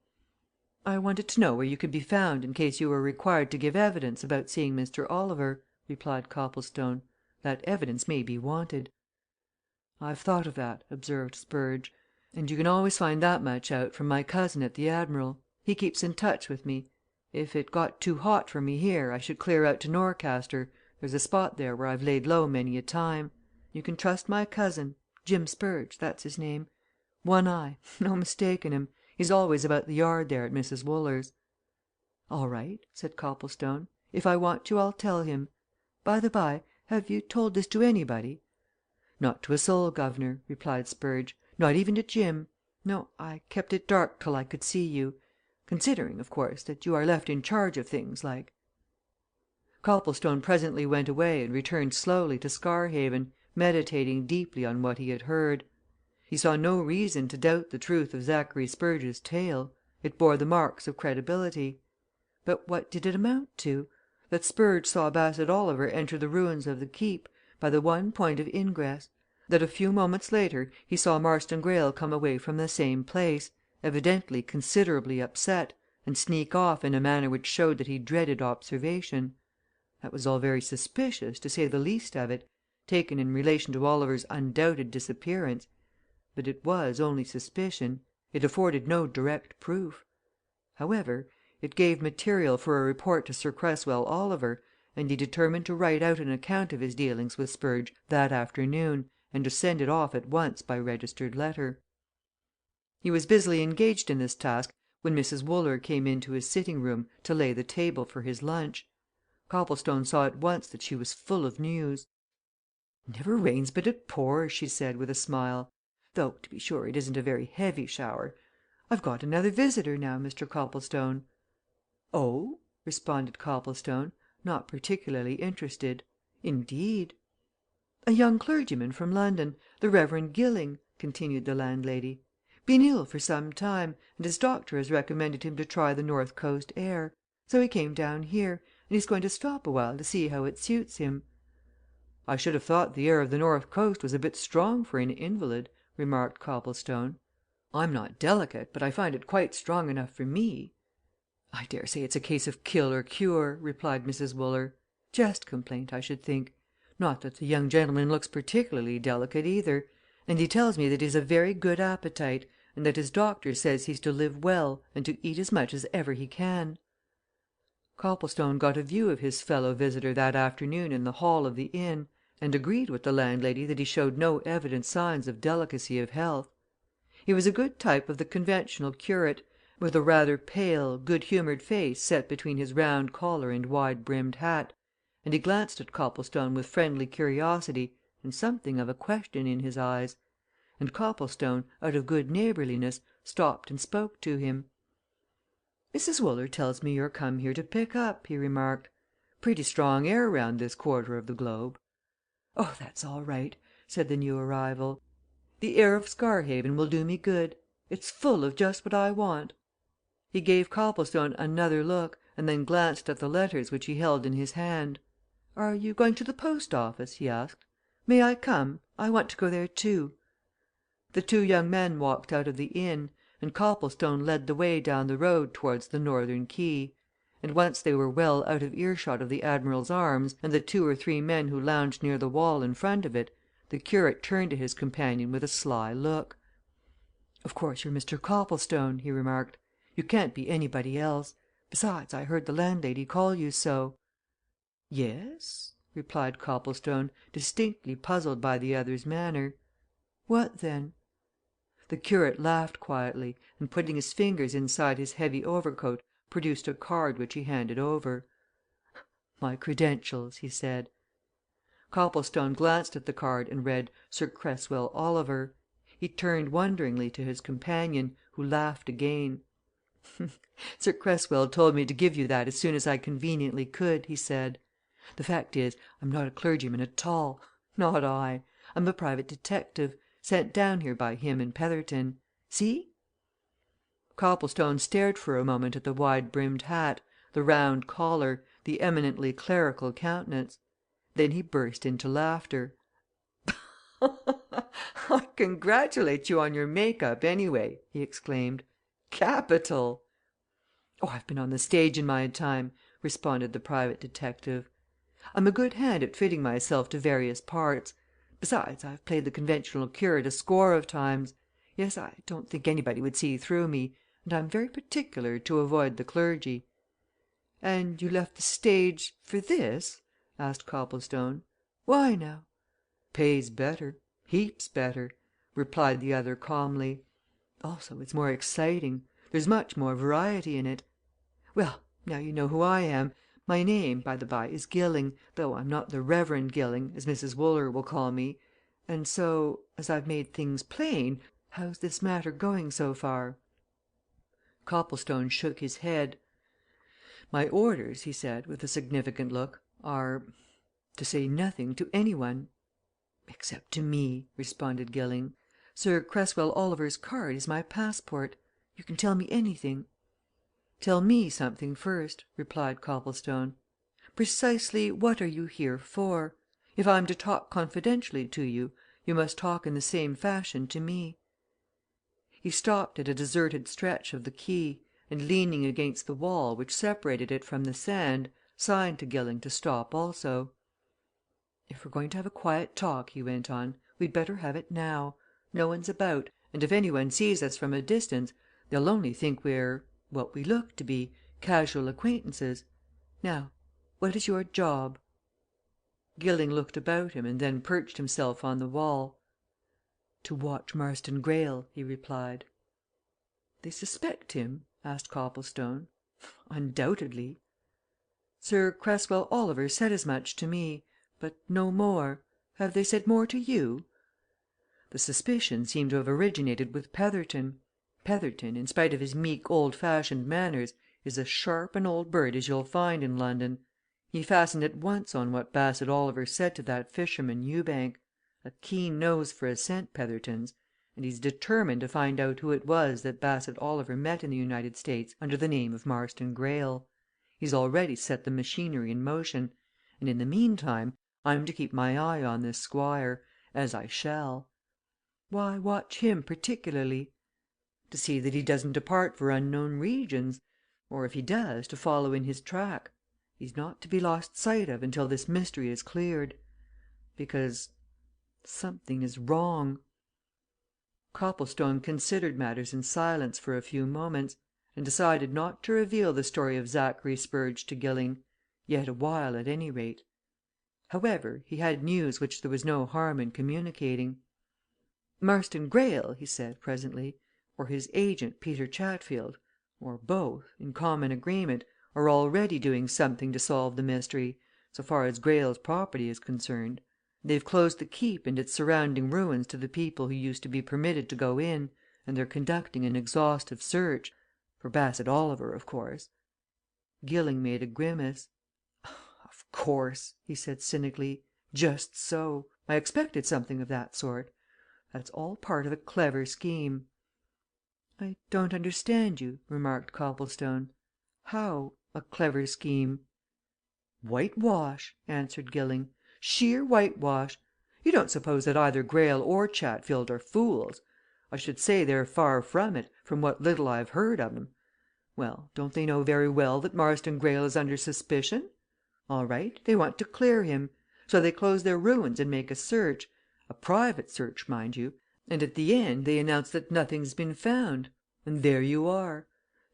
"I wanted to know where you could be found in case you were required to give evidence about seeing Mr. Oliver," replied Copplestone. "That evidence may be wanted." "I've thought of that," observed Spurge. "And you can always find that much out from my cousin at the Admiral. He keeps in touch with me. If it got too hot for me here, I should clear out to Norcaster there's a spot there where I've laid low many a time. You can trust my cousin Jim Spurge, that's his name. One eye no mistaking him he's always about the yard there at Mrs. Wooler's." "All right," said Copplestone. "If I want you, I'll tell him. By the by, have you told this to anybody?" "Not to a soul, guv'nor," replied Spurge. "Not even to Jim. No, I kept it dark till I could see you. Considering, of course, that you are left in charge of things, like." Copplestone presently went away and returned slowly to Scarhaven, meditating deeply on what he had heard. He saw no reason to doubt the truth of Zachary Spurge's tale it bore the marks of credibility. But what did it amount to? That Spurge saw Bassett Oliver enter the ruins of the Keep by the one point of ingress, that a few moments later he saw Marston Greyle come away from the same place, evidently considerably upset, and sneak off in a manner which showed that he dreaded observation. That was all very suspicious, to say the least of it, taken in relation to Oliver's undoubted disappearance. But it was only suspicion it afforded no direct proof. However, it gave material for a report to Sir Cresswell Oliver, and he determined to write out an account of his dealings with Spurge that afternoon, and to send it off at once by registered letter. He was busily engaged in this task when Mrs. Wooler came into his sitting room to lay the table for his lunch. Copplestone saw at once that she was full of news. "Never rains but it pours," she said with a smile. "Though, to be sure, it isn't a very heavy shower. I've got another visitor now, Mr. Copplestone." "Oh?" responded Copplestone, not particularly interested. "Indeed!" "A young clergyman from London, the Reverend Gilling," continued the landlady. "Been ill for some time, and his doctor has recommended him to try the north coast air. So he came down here, and he's going to stop a while to see how it suits him." "I should have thought the air of the north coast was a bit strong for an invalid," remarked Copplestone. "I'm not delicate, but I find it quite strong enough for me." "I daresay it's a case of kill or cure," replied Mrs. Wooler. "Chest complaint, I should think. Not that the young gentleman looks particularly delicate, either, and he tells me that he's a very good appetite, and that his doctor says he's to live well, and to eat as much as ever he can." Copplestone got a view of his fellow visitor that afternoon in the hall of the inn, and agreed with the landlady that he showed no evident signs of delicacy of health. He was a good type of the conventional curate, with a rather pale, good humoured face set between his round collar and wide brimmed hat, and he glanced at Copplestone with friendly curiosity and something of a question in his eyes, and Copplestone, out of good neighbourliness, stopped and spoke to him. "Mrs. Wooler tells me you're come here to pick up," he remarked. "Pretty strong air round this quarter of the globe." "Oh, that's all right," said the new arrival. "The air of Scarhaven will do me good. It's full of just what I want." He gave Copplestone another look, and then glanced at the letters which he held in his hand. "Are you going to the post office?" he asked. "May I come? I want to go there too." The two young men walked out of the inn, and Copplestone led the way down the road towards the northern quay, and once they were well out of earshot of the "Admiral's Arms" and the two or three men who lounged near the wall in front of it, the curate turned to his companion with a sly look. "Of course you're Mr. Copplestone," he remarked. "You can't be anybody else. Besides, I heard the landlady call you so." "Yes?" replied Copplestone, distinctly puzzled by the other's manner. "What then?" The curate laughed quietly, and putting his fingers inside his heavy overcoat produced a card which he handed over. "My credentials," he said. Copplestone glanced at the card and read Sir Cresswell Oliver. He turned wonderingly to his companion, who laughed again. "Sir Cresswell told me to give you that as soon as I conveniently could," he said. "The fact is, I'm not a clergyman at all not I. I'm a private detective, sent down here by him and Petherton. See?" Copplestone stared for a moment at the wide brimmed hat, the round collar, the eminently clerical countenance. Then he burst into laughter. "I congratulate you on your make up, anyway!" he exclaimed. "Capital!" "Oh, I've been on the stage in my time," responded the private detective. "I'm a good hand at fitting myself to various parts. Besides, I've played the conventional curate a score of times. Yes, I don't think anybody would see through me, and I'm very particular to avoid the clergy." "And you left the stage for this?" asked Copplestone. "Why, now?" "Pays better heaps better," replied the other calmly. "Also, it's more exciting. There's much more variety in it. Well, now you know who I am. My name, by the by, is Gilling, though I'm not the Reverend Gilling, as Mrs. Wooler will call me. And so, as I've made things plain, how's this matter going so far?" Copplestone shook his head. "My orders," he said, with a significant look, "are to say nothing to anyone." "Except to me," responded Gilling. "Sir Cresswell Oliver's card is my passport. You can tell me anything." "Tell me something first," replied Copplestone. "Precisely what are you here for? If I'm to talk confidentially to you, you must talk in the same fashion to me." He stopped at a deserted stretch of the quay, and leaning against the wall which separated it from the sand, signed to Gilling to stop also. "If we're going to have a quiet talk," he went on, "we'd better have it now. No one's about, and if anyone sees us from a distance, they'll only think we're what we look to be casual acquaintances. Now, what is your job?" Gilling looked about him and then perched himself on the wall. "To watch Marston Greyle," he replied. "They suspect him?" asked Copplestone. "Undoubtedly." "Sir Cresswell Oliver said as much to me but no more. Have they said more to you?" "The suspicion seemed to have originated with Petherton. Petherton, in spite of his meek, old fashioned manners, is as sharp an old bird as you'll find in London. He fastened at once on what Bassett Oliver said to that fisherman Ewbank. A keen nose for a scent, Petherton's, and he's determined to find out who it was that Bassett Oliver met in the United States under the name of Marston Greyle. He's already set the machinery in motion, and in the meantime I'm to keep my eye on this Squire as I shall. Why watch him particularly? To see that he doesn't depart for unknown regions, or if he does, to follow in his track. He's not to be lost sight of until this mystery is cleared. Because something is wrong." Copplestone considered matters in silence for a few moments, and decided not to reveal the story of Zachary Spurge to Gilling yet awhile, at any rate. However, he had news which there was no harm in communicating. "Marston Greyle," he said, presently, "or his agent, Peter Chatfield, or both, in common agreement, are already doing something to solve the mystery, so far as Greyle's property is concerned. They've closed the Keep and its surrounding ruins to the people who used to be permitted to go in, and they're conducting an exhaustive search for Bassett Oliver, of course." Gilling made a grimace. "Of course!" he said cynically. "Just so! I expected something of that sort. That's all part of a clever scheme." "I don't understand you," remarked Copplestone. "How a clever scheme?" "Whitewash!" answered Gilling. "Sheer whitewash! You don't suppose that either Greyle or Chatfield are fools? I should say they're far from it, from what little I've heard of 'em. Well, don't they know very well that Marston Greyle is under suspicion? All right they want to clear him. So they close their ruins and make a search a private search, mind you and at the end they announce that nothing's been found. And there you are!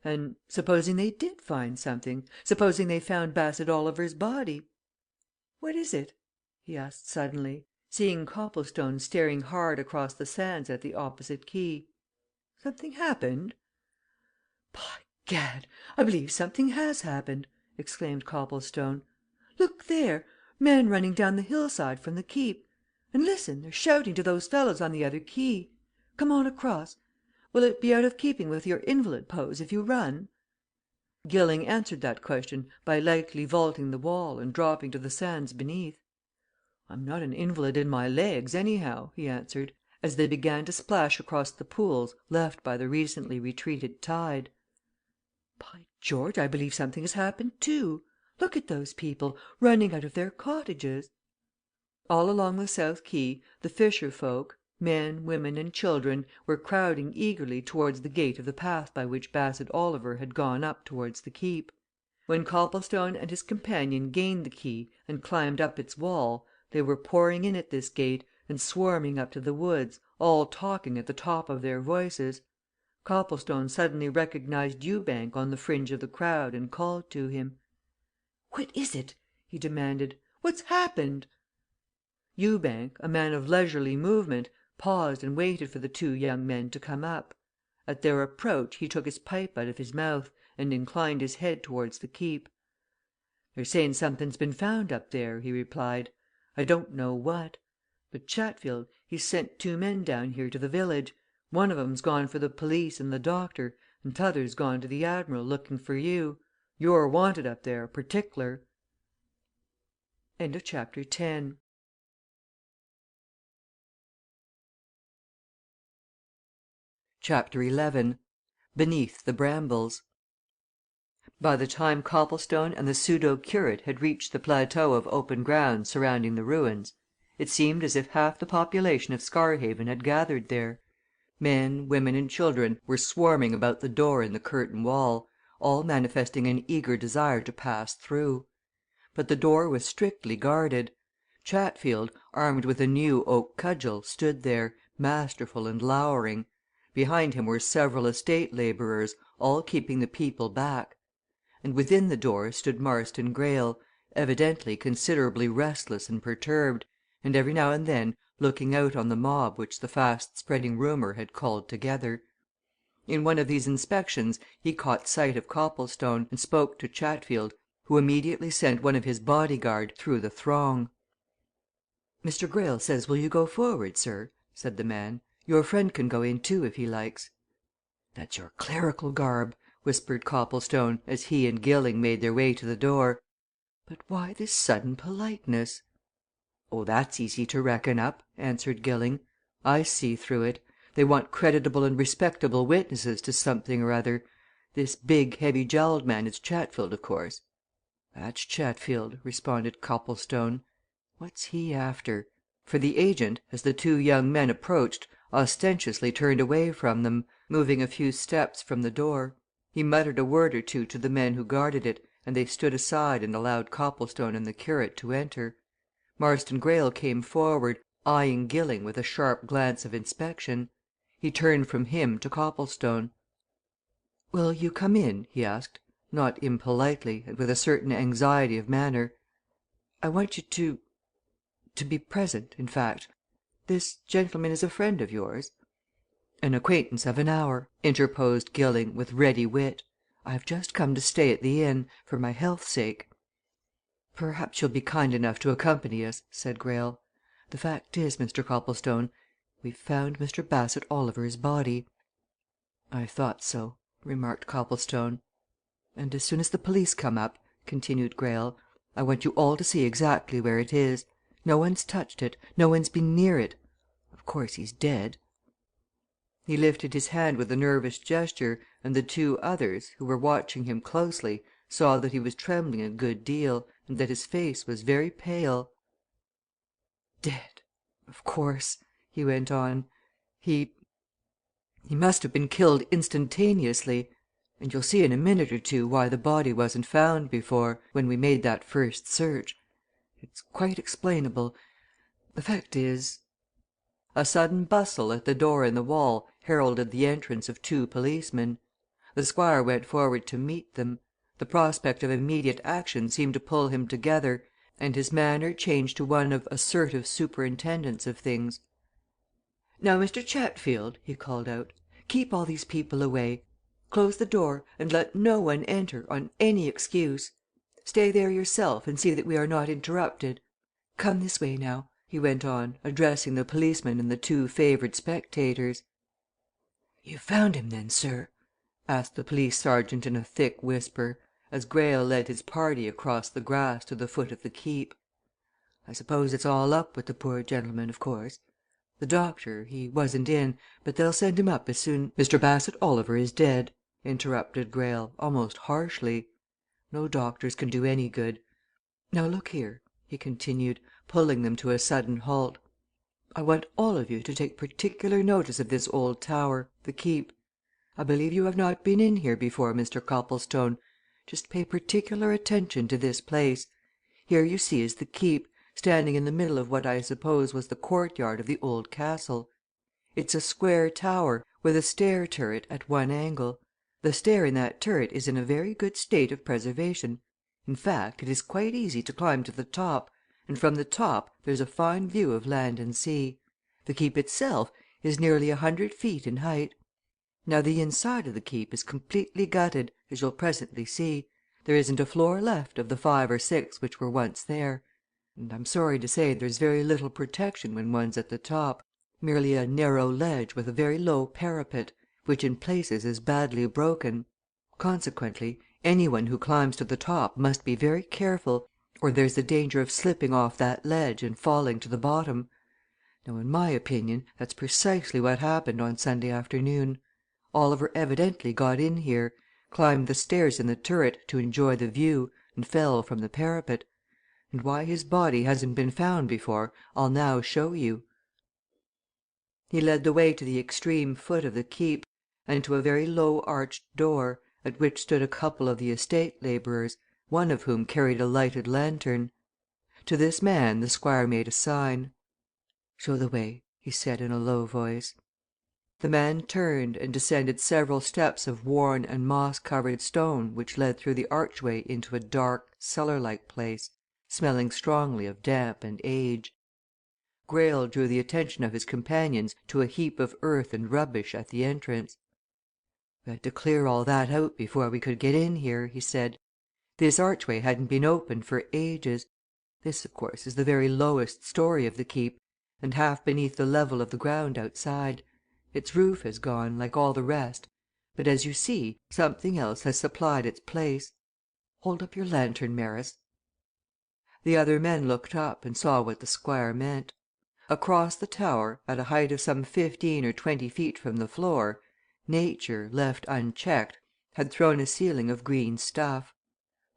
And supposing they did find something supposing they found Bassett Oliver's body what is it?" he asked suddenly, seeing Copplestone staring hard across the sands at the opposite quay. "Something happened?" "By gad! I believe something has happened!" exclaimed Copplestone. "Look there men running down the hillside from the Keep. And listen they're shouting to those fellows on the other quay. Come on across. Will it be out of keeping with your invalid pose if you run?" Gilling answered that question by lightly vaulting the wall and dropping to the sands beneath. "I'm not an invalid in my legs, anyhow," he answered, as they began to splash across the pools left by the recently retreated tide. "By George, I believe something has happened, too! Look at those people running out of their cottages!" All along the south quay the fisher folk, men, women, and children, were crowding eagerly towards the gate of the path by which Bassett Oliver had gone up towards the Keep. When Copplestone and his companion gained the quay and climbed up its wall, they were pouring in at this gate and swarming up to the woods, all talking at the top of their voices. Copplestone suddenly recognized Ewbank on the fringe of the crowd and called to him. "What is it?" he demanded. "What's happened?" Ewbank, a man of leisurely movement, paused and waited for the two young men to come up. At their approach he took his pipe out of his mouth and inclined his head towards the Keep. "They're saying something's been found up there," he replied. "I don't know what. But Chatfield, he's sent two men down here to the village. One of 'em's gone for the police and the doctor, and t'other's gone to the 'Admiral' looking for you. You're wanted up there, partic'lar." CHAPTER XI Beneath the Brambles By the time Copplestone and the pseudo curate had reached the plateau of open ground surrounding the ruins, it seemed as if half the population of Scarhaven had gathered there. Men, women, and children were swarming about the door in the curtain wall, all manifesting an eager desire to pass through. But the door was strictly guarded. Chatfield, armed with a new oak cudgel, stood there, masterful and lowering. Behind him were several estate labourers, all keeping the people back. And within the door stood Marston Greyle, evidently considerably restless and perturbed, and every now and then looking out on the mob which the fast spreading rumour had called together. In one of these inspections he caught sight of Copplestone, and spoke to Chatfield, who immediately sent one of his bodyguard through the throng. "Mr. Greyle says will you go forward, sir?" said the man. "Your friend can go in too, if he likes." "That's your clerical garb," whispered Copplestone, as he and Gilling made their way to the door. "But why this sudden politeness?" "Oh, that's easy to reckon up," answered Gilling. "I see through it. They want creditable and respectable witnesses to something or other. This big, heavy jowled man is Chatfield, of course. "That's Chatfield," responded Copplestone. "What's he after?" For the agent, as the two young men approached, ostentatiously turned away from them, moving a few steps from the door. He muttered a word or two to the men who guarded it, and they stood aside and allowed Copplestone and the curate to enter. Marston Greyle came forward, eyeing Gilling with a sharp glance of inspection. He turned from him to Copplestone. "Will you come in?" he asked, not impolitely, and with a certain anxiety of manner. "I want you to be present, in fact. This gentleman is a friend of yours?" "An acquaintance of an hour," interposed Gilling, with ready wit. "I have just come to stay at the inn for my health's sake." "Perhaps you'll be kind enough to accompany us," said Greyle. "The fact is, Mr. Copplestone, we've found Mr. Bassett Oliver's body." "I thought so," remarked Copplestone. "And as soon as the police come up," continued Greyle, "I want you all to see exactly where it is. No one's touched it no one's been near it. Of course, he's dead." He lifted his hand with a nervous gesture, and the two others, who were watching him closely, saw that he was trembling a good deal, and that his face was very pale. "Dead of course," he went on. "He must have been killed instantaneously. And you'll see in a minute or two why the body wasn't found before, when we made that first search. It's quite explainable. The fact is " A sudden bustle at the door in the wall heralded the entrance of two policemen. The Squire went forward to meet them. The prospect of immediate action seemed to pull him together, and his manner changed to one of assertive superintendence of things. "Now, Mr. Chatfield," he called out, "keep all these people away. Close the door, and let no one enter, on any excuse. Stay there yourself and see that we are not interrupted. Come this way, now," he went on, addressing the policeman and the two favoured spectators. "You've found him, then, sir?" asked the police sergeant in a thick whisper, as Greyle led his party across the grass to the foot of the Keep. "I suppose it's all up with the poor gentleman, of course? The doctor, he wasn't in, but they'll send him up as soon " "Mr. Bassett Oliver is dead," interrupted Greyle, almost harshly. "No doctors can do any good. Now, look here," he continued, pulling them to a sudden halt. "I want all of you to take particular notice of this old tower, the Keep. I believe you have not been in here before, Mr. Copplestone. Just pay particular attention to this place. Here you see is the Keep, standing in the middle of what I suppose was the courtyard of the old castle. It's a square tower, with a stair turret at one angle. The stair in that turret is in a very good state of preservation. In fact, it is quite easy to climb to the top, and from the top there's a fine view of land and sea. The Keep itself is nearly 100 feet in height. Now the inside of the Keep is completely gutted, as you'll presently see. There isn't a floor left of the 5 or 6 which were once there. And I'm sorry to say there's very little protection when one's at the top merely a narrow ledge with a very low parapet, which in places is badly broken. Consequently, anyone who climbs to the top must be very careful, or there's the danger of slipping off that ledge and falling to the bottom. Now, in my opinion, that's precisely what happened on Sunday afternoon. Oliver evidently got in here, climbed the stairs in the turret to enjoy the view, and fell from the parapet. And why his body hasn't been found before, I'll now show you." He led the way to the extreme foot of the Keep, and to a very low arched door, at which stood a couple of the estate labourers, one of whom carried a lighted lantern. To this man the Squire made a sign. "Show the way," he said in a low voice. The man turned and descended several steps of worn and moss covered stone which led through the archway into a dark, cellar like place, smelling strongly of damp and age. Greyle drew the attention of his companions to a heap of earth and rubbish at the entrance. "We had to clear all that out before we could get in here," he said. "This archway hadn't been opened for ages. This, of course, is the very lowest story of the Keep, and half beneath the level of the ground outside. Its roof has gone, like all the rest, but, as you see, something else has supplied its place. Hold up your lantern, Maris." The other men looked up and saw what the Squire meant. Across the tower, at a height of some 15 or 20 feet from the floor, Nature, left unchecked, had thrown a ceiling of green stuff.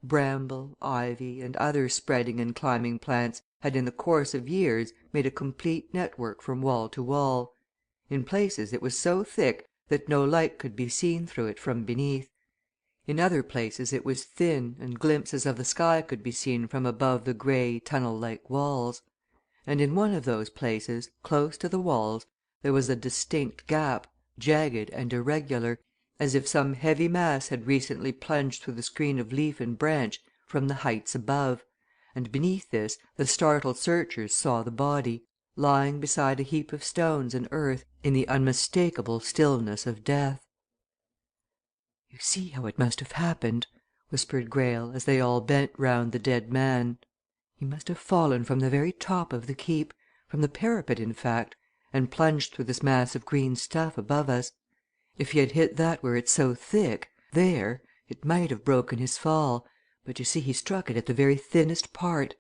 Bramble, ivy, and other spreading and climbing plants had in the course of years made a complete network from wall to wall. In places it was so thick that no light could be seen through it from beneath. In other places it was thin and glimpses of the sky could be seen from above the grey, tunnel like walls. And in one of those places, close to the walls, there was a distinct gap, jagged and irregular, as if some heavy mass had recently plunged through the screen of leaf and branch from the heights above, and beneath this the startled searchers saw the body, lying beside a heap of stones and earth in the unmistakable stillness of death. "You see how it must have happened," whispered Greyle, as they all bent round the dead man. "He must have fallen from the very top of the Keep from the parapet, in fact and plunged through this mass of green stuff above us. If he had hit that where it's so thick there it might have broken his fall, but you see he struck it at the very thinnest part,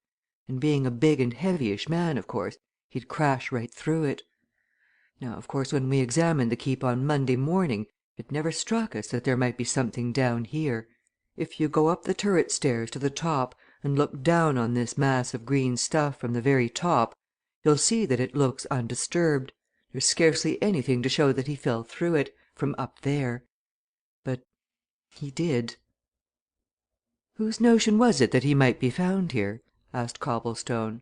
and being a big and heavyish man, of course, he'd crash right through it. Now, of course, when we examined the Keep on Monday morning it never struck us that there might be something down here. If you go up the turret stairs to the top and look down on this mass of green stuff from the very top, you'll see that it looks undisturbed there's scarcely anything to show that he fell through it, from up there. But he did." "Whose notion was it that he might be found here?" asked Copplestone.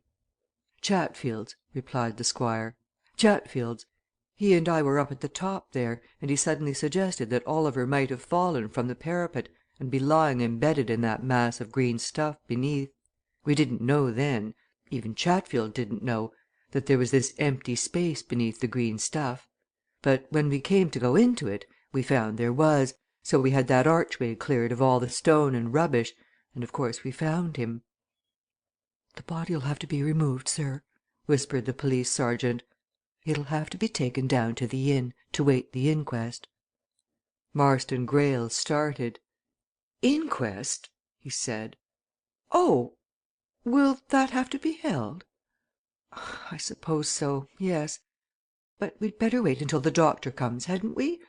"Chatfield's," replied the Squire. "Chatfield's. He and I were up at the top there, and he suddenly suggested that Oliver might have fallen from the parapet and be lying embedded in that mass of green stuff beneath. We didn't know then even Chatfield didn't know that there was this empty space beneath the green stuff. But when we came to go into it, we found there was, so we had that archway cleared of all the stone and rubbish, and of course we found him." "The body'll have to be removed, sir," whispered the police sergeant. "It'll have to be taken down to the inn, to wait the inquest." Marston Greyle started. "Inquest?" he said. "Oh! Will that have to be held?" "I suppose so yes. But we'd better wait until the doctor comes, hadn't we?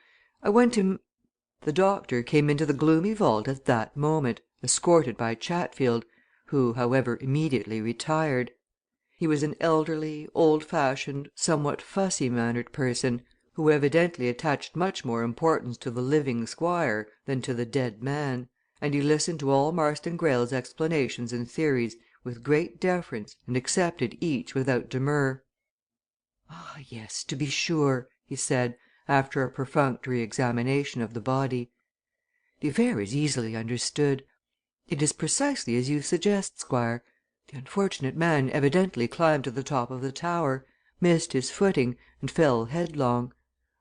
I want him " The doctor came into the gloomy vault at that moment, escorted by Chatfield, who, however, immediately retired. He was an elderly, old fashioned, somewhat fussy mannered person, who evidently attached much more importance to the living Squire than to the dead man, and he listened to all Marston Greyle's explanations and theories with great deference and accepted each without demur. "Ah, yes, to be sure!" he said, after a perfunctory examination of the body. "The affair is easily understood. It is precisely as you suggest, Squire. The unfortunate man evidently climbed to the top of the tower, missed his footing, and fell headlong.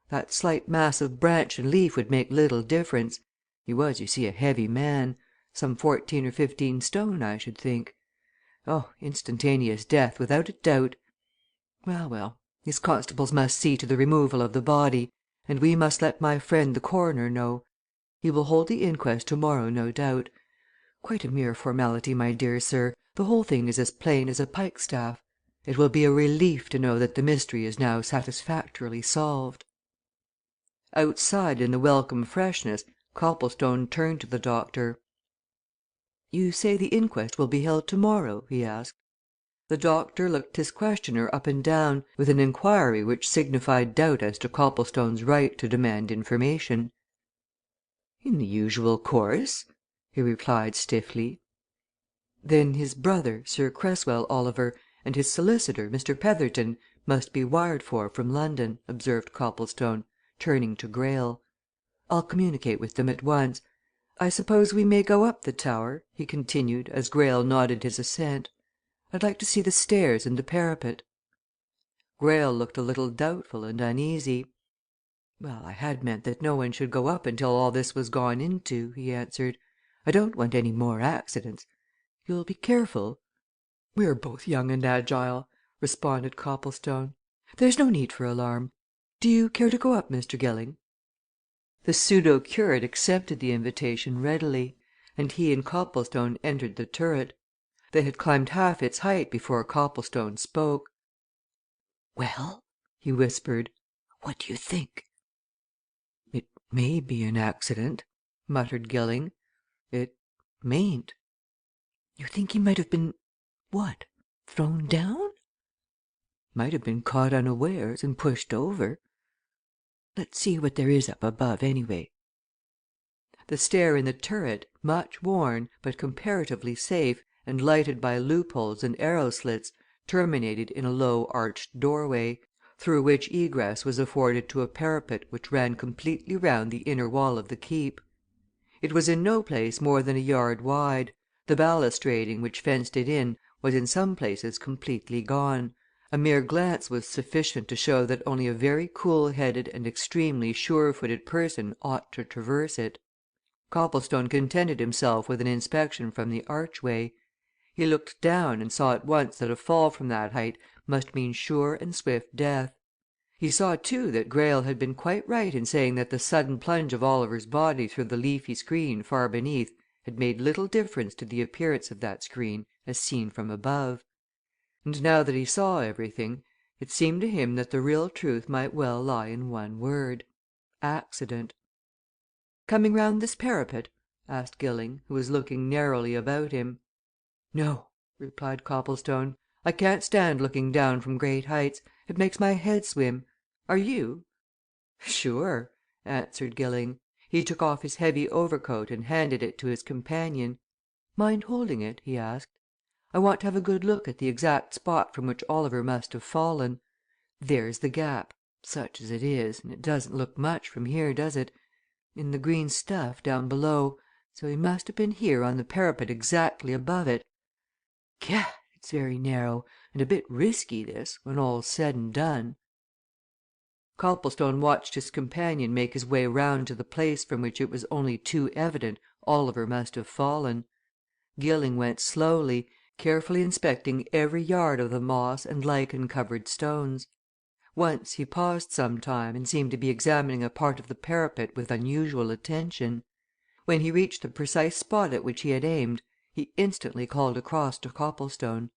That slight mass of branch and leaf would make little difference he was, you see, a heavy man some 14 or 15 stone, I should think. Oh, instantaneous death, without a doubt. Well, well, these constables must see to the removal of the body, and we must let my friend the coroner know. He will hold the inquest to morrow, no doubt. Quite a mere formality, my dear sir the whole thing is as plain as a pikestaff. It will be a relief to know that the mystery is now satisfactorily solved." Outside in the welcome freshness, Copplestone turned to the doctor. "You say the inquest will be held to morrow?" he asked. The doctor looked his questioner up and down, with an inquiry which signified doubt as to Copplestone's right to demand information. "In the usual course," he replied stiffly. "Then his brother, Sir Cresswell Oliver, and his solicitor, Mr. Petherton, must be wired for from London," observed Copplestone, turning to Greyle. "I'll communicate with them at once. I suppose we may go up the tower?" he continued as Greyle nodded his assent. "I'd like to see the stairs and the parapet." Greyle looked a little doubtful and uneasy. "Well, I had meant that no one should go up until all this was gone into," he answered. "I don't want any more accidents. You'll be careful?" "We're both young and agile," responded Copplestone. "There's no need for alarm. Do you care to go up, Mr. Gilling?" The pseudo curate accepted the invitation readily, and he and Copplestone entered the turret. They had climbed half its height before Copplestone spoke. "Well?" he whispered. "What do you think?" "It may be an accident," muttered Gilling. "It mayn't. You think he might have been what? Thrown down? Might have been caught unawares and pushed over. Let's see what there is up above, anyway. The stair in the turret, much worn, but comparatively safe, and lighted by loopholes and arrow slits, terminated in a low arched doorway, through which egress was afforded to a parapet which ran completely round the inner wall of the Keep. It was in no place more than a yard wide, the balustrading which fenced it in was in some places completely gone, a mere glance was sufficient to show that only a very cool headed and extremely sure footed person ought to traverse it. Copplestone contented himself with an inspection from the archway. He looked down and saw at once that a fall from that height must mean sure and swift death. He saw, too, that Greyle had been quite right in saying that the sudden plunge of Oliver's body through the leafy screen far beneath had made little difference to the appearance of that screen as seen from above. And now that he saw everything, it seemed to him that the real truth might well lie in one word accident. "Coming round this parapet?" asked Gilling, who was looking narrowly about him. "No," replied Copplestone. "I can't stand looking down from great heights it makes my head swim. Are you?" "Sure," answered Gilling. He took off his heavy overcoat and handed it to his companion. "Mind holding it?" he asked. "I want to have a good look at the exact spot from which Oliver must have fallen. There's the gap such as it is, and it doesn't look much from here, does it? In the green stuff down below, so he must have been here on the parapet exactly above it. Gad, it's very narrow, and a bit risky, this, when all's said and done." Copplestone watched his companion make his way round to the place from which it was only too evident Oliver must have fallen. Gilling went slowly, carefully inspecting every yard of the moss and lichen covered stones. Once he paused some time and seemed to be examining a part of the parapet with unusual attention. When he reached the precise spot at which he had aimed, he instantly called across to Copplestone.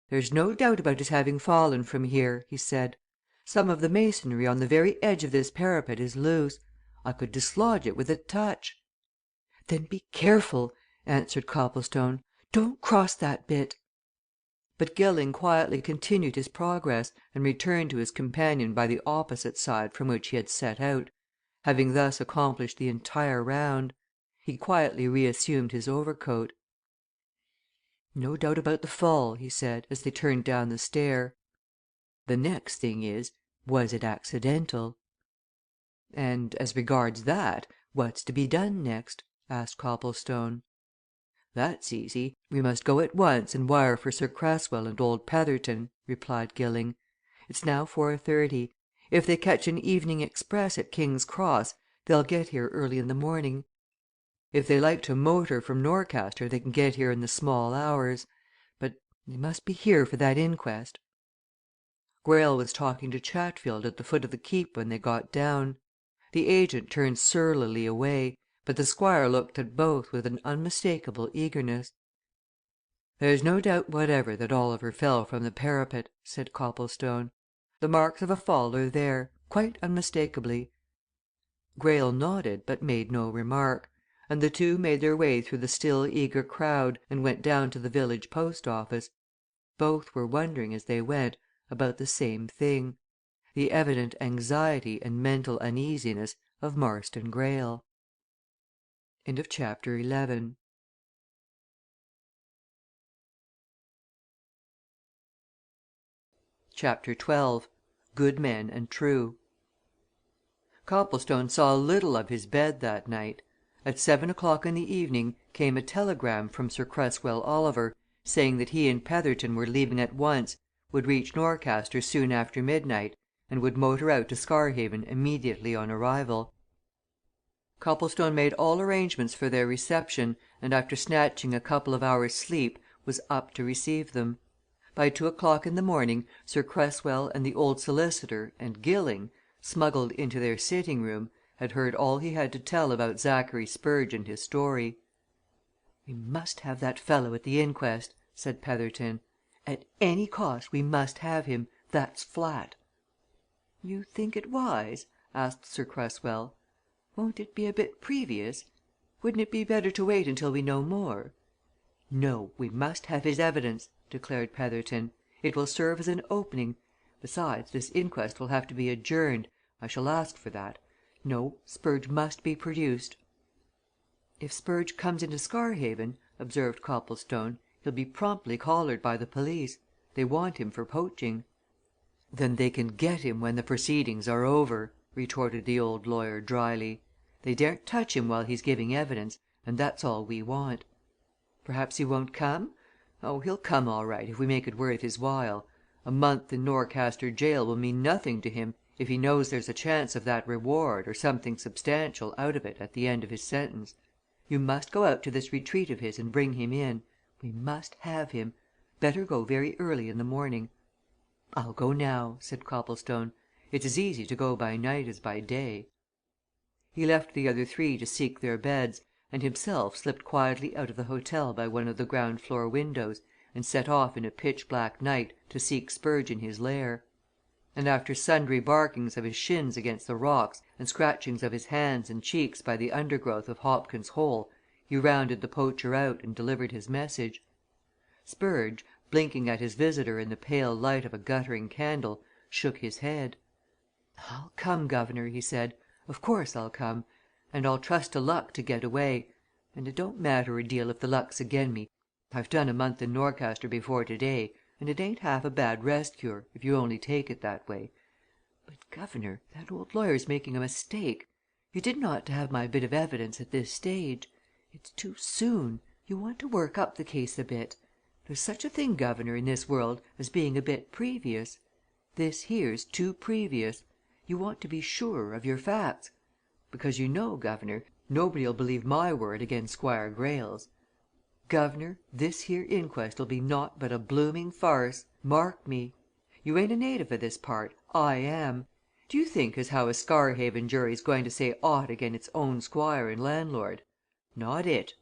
"There's no doubt about his having fallen from here," he said. "Some of the masonry on the very edge of this parapet is loose I could dislodge it with a touch." "Then be careful!" answered Copplestone. "Don't cross that bit." But Gilling quietly continued his progress and returned to his companion by the opposite side from which he had set out. Having thus accomplished the entire round, he quietly reassumed his overcoat. "No doubt about the fall," he said, as they turned down the stair. "The next thing is was it accidental?" "And as regards that, what's to be done next?" asked Copplestone. "That's easy we must go at once and wire for Sir Cresswell and old Petherton," replied Gilling. "It's now 4:30. If they catch an evening express at King's Cross, they'll get here early in the morning. If they like to motor from Norcaster they can get here in the small hours. But they must be here for that inquest." Greyle was talking to Chatfield at the foot of the Keep when they got down. The agent turned surlily away, but the Squire looked at both with an unmistakable eagerness. "There's no doubt whatever that Oliver fell from the parapet," said Copplestone. "The marks of a fall are there quite unmistakably." Greyle nodded, but made no remark, and the two made their way through the still eager crowd and went down to the village post office. Both were wondering as they went about the same thing the evident anxiety and mental uneasiness of Marston Greyle. Chapter XII. Good men and true. Copplestone saw little of his bed that night. At 7 o'clock in the evening came a telegram from Sir Cresswell Oliver saying that he and Petherton were leaving at once, would reach Norcaster soon after midnight, and would motor out to Scarhaven immediately on arrival. Copplestone made all arrangements for their reception, and after snatching a couple of hours' sleep was up to receive them. By 2 o'clock in the morning Sir Cresswell and the old solicitor and Gilling, smuggled into their sitting room, had heard all he had to tell about Zachary Spurge and his story. "We must have that fellow at the inquest," said Petherton. "At any cost we must have him that's flat." "You think it wise?" asked Sir Cresswell. "Won't it be a bit previous? Wouldn't it be better to wait until we know more?" "No, we must have his evidence," declared Petherton. "It will serve as an opening. Besides, this inquest will have to be adjourned I shall ask for that. No Spurge must be produced." "If Spurge comes into Scarhaven," observed Copplestone, "he'll be promptly collared by the police. They want him for poaching." "Then they can get him when the proceedings are over," retorted the old lawyer dryly. "They daren't touch him while he's giving evidence, and that's all we want. Perhaps he won't come? Oh, he'll come all right if we make it worth his while. A month in Norcaster gaol will mean nothing to him if he knows there's a chance of that reward or something substantial out of it at the end of his sentence. You must go out to this retreat of his and bring him in. We must have him. Better go very early in the morning." "I'll go now," said Copplestone. "It's as easy to go by night as by day." He left the other three to seek their beds, and himself slipped quietly out of the hotel by one of the ground floor windows and set off in a pitch black night to seek Spurge in his lair. And after sundry barkings of his shins against the rocks and scratchings of his hands and cheeks by the undergrowth of Hobkin's Hole, he rounded the poacher out and delivered his message. Spurge, blinking at his visitor in the pale light of a guttering candle, shook his head. "I'll come, guv'nor," he said. "Of course I'll come. And I'll trust to luck to get away. And it don't matter a deal if the luck's again me I've done a month in Norcaster before today, and it ain't half a bad rest cure, if you only take it that way. But, guv'nor, that old lawyer's making a mistake. You didn't ought to have my bit of evidence at this stage. It's too soon. You want to work up the case a bit. There's such a thing, guv'nor, in this world as being a bit previous. This here's too previous. You want to be surer of your facts. Because you know, guv'nor, nobody'll believe my word again Squire Greyle's. Guv'nor, this here inquest'll be naught but a blooming farce mark me! You ain't a native o' this part I am. Do you think as how a Scarhaven jury's going to say aught again its own squire and landlord? Not it!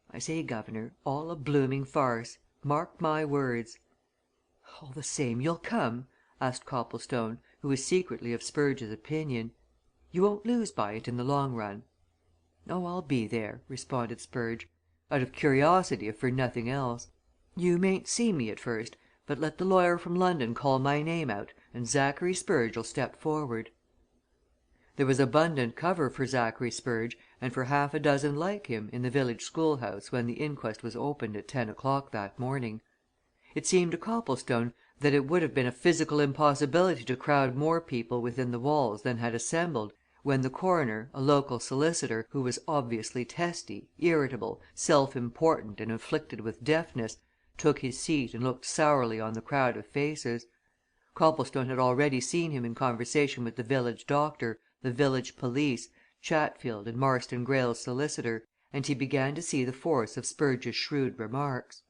I say, guv'nor, all a blooming farce mark my words!" "All the same, you'll come?" asked Copplestone, who was secretly of Spurge's opinion. "You won't lose by it in the long run?" "Oh, I'll be there," responded Spurge. "Out of curiosity, if for nothing else. You mayn't see me at first, but let the lawyer from London call my name out, and Zachary Spurge'll step forward." There was abundant cover for Zachary Spurge, and for half a dozen like him, in the village school house when the inquest was opened at 10 o'clock that morning. It seemed to Copplestone that it would have been a physical impossibility to crowd more people within the walls than had assembled when the coroner, a local solicitor, who was obviously testy, irritable, self important and afflicted with deafness, took his seat and looked sourly on the crowd of faces. Copplestone had already seen him in conversation with the village doctor, the village police, Chatfield and Marston Greyle's solicitor, and he began to see the force of Spurge's shrewd remarks.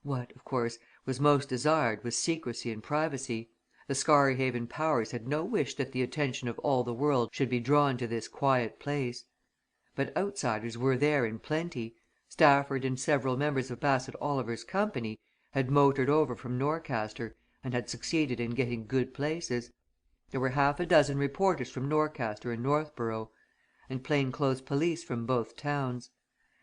What, of course, was most desired was secrecy and privacy. The Scarhaven powers had no wish that the attention of all the world should be drawn to this quiet place. But outsiders were there in plenty. Stafford and several members of Bassett Oliver's company had motored over from Norcaster and had succeeded in getting good places. There were half a dozen reporters from Norcaster and Northborough, and plain clothes police from both towns.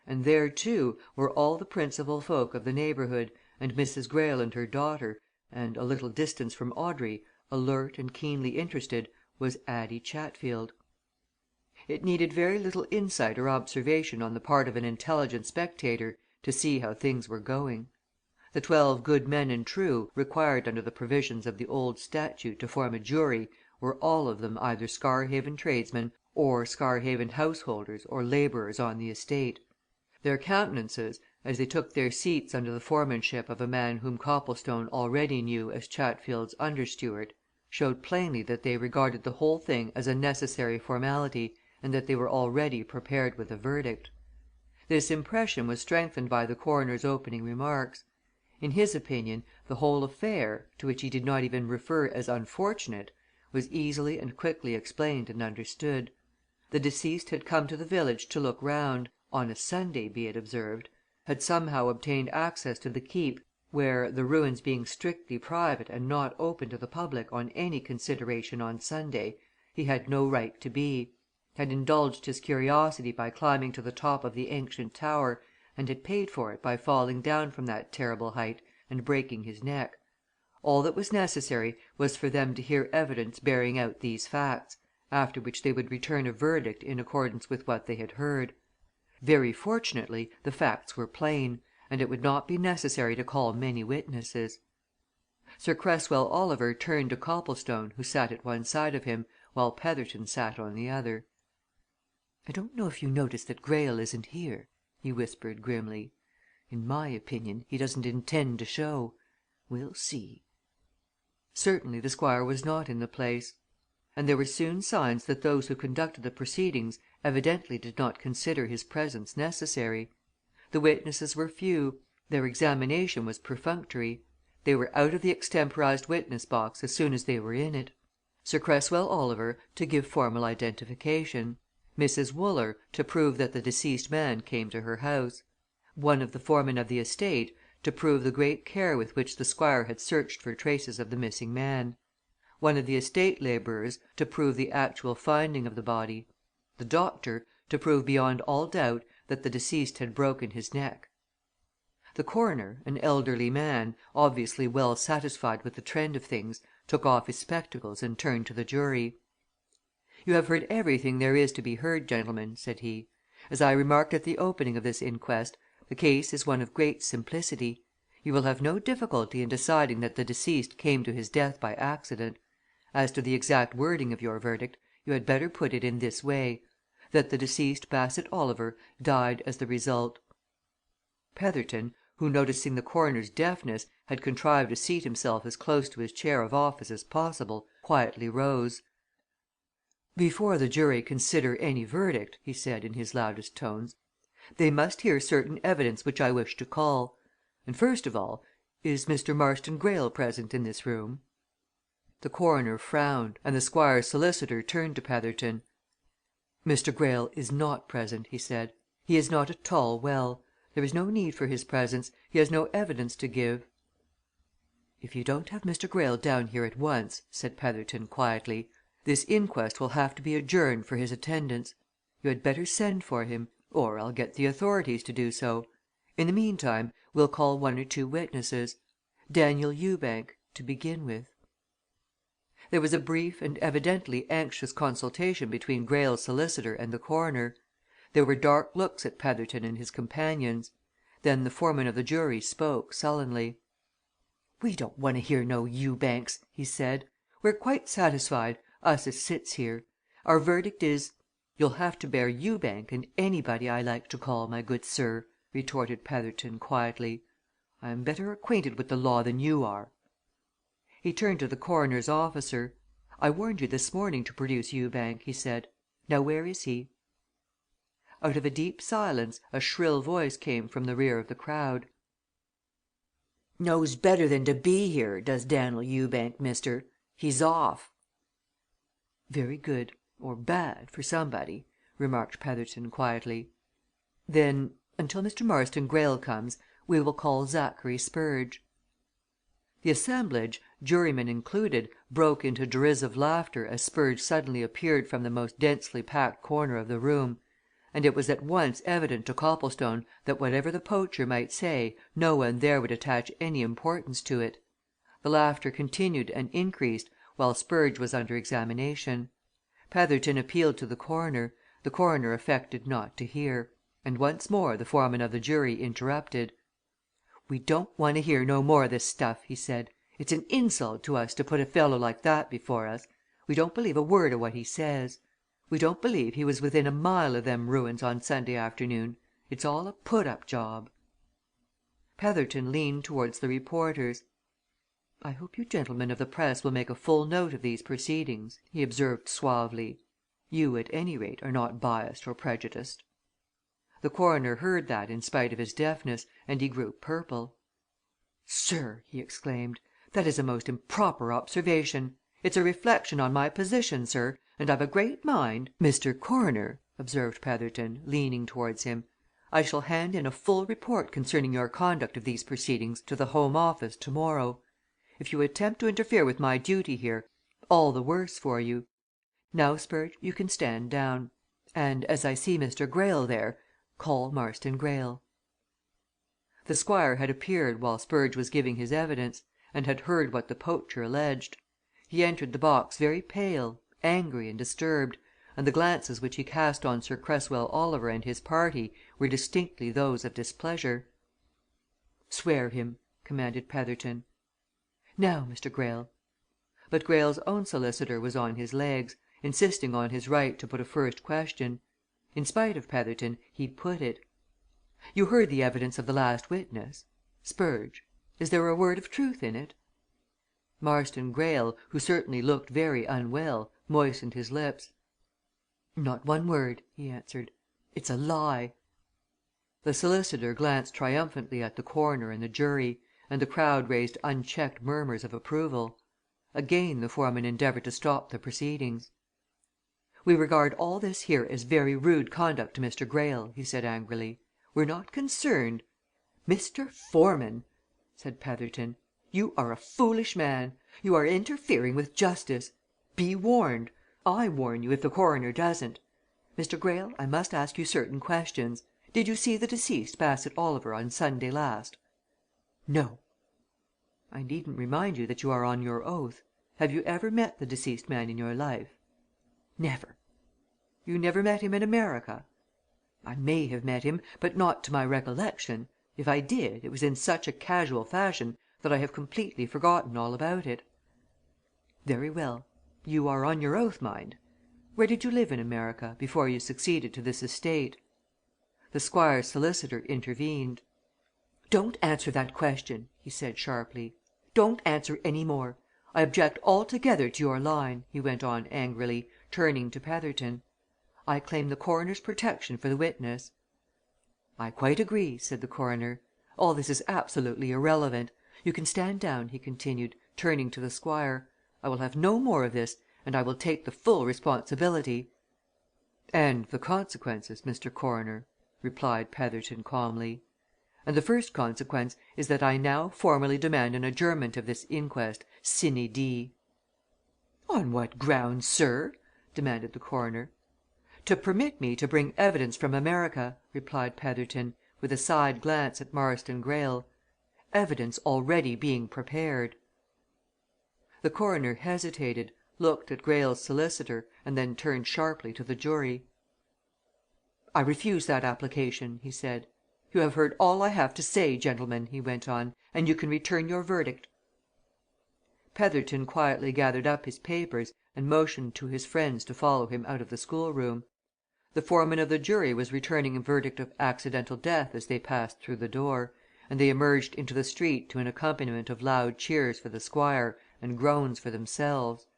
And there, too, were all the principal folk of the neighbourhood, and Mrs. Greyle and her daughter, and, a little distance from Audrey, alert and keenly interested, was Addie Chatfield. It needed very little insight or observation on the part of an intelligent spectator to see how things were going. The 12 good men and true, required under the provisions of the old statute to form a jury, were all of them either Scarhaven tradesmen or Scarhaven householders or labourers on the estate. Their countenances, as they took their seats under the foremanship of a man whom Copplestone already knew as Chatfield's under steward, showed plainly that they regarded the whole thing as a necessary formality, and that they were already prepared with a verdict. This impression was strengthened by the coroner's opening remarks. In his opinion, the whole affair, to which he did not even refer as unfortunate, was easily and quickly explained and understood. The deceased had come to the village to look round on a Sunday, be it observed had somehow obtained access to the Keep, where, the ruins being strictly private and not open to the public on any consideration on Sunday, he had no right to be, had indulged his curiosity by climbing to the top of the ancient tower, and had paid for it by falling down from that terrible height and breaking his neck. All that was necessary was for them to hear evidence bearing out these facts, after which they would return a verdict in accordance with what they had heard. Very fortunately, the facts were plain, and it would not be necessary to call many witnesses. Sir Cresswell Oliver turned to Copplestone, who sat at one side of him, while Petherton sat on the other. "I don't know if you noticed that Greyle isn't here?" he whispered grimly. "In my opinion, he doesn't intend to show. We'll see." Certainly the Squire was not in the place. And there were soon signs that those who conducted the proceedings evidently did not consider his presence necessary. The witnesses were few, their examination was perfunctory. They were out of the extemporized witness box as soon as they were in it. Sir Cresswell Oliver to give formal identification, Mrs. Wooler to prove that the deceased man came to her house, one of the foremen of the estate to prove the great care with which the Squire had searched for traces of the missing man, one of the estate labourers to prove the actual finding of the body, the doctor to prove beyond all doubt that the deceased had broken his neck. The coroner, an elderly man, obviously well satisfied with the trend of things, took off his spectacles and turned to the jury. "You have heard everything there is to be heard, gentlemen," said he. "As I remarked at the opening of this inquest, the case is one of great simplicity. You will have no difficulty in deciding that the deceased came to his death by accident. As to the exact wording of your verdict, you had better put it in this way that the deceased Bassett Oliver died as the result." Petherton, who, noticing the coroner's deafness, had contrived to seat himself as close to his chair of office as possible, quietly rose. "Before the jury consider any verdict," he said in his loudest tones, "they must hear certain evidence which I wish to call. And first of all, is Mr. Marston Greyle present in this room?" The coroner frowned, and the Squire's solicitor turned to Petherton. "Mr. Greyle is not present," he said. "He is not at all well. There is no need for his presence. He has no evidence to give." "If you don't have Mr. Greyle down here at once," said Petherton quietly, "this inquest will have to be adjourned for his attendance. You had better send for him or I'll get the authorities to do so. In the meantime, we'll call one or two witnesses. Daniel Ewbank, to begin with." There was a brief and evidently anxious consultation between Greyle's solicitor and the coroner. There were dark looks at Petherton and his companions. Then the foreman of the jury spoke sullenly. "We don't want to hear no Ewbanks," he said. "We're quite satisfied, us as sits here. Our verdict is " "You'll have to bear Ewbank and anybody I like to call, my good sir," retorted Petherton quietly. "I am better acquainted with the law than you are." He turned to the coroner's officer. "I warned you this morning to produce Ewbank," he said. "Now where is he?" Out of a deep silence a shrill voice came from the rear of the crowd. "Knows better than to be here, does Daniel Ewbank, mister. He's off." "Very good or bad for somebody," remarked Petherton quietly. "Then until Mr. Marston Greyle comes, we will call Zachary Spurge." The assemblage, jurymen included, broke into derisive laughter as Spurge suddenly appeared from the most densely packed corner of the room, and it was at once evident to Copplestone that whatever the poacher might say no one there would attach any importance to it. The laughter continued and increased while Spurge was under examination. Petherton appealed to the coroner affected not to hear, and once more the foreman of the jury interrupted. "We don't want to hear no more of this stuff," he said. "It's an insult to us to put a fellow like that before us. We don't believe a word of what he says. We don't believe he was within a mile of them ruins on Sunday afternoon. It's all a put up job." Petherton leaned towards the reporters. "I hope you gentlemen of the press will make a full note of these proceedings," he observed suavely. "You, at any rate, are not biassed or prejudiced." The coroner heard that in spite of his deafness, and he grew purple. "Sir!" he exclaimed. "That is a most improper observation. It's a reflection on my position, sir, and I've a great mind " "Mr. Coroner," observed Petherton, leaning towards him, "I shall hand in a full report concerning your conduct of these proceedings to the Home Office to morrow. If you attempt to interfere with my duty here, all the worse for you. Now, Spurge, you can stand down. And as I see Mr. Greyle there, call Marston Greyle." The Squire had appeared while Spurge was giving his evidence, and had heard what the poacher alleged. He entered the box very pale, angry and disturbed, and the glances which he cast on Sir Cresswell Oliver and his party were distinctly those of displeasure. "Swear him!" commanded Petherton. "Now, Mr. Greyle." But Greyle's own solicitor was on his legs, insisting on his right to put a first question. In spite of Petherton, he put it. "You heard the evidence of the last witness? Spurge. Is there a word of truth in it?" Marston Greyle, who certainly looked very unwell, moistened his lips. "Not one word," he answered. "It's a lie." The solicitor glanced triumphantly at the coroner and the jury, and the crowd raised unchecked murmurs of approval. Again the foreman endeavoured to stop the proceedings. "We regard all this here as very rude conduct to Mr. Greyle," he said angrily. "We're not concerned " "Mr. Foreman!" said Petherton. "You are a foolish man. You are interfering with justice. Be warned. I warn you if the coroner doesn't. Mr. Greyle, I must ask you certain questions. Did you see the deceased Bassett Oliver on Sunday last?" "No." "I needn't remind you that you are on your oath. Have you ever met the deceased man in your life?" "Never." "You never met him in America?" "I may have met him, but not to my recollection. If I did, it was in such a casual fashion that I have completely forgotten all about it." "Very well. You are on your oath, mind. Where did you live in America before you succeeded to this estate?" The Squire's solicitor intervened. "Don't answer that question!" he said sharply. "Don't answer any more. I object altogether to your line," he went on angrily, turning to Petherton. "I claim the coroner's protection for the witness." "I quite agree," said the coroner. "All this is absolutely irrelevant. You can stand down," he continued, turning to the Squire. "I will have no more of this, and I will take the full responsibility." "And the consequences, Mr. Coroner," replied Petherton calmly. "And the first consequence is that I now formally demand an adjournment of this inquest sine die." "On what grounds, sir?" demanded the coroner. "To permit me to bring evidence from America," replied Petherton, with a side glance at Marston Greyle. "Evidence already being prepared." The coroner hesitated, looked at Greyle's solicitor, and then turned sharply to the jury. "I refuse that application," he said. "You have heard all I have to say, gentlemen," he went on, "and you can return your verdict." Petherton quietly gathered up his papers and motioned to his friends to follow him out of the schoolroom. The foreman of the jury was returning a verdict of accidental death as they passed through the door, and they emerged into the street to an accompaniment of loud cheers for the Squire and groans for themselves.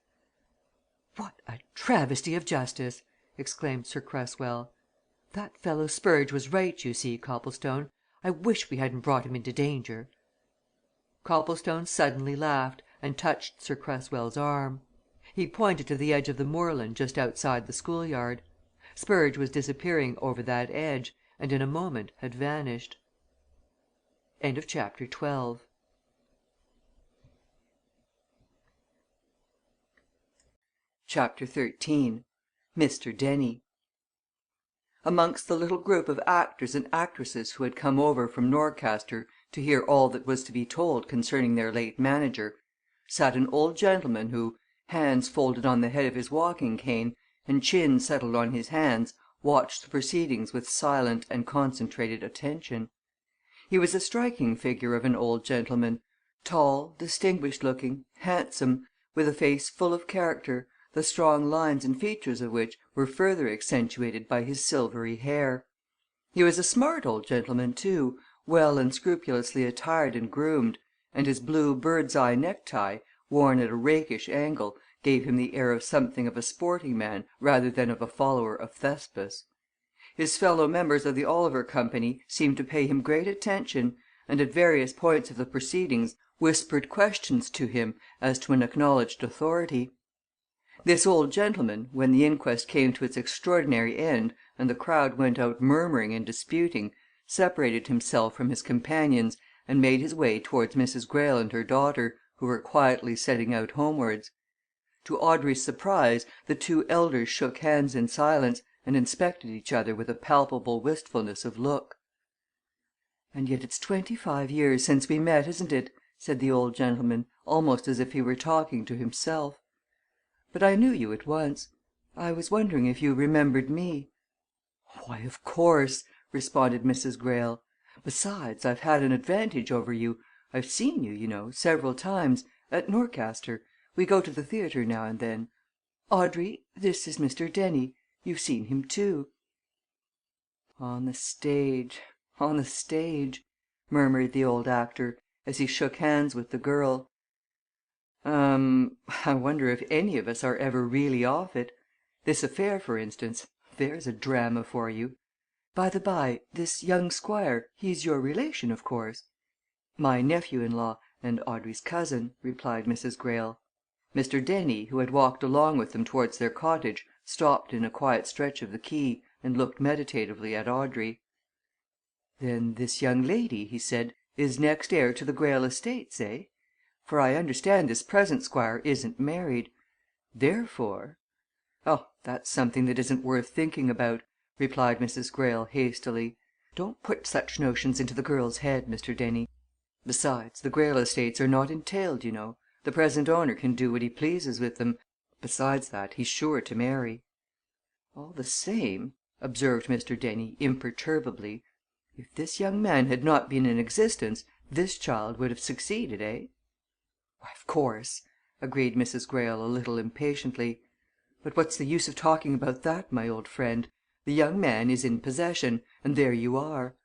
"What a travesty of justice!" exclaimed Sir Cresswell. "That fellow Spurge was right, you see, Copplestone. I wish we hadn't brought him into danger." Copplestone suddenly laughed and touched Sir Cresswell's arm. He pointed to the edge of the moorland just outside the school yard. Spurge was disappearing over that edge, and in a moment had vanished. Chapter XIII Mr. Dennie. Amongst the little group of actors and actresses who had come over from Norcaster to hear all that was to be told concerning their late manager, sat an old gentleman who, hands folded on the head of his walking cane, and chin settled on his hands, watched the proceedings with silent and concentrated attention. He was a striking figure of an old gentleman, tall, distinguished looking, handsome, with a face full of character, the strong lines and features of which were further accentuated by his silvery hair. He was a smart old gentleman, too, well and scrupulously attired and groomed, and his blue bird's eye necktie, worn at a rakish angle, gave him the air of something of a sporting man rather than of a follower of Thespis. His fellow members of the Oliver company seemed to pay him great attention, and at various points of the proceedings whispered questions to him as to an acknowledged authority. This old gentleman, when the inquest came to its extraordinary end and the crowd went out murmuring and disputing, separated himself from his companions and made his way towards Mrs. Greyle and her daughter, who were quietly setting out homewards. To Audrey's surprise, the two elders shook hands in silence and inspected each other with a palpable wistfulness of look. "And yet it's 25 years since we met, isn't it?" said the old gentleman, almost as if he were talking to himself. "But I knew you at once. I was wondering if you remembered me." "Why, of course," responded Mrs. Greyle. "Besides, I've had an advantage over you. I've seen you, you know, several times at Norcaster. We go to the theatre now and then. Audrey, this is Mr. Dennie. You've seen him, too." On the stage, murmured the old actor, as he shook hands with the girl. I wonder if any of us are ever really off it. This affair, for instance there's a drama for you. By the by, this young Squire, he's your relation, of course?" "My nephew in law, and Audrey's cousin," replied Mrs. Greyle. Mr. Dennie, who had walked along with them towards their cottage, stopped in a quiet stretch of the quay, and looked meditatively at Audrey. "Then this young lady," he said, "is next heir to the Greyle estates, eh? For I understand this present Squire isn't married. Therefore " "Oh, that's something that isn't worth thinking about," replied Mrs. Greyle hastily. "Don't put such notions into the girl's head, Mr. Dennie. Besides, the Greyle estates are not entailed, you know. The present owner can do what he pleases with them. Besides that, he's sure to marry." "All the same," observed Mr. Dennie, imperturbably, "if this young man had not been in existence, this child would have succeeded, eh?" "Why, of course," agreed Mrs. Greyle a little impatiently. "But what's the use of talking about that, my old friend? The young man is in possession and there you are."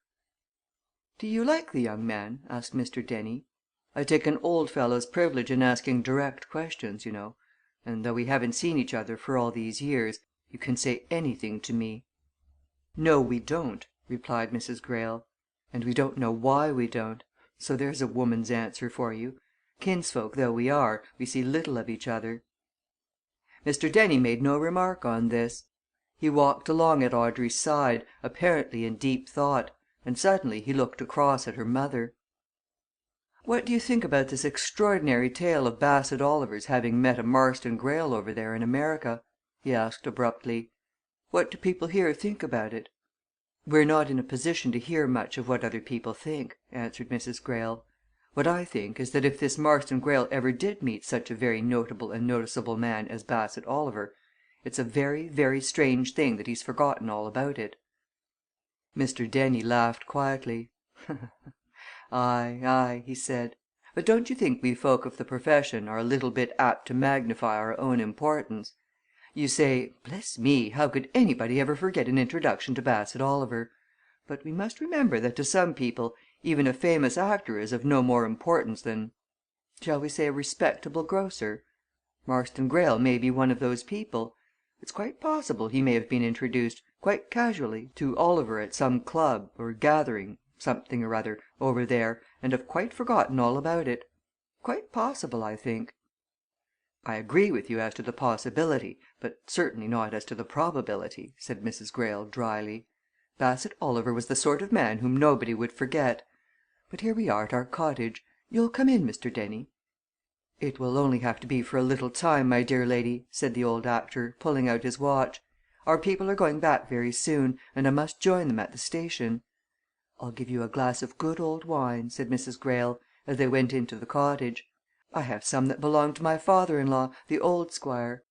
"Do you like the young man?" asked Mr. Dennie. "I take an old fellow's privilege in asking direct questions, you know. And though we haven't seen each other for all these years, you can say anything to me." "No, we don't," replied Mrs. Greyle. "And we don't know why we don't. So there's a woman's answer for you. Kinsfolk though we are, we see little of each other." Mr. Dennie made no remark on this. He walked along at Audrey's side, apparently in deep thought, and suddenly he looked across at her mother. "What do you think about this extraordinary tale of Bassett Oliver's having met a Marston Greyle over there in America?" he asked abruptly. "What do people here think about it?" "We're not in a position to hear much of what other people think," answered Mrs. Greyle. "What I think is that if this Marston Greyle ever did meet such a very notable and noticeable man as Bassett Oliver, it's a very, very strange thing that he's forgotten all about it." Mr. Dennie laughed quietly. "Aye, aye," he said. "But don't you think we folk of the profession are a little bit apt to magnify our own importance? You say, 'Bless me, how could anybody ever forget an introduction to Bassett Oliver?' But we must remember that to some people even a famous actor is of no more importance than shall we say a respectable grocer? Marston Greyle may be one of those people. It's quite possible he may have been introduced, quite casually, to Oliver at some club, or gathering, something or other, over there, and have quite forgotten all about it. Quite possible, I think." "I agree with you as to the possibility, but certainly not as to the probability," said Mrs. Greyle dryly. "Bassett Oliver was the sort of man whom nobody would forget. But here we are at our cottage. You'll come in, Mr. Dennie?" "It will only have to be for a little time, my dear lady," said the old actor, pulling out his watch. "Our people are going back very soon, and I must join them at the station." "I'll give you a glass of good old wine," said Mrs. Greyle, as they went into the cottage. "I have some that belonged to my father in law, the old Squire.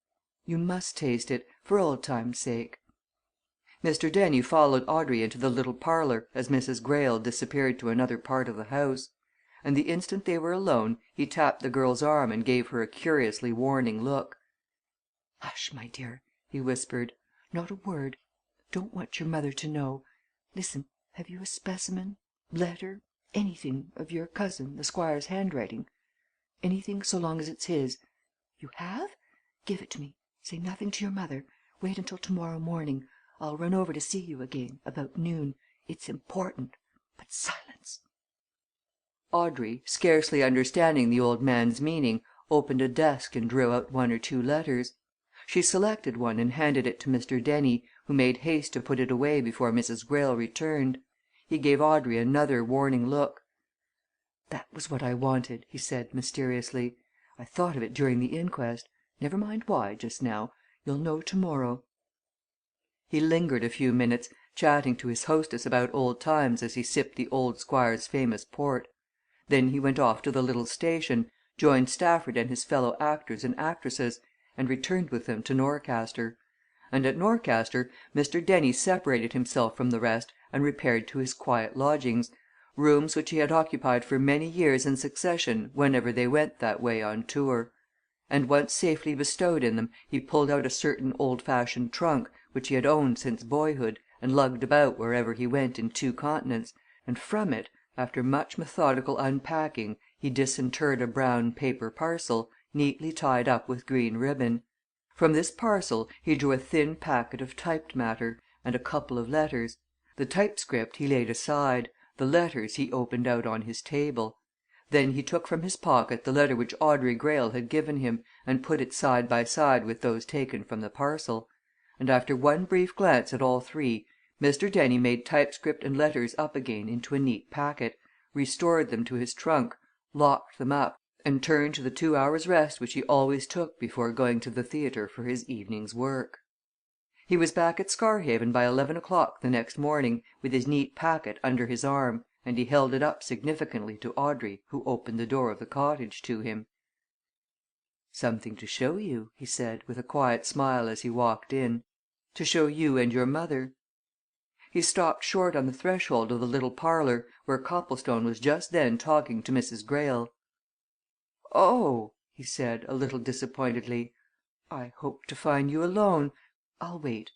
You must taste it for old times' sake." Mr. Dennie followed Audrey into the little parlour as Mrs. Greyle disappeared to another part of the house. And the instant they were alone he tapped the girl's arm and gave her a curiously warning look. "Hush, my dear!" he whispered. "Not a word. Don't want your mother to know. Listen have you a specimen letter anything of your cousin, the Squire's handwriting? Anything so long as it's his. You have? Give it to me. Say nothing to your mother. Wait until tomorrow morning. I'll run over to see you again about noon. It's important. But silence!" Audrey, scarcely understanding the old man's meaning, opened a desk and drew out one or two letters. She selected one and handed it to Mr. Dennie, who made haste to put it away before Mrs. Greyle returned. He gave Audrey another warning look. "That was what I wanted," he said mysteriously. "I thought of it during the inquest. Never mind why, just now. You'll know tomorrow." He lingered a few minutes, chatting to his hostess about old times as he sipped the old Squire's famous port. Then he went off to the little station, joined Stafford and his fellow actors and actresses, and returned with them to Norcaster. And at Norcaster Mr. Dennie separated himself from the rest and repaired to his quiet lodgings, rooms which he had occupied for many years in succession whenever they went that way on tour. And once safely bestowed in them he pulled out a certain old fashioned trunk which he had owned since boyhood and lugged about wherever he went in 2 continents, and from it, after much methodical unpacking, he disinterred a brown paper parcel, neatly tied up with green ribbon. From this parcel he drew a thin packet of typed matter, and a couple of letters. The typescript he laid aside, the letters he opened out on his table. Then he took from his pocket the letter which Audrey Greyle had given him, and put it side by side with those taken from the parcel. And after one brief glance at all three, Mr. Dennie made typescript and letters up again into a neat packet, restored them to his trunk, locked them up, and turned to the 2 hours' rest which he always took before going to the theatre for his evening's work. He was back at Scarhaven by 11 o'clock the next morning, with his neat packet under his arm, and he held it up significantly to Audrey, who opened the door of the cottage to him. "Something to show you," he said, with a quiet smile as he walked in. "To show you and your mother." He stopped short on the threshold of the little parlour, where Copplestone was just then talking to Mrs. Greyle. "Oh!" he said, a little disappointedly. "I hoped to find you alone. I'll wait."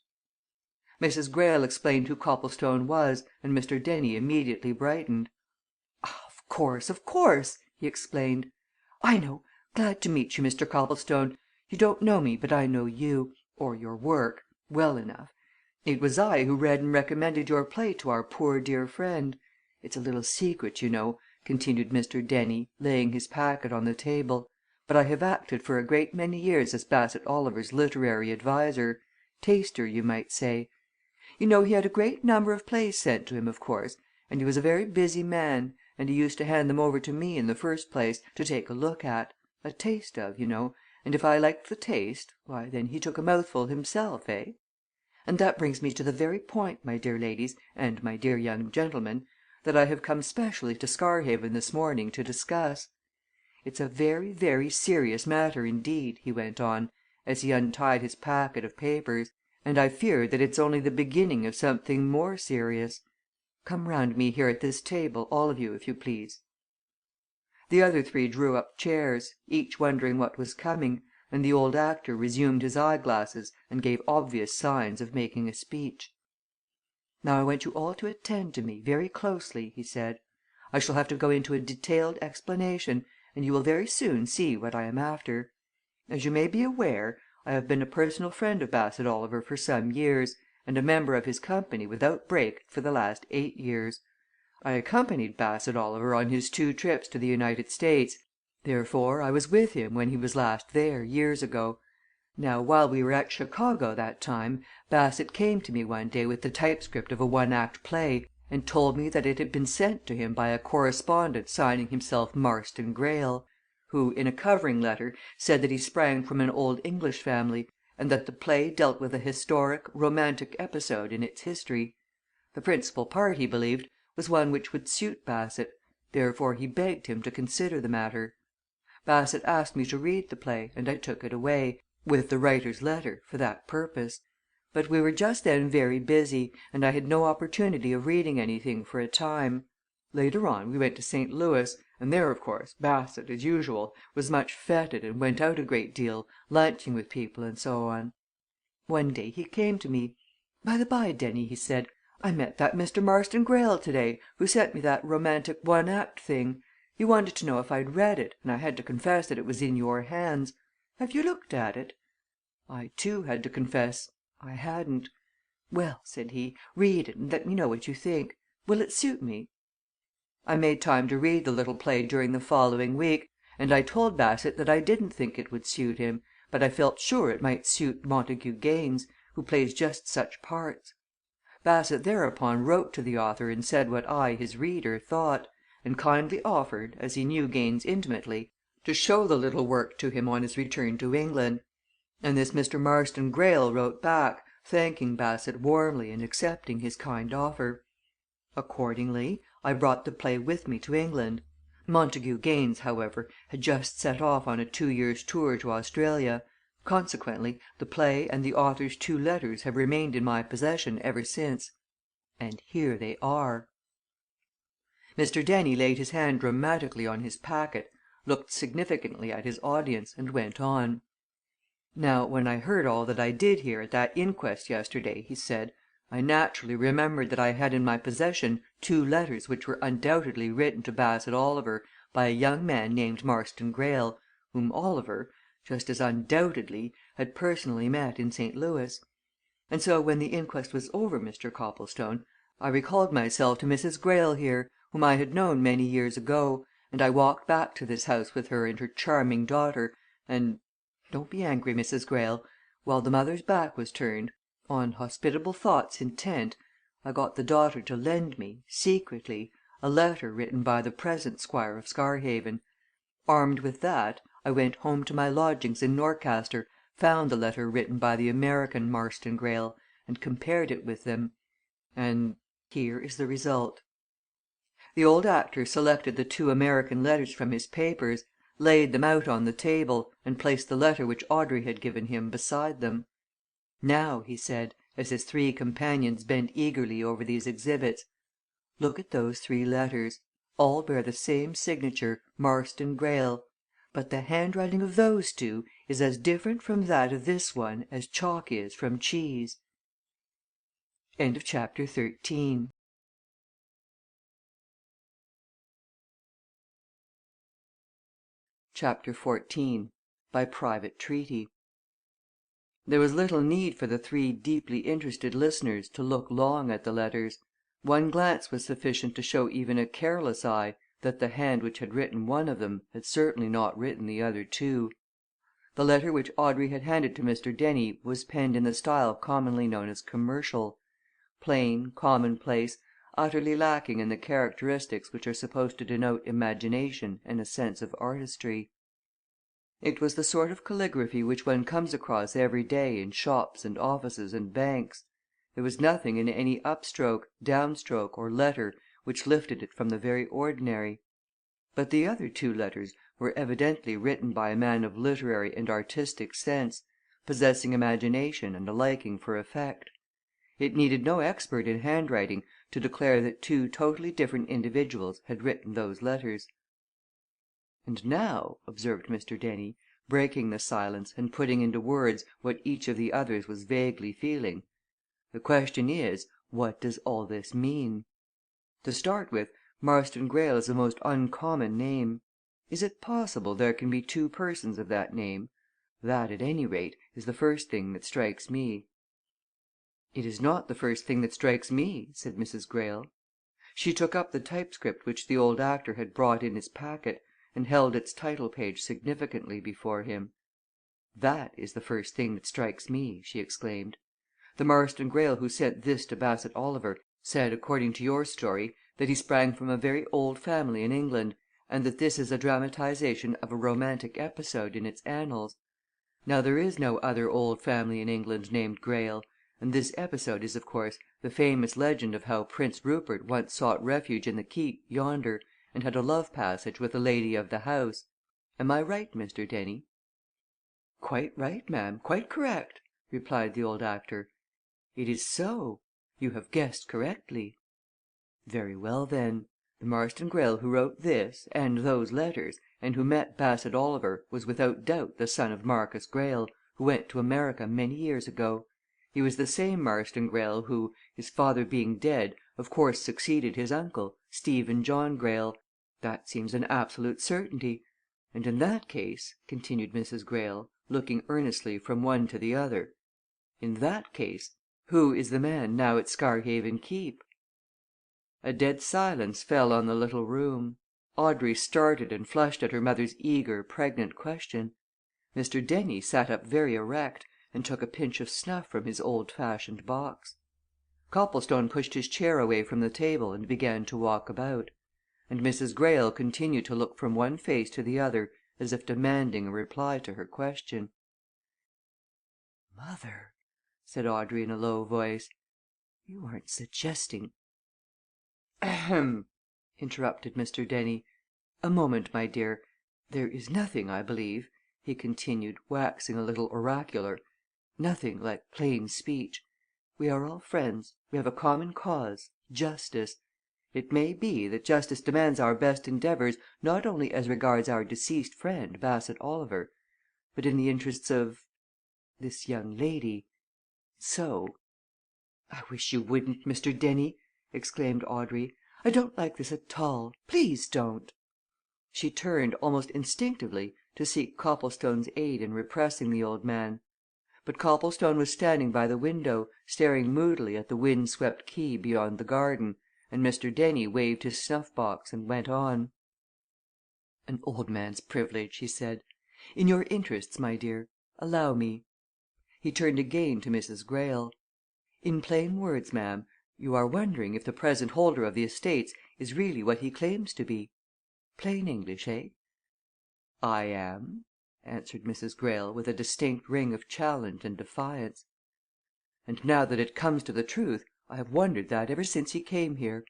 Mrs. Greyle explained who Copplestone was, and Mr. Dennie immediately brightened. Of course!" he explained. "I know glad to meet you, Mr. Copplestone. You don't know me, but I know you or your work well enough. It was I who read and recommended your play to our poor dear friend. It's a little secret, you know," continued Mr. Dennie, laying his packet on the table, "but I have acted for a great many years as Bassett Oliver's literary adviser taster, you might say. You know he had a great number of plays sent to him, of course, and he was a very busy man, and he used to hand them over to me in the first place, to take a look at a taste of, you know, and if I liked the taste, why, then he took a mouthful himself, eh? And that brings me to the very point, my dear ladies, and my dear young gentlemen, that I have come specially to Scarhaven this morning to discuss. It's a very, very serious matter indeed," he went on, as he untied his packet of papers, "and I fear that it's only the beginning of something more serious. Come round me here at this table, all of you, if you please." The other three drew up chairs, each wondering what was coming, and the old actor resumed his eyeglasses and gave obvious signs of making a speech. "Now I want you all to attend to me, very closely," he said. "I shall have to go into a detailed explanation, and you will very soon see what I am after. As you may be aware, I have been a personal friend of Bassett Oliver for some years, and a member of his company without break for the last 8 years. I accompanied Bassett Oliver on his 2 trips to the United States, therefore I was with him when he was last there, years ago. Now, while we were at Chicago that time, Bassett came to me one day with the typescript of a 1-act play, and told me that it had been sent to him by a correspondent signing himself Marston Greyle, who, in a covering letter, said that he sprang from an old English family, and that the play dealt with a historic, romantic episode in its history. The principal part, he believed, was one which would suit Bassett, therefore he begged him to consider the matter. Bassett asked me to read the play, and I took it away, with the writer's letter, for that purpose. But we were just then very busy, and I had no opportunity of reading anything for a time. Later on we went to St. Louis, and there, of course, Bassett, as usual, was much fêted and went out a great deal, lunching with people and so on. One day he came to me. "By the by, Dennie," he said, "I met that Mr. Marston Greyle today, who sent me that romantic 1-act thing. He wanted to know if I'd read it, and I had to confess that it was in your hands. Have you looked at it?" I, too, had to confess I hadn't. "Well," said he, "read it and let me know what you think. Will it suit me?" I made time to read the little play during the following week, and I told Bassett that I didn't think it would suit him, but I felt sure it might suit Montague Gaines, who plays just such parts. Bassett thereupon wrote to the author and said what I, his reader, thought, and kindly offered, as he knew Gaines intimately, to show the little work to him on his return to England. And this Mr. Marston Greyle wrote back, thanking Bassett warmly and accepting his kind offer. Accordingly, I brought the play with me to England. Montague Gaines, however, had just set off on a 2 years' tour to Australia, consequently the play and the author's 2 letters have remained in my possession ever since. And here they are." Mr. Dennie laid his hand dramatically on his packet, looked significantly at his audience, and went on. "Now, when I heard all that I did hear at that inquest yesterday," he said, "I naturally remembered that I had in my possession 2 letters which were undoubtedly written to Bassett Oliver by a young man named Marston Greyle, whom Oliver, just as undoubtedly, had personally met in St. Louis. And so when the inquest was over, Mr. Copplestone, I recalled myself to Mrs. Greyle here, whom I had known many years ago, and I walked back to this house with her and her charming daughter, and don't be angry, Mrs. Greyle while the mother's back was turned, on hospitable thoughts intent, I got the daughter to lend me, secretly, a letter written by the present Squire of Scarhaven. Armed with that, I went home to my lodgings in Norcaster, found the letter written by the American Marston Greyle, and compared it with them. And here is the result." The old actor selected the 2 American letters from his papers, laid them out on the table, and placed the letter which Audrey had given him beside them. "Now," he said, as his 3 companions bent eagerly over these exhibits, "look at those 3 letters. All bear the same signature, Marston Greyle. But the handwriting of those 2 is as different from that of this one as chalk is from cheese." Chapter XIV By private treaty. There was little need for the 3 deeply interested listeners to look long at the letters. One glance was sufficient to show even a careless eye that the hand which had written one of them had certainly not written the other 2. The letter which Audrey had handed to Mr. Dennie was penned in the style commonly known as commercial plain, commonplace, utterly lacking in the characteristics which are supposed to denote imagination and a sense of artistry. It was the sort of calligraphy which one comes across every day in shops and offices and banks. There was nothing in any upstroke, downstroke, or letter which lifted it from the very ordinary. But the other 2 letters were evidently written by a man of literary and artistic sense, possessing imagination and a liking for effect. It needed no expert in handwriting to declare that 2 totally different individuals had written those letters. "And now," observed Mr. Dennie, breaking the silence and putting into words what each of the others was vaguely feeling, "the question is, what does all this mean? To start with, Marston Greyle is a most uncommon name. Is it possible there can be 2 persons of that name? That, at any rate, is the first thing that strikes me." "It is not the first thing that strikes me," said Mrs. Greyle. She took up the typescript which the old actor had brought in his packet, and held its title page significantly before him. "That is the first thing that strikes me!" she exclaimed. "The Marston Greyle who sent this to Bassett Oliver said, according to your story, that he sprang from a very old family in England, and that this is a dramatization of a romantic episode in its annals. Now there is no other old family in England named Greyle, and this episode is, of course, the famous legend of how Prince Rupert once sought refuge in the Keep, yonder, and had a love passage with a lady of the house. Am I right, Mr. Dennie?" "Quite right, ma'am quite correct," replied the old actor. "It is so. You have guessed correctly." "Very well, then. The Marston Greyle who wrote this and those letters, and who met Bassett Oliver, was without doubt the son of Marcus Greyle, who went to America many years ago. He was the same Marston Greyle who, his father being dead, of course succeeded his uncle, Stephen John Greyle. That seems an absolute certainty. And in that case," continued Mrs. Greyle, looking earnestly from one to the other, "in that case, who is the man now at Scarhaven Keep?" A dead silence fell on the little room. Audrey started and flushed at her mother's eager, pregnant question. Mr. Dennie sat up very erect and took a pinch of snuff from his old fashioned box. Copplestone pushed his chair away from the table and began to walk about, and Mrs. Greyle continued to look from one face to the other as if demanding a reply to her question. "Mother!" said Audrey in a low voice. "You aren't suggesting " "Ahem!" interrupted Mr. Dennie. "A moment, my dear. There is nothing, I believe," he continued, waxing a little oracular, "nothing like plain speech. We are all friends. We have a common cause justice. It may be that justice demands our best endeavours not only as regards our deceased friend, Bassett Oliver, but in the interests of this young lady. So " "I wish you wouldn't, Mr. Dennie!" exclaimed Audrey. "I don't like this at all. Please don't!" She turned, almost instinctively, to seek Copplestone's aid in repressing the old man. But Copplestone was standing by the window, staring moodily at the wind swept quay beyond the garden, and Mr. Dennie waved his snuff box and went on. "An old man's privilege," he said. "In your interests, my dear, allow me." He turned again to Mrs. Greyle. "In plain words, ma'am, you are wondering if the present holder of the estates is really what he claims to be. Plain English, eh?" "I am," answered Mrs. Greyle with a distinct ring of challenge and defiance. "And now that it comes to the truth, I have wondered that ever since he came here.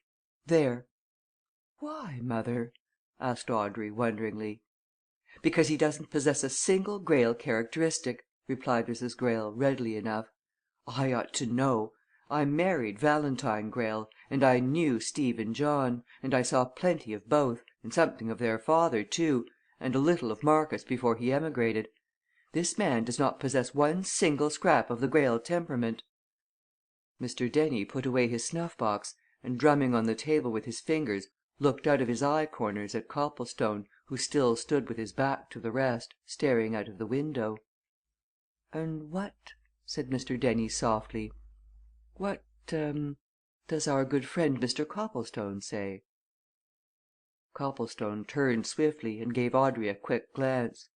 There!" "Why, mother?" asked Audrey wonderingly. "Because he doesn't possess a single Greyle characteristic," replied Mrs. Greyle readily enough. "I ought to know. I married Valentine Greyle, and I knew Stephen John, and I saw plenty of both, and something of their father, too, and a little of Marcus before he emigrated. This man does not possess one single scrap of the Greyle temperament." Mr. Dennie put away his snuff box, and drumming on the table with his fingers, looked out of his eye corners at Copplestone, who still stood with his back to the rest, staring out of the window. "And what," said Mr. Dennie softly, "what does our good friend Mr. Copplestone say?" Copplestone turned swiftly and gave Audrey a quick glance.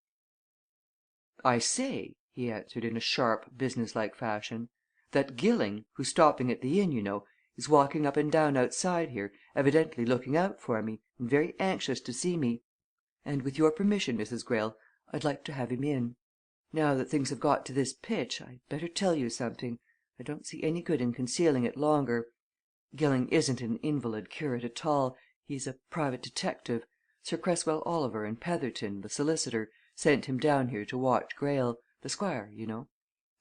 "I say," he answered in a sharp, businesslike fashion, "that Gilling, who's stopping at the inn, you know, is walking up and down outside here, evidently looking out for me, and very anxious to see me. And with your permission, Mrs. Greyle, I'd like to have him in. Now that things have got to this pitch, I'd better tell you something I don't see any good in concealing it longer. Gilling isn't an invalid curate at all he's a private detective. Sir Cresswell Oliver and Petherton, the solicitor, sent him down here to watch Greyle the Squire, you know.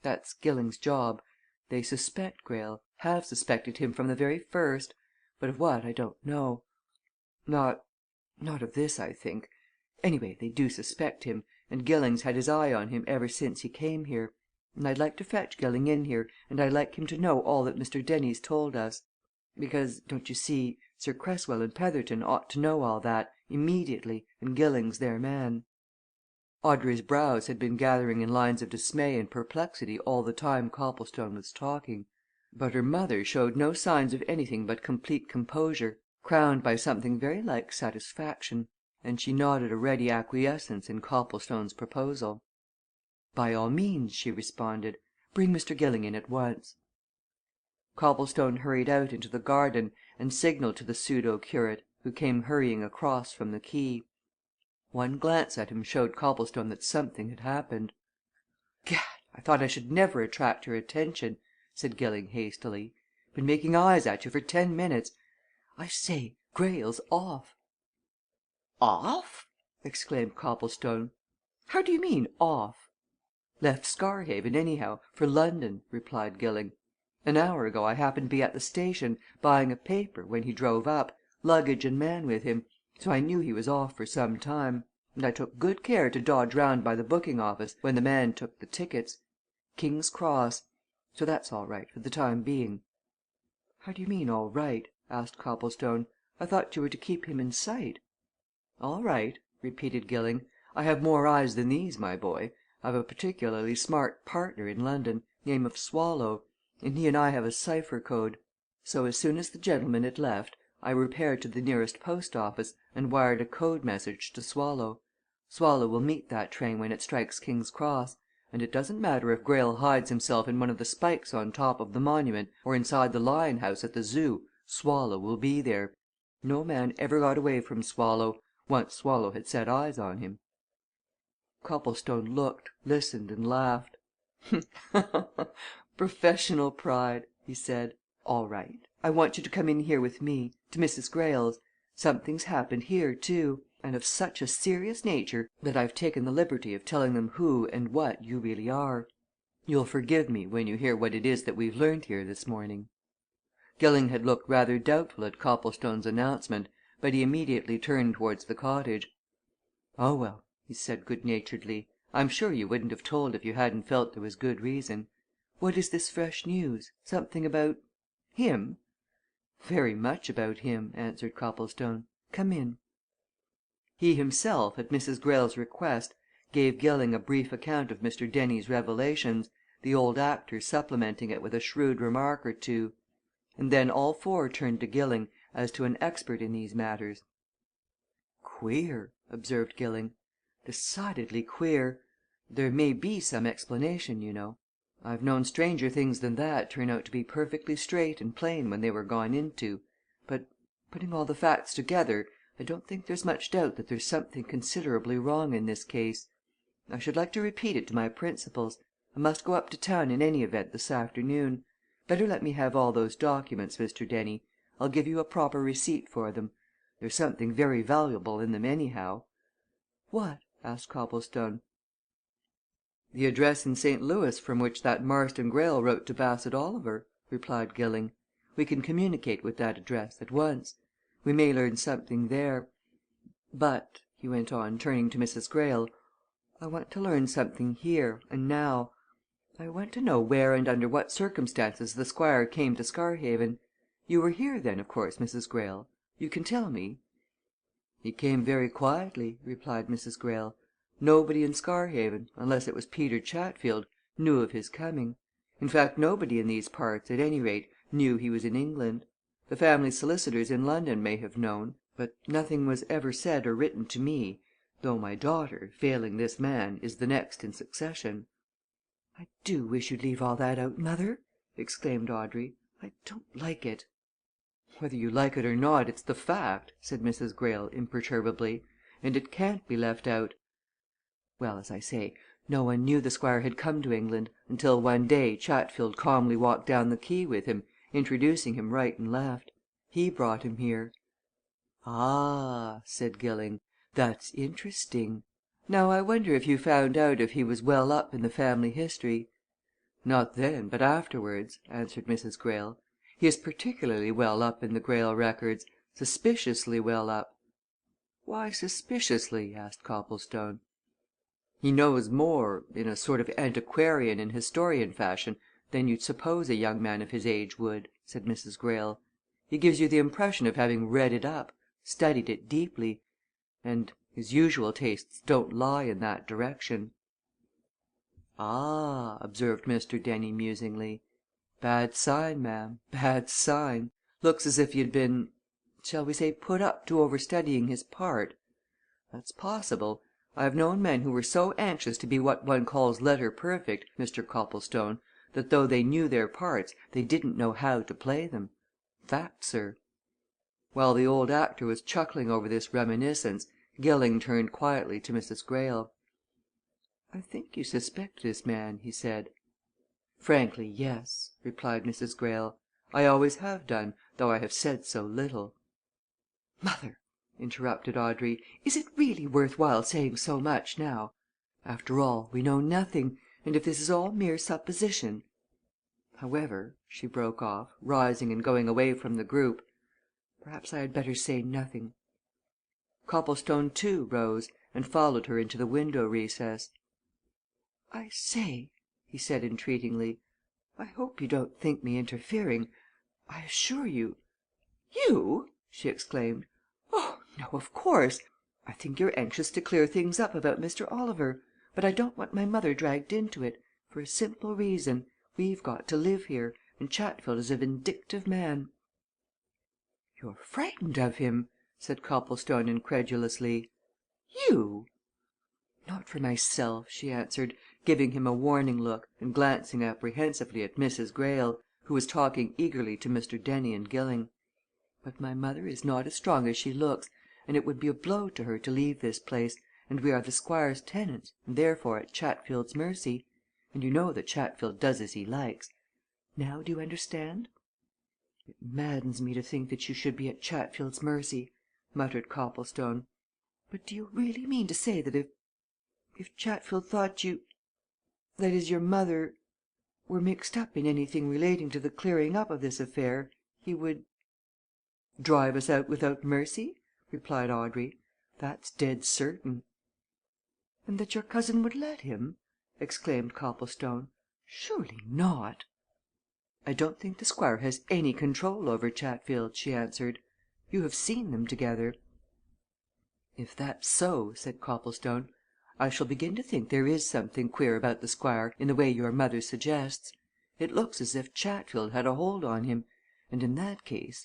That's Gilling's job. They suspect Greyle have suspected him from the very first but of what I don't know. Not of this, I think. Anyway, they do suspect him, and Gilling's had his eye on him ever since he came here. And I'd like to fetch Gilling in here, and I'd like him to know all that Mr. Dennie's told us. Because, don't you see, Sir Cresswell and Petherton ought to know all that, immediately, and Gilling's their man." Audrey's brows had been gathering in lines of dismay and perplexity all the time Copplestone was talking, but her mother showed no signs of anything but complete composure, crowned by something very like satisfaction, and she nodded a ready acquiescence in Copplestone's proposal. "By all means," she responded. "Bring Mr. Gilling in at once." Copplestone hurried out into the garden and signalled to the pseudo curate, who came hurrying across from the quay. One glance at him showed Copplestone that something had happened. "Gad! I thought I should never attract your attention," said Gilling hastily. "Been making eyes at you for 10 minutes. I say Greyle's off!" "Off?" exclaimed Copplestone. "How do you mean off?" "Left Scarhaven, anyhow, for London," replied Gilling. "An hour ago I happened to be at the station, buying a paper, when he drove up, luggage and man with him, so I knew he was off for some time, and I took good care to dodge round by the booking office when the man took the tickets. King's Cross. So that's all right for the time being." "How do you mean all right?" asked Copplestone. "I thought you were to keep him in sight." "All right," repeated Gilling. "I have more eyes than these, my boy. I've a particularly smart partner in London, name of Swallow, and he and I have a cipher code. So as soon as the gentleman had left, I repaired to the nearest post office and wired a code message to Swallow. Swallow will meet that train when it strikes King's Cross, and it doesn't matter if Greyle hides himself in one of the spikes on top of the Monument or inside the Lion House at the Zoo, Swallow will be there. No man ever got away from Swallow once Swallow had set eyes on him." Copplestone looked, listened, and laughed. Professional pride," he said. "All right. I want you to come in here with me to Mrs. Greyle's. Something's happened here, too, and of such a serious nature that I've taken the liberty of telling them who and what you really are. You'll forgive me when you hear what it is that we've learned here this morning." Gilling had looked rather doubtful at Copplestone's announcement, but he immediately turned towards the cottage. "Oh, well," he said good naturedly, "I'm sure you wouldn't have told if you hadn't felt there was good reason. What is this fresh news? Something about him?" "Very much about him," answered Copplestone. "Come in." He himself, at Mrs. Greyle's request, gave Gilling a brief account of Mr. Dennie's revelations, the old actor supplementing it with a shrewd remark or two. And then all four turned to Gilling as to an expert in these matters. "Queer!" observed Gilling. "Decidedly queer! There may be some explanation, you know. I've known stranger things than that turn out to be perfectly straight and plain when they were gone into, but, putting all the facts together, I don't think there's much doubt that there's something considerably wrong in this case. I should like to repeat it to my principals. I must go up to town in any event this afternoon. Better let me have all those documents, Mr. Dennie. I'll give you a proper receipt for them. There's something very valuable in them, anyhow." "What?" asked Copplestone. "The address in St. Louis from which that Marston Greyle wrote to Bassett Oliver," replied Gilling. "We can communicate with that address at once. We may learn something there. But," he went on, turning to Mrs. Greyle, "I want to learn something here and now. I want to know where and under what circumstances the Squire came to Scarhaven. You were here then, of course, Mrs. Greyle? You can tell me?" "He came very quietly," replied Mrs. Greyle. "Nobody in Scarhaven, unless it was Peter Chatfield, knew of his coming. In fact, nobody in these parts, at any rate, knew he was in England. The family solicitors in London may have known, but nothing was ever said or written to me, though my daughter, failing this man, is the next in succession." "I do wish you'd leave all that out, mother!" exclaimed Audrey. "I don't like it." "Whether you like it or not, it's the fact," said Mrs. Greyle imperturbably, "and it can't be left out. Well, as I say, no one knew the Squire had come to England until one day Chatfield calmly walked down the quay with him, introducing him right and left. He brought him here." "Ah!" said Gilling. "That's interesting. Now I wonder if you found out if he was well up in the family history?" "Not then, but afterwards," answered Mrs. Greyle. "He is particularly well up in the Greyle records suspiciously well up." "Why suspiciously?" asked Copplestone. "He knows more in a sort of antiquarian and historian fashion than you'd suppose a young man of his age would," said Mrs. Greyle. "He gives you the impression of having read it up studied it deeply. And his usual tastes don't lie in that direction." "Ah!" observed Mr. Dennie, musingly. "Bad sign, ma'am bad sign. Looks as if you'd been shall we say put up to overstudying his part? That's possible. I have known men who were so anxious to be what one calls letter perfect, Mr. Copplestone, that though they knew their parts they didn't know how to play them. Fact, sir." While the old actor was chuckling over this reminiscence, Gilling turned quietly to Mrs. Greyle. "I think you suspect this man," he said. "Frankly, yes," replied Mrs. Greyle. "I always have done, though I have said so little." "Mother!" interrupted Audrey. "Is it really worth while saying so much now? After all, we know nothing, and if this is all mere supposition However," she broke off, rising and going away from the group, "perhaps I had better say nothing." Copplestone, too, rose and followed her into the window recess. "I say," he said entreatingly, "I hope you don't think me interfering. I assure you " "You!" she exclaimed. "Oh, no, of course! I think you're anxious to clear things up about Mr. Oliver, but I don't want my mother dragged into it, for a simple reason we've got to live here, and Chatfield is a vindictive man." "You're frightened of him!" said Copplestone incredulously. "You!" "Not for myself," she answered, giving him a warning look, and glancing apprehensively at Mrs. Greyle, who was talking eagerly to Mr. Dennie and Gilling. "But my mother is not as strong as she looks, and it would be a blow to her to leave this place, and we are the Squire's tenants, and therefore at Chatfield's mercy. And you know that Chatfield does as he likes. Now do you understand?" "It maddens me to think that you should be at Chatfield's mercy," muttered Copplestone. "But do you really mean to say that if Chatfield thought you that is, your mother were mixed up in anything relating to the clearing up of this affair, he would " "Drive us out without mercy?" replied Audrey. "That's dead certain." "And that your cousin would let him?" exclaimed Copplestone. "Surely not!" "I don't think the Squire has any control over Chatfield," she answered. "You have seen them together." "If that's so," said Copplestone, "I shall begin to think there is something queer about the Squire in the way your mother suggests. It looks as if Chatfield had a hold on him, and in that case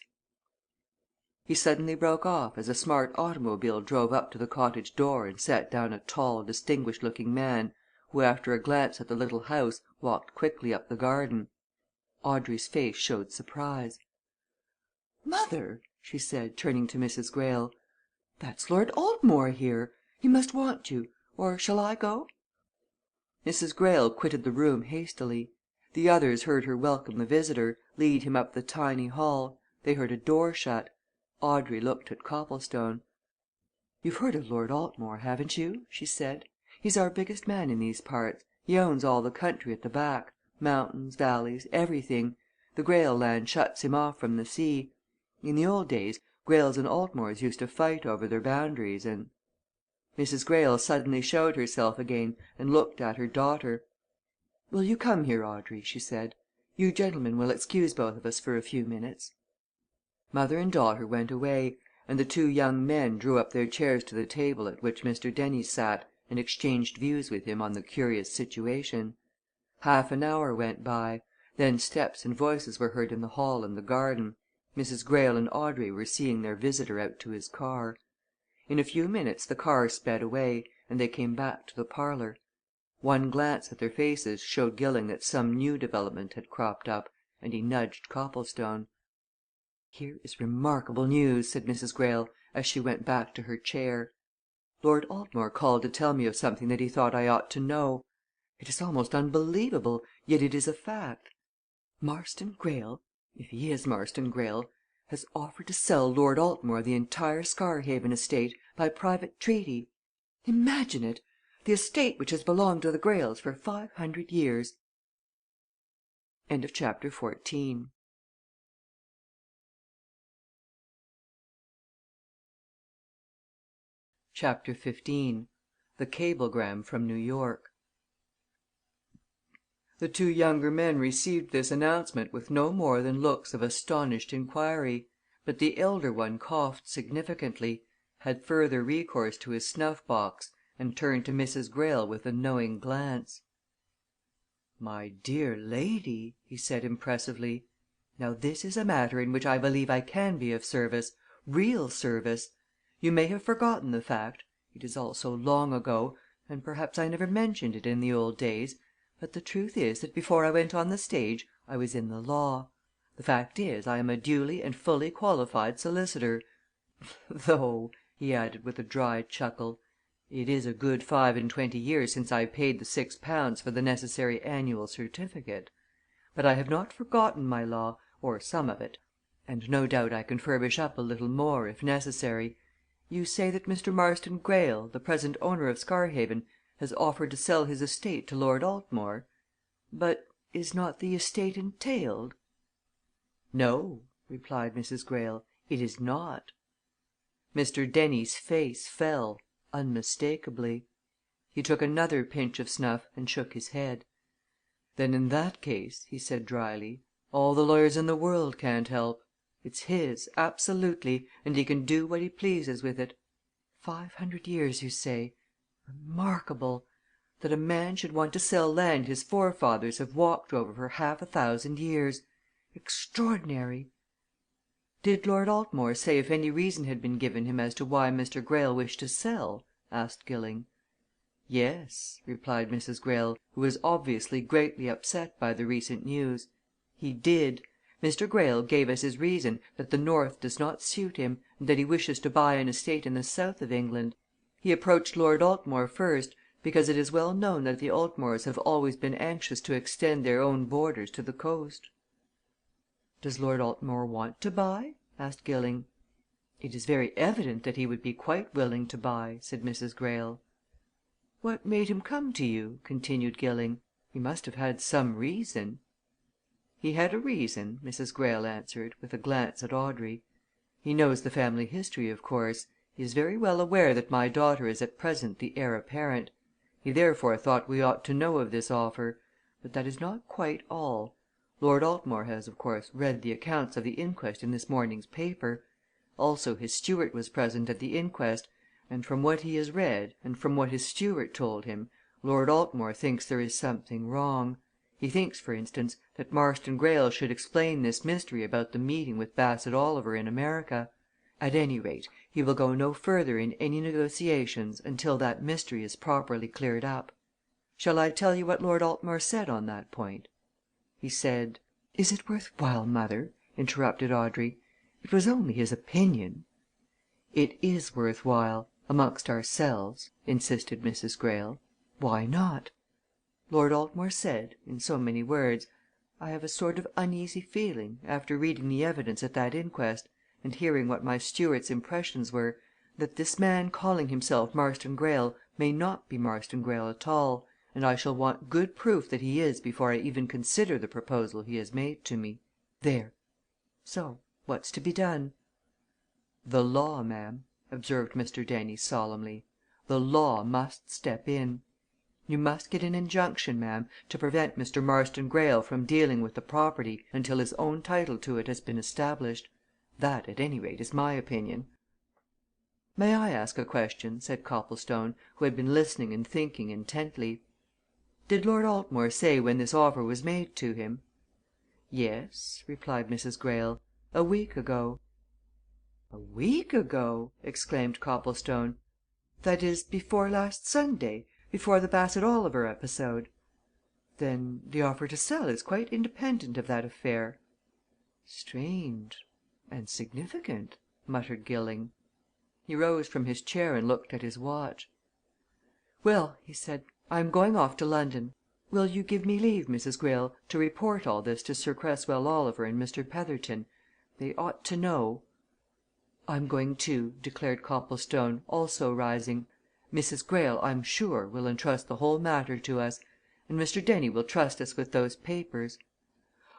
" He suddenly broke off as a smart automobile drove up to the cottage door and set down a tall, distinguished looking man who after a glance at the little house walked quickly up the garden. Audrey's face showed surprise. "Mother!" she said, turning to Mrs. Greyle. "That's Lord Altmore here! He must want you or shall I go?" Mrs. Greyle quitted the room hastily. The others heard her welcome the visitor, lead him up the tiny hall, they heard a door shut. Audrey looked at Copplestone. "You've heard of Lord Altmore, haven't you?" she said. "He's our biggest man in these parts. He owns all the country at the back mountains, valleys, everything. The Greyle land shuts him off from the sea. In the old days, Greyles and Altmores used to fight over their boundaries, and " Mrs. Greyle suddenly showed herself again and looked at her daughter. "Will you come here, Audrey?" she said. "You gentlemen will excuse both of us for a few minutes." Mother and daughter went away, and the two young men drew up their chairs to the table at which Mr. Dennie sat and exchanged views with him on the curious situation. Half an hour went by; then steps and voices were heard in the hall and the garden. Mrs. Greyle and Audrey were seeing their visitor out to his car. In a few minutes the car sped away, and they came back to the parlour. One glance at their faces showed Gilling that some new development had cropped up, and he nudged Copplestone. "Here is remarkable news," said Mrs. Greyle as she went back to her chair. "Lord Altmore called to tell me of something that he thought I ought to know. It is almost unbelievable, yet it is a fact. Marston Greyle if he is Marston Greyle has offered to sell Lord Altmore the entire Scarhaven estate by private treaty. Imagine it! The estate which has belonged to the Greyles for 500 years!" Chapter XV The Cablegram from New York The two younger men received this announcement with no more than looks of astonished inquiry, but the elder one coughed significantly, had further recourse to his snuff box, and turned to Mrs. Greyle with a knowing glance. "My dear lady," he said impressively, "now this is a matter in which I believe I can be of service real service. You may have forgotten the fact it is all so long ago, and perhaps I never mentioned it in the old days, but the truth is that before I went on the stage I was in the law. The fact is, I am a duly and fully qualified solicitor. Though," he added with a dry chuckle, "it is a good 25 years since I paid the £6 for the necessary annual certificate. But I have not forgotten my law, or some of it, and no doubt I can furbish up a little more, if necessary. You say that Mr. Marston Greyle, the present owner of Scarhaven, has offered to sell his estate to Lord Altmore? But is not the estate entailed?" "No," replied Mrs. Greyle, "it is not." Mr. Dennie's face fell unmistakably. He took another pinch of snuff and shook his head. "Then in that case," he said dryly, "all the lawyers in the world can't help. It's his, absolutely, and he can do what he pleases with it. 500 years, you say? Remarkable! That a man should want to sell land his forefathers have walked over for half a thousand years! Extraordinary!" "Did Lord Altmore say if any reason had been given him as to why Mr. Greyle wished to sell?" asked Gilling. "Yes," replied Mrs. Greyle, who was obviously greatly upset by the recent news. "He did. Mr. Greyle gave as his reason that the north does not suit him, and that he wishes to buy an estate in the south of England. He approached Lord Altmore first because it is well known that the Altmores have always been anxious to extend their own borders to the coast. "Does Lord Altmore want to buy?" asked Gilling. "It is very evident that he would be quite willing to buy," said Mrs. Greyle. "What made him come to you?" continued Gilling. "He must have had some reason." "He had a reason," Mrs. Greyle answered, with a glance at Audrey. "He knows the family history, of course. He is very well aware that my daughter is at present the heir apparent. He therefore thought we ought to know of this offer. But that is not quite all. Lord Altmore has, of course, read the accounts of the inquest in this morning's paper. Also his steward was present at the inquest, and from what he has read, and from what his steward told him, Lord Altmore thinks there is something wrong. He thinks, for instance, that Marston Greyle should explain this mystery about the meeting with Bassett Oliver in America. At any rate, he will go no further in any negotiations until that mystery is properly cleared up. Shall I tell you what Lord Altmore said on that point? He said " "Is it worth while, mother?" interrupted Audrey. "It was only his opinion." "It is worth while amongst ourselves," insisted Mrs. Greyle. "Why not?" "Lord Altmore said in so many words, 'I have a sort of uneasy feeling, after reading the evidence at that inquest, and hearing what my steward's impressions were, that this man calling himself Marston Greyle may not be Marston Greyle at all, and I shall want good proof that he is before I even consider the proposal he has made to me.' There! So what's to be done?" "The law, ma'am," observed Mr. Dennie, solemnly. "The law must step in. You must get an injunction, ma'am, to prevent Mr. Marston Greyle from dealing with the property until his own title to it has been established. That, at any rate, is my opinion." "May I ask a question?" said Copplestone, who had been listening and thinking intently. "Did Lord Altmore say when this offer was made to him?" "Yes," replied Mrs. Greyle. "A week ago." "A week ago!" exclaimed Copplestone. "That is, before last Sunday before the Bassett Oliver episode? Then the offer to sell is quite independent of that affair." "Strange and significant!" muttered Gilling. He rose from his chair and looked at his watch. "Well," he said, "I am going off to London. Will you give me leave, Mrs. Greyle, to report all this to Sir Cresswell Oliver and Mr. Petherton? They ought to know." "I'm going too," declared Copplestone, also rising. "Mrs. Greyle, I'm sure, will entrust the whole matter to us. And Mr. Dennie will trust us with those papers."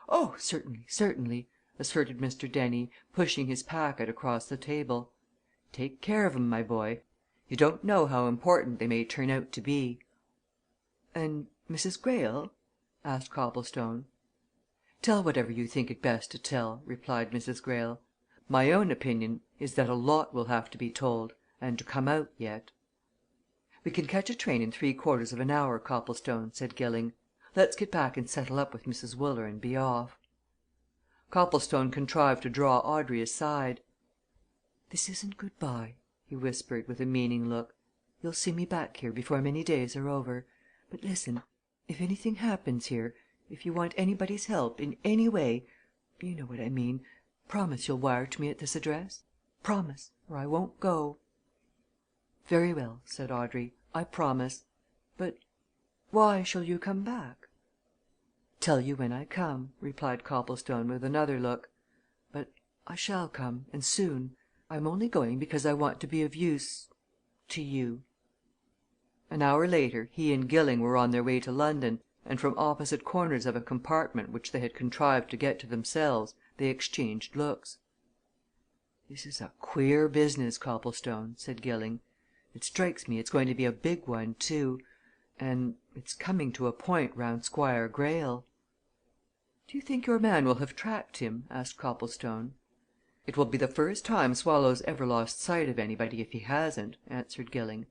"Oh, certainly, certainly!" asserted Mr. Dennie, pushing his packet across the table. "Take care of 'em, my boy. You don't know how important they may turn out to be." "And Mrs. Greyle?" asked Copplestone. "Tell whatever you think it best to tell," replied Mrs. Greyle. "My own opinion is that a lot will have to be told and to come out yet." "We can catch a train in 3/4 of an hour, Copplestone," said Gilling. "Let's get back and settle up with Mrs. Wooler and be off." Copplestone contrived to draw Audrey aside. "This isn't good bye," he whispered, with a meaning look. "You'll see me back here before many days are over. But listen if anything happens here, if you want anybody's help, in any way you know what I mean promise you'll wire to me at this address. Promise or I won't go." "Very well," said Audrey. "I promise. But why shall you come back?" "Tell you when I come," replied Copplestone, with another look. "But I shall come, and soon. I'm only going because I want to be of use to you." An hour later he and Gilling were on their way to London, and from opposite corners of a compartment which they had contrived to get to themselves they exchanged looks. "This is a queer business, Copplestone," said Gilling. "It strikes me it's going to be a big one, too. And it's coming to a point round Squire Greyle." "Do you think your man will have tracked him?" asked Copplestone. "It will be the first time Swallow's ever lost sight of anybody if he hasn't," answered Gilling.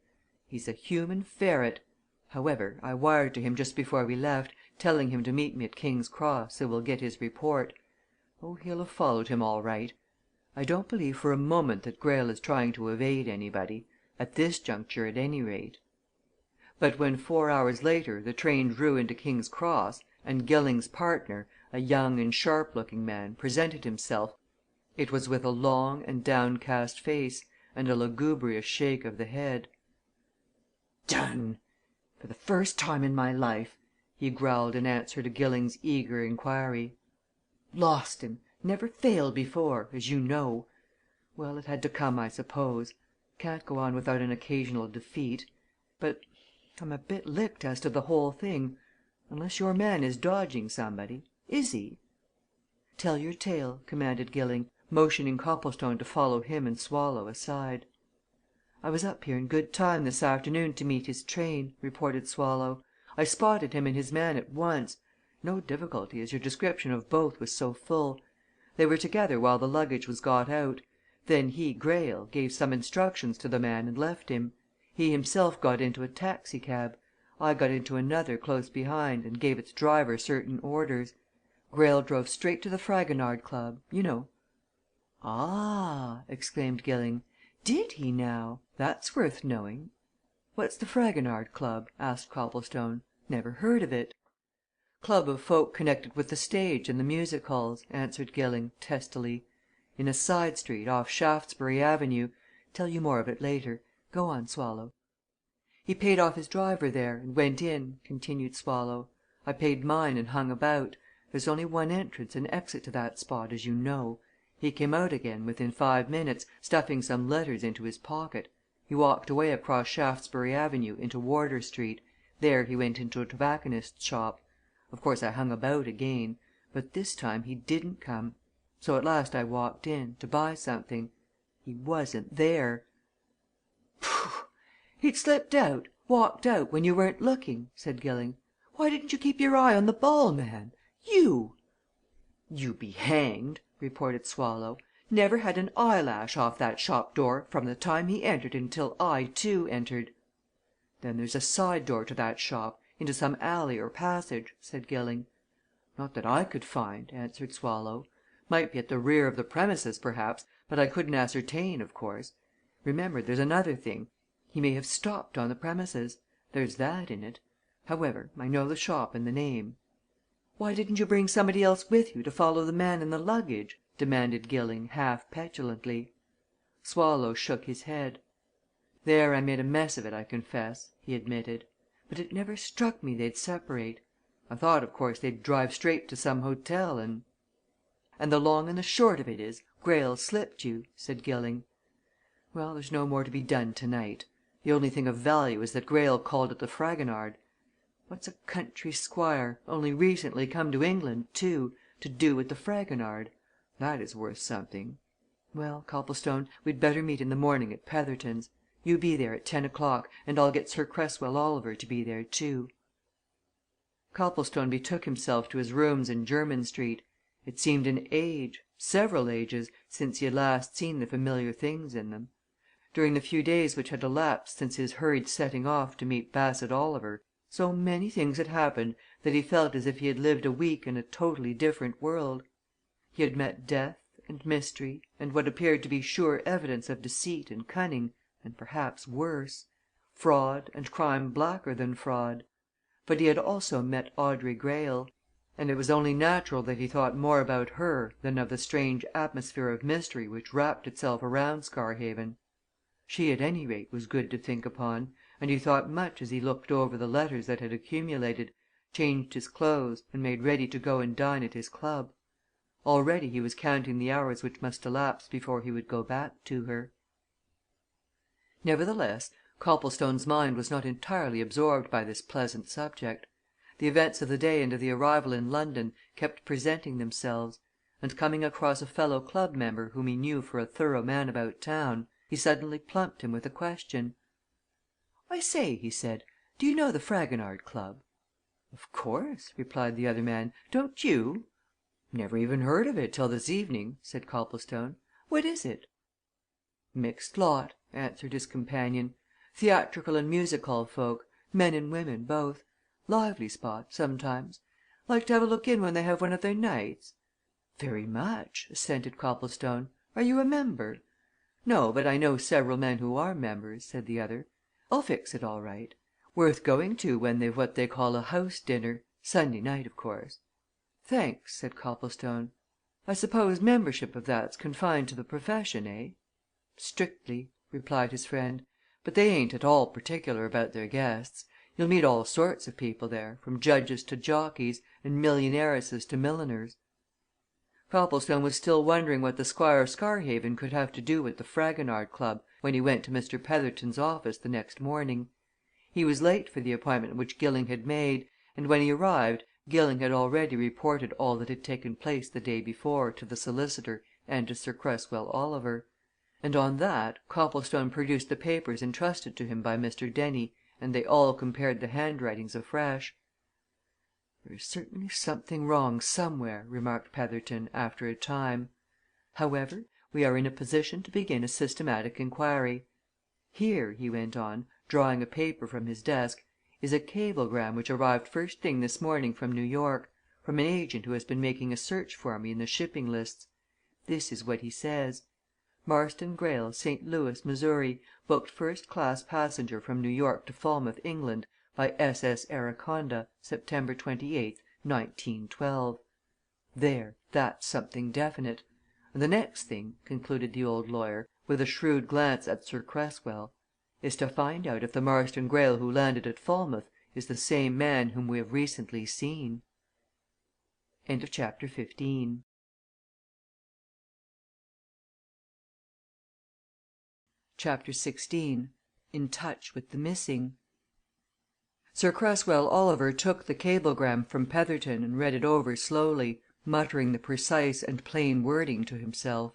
"He's a human ferret! However, I wired to him just before we left, telling him to meet me at King's Cross, so we'll get his report. Oh, he'll have followed him all right. I don't believe for a moment that Greyle is trying to evade anybody at this juncture, at any rate." But when 4 hours later the train drew into King's Cross, and Gilling's partner, a young and sharp looking man, presented himself, it was with a long and downcast face, and a lugubrious shake of the head. "Done! For the first time in my life!" he growled in answer to Gilling's eager inquiry. "Lost him! Never failed before, as you know. Well, it had to come, I suppose. Can't go on without an occasional defeat. But I'm a bit licked as to the whole thing unless your man is dodging somebody. Is he?" "Tell your tale," commanded Gilling, motioning Copplestone to follow him and Swallow aside. "I was up here in good time this afternoon to meet his train," reported Swallow. "I spotted him and his man at once. No difficulty, as your description of both was so full. They were together while the luggage was got out. Then he, Greyle, gave some instructions to the man and left him. He himself got into a taxi cab. I got into another close behind and gave its driver certain orders. Greyle drove straight to the Fragonard Club you know." "Ah!" exclaimed Gilling. "Did he, now? That's worth knowing." "What's the Fragonard Club?" asked Copplestone. "Never heard of it." "Club of folk connected with the stage and the music halls," answered Gilling, testily. "In a side street, off Shaftesbury Avenue. Tell you more of it later. Go on, Swallow." "He paid off his driver there, and went in," continued Swallow. "I paid mine and hung about. There's only one entrance and exit to that spot, as you know. He came out again within 5 minutes, stuffing some letters into his pocket. He walked away across Shaftesbury Avenue into Wardour Street. There he went into a tobacconist's shop. Of course I hung about again. But this time he didn't come. So at last I walked in to buy something. He wasn't there." "Pooh! He'd slipped out walked out when you weren't looking?" said Gilling. "Why didn't you keep your eye on the ball, man? You!" "You be hanged!" retorted Swallow. "Never had an eyelash off that shop door from the time he entered until I, too, entered." "Then there's a side door to that shop into some alley or passage," said Gilling. "Not that I could find," answered Swallow. "Might be at the rear of the premises, perhaps, but I couldn't ascertain, of course. Remember, there's another thing he may have stopped on the premises. There's that in it. However, I know the shop and the name." "Why didn't you bring somebody else with you to follow the man and the luggage?" demanded Gilling, half petulantly. Swallow shook his head. "There I made a mess of it, I confess," he admitted. "But it never struck me they'd separate. I thought, of course, they'd drive straight to some hotel and " "And the long and the short of it is, Greyle slipped you," said Gilling. "Well, there's no more to be done tonight. The only thing of value is that Greyle called at the Fragonard. What's a country squire, only recently come to England, too, to do with the Fragonard? That is worth something. Well, Copplestone, we'd better meet in the morning at Petherton's. You be there at 10 o'clock, and I'll get Sir Cresswell Oliver to be there, too." Copplestone betook himself to his rooms in Jermyn Street. It seemed an age several ages since he had last seen the familiar things in them. During the few days which had elapsed since his hurried setting off to meet Bassett Oliver, so many things had happened that he felt as if he had lived a week in a totally different world. He had met death and mystery and what appeared to be sure evidence of deceit and cunning, and perhaps worse fraud and crime blacker than fraud. But he had also met Audrey Greyle, and it was only natural that he thought more about her than of the strange atmosphere of mystery which wrapped itself around Scarhaven. She, at any rate, was good to think upon, and he thought much as he looked over the letters that had accumulated, changed his clothes, and made ready to go and dine at his club. Already he was counting the hours which must elapse before he would go back to her. Nevertheless, Copplestone's mind was not entirely absorbed by this pleasant subject. The events of the day and of the arrival in London kept presenting themselves, and coming across a fellow club member whom he knew for a thorough man about town, he suddenly plumped him with a question. "I say," he said, "do you know the Fragonard Club?" "Of course," replied the other man. "Don't you?" "Never even heard of it till this evening," said Copplestone. "What is it?" "Mixed lot," answered his companion. "Theatrical and music hall folk men and women both. Lively spot, sometimes. Like to have a look in when they have one of their nights?" "Very much," assented Copplestone. "Are you a member?" "No, but I know several men who are members," said the other. "I'll fix it all right. Worth going to when they've what they call a house dinner Sunday night, of course." "Thanks," said Copplestone. "I suppose membership of that's confined to the profession, eh?" "Strictly," replied his friend. "But they ain't at all particular about their guests. You'll meet all sorts of people there, from judges to jockeys, and millionairesses to milliners." Copplestone was still wondering what the Squire of Scarhaven could have to do with the Fragonard Club when he went to Mr. Petherton's office the next morning. He was late for the appointment which Gilling had made, and when he arrived Gilling had already reported all that had taken place the day before to the solicitor and to Sir Cresswell Oliver. And on that Copplestone produced the papers entrusted to him by Mr. Dennie, and they all compared the handwritings afresh. "There's certainly something wrong somewhere," remarked Petherton, after a time. "However, we are in a position to begin a systematic inquiry. Here," he went on, drawing a paper from his desk, "is a cablegram which arrived first thing this morning from New York, from an agent who has been making a search for me in the shipping lists. This is what he says: Marston Greyle, St. Louis, Missouri, booked first class passenger from New York to Falmouth, England, by S.S. Araconda, September 28th, 1912. There that's something definite. And the next thing," concluded the old lawyer, with a shrewd glance at Sir Cresswell, "is to find out if the Marston Greyle who landed at Falmouth is the same man whom we have recently seen." XVI. In touch with the missing. Sir Cresswell Oliver took the cablegram from Petherton and read it over slowly, muttering the precise and plain wording to himself.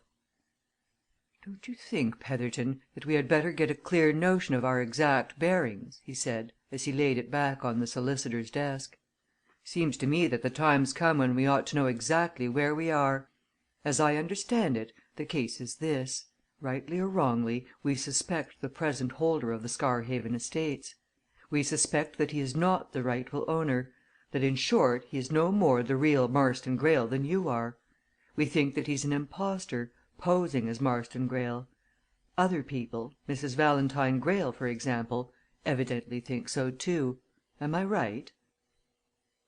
"Don't you think, Petherton, that we had better get a clear notion of our exact bearings?" he said, as he laid it back on the solicitor's desk. "Seems to me that the time's come when we ought to know exactly where we are. As I understand it, the case is this rightly or wrongly, we suspect the present holder of the Scarhaven estates. We suspect that he is not the rightful owner that, in short, he is no more the real Marston Greyle than you are. We think that he's an impostor, posing as Marston Greyle. Other people Mrs. Valentine Greyle, for example evidently think so too. Am I right?"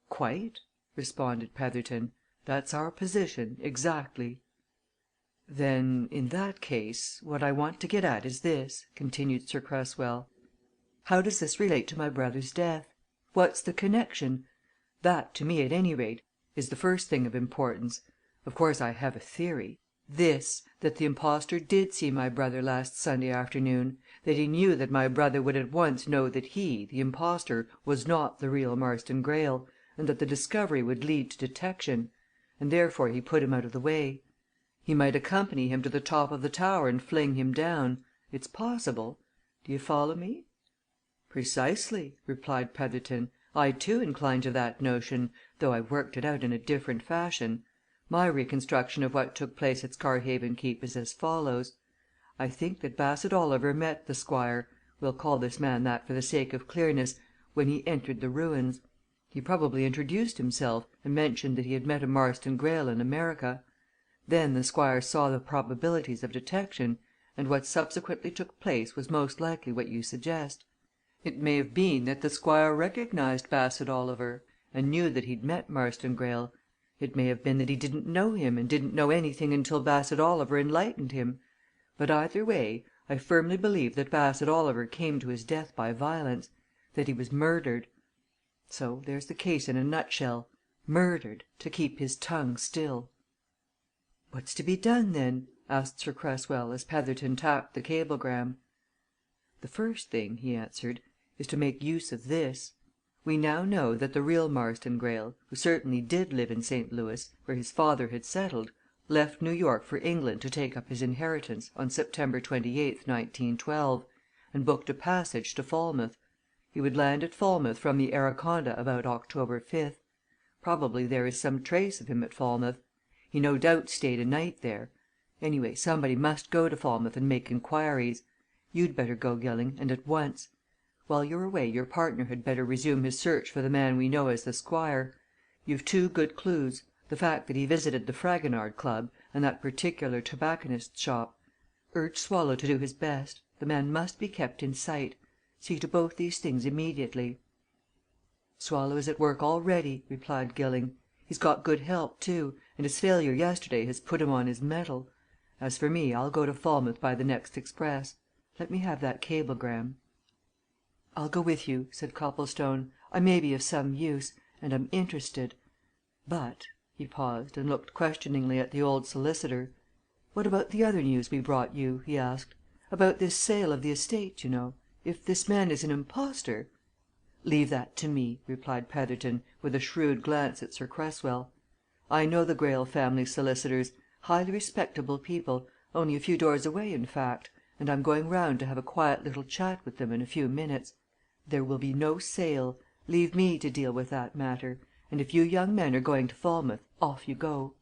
"Quite," responded Petherton. "That's our position, exactly." "Then, in that case, what I want to get at is this," continued Sir Cresswell. "How does this relate to my brother's death? What's the connection? That, to me at any rate, is the first thing of importance. Of course, I have a theory. This that the impostor did see my brother last Sunday afternoon, that he knew that my brother would at once know that he, the impostor, was not the real Marston Greyle, and that the discovery would lead to detection, and therefore he put him out of the way. He might accompany him to the top of the tower and fling him down it's possible. Do you follow me?" "Precisely," replied Petherton. "I, too, incline to that notion, though I've worked it out in a different fashion. My reconstruction of what took place at Scarhaven Keep is as follows. I think that Bassett Oliver met the Squire we'll call this man that for the sake of clearness when he entered the ruins. He probably introduced himself, and mentioned that he had met a Marston Greyle in America. Then the Squire saw the probabilities of detection, and what subsequently took place was most likely what you suggest. It may have been that the Squire recognized Bassett Oliver, and knew that he'd met Marston Greyle. It may have been that he didn't know him and didn't know anything until Bassett Oliver enlightened him. But either way, I firmly believe that Bassett Oliver came to his death by violence that he was murdered. So there's the case in a nutshell murdered to keep his tongue still." "What's to be done, then?" asked Sir Cresswell as Petherton tapped the cablegram. "The first thing," he answered, "is to make use of this. We now know that the real Marston Greyle, who certainly did live in St. Louis, where his father had settled, left New York for England to take up his inheritance on September 28th, 1912, and booked a passage to Falmouth. He would land at Falmouth from the Araconda about October 5th. Probably there is some trace of him at Falmouth. He no doubt stayed a night there. Anyway, somebody must go to Falmouth and make inquiries. You'd better go, Gilling, and at once. While you're away your partner had better resume his search for the man we know as the Squire. You've two good clues the fact that he visited the Fragonard Club, and that particular tobacconist's shop. Urge Swallow to do his best the man must be kept in sight. See to both these things immediately." "Swallow is at work already," replied Gilling. "He's got good help, too, and his failure yesterday has put him on his mettle. As for me, I'll go to Falmouth by the next express. Let me have that cablegram." "I'll go with you," said Copplestone. "I may be of some use and I'm interested. But," He paused and looked questioningly at the old solicitor. "What about the other news we brought you?" he asked. "About this sale of the estate, you know. If this man is an impostor " "Leave that to me," replied Petherton, with a shrewd glance at Sir Cresswell. "I know the Greyle family solicitors highly respectable people, only a few doors away, in fact, and I'm going round to have a quiet little chat with them in a few minutes. There will be no sale leave me to deal with that matter. And if you young men are going to Falmouth, off you go."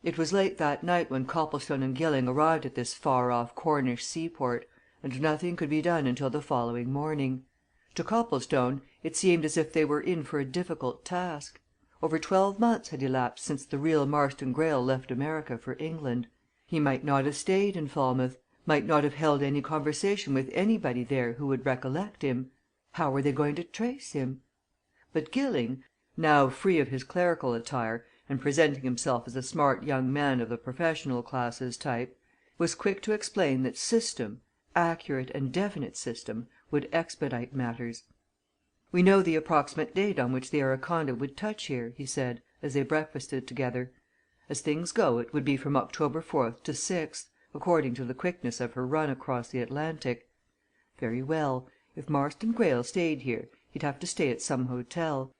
It was late that night when Copplestone and Gilling arrived at this far off Cornish seaport, and nothing could be done until the following morning. To Copplestone it seemed as if they were in for a difficult task. Over 12 months had elapsed since the real Marston Greyle left America for England. He might not have stayed in Falmouth, might not have held any conversation with anybody there who would recollect him. How were they going to trace him? But Gilling, now free of his clerical attire and presenting himself as a smart young man of the professional classes type, was quick to explain that system accurate and definite system would expedite matters. "We know the approximate date on which the Araconda would touch here," he said, as they breakfasted together. "As things go, it would be from October 4th to 6th, according to the quickness of her run across the Atlantic. Very well if Marston Greyle stayed here, he'd have to stay at some hotel.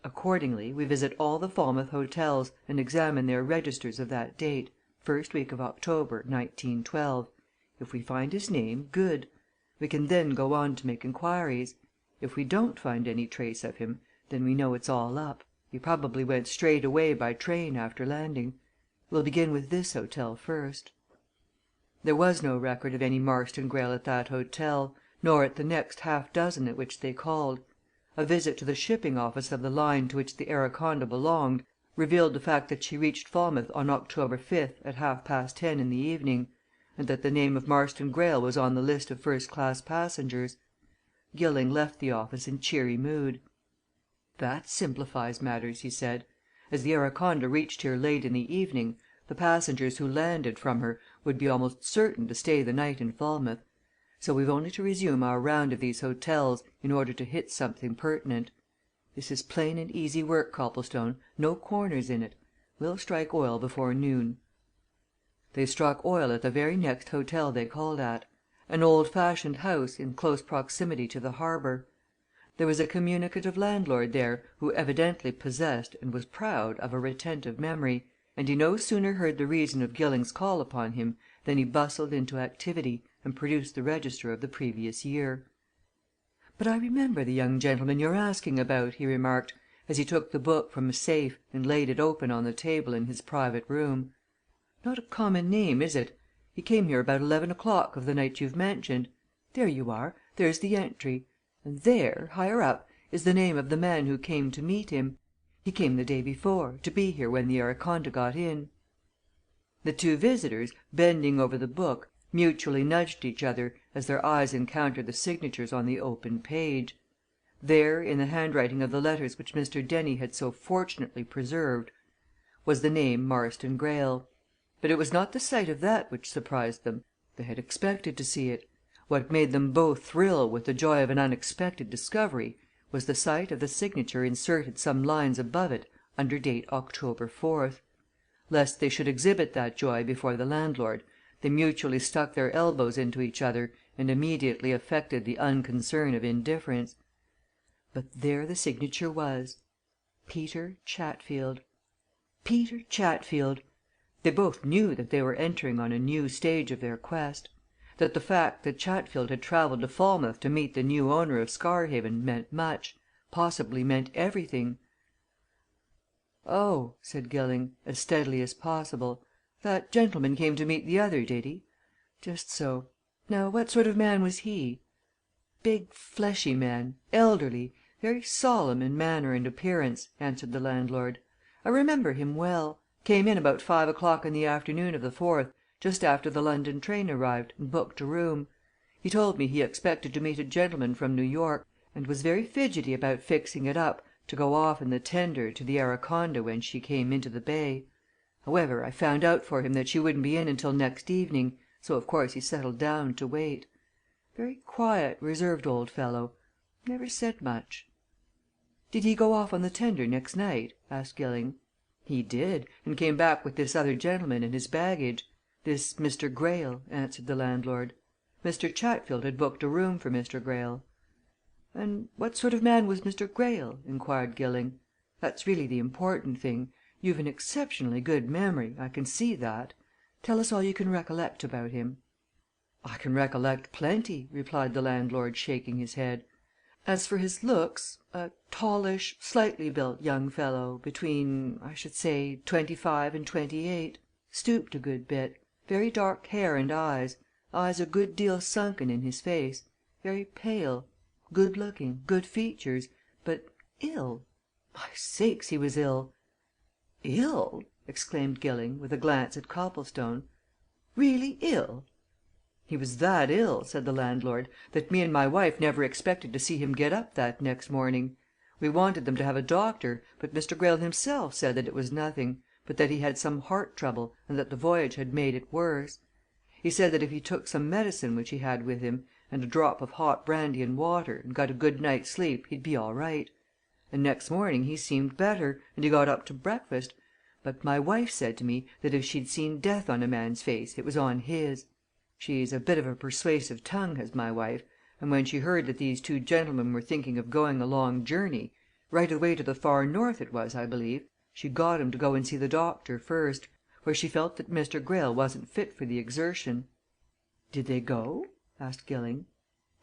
Accordingly, we visit all the Falmouth hotels and examine their registers of that date first week of October, 1912. If we find his name, good. We can then go on to make inquiries. If we don't find any trace of him, then we know it's all up he probably went straight away by train after landing. We'll begin with this hotel first." There was no record of any Marston Greyle at that hotel, nor at the next half dozen at which they called. A visit to the shipping office of the line to which the Araconda belonged revealed the fact that she reached Falmouth on October 5th at 10:30 in the evening, and that the name of Marston Greyle was on the list of first class passengers. Gilling left the office in cheery mood. "That simplifies matters," he said. "As the Araconda reached here late in the evening, the passengers who landed from her would be almost certain to stay the night in Falmouth. So we've only to resume our round of these hotels in order to hit something pertinent. This is plain and easy work, Copplestone no corners in it. We'll strike oil before noon." They struck oil at the very next hotel they called at an old fashioned house in close proximity to the harbour. There was a communicative landlord there who evidently possessed and was proud of a retentive memory, and he no sooner heard the reason of Gilling's call upon him than he bustled into activity and produced the register of the previous year. "But I remember the young gentleman you're asking about," he remarked, as he took the book from a safe and laid it open on the table in his private room. "Not a common name, is it? He came here about 11 o'clock of the night you've mentioned. There you are there's the entry. And there, higher up, is the name of the man who came to meet him. He came the day before, to be here when the Araconda got in." The two visitors, bending over the book, mutually nudged each other as their eyes encountered the signatures on the open page. There, in the handwriting of the letters which Mr. Dennie had so fortunately preserved, was the name Marston Greyle. But it was not the sight of that which surprised them they had expected to see it. What made them both thrill with the joy of an unexpected discovery was the sight of the signature inserted some lines above it under date October 4th. Lest they should exhibit that joy before the landlord, they mutually stuck their elbows into each other and immediately affected the unconcern of indifference. But there the signature was Peter Chatfield. Peter Chatfield! They both knew that they were entering on a new stage of their quest that the fact that Chatfield had travelled to Falmouth to meet the new owner of Scarhaven meant much, possibly meant everything. "Oh!" said Gilling, as steadily as possible. "That gentleman came to meet the other, did he? Just so. Now, what sort of man was he?" "Big, fleshy man elderly very solemn in manner and appearance," answered the landlord. "I remember him well came in about 5 o'clock in the afternoon of the 4th, just after the London train arrived, and booked a room. He told me he expected to meet a gentleman from New York, and was very fidgety about fixing it up to go off in the tender to the Araconda when she came into the bay. However, I found out for him that she wouldn't be in until next evening, so of course he settled down to wait. Very quiet, reserved old fellow never said much." "Did he go off on the tender next night?" asked Gilling. "He did, and came back with this other gentleman and his baggage. This Mr. Greyle," answered the landlord. Mr. Chatfield had booked a room for Mr. Greyle. "And what sort of man was Mr. Greyle?" inquired Gilling. "That's really the important thing. You've an exceptionally good memory I can see that. Tell us all you can recollect about him." "I can recollect plenty," replied the landlord, shaking his head. "As for his looks a tallish, slightly built young fellow, between, I should say, 25 and 28. Stooped a good bit. Very dark hair and eyes a good deal sunken in his face. Very pale. Good looking, good features. But ill. My sakes, he was ill!" "Ill!" exclaimed Gilling, with a glance at Copplestone. "Really ill?" "He was that ill," said the landlord, "that me and my wife never expected to see him get up that next morning. We wanted them to have a doctor, but Mr. Greyle himself said that it was nothing, but that he had some heart trouble, and that the voyage had made it worse. He said that if he took some medicine which he had with him, and a drop of hot brandy and water, and got a good night's sleep, he'd be all right. And next morning he seemed better, and he got up to breakfast, but my wife said to me that if she'd seen death on a man's face it was on his. She's a bit of a persuasive tongue, has my wife, and when she heard that these two gentlemen were thinking of going a long journey right away to the far north it was, I believe she got 'em to go and see the doctor first, for she felt that Mr. Greyle wasn't fit for the exertion." "Did they go?" asked Gilling.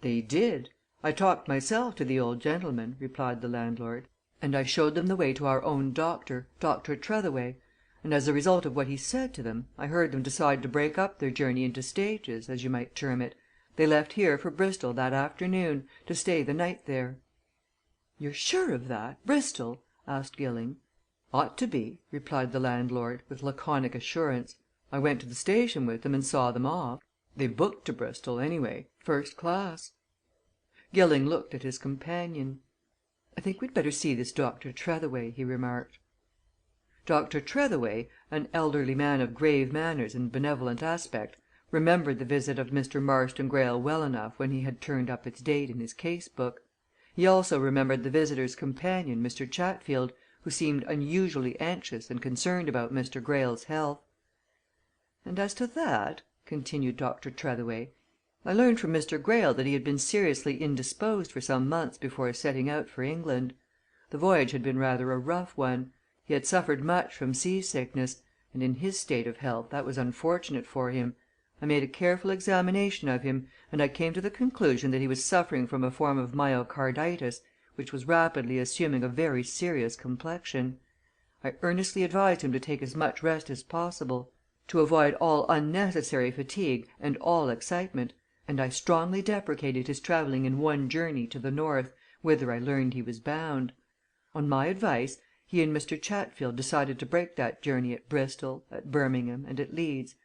"They did. I talked myself to the old gentleman," replied the landlord, "and I showed them the way to our own doctor, Dr. Tretheway, and as a result of what he said to them, I heard them decide to break up their journey into stages, as you might term it. They left here for Bristol that afternoon, to stay the night there." "You're sure of that Bristol?" asked Gilling. "Ought to be," replied the landlord, with laconic assurance. "I went to the station with them and saw them off. They booked to Bristol, anyway first class." Gilling looked at his companion. "I think we'd better see this Dr. Tretheway," he remarked. Dr. Tretheway, an elderly man of grave manners and benevolent aspect, remembered the visit of Mr. Marston Greyle well enough when he had turned up its date in his case book. He also remembered the visitor's companion, Mr. Chatfield, who seemed unusually anxious and concerned about Mr. Greyle's health. "And as to that," continued Dr. Tretheway, "I learned from Mr. Greyle that he had been seriously indisposed for some months before setting out for England. The voyage had been rather a rough one he had suffered much from sea sickness, and in his state of health that was unfortunate for him. I made a careful examination of him, and I came to the conclusion that he was suffering from a form of myocarditis, which was rapidly assuming a very serious complexion. I earnestly advised him to take as much rest as possible, to avoid all unnecessary fatigue and all excitement, and I strongly deprecated his travelling in one journey to the north, whither I learned he was bound. On my advice, he and Mr. Chatfield decided to break that journey at Bristol, at Birmingham, and at Leeds.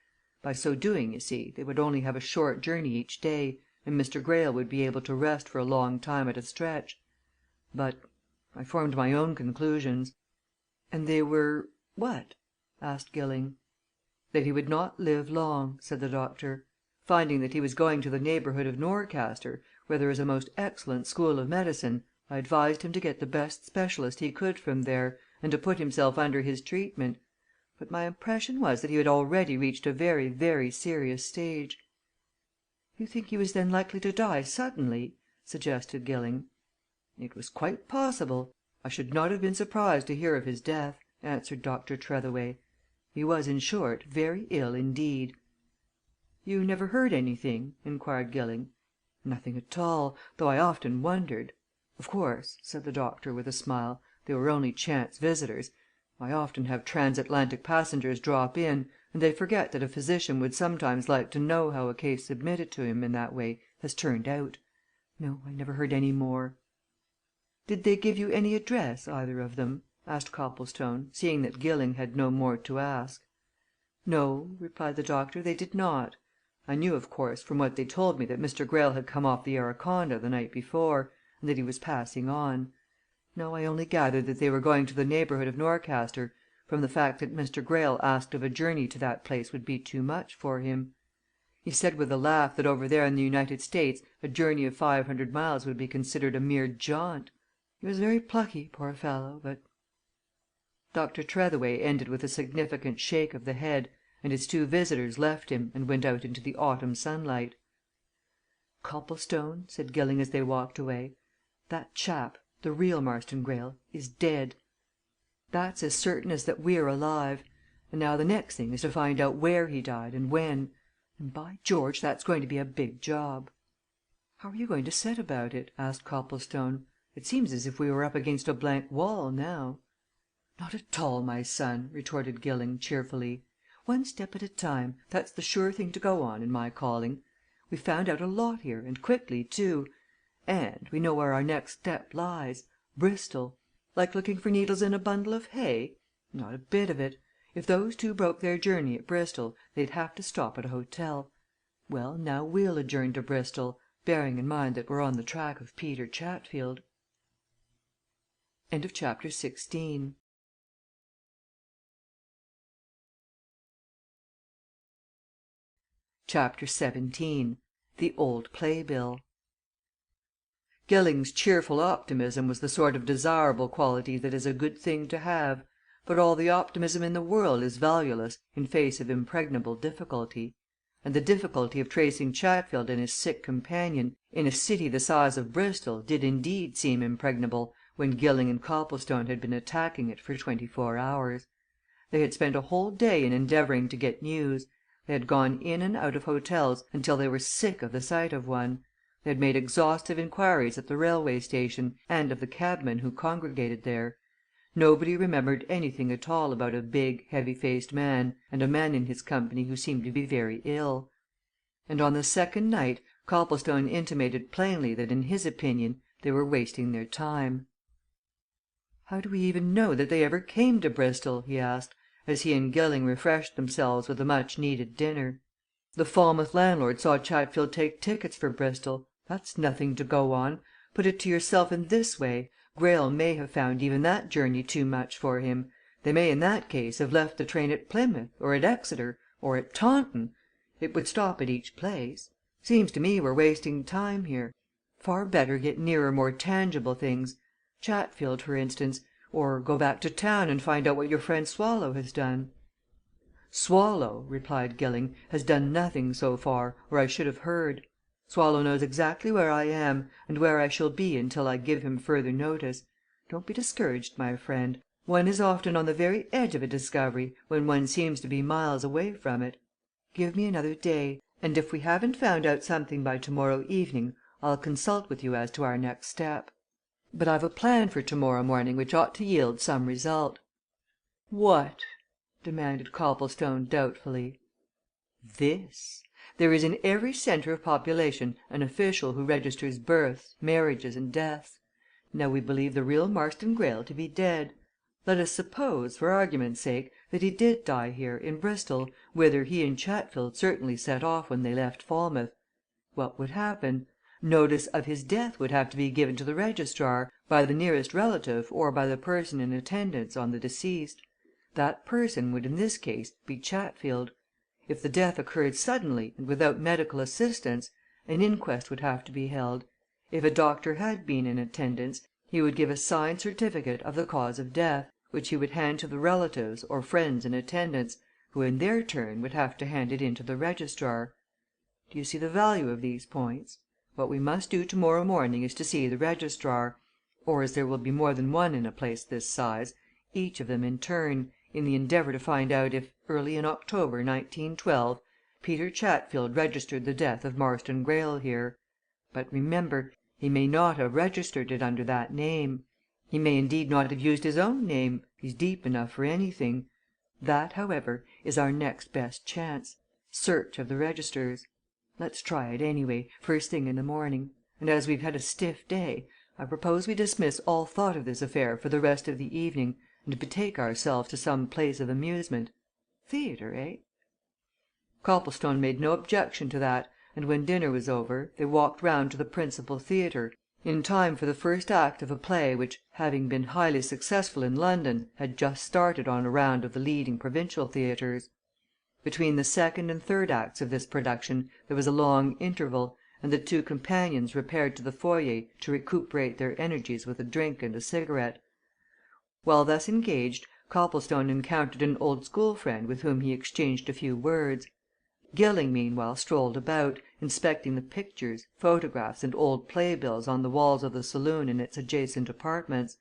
By so doing, you see, they would only have a short journey each day, and Mr. Greyle would be able to rest for a long time at a stretch. But I formed my own conclusions." "And they were what?" asked Gilling. "That he would not live long," said the doctor. "Finding that he was going to the neighbourhood of Norcaster, where there is a most excellent school of medicine, I advised him to get the best specialist he could from there, and to put himself under his treatment. But my impression was that he had already reached a very, very serious stage." "You think he was then likely to die suddenly?" suggested Gilling. "It was quite possible. I should not have been surprised to hear of his death," answered Dr. Tretheway. "He was, in short, very ill indeed." "You never heard anything?" inquired Gilling. "Nothing at all though I often wondered. Of course," said the doctor, with a smile, "they were only chance visitors. I often have transatlantic passengers drop in, and they forget that a physician would sometimes like to know how a case submitted to him in that way has turned out. No, I never heard any more." "Did they give you any address, either of them?" asked Copplestone, seeing that Gilling had no more to ask. "No," replied the doctor, "they did not. I knew, of course, from what they told me that Mr. Greyle had come off the Araconda the night before, and that he was passing on. No, I only gathered that they were going to the neighbourhood of Norcaster from the fact that Mr. Greyle asked if a journey to that place would be too much for him. He said with a laugh that over there in the United States a journey of 500 miles would be considered a mere jaunt. He was very plucky, poor fellow, but Dr. Tretheway ended with a significant shake of the head, and his two visitors left him and went out into the autumn sunlight. "Copplestone," said Gilling as they walked away, "that chap, the real Marston Greyle, is dead. That's as certain as that we're alive. And now the next thing is to find out where he died and when and by George, that's going to be a big job!" "How are you going to set about it?" asked Copplestone. "It seems as if we were up against a blank wall now." "Not at all, my son," retorted Gilling, cheerfully. "One step at a time that's the sure thing to go on in my calling. We've found out a lot here, and quickly, too. And we know where our next step lies Bristol. Like looking for needles in a bundle of hay? Not a bit of it. If those two broke their journey at Bristol, they'd have to stop at a hotel. Well, now we'll adjourn to Bristol, bearing in mind that we're on the track of Peter Chatfield." Chapter XVII. The Old Playbill. Gilling's cheerful optimism was the sort of desirable quality that is a good thing to have, but all the optimism in the world is valueless in face of impregnable difficulty. And the difficulty of tracing Chatfield and his sick companion in a city the size of Bristol did indeed seem impregnable when Gilling and Copplestone had been attacking it for 24 hours. They had spent a whole day in endeavouring to get news. They had gone in and out of hotels until they were sick of the sight of one. They had made exhaustive inquiries at the railway station, and of the cabmen who congregated there. Nobody remembered anything at all about a big, heavy faced man, and a man in his company who seemed to be very ill. And on the second night Copplestone intimated plainly that in his opinion they were wasting their time. "How do we even know that they ever came to Bristol?" he asked, as he and Gilling refreshed themselves with a much needed dinner. "The Falmouth landlord saw Chatfield take tickets for Bristol that's nothing to go on. Put it to yourself in this way Greyle may have found even that journey too much for him. They may in that case have left the train at Plymouth, or at Exeter, or at Taunton. It would stop at each place. Seems to me we're wasting time here. Far better get nearer more tangible things Chatfield, for instance or go back to town and find out what your friend Swallow has done." "Swallow," replied Gilling, "has done nothing so far, or I should have heard. Swallow knows exactly where I am, and where I shall be until I give him further notice. Don't be discouraged, my friend. One is often on the very edge of a discovery when one seems to be miles away from it. Give me another day, and if we haven't found out something by tomorrow evening I'll consult with you as to our next step. But I've a plan for tomorrow morning which ought to yield some result." "What?" demanded Copplestone, doubtfully. "This. There is in every centre of population an official who registers births, marriages, and deaths. Now we believe the real Marston Greyle to be dead. Let us suppose, for argument's sake, that he did die here, in Bristol, whither he and Chatfield certainly set off when they left Falmouth. What would happen? Notice of his death would have to be given to the registrar, by the nearest relative or by the person in attendance on the deceased. That person would in this case be Chatfield. If the death occurred suddenly and without medical assistance, an inquest would have to be held. If a doctor had been in attendance, he would give a signed certificate of the cause of death, which he would hand to the relatives or friends in attendance, who in their turn would have to hand it in to the registrar. Do you see the value of these points? What we must do tomorrow morning is to see the registrar or as there will be more than one in a place this size each of them in turn, in the endeavour to find out if, early in October, 1912, Peter Chatfield registered the death of Marston Greyle here. But remember, he may not have registered it under that name. He may indeed not have used his own name he's deep enough for anything. That, however, is our next best chance search of the registers. Let's try it, anyway, first thing in the morning. And as we've had a stiff day, I propose we dismiss all thought of this affair for the rest of the evening and betake ourselves to some place of amusement. Theatre, eh?" Copplestone made no objection to that, and when dinner was over, they walked round to the principal theatre, in time for the first act of a play which, having been highly successful in London, had just started on a round of the leading provincial theatres. Between the second and third acts of this production there was a long interval, and the two companions repaired to the foyer to recuperate their energies with a drink and a cigarette. While thus engaged, Copplestone encountered an old school friend with whom he exchanged a few words. Gilling meanwhile strolled about, inspecting the pictures, photographs and old playbills on the walls of the saloon and its adjacent apartments.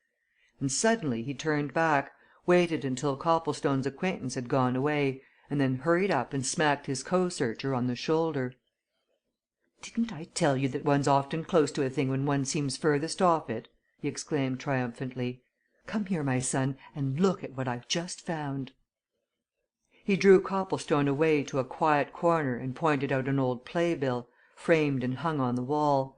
And suddenly he turned back, waited until Copplestone's acquaintance had gone away, and then hurried up and smacked his co searcher on the shoulder. "Didn't I tell you that one's often close to a thing when one seems furthest off it?" he exclaimed triumphantly. "Come here, my son, and look at what I've just found." He drew Copplestone away to a quiet corner and pointed out an old playbill, framed and hung on the wall.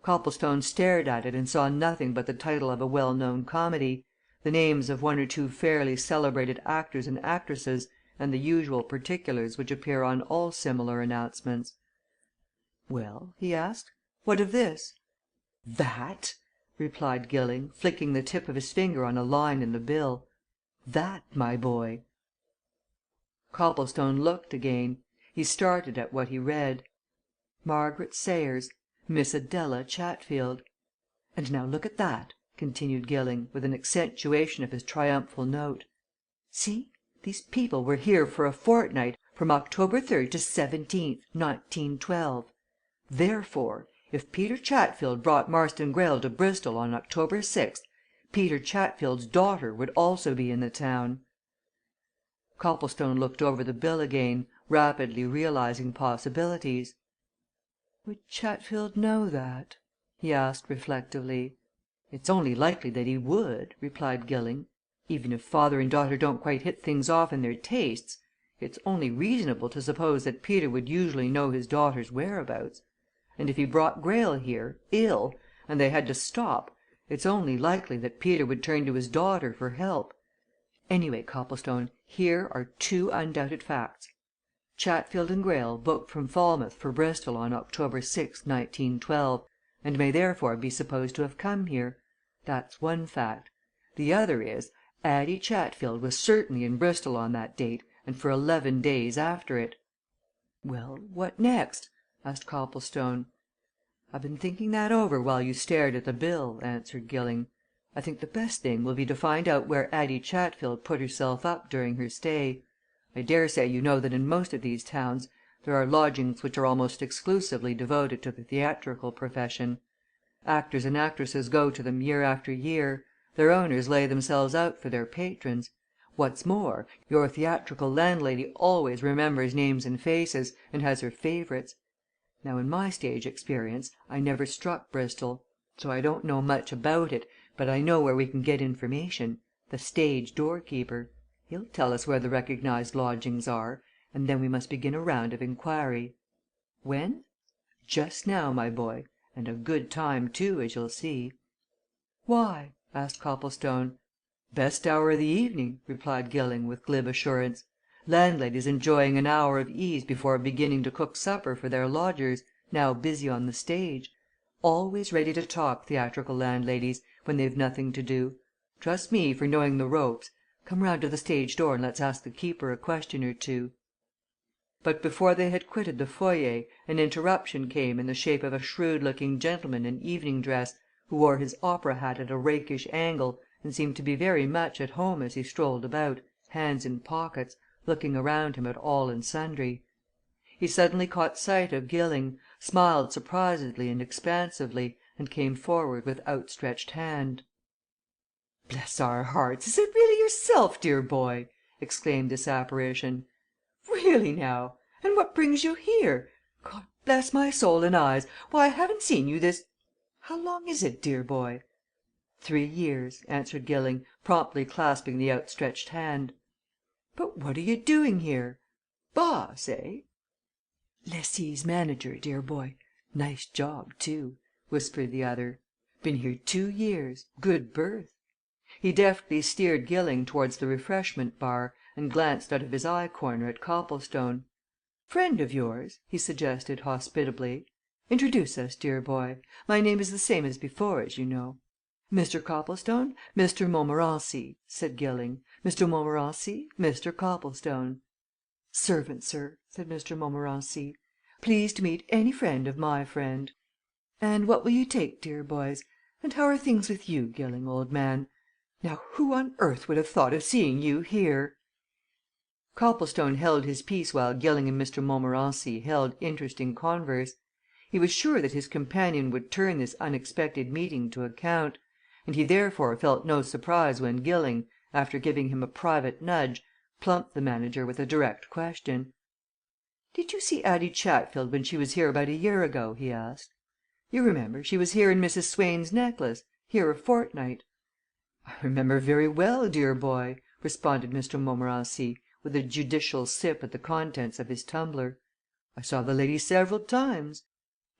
Copplestone stared at it and saw nothing but the title of a well known comedy, the names of one or two fairly celebrated actors and actresses, and the usual particulars which appear on all similar announcements. "Well?" he asked. "What of this?" "That?" replied Gilling, flicking the tip of his finger on a line in the bill. "That, my boy." Copplestone looked again. He started at what he read. Margaret Sayers, Miss Adela Chatfield. "And now look at that," continued Gilling, with an accentuation of his triumphal note. "See? These people were here for a fortnight, from October 3rd to 17th, 1912. Therefore, if Peter Chatfield brought Marston Greyle to Bristol on October 6th, Peter Chatfield's daughter would also be in the town." Copplestone looked over the bill again, rapidly realizing possibilities. "Would Chatfield know that?" he asked reflectively. "It's only likely that he would," replied Gilling. "Even if father and daughter don't quite hit things off in their tastes, it's only reasonable to suppose that Peter would usually know his daughter's whereabouts. And if he brought Greyle here, ill, and they had to stop, it's only likely that Peter would turn to his daughter for help. Anyway, Copplestone, here are two undoubted facts. Chatfield and Greyle booked from Falmouth for Bristol on October 6th, 1912, and may therefore be supposed to have come here. That's one fact. The other is Addie Chatfield was certainly in Bristol on that date and for 11 days after it." "Well, what next?" asked Copplestone. "I've been thinking that over while you stared at the bill," answered Gilling. "I think the best thing will be to find out where Addie Chatfield put herself up during her stay. I daresay you know that in most of these towns there are lodgings which are almost exclusively devoted to the theatrical profession. Actors and actresses go to them year after year; their owners lay themselves out for their patrons. What's more, your theatrical landlady always remembers names and faces, and has her favourites. Now, in my stage experience, I never struck Bristol, so I don't know much about it, but I know where we can get information the stage doorkeeper. He'll tell us where the recognized lodgings are, and then we must begin a round of inquiry. When? Just now, my boy and a good time, too, as you'll see." "Why?" asked Copplestone. "Best hour of the evening," replied Gilling, with glib assurance. "Landladies enjoying an hour of ease before beginning to cook supper for their lodgers, now busy on the stage. Always ready to talk, theatrical landladies, when they've nothing to do. Trust me for knowing the ropes. Come round to the stage door and let's ask the keeper a question or two." But before they had quitted the foyer an interruption came in the shape of a shrewd looking gentleman in evening dress, who wore his opera hat at a rakish angle and seemed to be very much at home as he strolled about, hands in pockets, looking around him at all and sundry. He suddenly caught sight of Gilling, smiled surprisedly and expansively, and came forward with outstretched hand. "Bless our hearts, is it really yourself, dear boy?" exclaimed this apparition. "Really, now? And what brings you here? God bless my soul and eyes, why, I haven't seen you this how long is it, dear boy?" "3 years," answered Gilling, promptly clasping the outstretched hand. "But what are you doing here? Boss, eh?" "Lessee's manager, dear boy nice job, too," whispered the other. "Been here 2 years good berth." He deftly steered Gilling towards the refreshment bar, and glanced out of his eye corner at Copplestone. "Friend of yours?" he suggested hospitably. "Introduce us, dear boy. My name is the same as before, as you know." "Mr. Copplestone Mr. Montmorency," said Gilling. "Mr. Montmorency Mr. Copplestone." "Servant, sir," said Mr. Montmorency. "Pleased to meet any friend of my friend. And what will you take, dear boys? And how are things with you, Gilling, old man? Now who on earth would have thought of seeing you here?" Copplestone held his peace while Gilling and Mr. Montmorency held interesting converse. He was sure that his companion would turn this unexpected meeting to account, and he therefore felt no surprise when Gilling, after giving him a private nudge, plumped the manager with a direct question. "Did you see Addie Chatfield when she was here about a year ago?" he asked. "You remember, she was here in Mrs. Swain's necklace here a fortnight." "I remember very well, dear boy," responded Mr. Montmorency, with a judicial sip at the contents of his tumbler. "I saw the lady several times.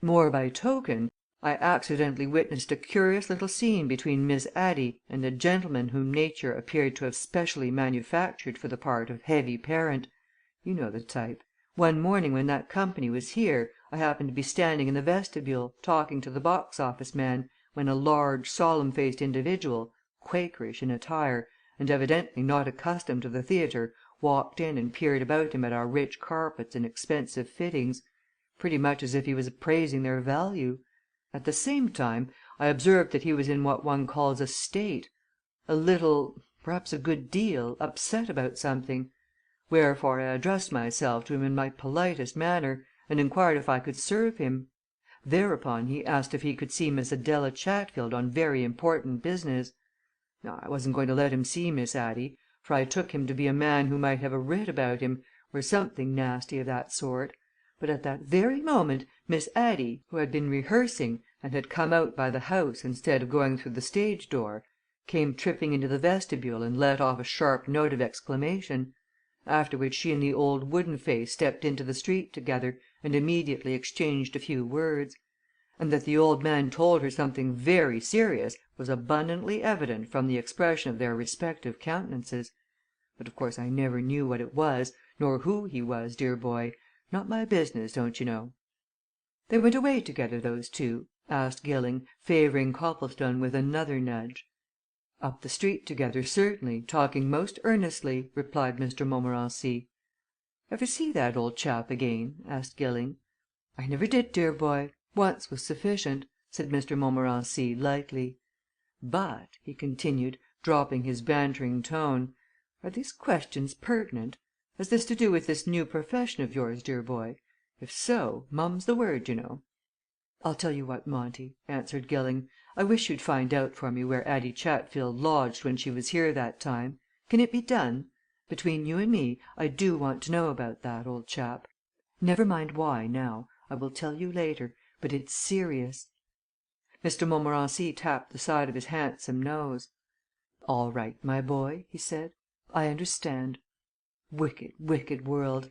More by token, I accidentally witnessed a curious little scene between Miss Addie and a gentleman whom nature appeared to have specially manufactured for the part of heavy parent you know the type. One morning when that company was here, I happened to be standing in the vestibule, talking to the box office man, when a large, solemn faced individual, Quakerish in attire, and evidently not accustomed to the theatre, walked in and peered about him at our rich carpets and expensive fittings, pretty much as if he was appraising their value. At the same time, I observed that he was in what one calls a state a little perhaps a good deal upset about something. Wherefore I addressed myself to him in my politest manner, and inquired if I could serve him. Thereupon he asked if he could see Miss Adela Chatfield on very important business. Now, I wasn't going to let him see Miss Addie, for I took him to be a man who might have a writ about him, or something nasty of that sort. But at that very moment Miss Addie, who had been rehearsing and had come out by the house instead of going through the stage door, came tripping into the vestibule and let off a sharp note of exclamation. After which she and the old wooden face stepped into the street together and immediately exchanged a few words. And that the old man told her something very serious was abundantly evident from the expression of their respective countenances. But of course I never knew what it was, nor who he was, dear boy not my business, don't you know." "They went away together, those two?" asked Gilling, favouring Copplestone with another nudge. "Up the street together, certainly, talking most earnestly," replied Mr. Montmorency. "Ever see that old chap again?" asked Gilling. "I never did, dear boy once was sufficient," said Mr. Montmorency lightly. "But," he continued, dropping his bantering tone, "are these questions pertinent? Has this to do with this new profession of yours, dear boy? If so, mum's the word, you know." "I'll tell you what, Monty," answered Gilling. "I wish you'd find out for me where Addie Chatfield lodged when she was here that time. Can it be done? Between you and me, I do want to know about that, old chap. Never mind why, now I will tell you later. But it's serious." Mr. Montmorency tapped the side of his handsome nose. "All right, my boy," he said. "I understand. Wicked, wicked world!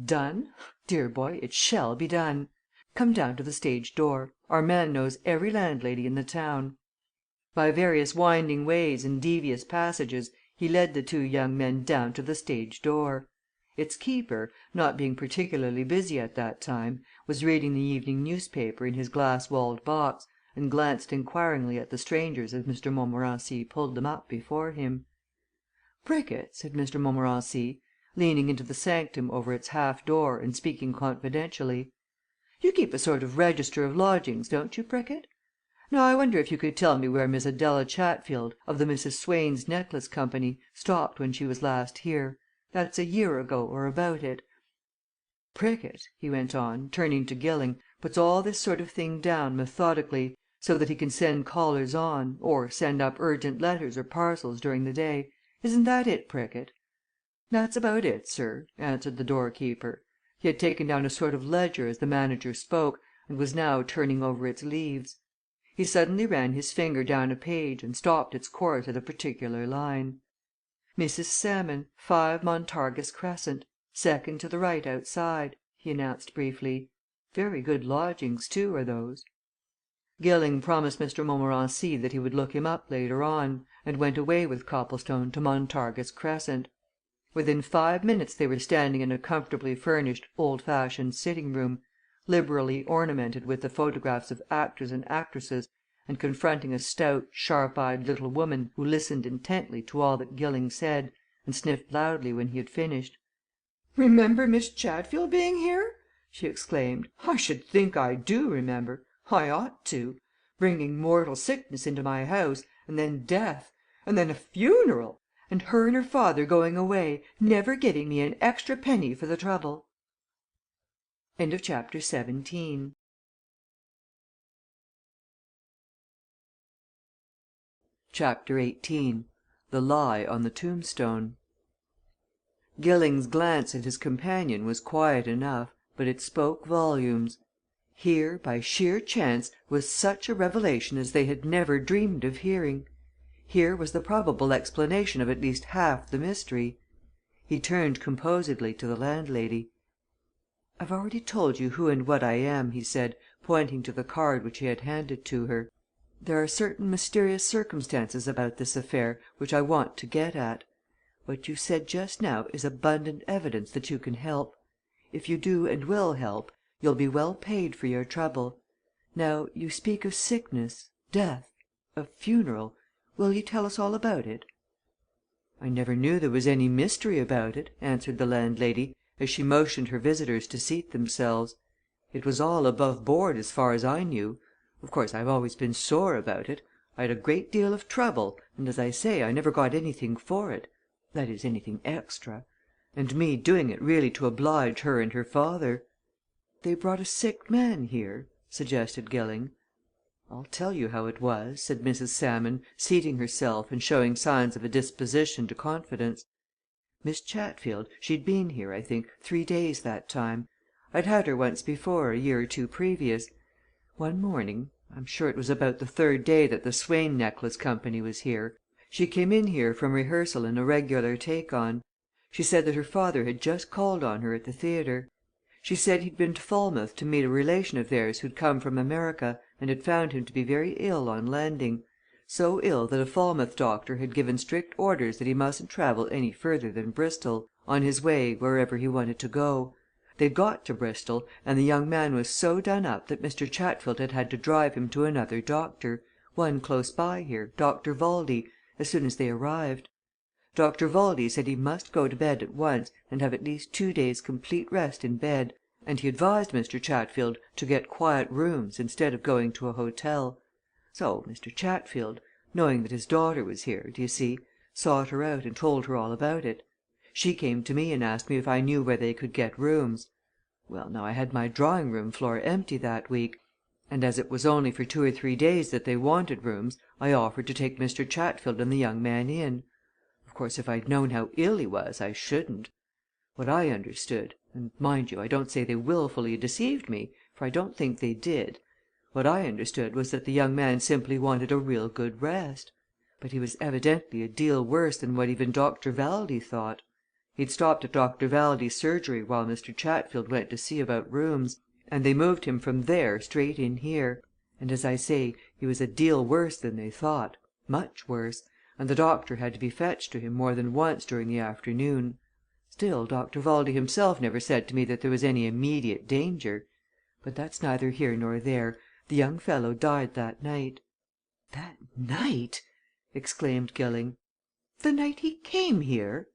Done? Dear boy, it shall be done. Come down to the stage door our man knows every landlady in the town." By various winding ways and devious passages he led the two young men down to the stage door. Its keeper, not being particularly busy at that time, was reading the evening newspaper in his glass walled box, and glanced inquiringly at the strangers as Mr. Montmorency pulled them up before him. "Brickett," said Mr. Montmorency, leaning into the sanctum over its half door and speaking confidentially, "you keep a sort of register of lodgings, don't you, Brickett? Now I wonder if you could tell me where Miss Adela Chatfield, of the Mrs. Swain's Necklace Company, stopped when she was last here that's a year ago or about it. Brickett," he went on, turning to Gilling, "puts all this sort of thing down methodically, so that he can send callers on, or send up urgent letters or parcels during the day. Isn't that it, Brickett?" "That's about it, sir," answered the doorkeeper. He had taken down a sort of ledger as the manager spoke, and was now turning over its leaves. He suddenly ran his finger down a page and stopped its course at a particular line. "Mrs. Salmon, 5 Montargis Crescent second to the right outside," he announced briefly. "Very good lodgings, too, are those." Gilling promised Mr. Montmorency that he would look him up later on, and went away with Copplestone to Montargis Crescent. Within 5 minutes they were standing in a comfortably furnished, old fashioned sitting room, liberally ornamented with the photographs of actors and actresses, and confronting a stout, sharp eyed little woman who listened intently to all that Gilling said, and sniffed loudly when he had finished. "Remember Miss Chatfield being here?" she exclaimed. "I should think I do remember I ought to! Bringing mortal sickness into my house, and then death! And then a funeral! And her and her father going away, never giving me an extra penny for the trouble. Chapter XVIII. The Lie on the Tombstone. Gilling's glance at his companion was quiet enough, but it spoke volumes. Here, by sheer chance, was such a revelation as they had never dreamed of hearing. Here was the probable explanation of at least half the mystery. He turned composedly to the landlady. "I've already told you who and what I am," he said, pointing to the card which he had handed to her. "There are certain mysterious circumstances about this affair which I want to get at. What you said just now is abundant evidence that you can help. If you do and will help, you'll be well paid for your trouble. Now, you speak of sickness, death, a funeral. Will you tell us all about it?" "I never knew there was any mystery about it," answered the landlady, as she motioned her visitors to seat themselves. "It was all above board as far as I knew. Of course, I've always been sore about it. I had a great deal of trouble, and, as I say, I never got anything for it that is, anything extra. And me doing it really to oblige her and her father." "They brought a sick man here?" suggested Gilling. "I'll tell you how it was," said Mrs. Salmon, seating herself and showing signs of a disposition to confidence. "Miss Chatfield, she'd been here, I think, 3 days that time. I'd had her once before, a year or two previous. One morning I'm sure it was about the 3rd day that the Swain Necklace Company was here she came in here from Rehearsal in a regular take on. She said that her father had just called on her at the theatre. She said he'd been to Falmouth to meet a relation of theirs who'd come from America and had found him to be very ill on landing so ill that a Falmouth doctor had given strict orders that he mustn't travel any further than Bristol, on his way wherever he wanted to go. They'd got to Bristol, and the young man was so done up that Mr. Chatfield had had to drive him to another doctor, one close by here, Dr. Valdey, as soon as they arrived. Dr. Valdey said he must go to bed at once and have at least 2 days' complete rest in bed, and he advised Mr. Chatfield to get quiet rooms instead of going to a hotel. So Mr. Chatfield, knowing that his daughter was here, d'ye see, sought her out and told her all about it. She came to me and asked me if I knew where they could get rooms. Well, now, I had my drawing room floor empty that week, and as it was only for 2 or 3 days that they wanted rooms, I offered to take Mr. Chatfield and the young man in. Of course, if I'd known how ill he was, I shouldn't. What I understood and mind you, I don't say they wilfully deceived me, for I don't think they did what I understood was that the young man simply wanted a real good rest. But he was evidently a deal worse than what even Dr. Valdey thought. He'd stopped at Dr. Valdey's surgery while Mr. Chatfield went to see about rooms, and they moved him from there straight in here. And as I say, he was a deal worse than they thought much worse, and the doctor had to be fetched to him more than once during the afternoon. Still, Dr. Valdey himself never said to me that there was any immediate danger. But that's neither here nor there. The young fellow died that night." "That night!" exclaimed Gilling. "The night he came here?"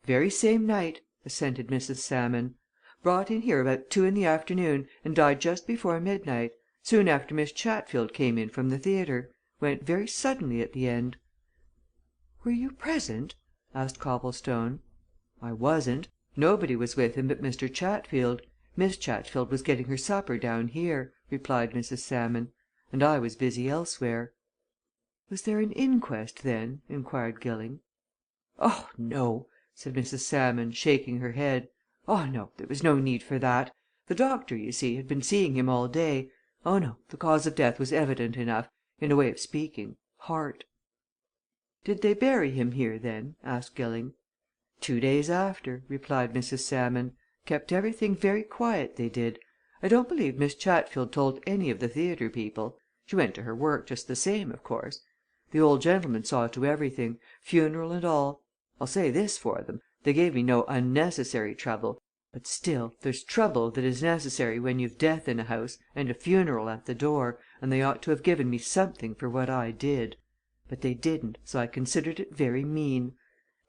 "Very same night," assented Mrs. Salmon. "Brought in here about 2 in the afternoon, and died just before midnight, soon after Miss Chatfield came in from the theatre. Went very suddenly at the end." "Were you present?" asked Copplestone. "I wasn't. Nobody was with him but Mr. Chatfield. Miss Chatfield was getting her supper down here," replied Mrs. Salmon. "And I was busy elsewhere." "Was there an inquest, then?" inquired Gilling. "Oh, no!" said Mrs. Salmon, shaking her head. "Oh, no, there was no need for that. The doctor, you see, had been seeing him all day. Oh, no, the cause of death was evident enough in a way of speaking heart." "Did they bury him here, then?" asked Gilling. 2 days after," replied Mrs. Salmon. "Kept everything very quiet, they did. I don't believe Miss Chatfield told any of the theatre people. She went to her work just the same, of course. The old gentleman saw to everything funeral and all. I'll say this for them they gave me no unnecessary trouble, but still, there's trouble that is necessary when you've death in a house and a funeral at the door, and they ought to have given me something for what I did. But they didn't, so I considered it very mean.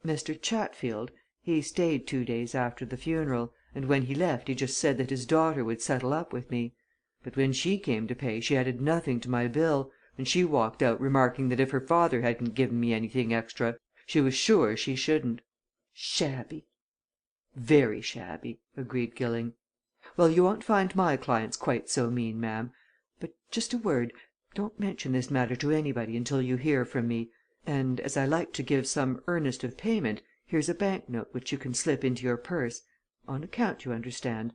Mr. Chatfield, he stayed 2 days after the funeral, and when he left he just said that his daughter would settle up with me. But when she came to pay she added nothing to my bill, and she walked out remarking that if her father hadn't given me anything extra, she was sure she shouldn't. Shabby!" "Very shabby," agreed Gilling. "Well, you won't find my clients quite so mean, ma'am. But just a word don't mention this matter to anybody until you hear from me, and as I like to give some earnest of payment, here's a bank note which you can slip into your purse on account, you understand.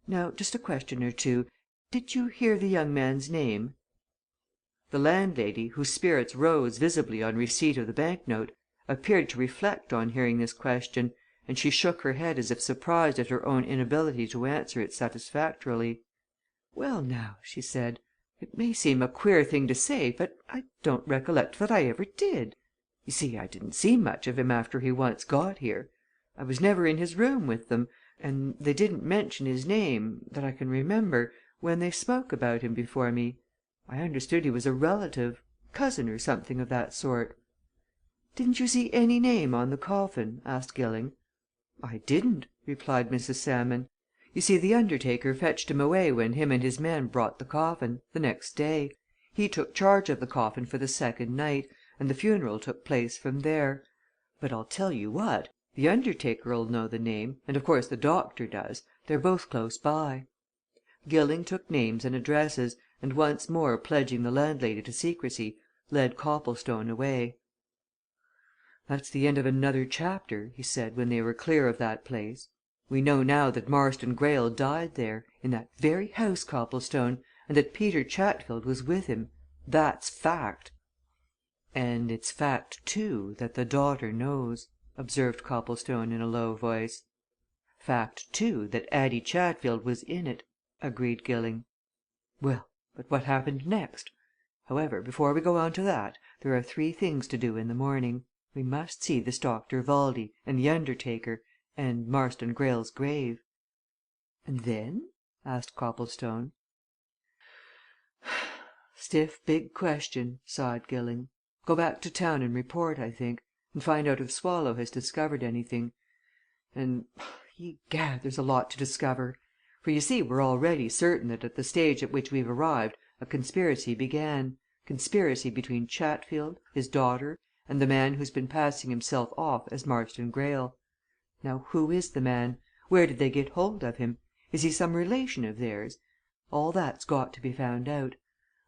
Now, just a question or two did you hear the young man's name?" The landlady, whose spirits rose visibly on receipt of the bank note, appeared to reflect on hearing this question, and she shook her head as if surprised at her own inability to answer it satisfactorily. "Well, now," she said, "it may seem a queer thing to say, but I don't recollect that I ever did. You see, I didn't see much of him after he once got here. I was never in his room with them, and they didn't mention his name, that I can remember, when they spoke about him before me. I understood he was a relative cousin or something of that sort." "Didn't you see any name on the coffin?" asked Gilling. "I didn't," replied Mrs. Salmon. "You see, the undertaker fetched him away when him and his men brought the coffin the next day. He took charge of the coffin for the second night, and the funeral took place from there. But I'll tell you what the undertaker'll know the name, and of course the doctor does they're both close by." Gilling took names and addresses, and once more pledging the landlady to secrecy, led Copplestone away. "That's the end of another chapter," he said when they were clear of that place. "We know now that Marston Greyle died there, in that very house, Copplestone, and that Peter Chatfield was with him. That's fact!" "And it's fact, too, that the daughter knows," observed Copplestone in a low voice. "Fact, too, that Addie Chatfield was in it," agreed Gilling. "Well, but what happened next? However, before we go on to that, there are three things to do in the morning. We must see this Dr. Valdey, and the undertaker, and Marston Greyle's grave." "And then?" asked Copplestone. "Stiff, big question," sighed Gilling. "Go back to town and report, I think, and find out if Swallow has discovered anything. And egad, there's a lot to discover! For you see we're already certain that at the stage at which we've arrived a conspiracy began conspiracy between Chatfield, his daughter, and the man who's been passing himself off as Marston Greyle. Now, who is the man? Where did they get hold of him? Is he some relation of theirs? All that's got to be found out.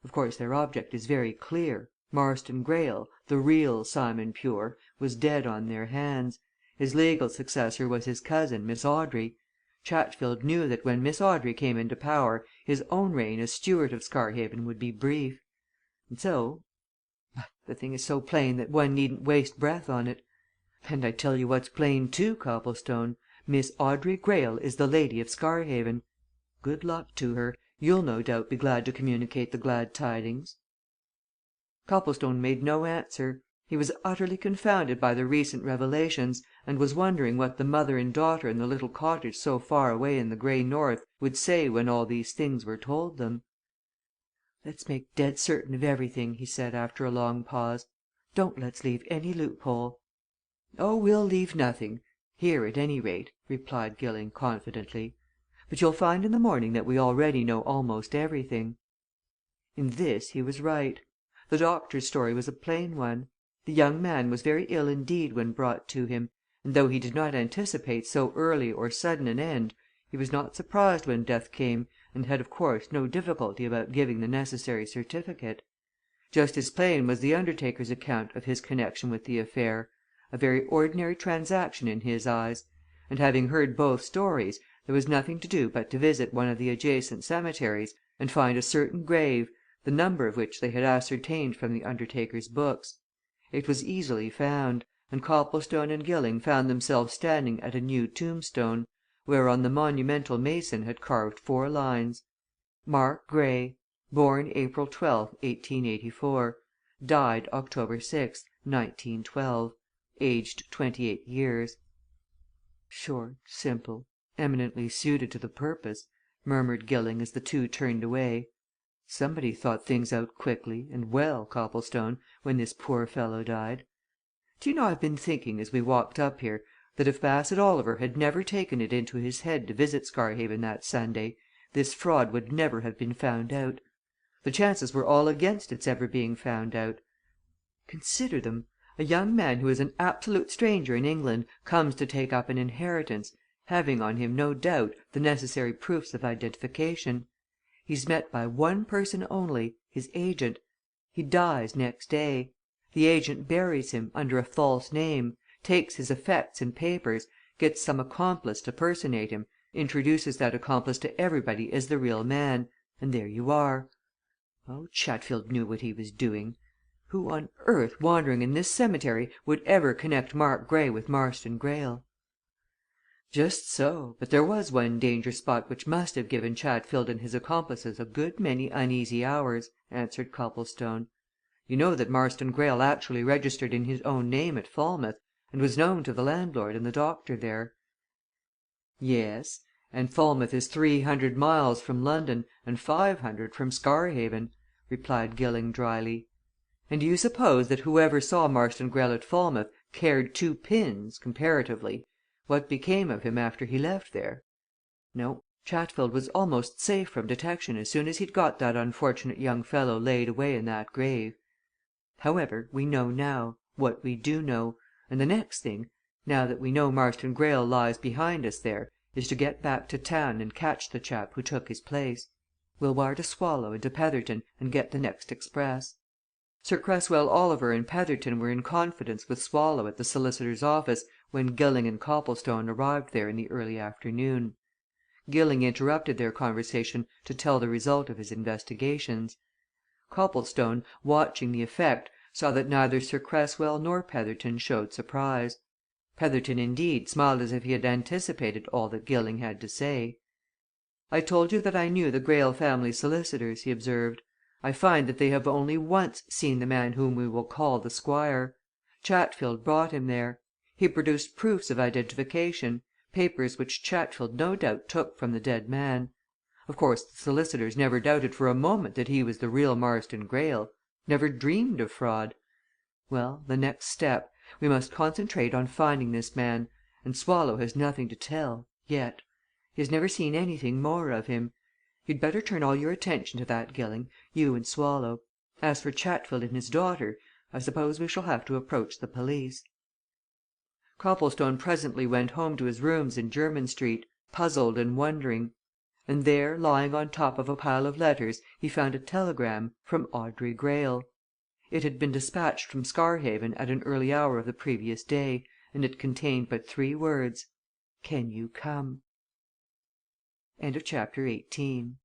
Of course, their object is very clear Marston Greyle, the real Simon Pure, was dead on their hands. His legal successor was his cousin, Miss Audrey. Chatfield knew that when Miss Audrey came into power his own reign as steward of Scarhaven would be brief. And so but the thing is so plain that one needn't waste breath on it. And I tell you what's plain, too, Copplestone Miss Audrey Greyle is the lady of Scarhaven. Good luck to her you'll no doubt be glad to communicate the glad tidings." Copplestone made no answer. He was utterly confounded by the recent revelations, and was wondering what the mother and daughter in the little cottage so far away in the grey north would say when all these things were told them. "Let's make dead certain of everything," he said after a long pause. "Don't let's leave any loophole." "Oh, we'll leave nothing here, at any rate," replied Gilling confidently. "But you'll find in the morning that we already know almost everything." In this he was right. The doctor's story was a plain one. The young man was very ill indeed when brought to him, and though he did not anticipate so early or sudden an end, he was not surprised when death came, and had of course no difficulty about giving the necessary certificate. Just as plain was the undertaker's account of his connection with the affair a very ordinary transaction in his eyes, and having heard both stories, there was nothing to do but to visit one of the adjacent cemeteries and find a certain grave, the number of which they had ascertained from the undertaker's books. It was easily found, and Copplestone and Gilling found themselves standing at a new tombstone, whereon the monumental mason had carved 4 lines: Mark Grey, born April 12th, 1884, died October 6th, 1912, aged 28 years. "Short, simple, eminently suited to the purpose," murmured Gilling as the two turned away. "Somebody thought things out quickly and well, Copplestone, when this poor fellow died. Do you know I've been thinking as we walked up here that if Bassett Oliver had never taken it into his head to visit Scarhaven that Sunday, this fraud would never have been found out. The chances were all against its ever being found out. Consider them! A young man who is an absolute stranger in England comes to take up an inheritance, having on him, no doubt, the necessary proofs of identification. He's met by one person only, his agent. He dies next day. The agent buries him, under a false name, takes his effects and papers, gets some accomplice to personate him, introduces that accomplice to everybody as the real man, and there you are. Oh, Chatfield knew what he was doing. Who on earth, wandering in this cemetery, would ever connect Mark Grey with Marston Greyle?" "Just so but there was one danger spot which must have given Chatfield and his accomplices a good many uneasy hours," answered Copplestone. "You know that Marston Greyle actually registered in his own name at Falmouth, and was known to the landlord and the doctor there." "Yes and Falmouth is 300 miles from London and 500 from Scarhaven," replied Gilling drily. "And do you suppose that whoever saw Marston Greyle at Falmouth cared two pins, comparatively, what became of him after he left there? No Chatfield was almost safe from detection as soon as he'd got that unfortunate young fellow laid away in that grave. However, we know now what we do know, and the next thing, now that we know Marston Greyle lies behind us there, is to get back to town and catch the chap who took his place. We'll wire to Swallow and to Petherton and get the next express." Sir Cresswell Oliver and Petherton were in confidence with Swallow at the solicitor's office when Gilling and Copplestone arrived there in the early afternoon. Gilling interrupted their conversation to tell the result of his investigations. Copplestone, watching the effect, saw that neither Sir Cresswell nor Petherton showed surprise. Petherton, indeed, smiled as if he had anticipated all that Gilling had to say. "I told you that I knew the Greyle family solicitors," he observed. "I find that they have only once seen the man whom we will call the Squire. Chatfield brought him there. He produced proofs of identification, papers which Chatfield no doubt took from the dead man. Of course, the solicitors never doubted for a moment that he was the real Marston Greyle never dreamed of fraud. Well, the next step we must concentrate on finding this man, and Swallow has nothing to tell yet. He has never seen anything more of him. You'd better turn all your attention to that, Gilling, you and Swallow. As for Chatfield and his daughter, I suppose we shall have to approach the police." Copplestone presently went home to his rooms in Jermyn Street, puzzled and wondering. And there, lying on top of a pile of letters, he found a telegram from Audrey Greyle. It had been dispatched from Scarhaven at an early hour of the previous day, and it contained but three words: "Can you come?" Chapter XIX.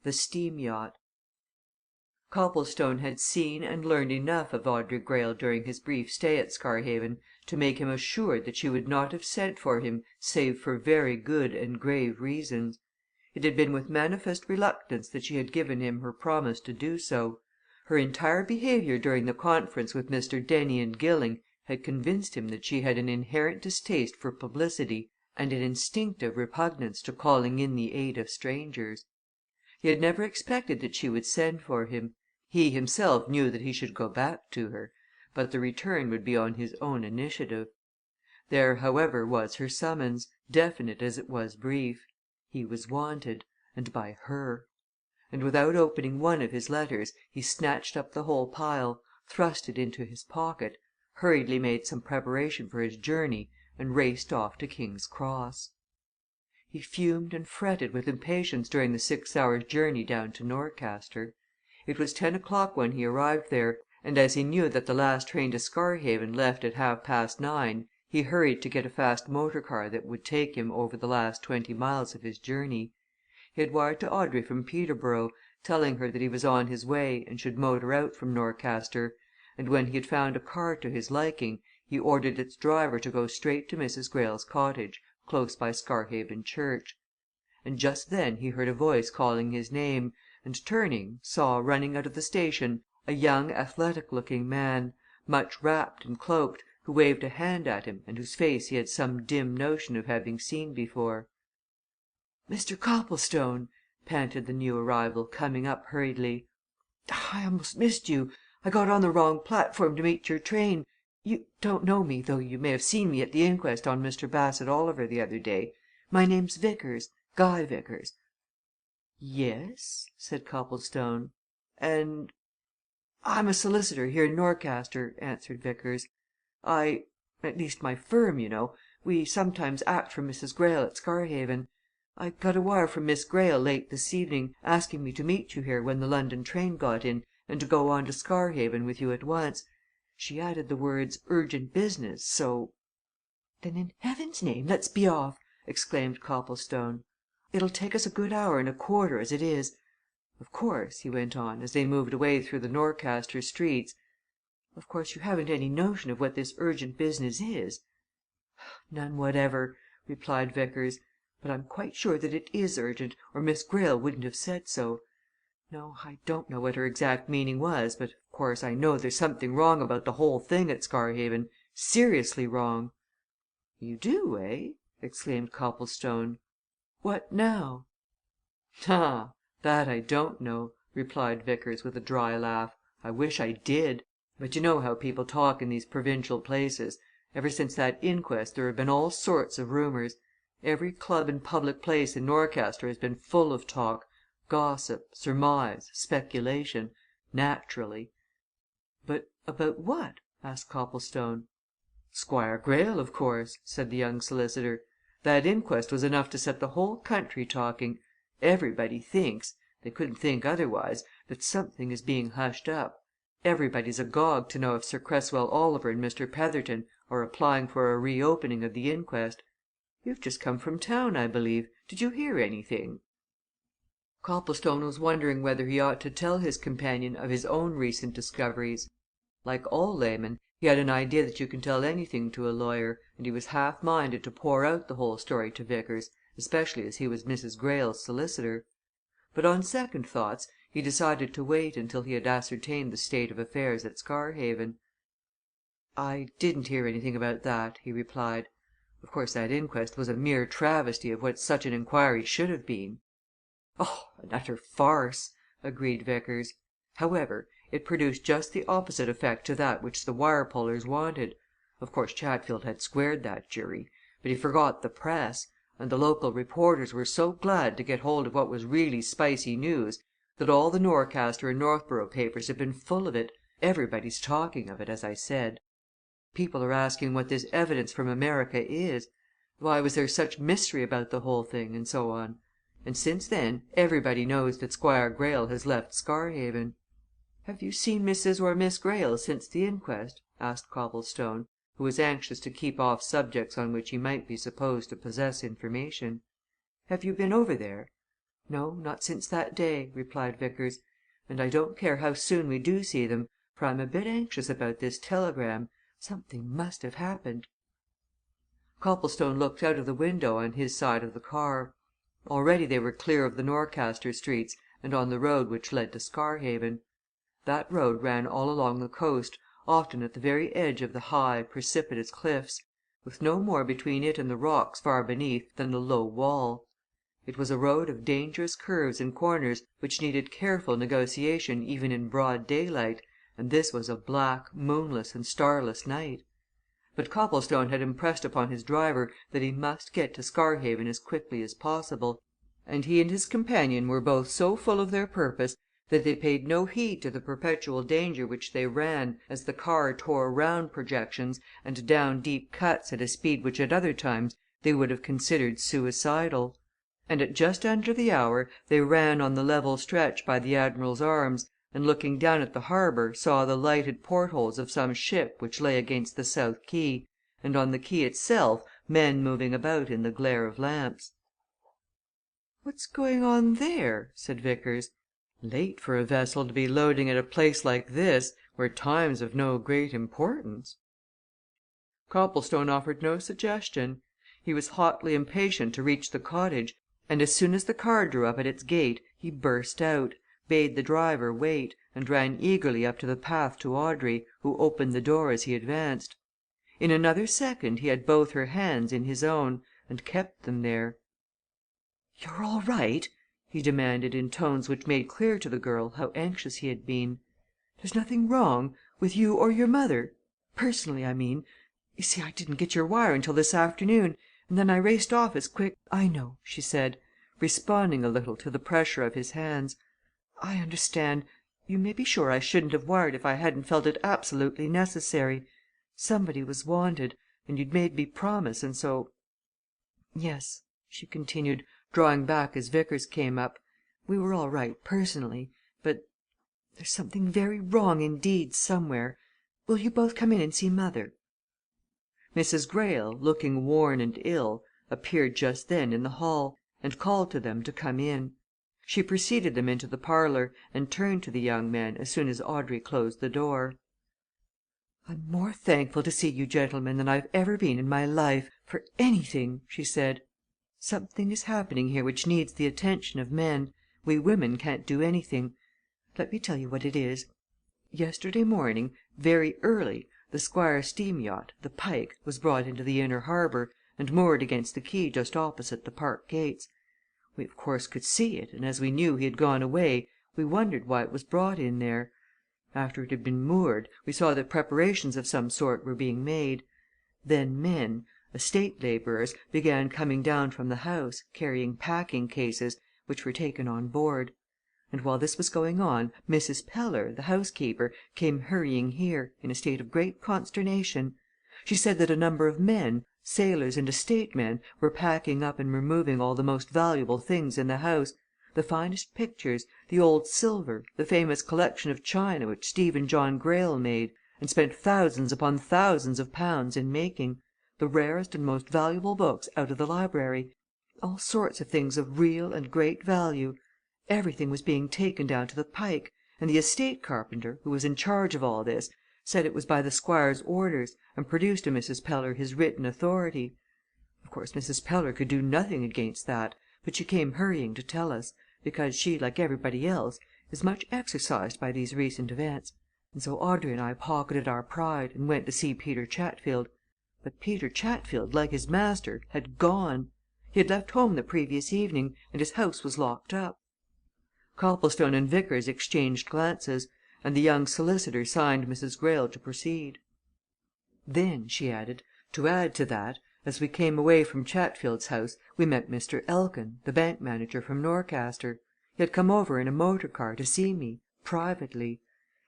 The Steam Yacht. Copplestone had seen and learned enough of Audrey Greyle during his brief stay at Scarhaven to make him assured that she would not have sent for him save for very good and grave reasons. It had been with manifest reluctance that she had given him her promise to do so. Her entire behaviour during the conference with Mr. Dennie and Gilling had convinced him that she had an inherent distaste for publicity and an instinctive repugnance to calling in the aid of strangers. He had never expected that she would send for him he himself knew that he should go back to her but the return would be on his own initiative. There, however, was her summons, definite as it was brief. He was wanted and by her. And without opening one of his letters, he snatched up the whole pile, thrust it into his pocket, hurriedly made some preparation for his journey, and raced off to King's Cross. He fumed and fretted with impatience during the 6 hours' journey down to Norcaster. It was 10 o'clock when he arrived there, and as he knew that the last train to Scarhaven left at 9:30, he hurried to get a fast motor car that would take him over the last 20 miles of his journey. He had wired to Audrey from Peterborough, telling her that he was on his way and should motor out from Norcaster, and when he had found a car to his liking, he ordered its driver to go straight to Mrs. Greyle's cottage, close by Scarhaven Church. And just then he heard a voice calling his name, and turning, saw, running out of the station, a young, athletic looking man, much wrapped and cloaked, who waved a hand at him and whose face he had some dim notion of having seen before. "Mr. Copplestone!" panted the new arrival, coming up hurriedly. "I almost missed you I got on the wrong platform to meet your train. You don't know me, though you may have seen me at the inquest on Mr. Bassett Oliver the other day. My name's Vickers Guy Vickers." "Yes?" said Copplestone. "And " "I'm a solicitor here in Norcaster," answered Vickers. At least my firm, you know we sometimes act for Mrs. Greyle at Scarhaven. I got a wire from Miss Greyle late this evening, asking me to meet you here when the London train got in, and to go on to Scarhaven with you at once. She added the words 'urgent business,' so " "Then in heaven's name let's be off!" exclaimed Copplestone. "It'll take us a good hour and a quarter as it is. Of course," he went on, as they moved away through the Norcaster streets, "of course you haven't any notion of what this urgent business is?" "None whatever," replied Vickers. "But I'm quite sure that it is urgent, or Miss Greyle wouldn't have said so. No, I don't know what her exact meaning was, but of course I know there's something wrong about the whole thing at Scarhaven seriously wrong." "You do, eh?" exclaimed Copplestone. "What now?" "Ah! that I don't know," replied Vickers with a dry laugh. "I wish I did. But you know how people talk in these provincial places. Ever since that inquest there have been all sorts of rumours. Every club and public place in Norcaster has been full of talk gossip, surmise, speculation naturally." "But about what?" asked Copplestone. "Squire Greyle, of course," said the young solicitor. "That inquest was enough to set the whole country talking. Everybody thinks they couldn't think otherwise that something is being hushed up. Everybody's agog to know if Sir Cresswell Oliver and Mr. Petherton are applying for a reopening of the inquest. You've just come from town, I believe. Did you hear anything?" Copplestone was wondering whether he ought to tell his companion of his own recent discoveries. Like all laymen, he had an idea that you can tell anything to a lawyer, and he was half minded to pour out the whole story to Vickers, especially as he was Mrs. Greyle's solicitor. But on second thoughts he decided to wait until he had ascertained the state of affairs at Scarhaven. "I didn't hear anything about that," he replied. "Of course that inquest was a mere travesty of what such an inquiry should have been." "Oh, an utter farce!" agreed Vickers. "However, it produced just the opposite effect to that which the wire pullers wanted. Of course Chatfield had squared that jury, but he forgot the press, and the local reporters were so glad to get hold of what was really spicy news that all the Norcaster and Northborough papers have been full of it everybody's talking of it, as I said. People are asking what this evidence from America is why was there such mystery about the whole thing, and so on. And since then everybody knows that Squire Greyle has left Scarhaven." "Have you seen Mrs. or Miss Greyle since the inquest?" asked Copplestone, who was anxious to keep off subjects on which he might be supposed to possess information. "Have you been over there?" "No, not since that day," replied Vickers. "And I don't care how soon we do see them, for I'm a bit anxious about this telegram. Something must have happened." Copplestone looked out of the window on his side of the car. Already they were clear of the Norcaster streets and on the road which led to Scarhaven. That road ran all along the coast, often at the very edge of the high, precipitous cliffs, with no more between it and the rocks far beneath than a low wall. It was a road of dangerous curves and corners which needed careful negotiation even in broad daylight, and this was a black, moonless and starless night. But Copplestone had impressed upon his driver that he must get to Scarhaven as quickly as possible, and he and his companion were both so full of their purpose that they paid no heed to the perpetual danger which they ran as the car tore round projections and down deep cuts at a speed which at other times they would have considered suicidal. And at just under the hour they ran on the level stretch by the "Admiral's Arms," and looking down at the harbour saw the lighted portholes of some ship which lay against the south quay, and on the quay itself men moving about in the glare of lamps. "What's going on there?" said Vickers. "Late for a vessel to be loading at a place like this, where time's of no great importance." Copplestone offered no suggestion. He was hotly impatient to reach the cottage, and as soon as the car drew up at its gate he burst out, bade the driver wait, and ran eagerly up to the path to Audrey, who opened the door as he advanced. In another second he had both her hands in his own, and kept them there. "You're all right?" he demanded in tones which made clear to the girl how anxious he had been. "There's nothing wrong with you or your mother? personally, I mean. You see, I didn't get your wire until this afternoon, and then I raced off as quick " "I know," she said, responding a little to the pressure of his hands. "I understand. You may be sure I shouldn't have wired if I hadn't felt it absolutely necessary. Somebody was wanted, and you'd made me promise, and so yes," she continued, drawing back as Vickers came up, "we were all right personally, but there's something very wrong indeed somewhere. Will you both come in and see mother?" Mrs. Greyle, looking worn and ill, appeared just then in the hall, and called to them to come in. She preceded them into the parlour, and turned to the young men as soon as Audrey closed the door. "I'm more thankful to see you gentlemen than I've ever been in my life for anything!" she said. "Something is happening here which needs the attention of men. We women can't do anything. Let me tell you what it is. Yesterday morning, very early, the Squire's steam yacht, the Pike, was brought into the inner harbour and moored against the quay just opposite the park gates. We, of course, could see it, and as we knew he had gone away, we wondered why it was brought in there. After it had been moored, we saw that preparations of some sort were being made. Then men estate labourers began coming down from the house, carrying packing cases, which were taken on board. And while this was going on, Mrs. Peller, the housekeeper, came hurrying here, in a state of great consternation. She said that a number of men, sailors and estate men, were packing up and removing all the most valuable things in the house, the finest pictures, the old silver, the famous collection of china which Stephen John Greyle made, and spent thousands upon thousands of pounds in making, the rarest and most valuable books out of the library, all sorts of things of real and great value. Everything was being taken down to the Pike, and the estate carpenter, who was in charge of all this, said it was by the Squire's orders, and produced to Mrs. Peller his written authority. Of course, Mrs. Peller could do nothing against that, but she came hurrying to tell us, because she, like everybody else, is much exercised by these recent events, and so Audrey and I pocketed our pride and went to see Peter Chatfield. But Peter Chatfield, like his master, had gone. He had left home the previous evening, and his house was locked up. Copplestone and Vickers exchanged glances, and the young solicitor signed Mrs. Greyle to proceed. "Then," she added, "to add to that, as we came away from Chatfield's house we met Mr. Elkin, the bank manager from Norcaster. He had come over in a motor car to see me privately.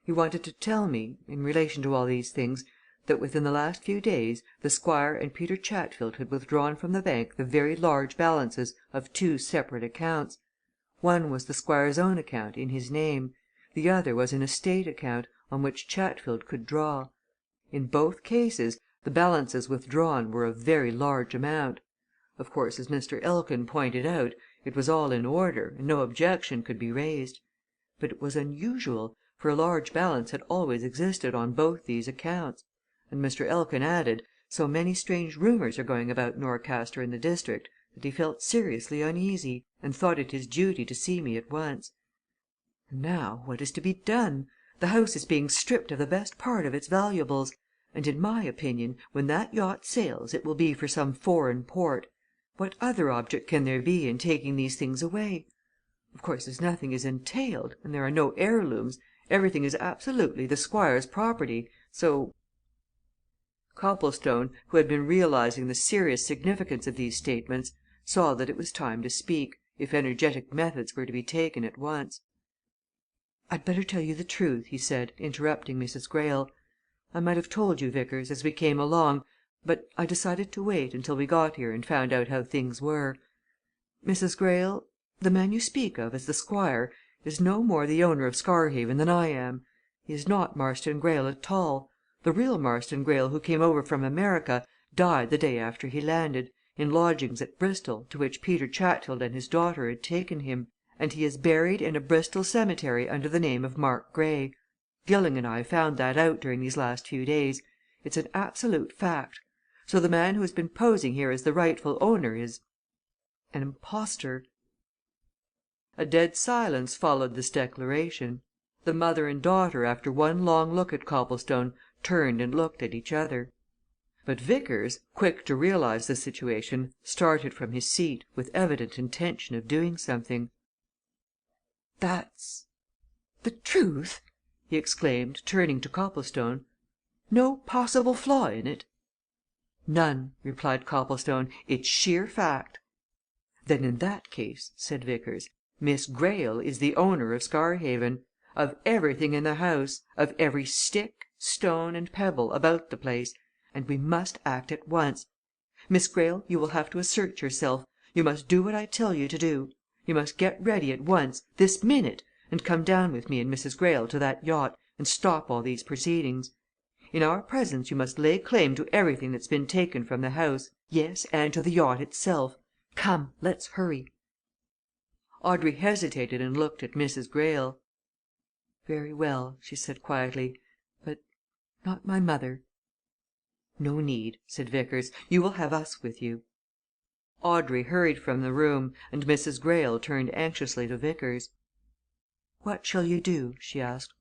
He wanted to tell me, in relation to all these things, that within the last few days the Squire and Peter Chatfield had withdrawn from the bank the very large balances of two separate accounts. One was the Squire's own account, in his name. The other was an estate account, on which Chatfield could draw. In both cases, the balances withdrawn were of very large amount. Of course, as Mr. Elkin pointed out, it was all in order, and no objection could be raised. But it was unusual, for a large balance had always existed on both these accounts. And Mr. Elkin added, so many strange rumours are going about Norcaster and the district that he felt seriously uneasy, and thought it his duty to see me at once. And now, what is to be done? The house is being stripped of the best part of its valuables, and in my opinion, when that yacht sails, it will be for some foreign port. What other object can there be in taking these things away? Of course, as nothing is entailed, and there are no heirlooms, everything is absolutely the Squire's property, so Copplestone, who had been realizing the serious significance of these statements, saw that it was time to speak, if energetic methods were to be taken at once. "I'd better tell you the truth," he said, interrupting Mrs. Greyle. "I might have told you, Vickers, as we came along, but I decided to wait until we got here and found out how things were. Mrs. Greyle, the man you speak of as the Squire is no more the owner of Scarhaven than I am. He is not Marston Greyle at all. The real Marston Greyle who came over from America died the day after he landed, in lodgings at Bristol, to which Peter Chatfield and his daughter had taken him, and he is buried in a Bristol cemetery under the name of Mark Grey. Gilling and I found that out during these last few days. It's an absolute fact. So the man who has been posing here as the rightful owner is an impostor." A dead silence followed this declaration. The mother and daughter, after one long look at Copplestone, turned and looked at each other. But Vickers, quick to realize the situation, started from his seat, with evident intention of doing something. "That's the truth!" he exclaimed, turning to Copplestone. No possible flaw in it?" "None," replied Copplestone. "It's sheer fact." "Then in that case," said Vickers, "Miss Greyle is the owner of Scarhaven of everything in the house, of every stick, stone, and pebble about the place. And we must act at once. Miss Greyle, you will have to assert yourself. You must do what I tell you to do. You must get ready at once this minute and come down with me and Mrs. Greyle to that yacht and stop all these proceedings. In our presence you must lay claim to everything that's been taken from the house yes, and to the yacht itself. Come let's hurry." Audrey hesitated and looked at Mrs. Greyle. "Very well," she said quietly. "But not my mother." "No need," said Vickers. "You will have us with you." Audrey hurried from the room, and Mrs. Greyle turned anxiously to Vickers. "What shall you do?" she asked.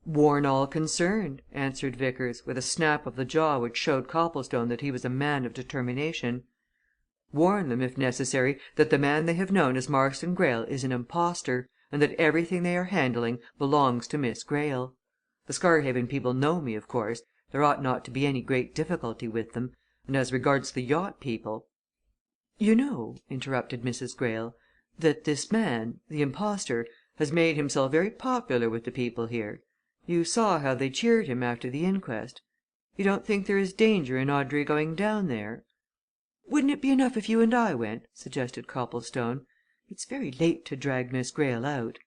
"Warn all concerned," answered Vickers, with a snap of the jaw which showed Copplestone that he was a man of determination. "Warn them, if necessary, that the man they have known as Marston Greyle is an impostor, and that everything they are handling belongs to Miss Greyle. The Scarhaven people know me, of course there ought not to be any great difficulty with them, and as regards the yacht people " "You know," interrupted Mrs. Greyle, "that this man the impostor has made himself very popular with the people here. You saw how they cheered him after the inquest. You don't think there is danger in Audrey going down there?" "Wouldn't it be enough if you and I went?" suggested Copplestone. "It's very late to drag Miss Greyle out."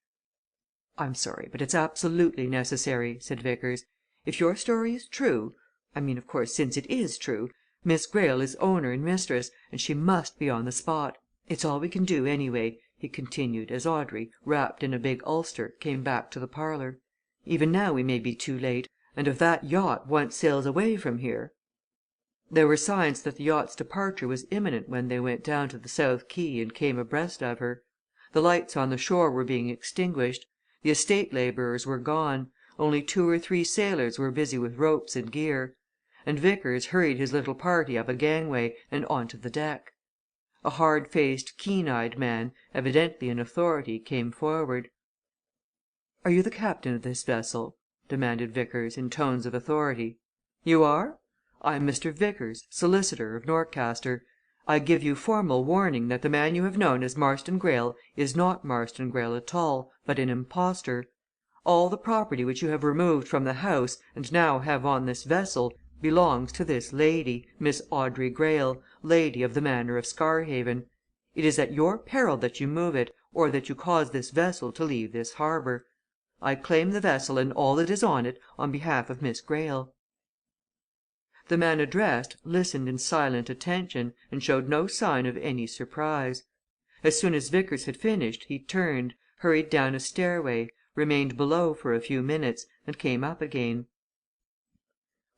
"I'm sorry, but it's absolutely necessary," said Vickers. "If your story is true I mean, of course, since it is true Miss Greyle is owner and mistress, and she must be on the spot. It's all we can do, anyway," he continued, as Audrey, wrapped in a big ulster, came back to the parlour. "Even now we may be too late, and if that yacht once sails away from here " There were signs that the yacht's departure was imminent when they went down to the south quay and came abreast of her. The lights on the shore were being extinguished; the estate labourers were gone; only 2 or 3 sailors were busy with ropes and gear. And Vickers hurried his little party up a gangway and on to the deck. A hard faced, keen eyed man, evidently in authority, came forward. "Are you the captain of this vessel?" demanded Vickers, in tones of authority. "You are? I'm Mr. Vickers, solicitor, of Norcaster. I give you formal warning that the man you have known as Marston Greyle is not Marston Greyle at all, but an impostor. All the property which you have removed from the house and now have on this vessel belongs to this lady, Miss Audrey Greyle, lady of the Manor of Scarhaven. It is at your peril that you move it, or that you cause this vessel to leave this harbour. I claim the vessel and all that is on it on behalf of Miss Greyle." The man addressed listened in silent attention and showed no sign of any surprise. As soon as Vickers had finished he turned, hurried down a stairway, remained below for a few minutes, and came up again.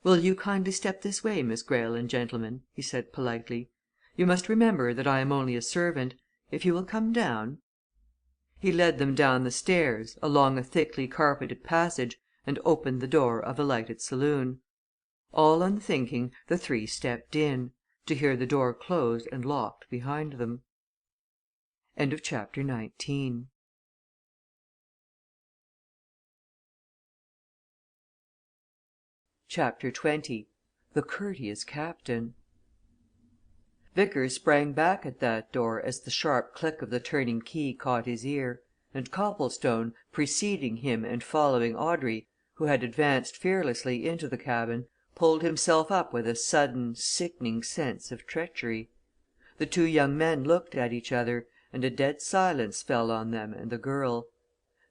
"Will you kindly step this way, Miss Greyle and gentlemen?" he said politely. "You must remember that I am only a servant. If you will come down." He led them down the stairs, along a thickly carpeted passage, and opened the door of a lighted saloon. All unthinking, the three stepped in to hear the door closed and locked behind them. XX. The Courteous Captain. Vickers sprang back at that door as the sharp click of the turning key caught his ear, and Copplestone, preceding him and following Audrey, who had advanced fearlessly into the cabin, pulled himself up with a sudden, sickening sense of treachery. The two young men looked at each other, and a dead silence fell on them and the girl.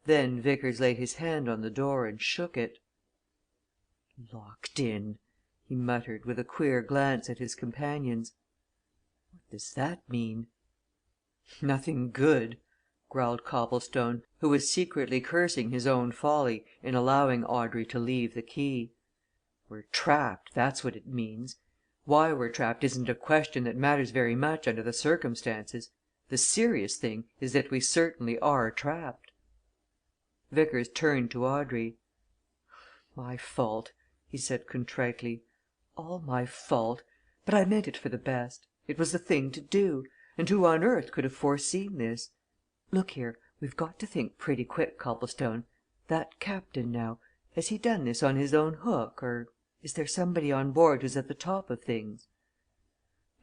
Then Vickers laid his hand on the door and shook it. "Locked in!" he muttered, with a queer glance at his companions. "What does that mean?" "Nothing good!" growled Copplestone, who was secretly cursing his own folly in allowing Audrey to leave the quay. "We're trapped that's what it means. Why we're trapped isn't a question that matters very much under the circumstances. The serious thing is that we certainly are trapped." Vickers turned to Audrey. "My fault!" he said contritely. "All my fault! But I meant it for the best. It was the thing to do. And who on earth could have foreseen this? Look here we've got to think pretty quick, Copplestone. That captain, now has he done this on his own hook, or Is there somebody on board who's at the top of things?"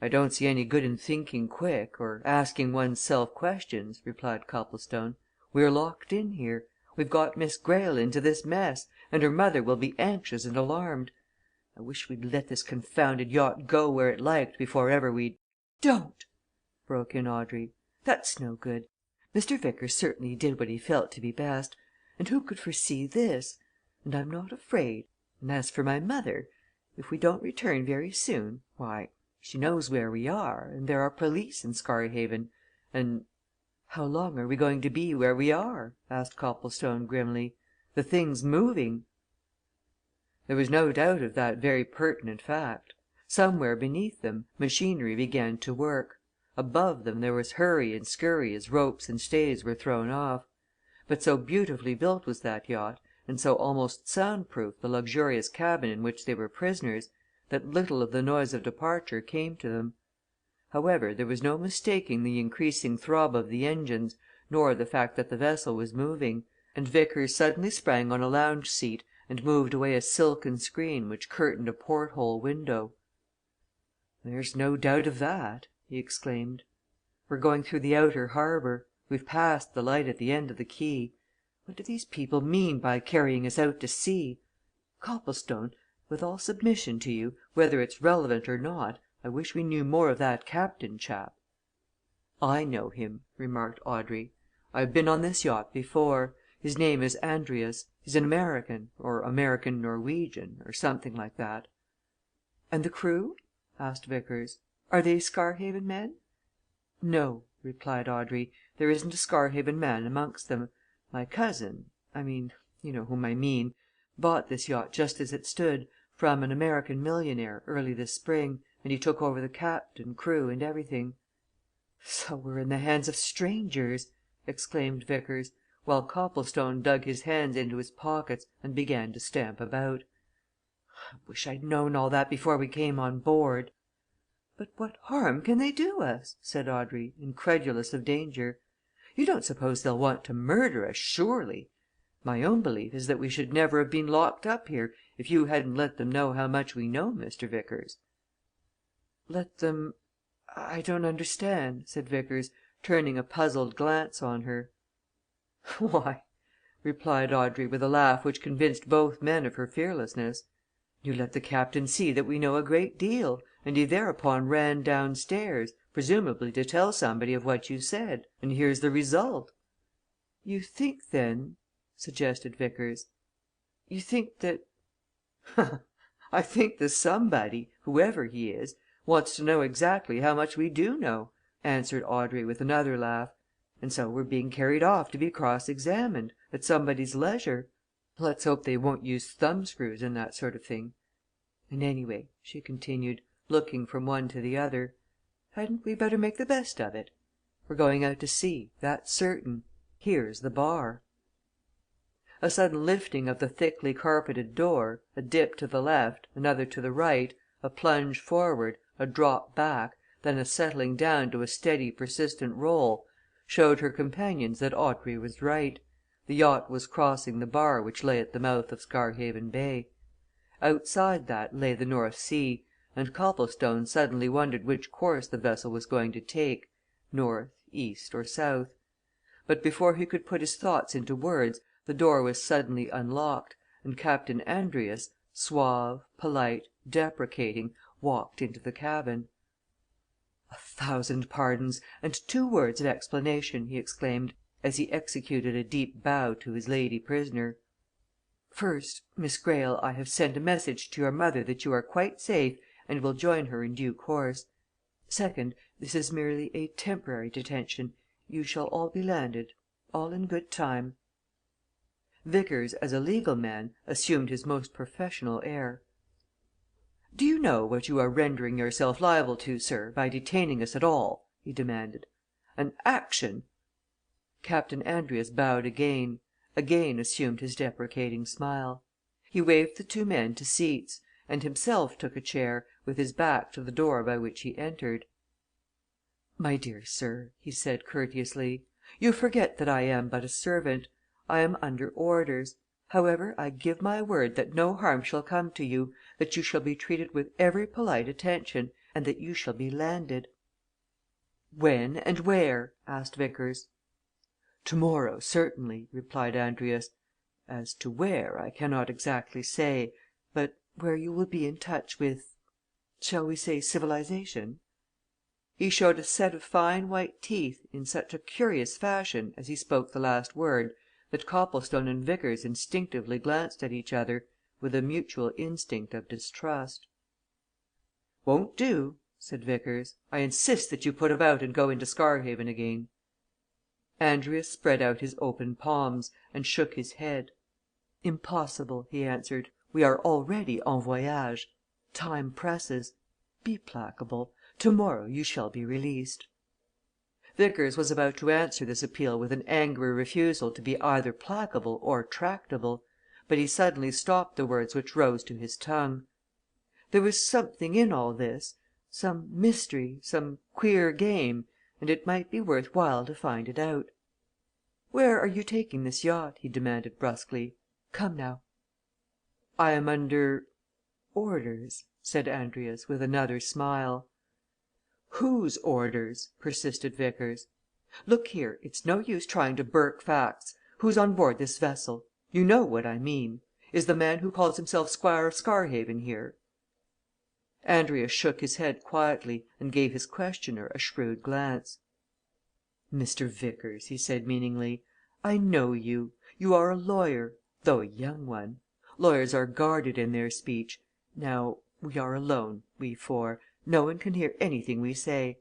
"I don't see any good in thinking quick, or asking one's self questions," replied Copplestone. "We're locked in here. We've got Miss Greyle into this mess, and her mother will be anxious and alarmed. I wish we'd let this confounded yacht go where it liked before ever we'd " "Don't!" broke in Audrey. "That's no good. Mr. Vickers certainly did what he felt to be best and who could foresee this? And I'm not afraid. And as for my mother, if we don't return very soon, why, she knows where we are, and there are police in Scarhaven, and " "How long are we going to be where we are?" asked Copplestone grimly. "The thing's moving." There was no doubt of that very pertinent fact. Somewhere beneath them, machinery began to work; above them there was hurry and scurry as ropes and stays were thrown off. But so beautifully built was that yacht, and so almost sound proof the luxurious cabin in which they were prisoners, that little of the noise of departure came to them. However, there was no mistaking the increasing throb of the engines, nor the fact that the vessel was moving, and Vickers suddenly sprang on a lounge seat and moved away a silken screen which curtained a port hole window. "There's no doubt of that!" he exclaimed. "We're going through the outer harbour. We've passed the light at the end of the quay. What do these people mean by carrying us out to sea? Copplestone, with all submission to you, whether it's relevant or not, I wish we knew more of that captain chap." "I know him," remarked Audrey. "I've been on this yacht before. His name is Andrius. He's an American or American Norwegian, or something like that." "And the crew?" asked Vickers. "Are they Scarhaven men?" "No," replied Audrey. "There isn't a Scarhaven man amongst them. My cousin I mean, you know whom I mean bought this yacht just as it stood, from an American millionaire, early this spring, and he took over the captain, crew, and everything." "So we're in the hands of strangers!" exclaimed Vickers, while Copplestone dug his hands into his pockets and began to stamp about. "I wish I'd known all that before we came on board." "But what harm can they do us?" said Audrey, incredulous of danger. "You don't suppose they'll want to murder us, surely? My own belief is that we should never have been locked up here if you hadn't let them know how much we know, Mr. Vickers." "Let them I don't understand," said Vickers, turning a puzzled glance on her. "Why," replied Audrey with a laugh which convinced both men of her fearlessness, "you let the captain see that we know a great deal, and he thereupon ran downstairs, presumably to tell somebody of what you said, and here's the result." "You think, then," suggested Vickers, "you think that " "I think the somebody, whoever he is, wants to know exactly how much we do know," answered Audrey with another laugh. "And so we're being carried off to be cross examined at somebody's leisure. Let's hope they won't use thumbscrews and that sort of thing. And anyway," she continued, looking from one to the other, "hadn't we better make the best of it? We're going out to sea that's certain. Here's the bar." A sudden lifting of the thickly carpeted door, a dip to the left, another to the right, a plunge forward, a drop back, then a settling down to a steady, persistent roll, showed her companions that Audrey was right. The yacht was crossing the bar which lay at the mouth of Scarhaven Bay. Outside that lay the North Sea, and Copplestone suddenly wondered which course the vessel was going to take north, east, or south. But before he could put his thoughts into words the door was suddenly unlocked, and Captain Andrius, suave, polite, deprecating, walked into the cabin. "A thousand pardons and two words of explanation!" he exclaimed, as he executed a deep bow to his lady prisoner. "First, Miss Greyle, I have sent a message to your mother that you are quite safe and will join her in due course. Second, this is merely a temporary detention. You shall all be landed all in good time." Vickers, as a legal man, assumed his most professional air. "Do you know what you are rendering yourself liable to, sir, by detaining us at all?" he demanded. "An action " Captain Andrius bowed again assumed his deprecating smile. He waved the two men to seats, and himself took a chair, with his back to the door by which he entered. "My dear sir," he said courteously, "you forget that I am but a servant. I am under orders. However, I give my word that no harm shall come to you, that you shall be treated with every polite attention, and that you shall be landed." "When and where?" asked Vickers. "Tomorrow, certainly," replied Andrius. "As to where, I cannot exactly say, but where you will be in touch with shall we say civilization?" He showed a set of fine white teeth in such a curious fashion as he spoke the last word that Copplestone and Vickers instinctively glanced at each other, with a mutual instinct of distrust. "Won't do," said Vickers. "I insist that you put about and go into Scarhaven again." Andrius spread out his open palms and shook his head. "Impossible," he answered. "We are already en voyage. Time presses. Be placable. Tomorrow you shall be released." Vickers was about to answer this appeal with an angry refusal to be either placable or tractable, but he suddenly stopped the words which rose to his tongue. There was something in all this some mystery, some queer game, and it might be worth while to find it out. "Where are you taking this yacht?" he demanded brusquely. "Come, now." "I am under orders," said Andrius, with another smile. "Whose orders?" persisted Vickers. "Look here it's no use trying to burke facts. Who's on board this vessel? You know what I mean. Is the man who calls himself Squire of Scarhaven here?" Andrius shook his head quietly and gave his questioner a shrewd glance. "Mr. Vickers," he said meaningly, "I know you. You are a lawyer though a young one. Lawyers are guarded in their speech. Now, we are alone, we four. No one can hear anything we say.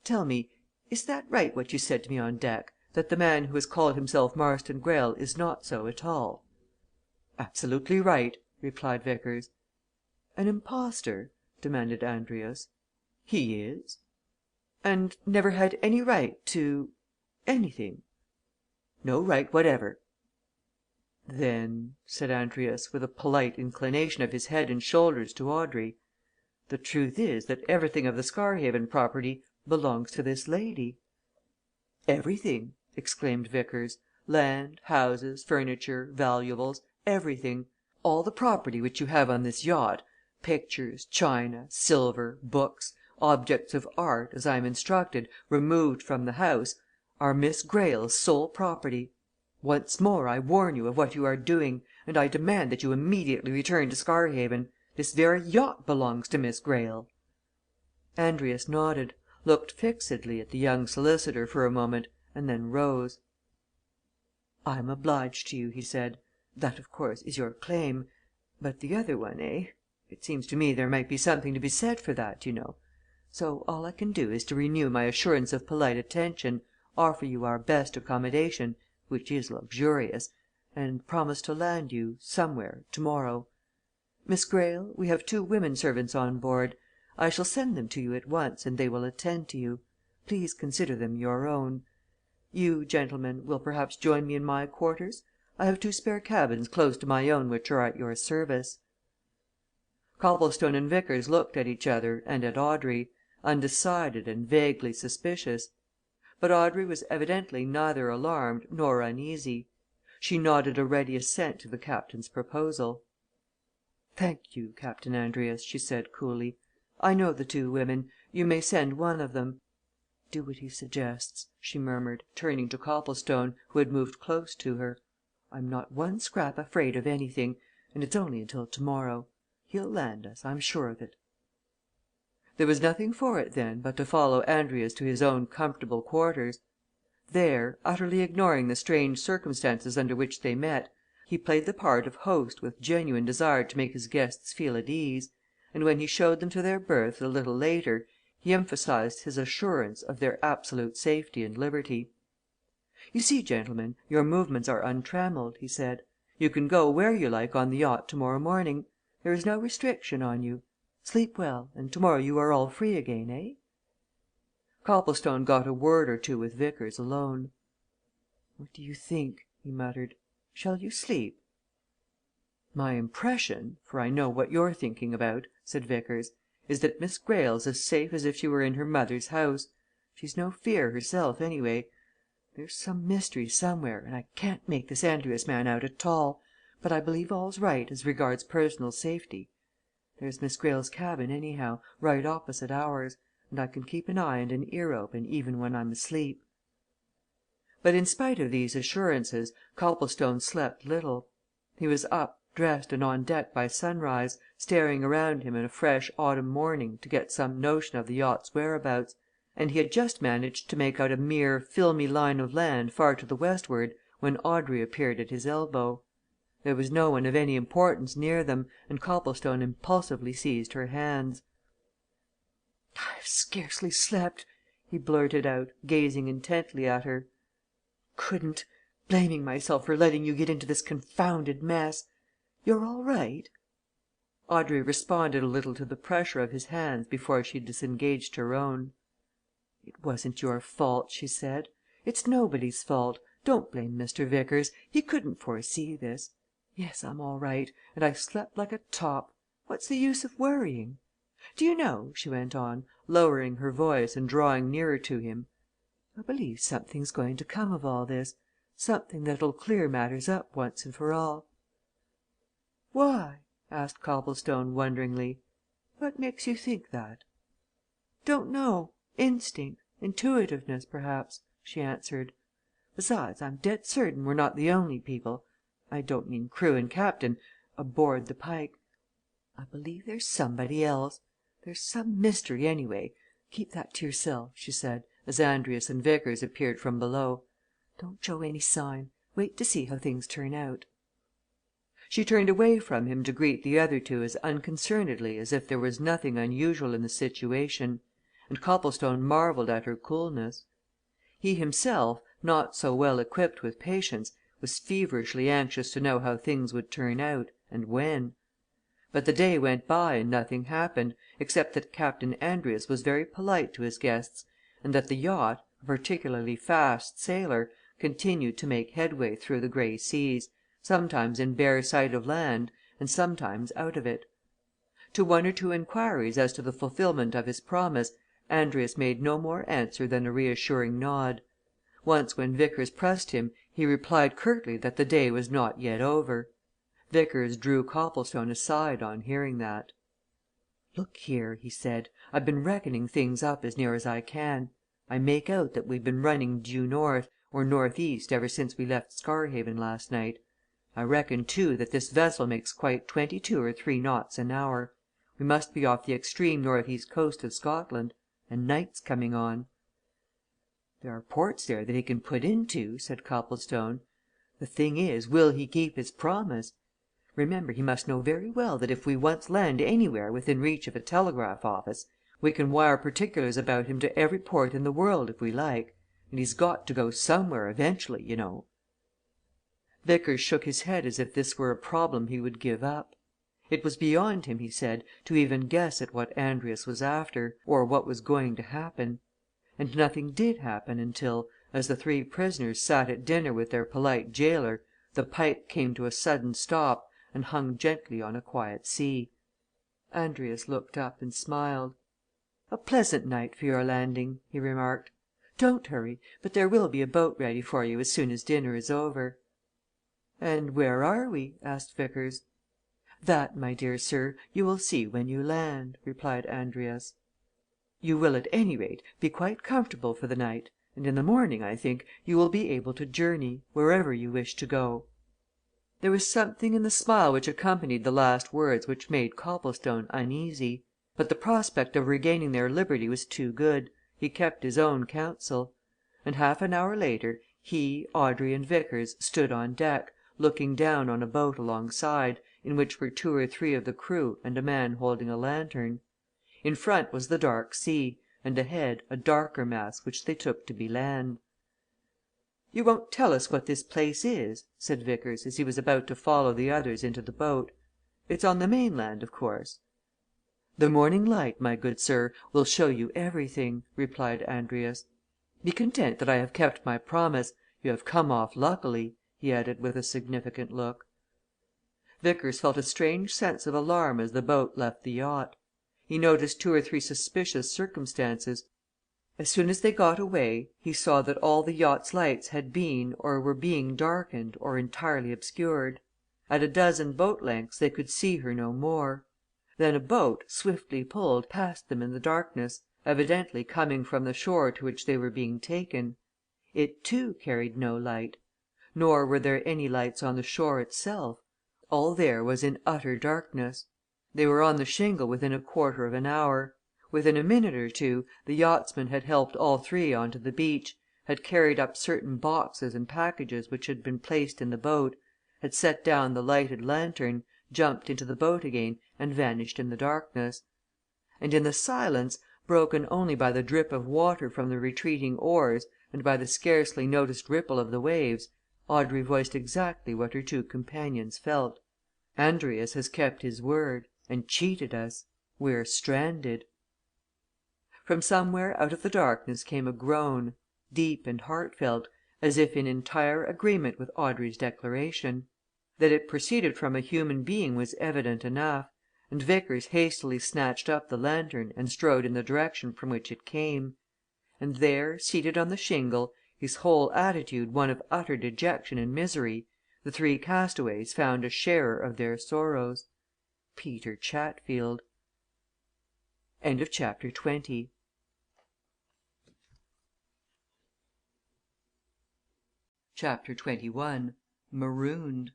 Tell me is that right what you said to me on deck, that the man who has called himself Marston Greyle is not so at all?" "Absolutely right," replied Vickers. "An impostor?" demanded Andrius. "He is." "And never had any right to anything?" "No right whatever." "Then," said Andrius, with a polite inclination of his head and shoulders to Audrey, "the truth is that everything of the Scarhaven property belongs to this lady." "Everything!" exclaimed Vickers. "Land, houses, furniture, valuables everything. All the property which you have on this yacht pictures, china, silver, books, objects of art, as I am instructed, removed from the house are Miss Greyle's sole property. Once more I warn you of what you are doing, and I demand that you immediately return to Scarhaven. This very yacht belongs to Miss Greyle." Andrius nodded, looked fixedly at the young solicitor for a moment, and then rose. "I am obliged to you," he said. "That, of course, is your claim. But the other one, eh? It seems to me there might be something to be said for that, you know. So all I can do is to renew my assurance of polite attention, offer you our best accommodation which is luxurious and promise to land you somewhere tomorrow. Miss Greyle, we have 2 women servants on board. I shall send them to you at once and they will attend to you. Please consider them your own. You, gentlemen, will perhaps join me in my quarters? I have 2 spare cabins close to my own which are at your service." Copplestone and Vickers looked at each other and at Audrey, undecided and vaguely suspicious. But Audrey was evidently neither alarmed nor uneasy. She nodded a ready assent to the captain's proposal. "Thank you, Captain Andrius," she said coolly. "I know the 2 women. You may send one of them. Do what he suggests," she murmured, turning to Copplestone, who had moved close to her. "I'm not one scrap afraid of anything and it's only until tomorrow. He'll land us I'm sure of it." There was nothing for it, then, but to follow Andrius to his own comfortable quarters. There, utterly ignoring the strange circumstances under which they met, he played the part of host with genuine desire to make his guests feel at ease, and when he showed them to their berths a little later he emphasized his assurance of their absolute safety and liberty. "You see, gentlemen, your movements are untrammelled," he said. "You can go where you like on the yacht tomorrow morning. There is no restriction on you. Sleep well, and tomorrow you are all free again, eh?" Copplestone got a word or two with Vickers alone. "What do you think?" he muttered. "Shall you sleep?" "My impression for I know what you're thinking about," said Vickers, "is that Miss Greyle's as safe as if she were in her mother's house. She's no fear herself, anyway. There's some mystery somewhere, and I can't make this Andrius man out at all. but I believe all's right as regards personal safety. There's Miss Greyle's cabin, anyhow, right opposite ours, and I can keep an eye and an ear open even when I'm asleep." But in spite of these assurances Copplestone slept little. He was up, dressed and on deck by sunrise, staring around him in a fresh autumn morning to get some notion of the yacht's whereabouts, and he had just managed to make out a mere filmy line of land far to the westward when Audrey appeared at his elbow. There was no one of any importance near them, and Copplestone impulsively seized her hands. "I've scarcely slept," he blurted out, gazing intently at her. "Couldn't blaming myself for letting you get into this confounded mess. You're all right?" Audrey responded a little to the pressure of his hands before she disengaged her own. "It wasn't your fault," she said. "It's nobody's fault. Don't blame Mr. Vickers. He couldn't foresee this. Yes, I'm all right, and I slept like a top. What's the use of worrying? Do you know," she went on, lowering her voice and drawing nearer to him, "I believe something's going to come of all this something that'll clear matters up once and for all." "Why?" asked Copplestone, wonderingly. "What makes you think that?" "Don't know instinct intuitiveness, perhaps," she answered. "Besides, I'm dead certain we're not the only people I don't mean crew and captain aboard the Pike. I believe there's somebody else. There's some mystery, anyway. Keep that to yourself," she said, as Andrius and Vickers appeared from below. "Don't show any sign. Wait to see how things turn out." She turned away from him to greet the other two as unconcernedly as if there was nothing unusual in the situation, and Copplestone marvelled at her coolness. He himself, not so well equipped with patience, was feverishly anxious to know how things would turn out, and when. But the day went by and nothing happened, except that Captain Andrius was very polite to his guests, and that the yacht, a particularly fast sailer, continued to make headway through the grey seas, sometimes in bare sight of land and sometimes out of it. To one or two inquiries as to the fulfilment of his promise Andrius made no more answer than a reassuring nod. Once when Vickers pressed him he replied curtly that the day was not yet over. Vickers drew Copplestone aside on hearing that. "Look here," he said, "I've been reckoning things up as near as I can. I make out that we've been running due north, or north east ever since we left Scarhaven last night. I reckon, too, that this vessel makes quite 22 or 3 knots an hour. We must be off the extreme north east coast of Scotland and night's coming on." "There are ports there that he can put into," said Copplestone. "The thing is, will he keep his promise? Remember, he must know very well that if we once land anywhere within reach of a telegraph office, we can wire particulars about him to every port in the world if we like, and he's got to go somewhere eventually, you know." Vickers shook his head as if this were a problem he would give up. It was beyond him, he said, to even guess at what Andrius was after, or what was going to happen. And nothing did happen until, as the three prisoners sat at dinner with their polite gaoler, the Pike came to a sudden stop and hung gently on a quiet sea. Andrius looked up and smiled. "A pleasant night for your landing," he remarked. "Don't hurry, but there will be a boat ready for you as soon as dinner is over." "And where are we?" asked Vickers. "That, my dear sir, you will see when you land," replied Andrius. "You will, at any rate, be quite comfortable for the night, and in the morning, I think, you will be able to journey wherever you wish to go." There was something in the smile which accompanied the last words which made Copplestone uneasy. But the prospect of regaining their liberty was too good he kept his own counsel. And half an hour later he, Audrey and Vickers stood on deck, looking down on a boat alongside, in which were 2 or 3 of the crew and a man holding a lantern. In front was the dark sea, and ahead a darker mass which they took to be land. "You won't tell us what this place is?" said Vickers as he was about to follow the others into the boat. "It's on the mainland, of course?" "The morning light, my good sir, will show you everything," replied Andrius. "Be content that I have kept my promise you have come off luckily," he added with a significant look. Vickers felt a strange sense of alarm as the boat left the yacht. He noticed 2 or 3 suspicious circumstances. As soon as they got away, he saw that all the yacht's lights had been or were being darkened or entirely obscured. At a dozen boat lengths they could see her no more. Then a boat, swiftly pulled, passed them in the darkness, evidently coming from the shore to which they were being taken. It, too, carried no light. Nor were there any lights on the shore itself. All there was in utter darkness. They were on the shingle within a quarter of an hour. Within a minute or two the yachtsman had helped all three on to the beach, had carried up certain boxes and packages which had been placed in the boat, had set down the lighted lantern, jumped into the boat again and vanished in the darkness. And in the silence, broken only by the drip of water from the retreating oars and by the scarcely noticed ripple of the waves, Audrey voiced exactly what her two companions felt. "Andrius has kept his word and cheated us. We're stranded." From somewhere out of the darkness came a groan, deep and heartfelt, as if in entire agreement with Audrey's declaration. That it proceeded from a human being was evident enough, and Vickers hastily snatched up the lantern and strode in the direction from which it came. And there, seated on the shingle, his whole attitude one of utter dejection and misery, the three castaways found a sharer of their sorrows. Peter Chatfield. Chapter 21. Marooned.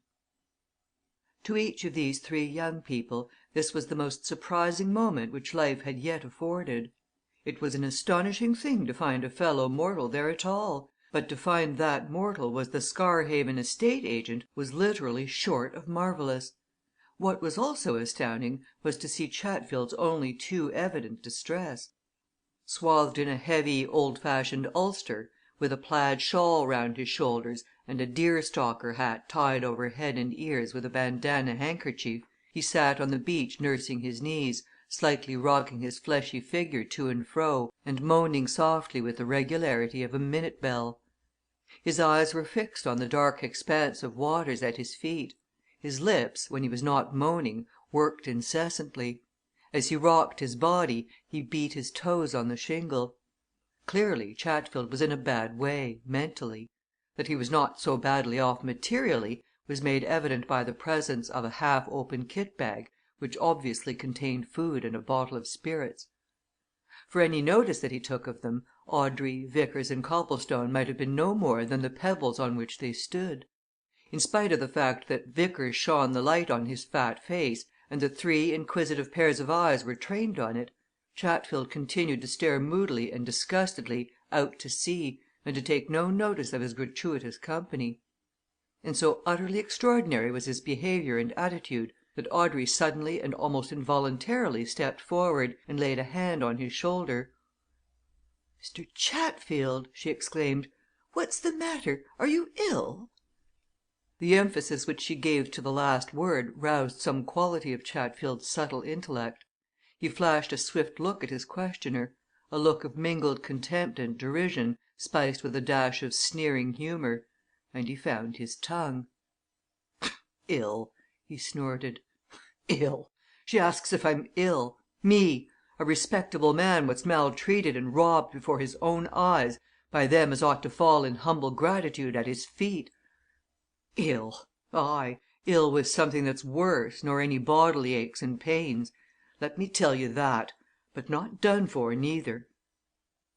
To each of these three young people this was the most surprising moment which life had yet afforded. It was an astonishing thing to find a fellow mortal there at all, but to find that mortal was the Scarhaven estate agent was literally short of marvellous. What was also astounding was to see Chatfield's only too evident distress. Swathed in a heavy, old fashioned ulster, with a plaid shawl round his shoulders and a deerstalker hat tied over head and ears with a bandana handkerchief, he sat on the beach nursing his knees, slightly rocking his fleshy figure to and fro and moaning softly with the regularity of a minute bell. His eyes were fixed on the dark expanse of waters at his feet. His lips, when he was not moaning, worked incessantly. As he rocked his body, he beat his toes on the shingle. Clearly, Chatfield was in a bad way, mentally. That he was not so badly off materially was made evident by the presence of a half open kit bag which obviously contained food and a bottle of spirits. For any notice that he took of them, Audrey, Vickers and Copplestone might have been no more than the pebbles on which they stood. In spite of the fact that Vickers shone the light on his fat face, and that three inquisitive pairs of eyes were trained on it, Chatfield continued to stare moodily and disgustedly out to sea, and to take no notice of his gratuitous company. And so utterly extraordinary was his behaviour and attitude that Audrey suddenly and almost involuntarily stepped forward and laid a hand on his shoulder. "Mr. Chatfield!" she exclaimed. "What's the matter? Are you ill?" The emphasis which she gave to the last word roused some quality of Chatfield's subtle intellect. He flashed a swift look at his questioner, a look of mingled contempt and derision spiced with a dash of sneering humour, and he found his tongue. "Ill!" he snorted. "Ill! She asks if I'm ill me, a respectable man what's maltreated and robbed before his own eyes by them as ought to fall in humble gratitude at his feet. Ill! Aye, ill with something that's worse nor any bodily aches and pains. Let me tell you that but not done for, neither."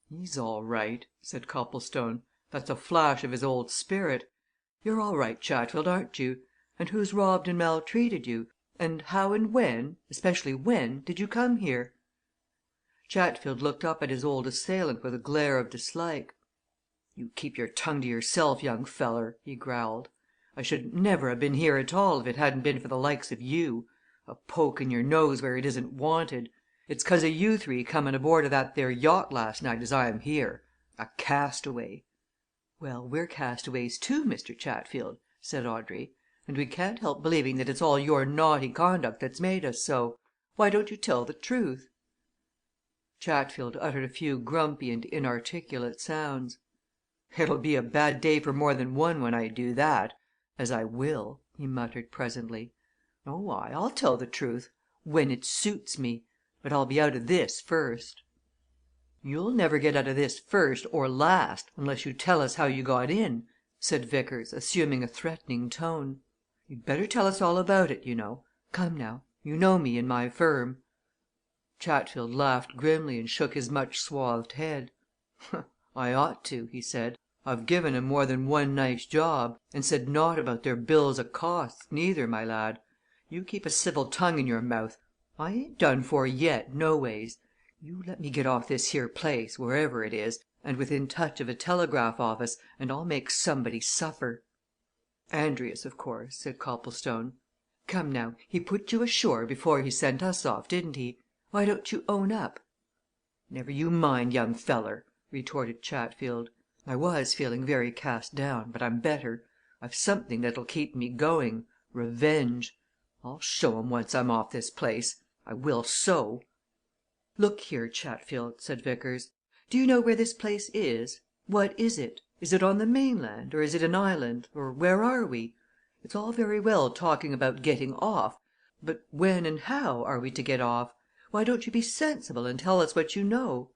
"He's all right," said Copplestone. "That's a flash of his old spirit. You're all right, Chatfield, aren't you? And who's robbed and maltreated you? And how and when especially when did you come here?" Chatfield looked up at his old assailant with a glare of dislike. "You keep your tongue to yourself, young feller!" he growled. "I should never ha' been here at all if it hadn't been for the likes of you. A poke in your nose where it isn't wanted. It's 'cause of you three coming aboard of that there yacht last night as I am here a castaway." "Well, we're castaways, too, Mr. Chatfield," said Audrey, "and we can't help believing that it's all your naughty conduct that's made us so. Why don't you tell the truth?" Chatfield uttered a few grumpy and inarticulate sounds. "It'll be a bad day for more than one when I do that as I will," he muttered presently. "Oh, aye, I'll tell the truth when it suits me. But I'll be out of this first." "You'll never get out of this first or last unless you tell us how you got in," said Vickers, assuming a threatening tone. You'd better tell us all about it, you know. Come now, you know me and my firm." Chatfield laughed grimly and shook his much swathed head. "I ought to," he said. "I've given 'em more than one nice job, and said naught about their bills o' costs, neither, my lad. You keep a civil tongue in your mouth. I ain't done for yet, no ways. You let me get off this here place, wherever it is, and within touch of a telegraph office, and I'll make somebody suffer." "Andrius, of course," said Copplestone. "Come now, he put you ashore before he sent us off, didn't he? Why don't you own up?" "Never you mind, young feller!" retorted Chatfield. "I was feeling very cast down, but I'm better. I've something that'll keep me going revenge. I'll show 'em once I'm off this place I will so!" "Look here, Chatfield," said Vickers. "Do you know where this place is? What is it? Is it on the mainland, or is it an island, or where are we? It's all very well talking about getting off, but when and how are we to get off? Why don't you be sensible and tell us what you know?"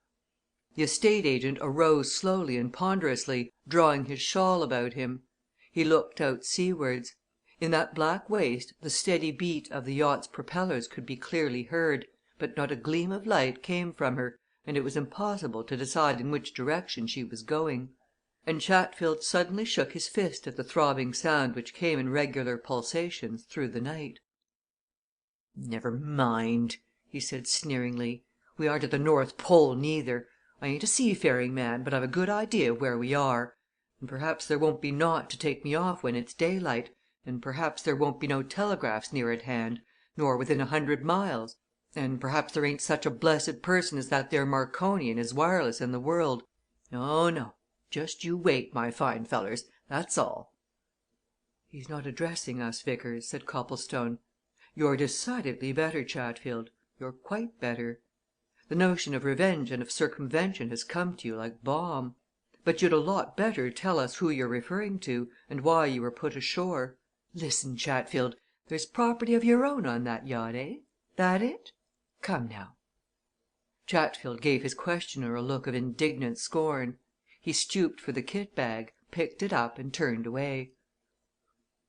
The estate agent arose slowly and ponderously, drawing his shawl about him. He looked out seawards. In that black waste the steady beat of the yacht's propellers could be clearly heard, but not a gleam of light came from her, and it was impossible to decide in which direction she was going. And Chatfield suddenly shook his fist at the throbbing sound which came in regular pulsations through the night. "Never mind!" he said sneeringly. "We aren't at the North Pole, neither. I ain't a seafaring man, but I've a good idea of where we are. And perhaps there won't be naught to take me off when it's daylight, and perhaps there won't be no telegraphs near at hand, nor within 100 miles, and perhaps there ain't such a blessed person as that there Marconi and his wireless in the world. Oh, no just you wait, my fine fellers that's all." "He's not addressing us, Vickers," said Copplestone. "You're decidedly better, Chatfield you're quite better. The notion of revenge and of circumvention has come to you like balm. But you'd a lot better tell us who you're referring to, and why you were put ashore. Listen, Chatfield there's property of your own on that yacht, eh? That it? Come, now!" Chatfield gave his questioner a look of indignant scorn. He stooped for the kit bag, picked it up, and turned away.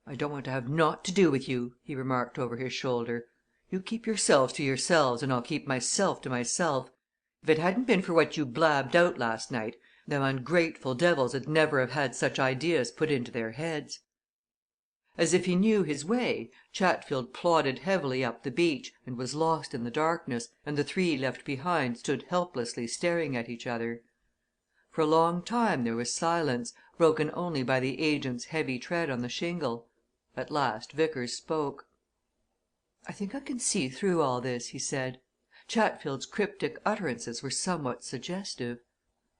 "I don't want to have naught to do with you," he remarked over his shoulder. "You keep yourselves to yourselves, and I'll keep myself to myself. If it hadn't been for what you blabbed out last night, them ungrateful devils 'd never have had such ideas put into their heads." As if he knew his way, Chatfield plodded heavily up the beach and was lost in the darkness, and the three left behind stood helplessly staring at each other. For a long time there was silence, broken only by the agent's heavy tread on the shingle. At last Vickers spoke. "I think I can see through all this," he said. Chatfield's cryptic utterances were somewhat suggestive.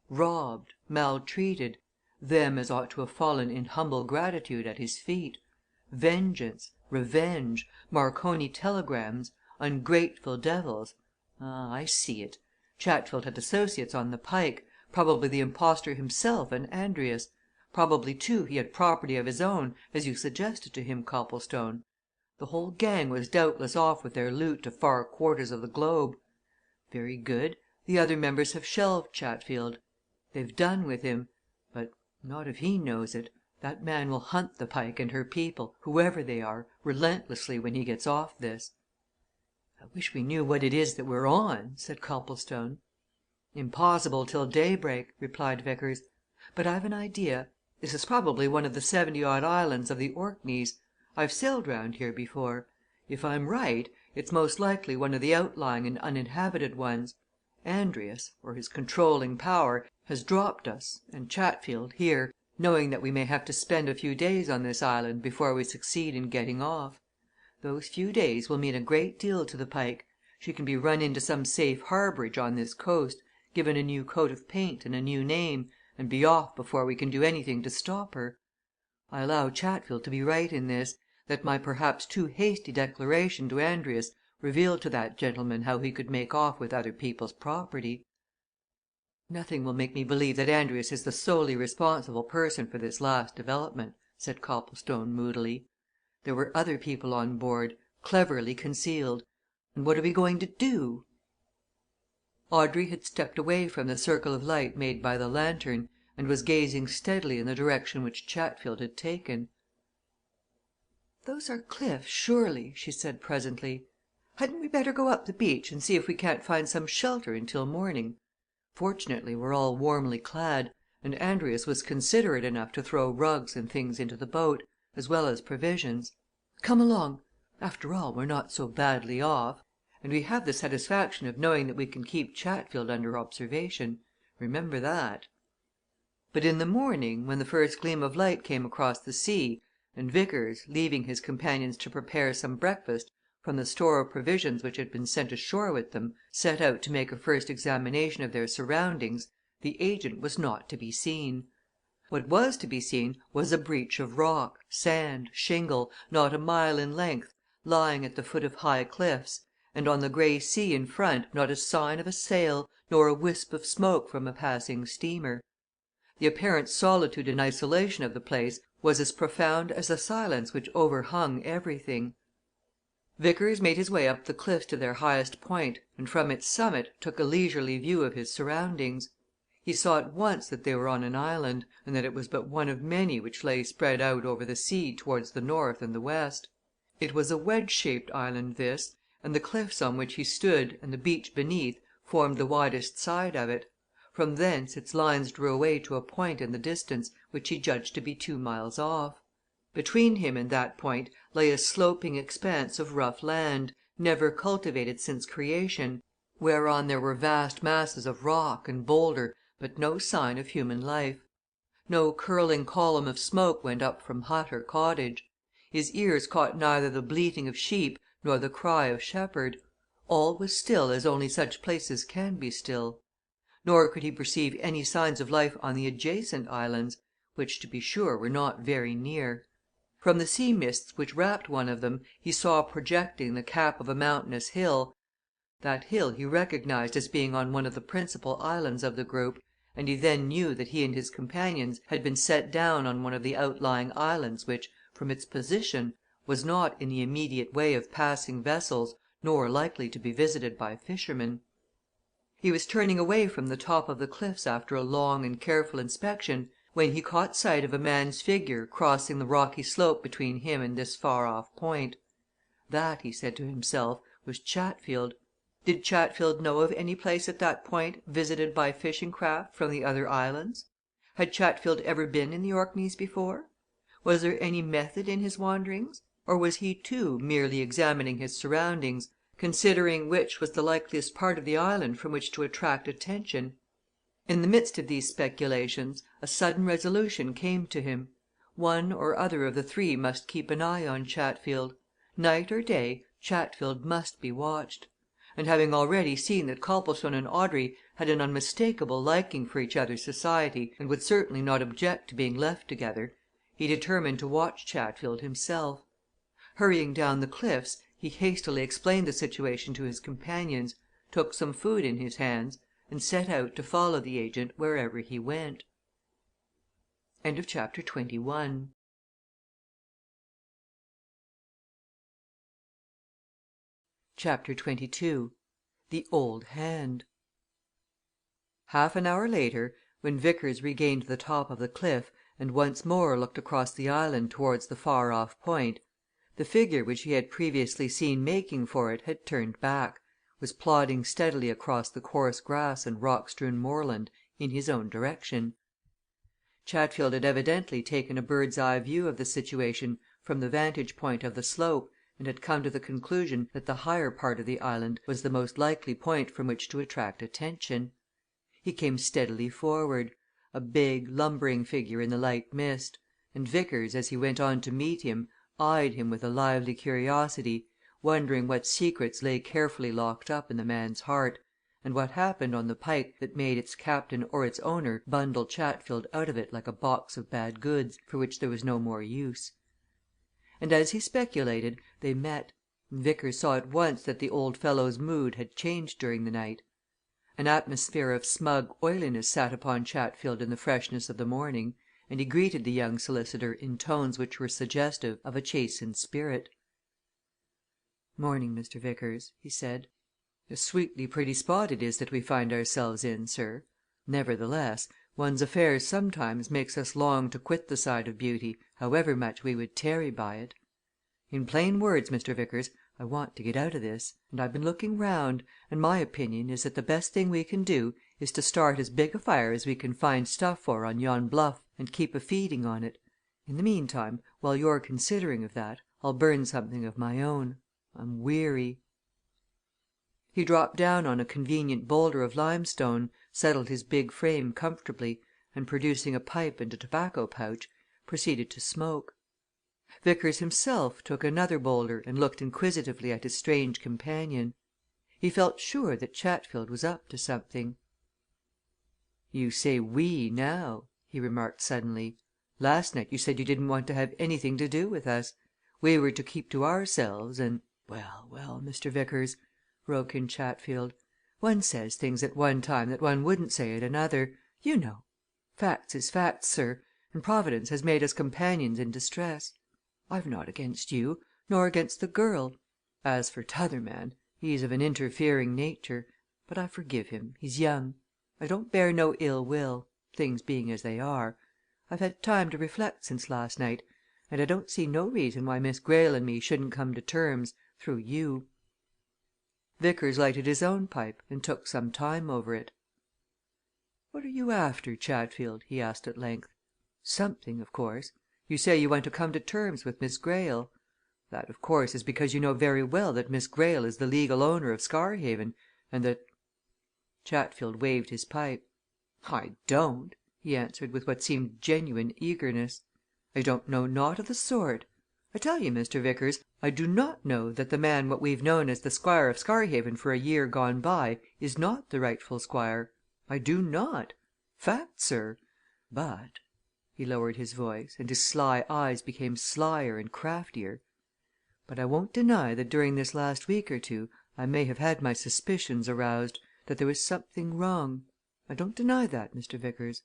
Robbed, maltreated them as ought to have fallen in humble gratitude at his feet. Vengeance, revenge, Marconi telegrams, ungrateful devils ah, I see it. Chatfield had associates on the Pike, probably the impostor himself and Andrius. Probably, too, he had property of his own, as you suggested to him, Copplestone. The whole gang was doubtless off with their loot to far quarters of the globe. Very good the other members have shelved Chatfield. They've done with him. But not if he knows it that man will hunt the Pike and her people, whoever they are, relentlessly when he gets off this." "I wish we knew what it is that we're on," said Copplestone. "Impossible till daybreak," replied Vickers. "But I've an idea. This is probably one of the 70 odd islands of the Orkneys. I've sailed round here before. If I'm right, it's most likely one of the outlying and uninhabited ones. Andrius, or his controlling power, has dropped us and Chatfield here, knowing that we may have to spend a few days on this island before we succeed in getting off. Those few days will mean a great deal to the Pike. She can be run into some safe harbourage on this coast, given a new coat of paint and a new name, and be off before we can do anything to stop her. I allow Chatfield to be right in this that my perhaps too hasty declaration to Andrius revealed to that gentleman how he could make off with other people's property." "Nothing will make me believe that Andrius is the solely responsible person for this last development," said Copplestone moodily. "There were other people on board, cleverly concealed. And what are we going to do?" Audrey had stepped away from the circle of light made by the lantern, and was gazing steadily in the direction which Chatfield had taken. "Those are cliffs, surely," she said presently. "Hadn't we better go up the beach and see if we can't find some shelter until morning? Fortunately we're all warmly clad, and Andrius was considerate enough to throw rugs and things into the boat, as well as provisions. Come along. After all, we're not so badly off, and we have the satisfaction of knowing that we can keep Chatfield under observation. Remember that." But in the morning, when the first gleam of light came across the sea, and Vickers, leaving his companions to prepare some breakfast from the store of provisions which had been sent ashore with them, set out to make a first examination of their surroundings, the agent was not to be seen. What was to be seen was a breach of rock, sand, shingle, not a mile in length, lying at the foot of high cliffs, and on the grey sea in front not a sign of a sail, nor a wisp of smoke from a passing steamer. The apparent solitude and isolation of the place was as profound as the silence which overhung everything. Vickers made his way up the cliffs to their highest point and from its summit took a leisurely view of his surroundings. He saw at once that they were on an island, and that it was but one of many which lay spread out over the sea towards the north and the west. It was a wedge shaped island this, and the cliffs on which he stood and the beach beneath formed the widest side of it. From thence its lines drew away to a point in the distance which he judged to be 2 miles off. Between him and that point lay a sloping expanse of rough land, never cultivated since creation, whereon there were vast masses of rock and boulder, but no sign of human life. No curling column of smoke went up from hut or cottage. His ears caught neither the bleating of sheep nor the cry of shepherd. All was still as only such places can be still. Nor could he perceive any signs of life on the adjacent islands, which, to be sure, were not very near. From the sea mists which wrapped one of them he saw projecting the cap of a mountainous hill. That hill he recognized as being on one of the principal islands of the group, and he then knew that he and his companions had been set down on one of the outlying islands which, from its position, was not in the immediate way of passing vessels nor likely to be visited by fishermen. He was turning away from the top of the cliffs after a long and careful inspection, when he caught sight of a man's figure crossing the rocky slope between him and this far off point. That, he said to himself, was Chatfield. Did Chatfield know of any place at that point visited by fishing craft from the other islands? Had Chatfield ever been in the Orkneys before? Was there any method in his wanderings? Or was he, too, merely examining his surroundings, considering which was the likeliest part of the island from which to attract attention? In the midst of these speculations, a sudden resolution came to him. One or other of the three must keep an eye on Chatfield. Night or day, Chatfield must be watched. And having already seen that Copplestone and Audrey had an unmistakable liking for each other's society and would certainly not object to being left together, he determined to watch Chatfield himself. Hurrying down the cliffs, he hastily explained the situation to his companions, took some food in his hands, and set out to follow the agent wherever he went. Chapter 22. The Old Hand. Half an hour later, when Vickers regained the top of the cliff and once more looked across the island towards the far off point, the figure which he had previously seen making for it had turned back, was plodding steadily across the coarse grass and rock strewn moorland in his own direction. Chatfield had evidently taken a bird's eye view of the situation from the vantage point of the slope, and had come to the conclusion that the higher part of the island was the most likely point from which to attract attention. He came steadily forward, a big, lumbering figure in the light mist, and Vickers, as he went on to meet him, eyed him with a lively curiosity, wondering what secrets lay carefully locked up in the man's heart, and what happened on the pike that made its captain or its owner bundle Chatfield out of it like a box of bad goods for which there was no more use. And as he speculated, they met, and Vickers saw at once that the old fellow's mood had changed during the night. An atmosphere of smug oiliness sat upon Chatfield in the freshness of the morning, and he greeted the young solicitor in tones which were suggestive of a chastened spirit. "Morning, Mr. Vickers," he said. "A sweetly pretty spot it is that we find ourselves in, sir. Nevertheless, one's affairs sometimes makes us long to quit the side of beauty, however much we would tarry by it." In plain words, Mr. Vickers, I want to get out of this, and I've been looking round, and my opinion is that the best thing we can do is to start as big a fire as we can find stuff for on yon bluff and keep a feeding on it. In the meantime, while you're considering of that, I'll burn something of my own. I'm weary." He dropped down on a convenient boulder of limestone, settled his big frame comfortably, and producing a pipe and a tobacco pouch, proceeded to smoke. Vickers himself took another boulder and looked inquisitively at his strange companion. He felt sure that Chatfield was up to something. "You say 'we' now," he remarked suddenly. "Last night you said you didn't want to have anything to do with us. We were to keep to ourselves, and " "Well, well, Mr. Vickers," broke in Chatfield, "one says things at one time that one wouldn't say at another, you know. Facts is facts, sir, and Providence has made us companions in distress. I've naught against you, nor against the girl. As for t'other man, he's of an interfering nature, but I forgive him, he's young. I don't bear no ill will things being as they are. I've had time to reflect since last night, and I don't see no reason why Miss Greyle and me shouldn't come to terms through you." Vickers lighted his own pipe and took some time over it. "What are you after, Chatfield?" he asked at length. "Something, of course. You say you want to come to terms with Miss Greyle. That, of course, is because you know very well that Miss Greyle is the legal owner of Scarhaven, and that " Chatfield waved his pipe. "I don't!" he answered with what seemed genuine eagerness. "I don't know naught of the sort. I tell you, Mr. Vickers, I do not know that the man what we've known as the Squire of Scarhaven for a year gone by is not the rightful Squire. I do not! Fact, sir. But" he lowered his voice, and his sly eyes became slyer and craftier "but I won't deny that during this last week or two I may have had my suspicions aroused that there was something wrong. I don't deny that, Mr. Vickers."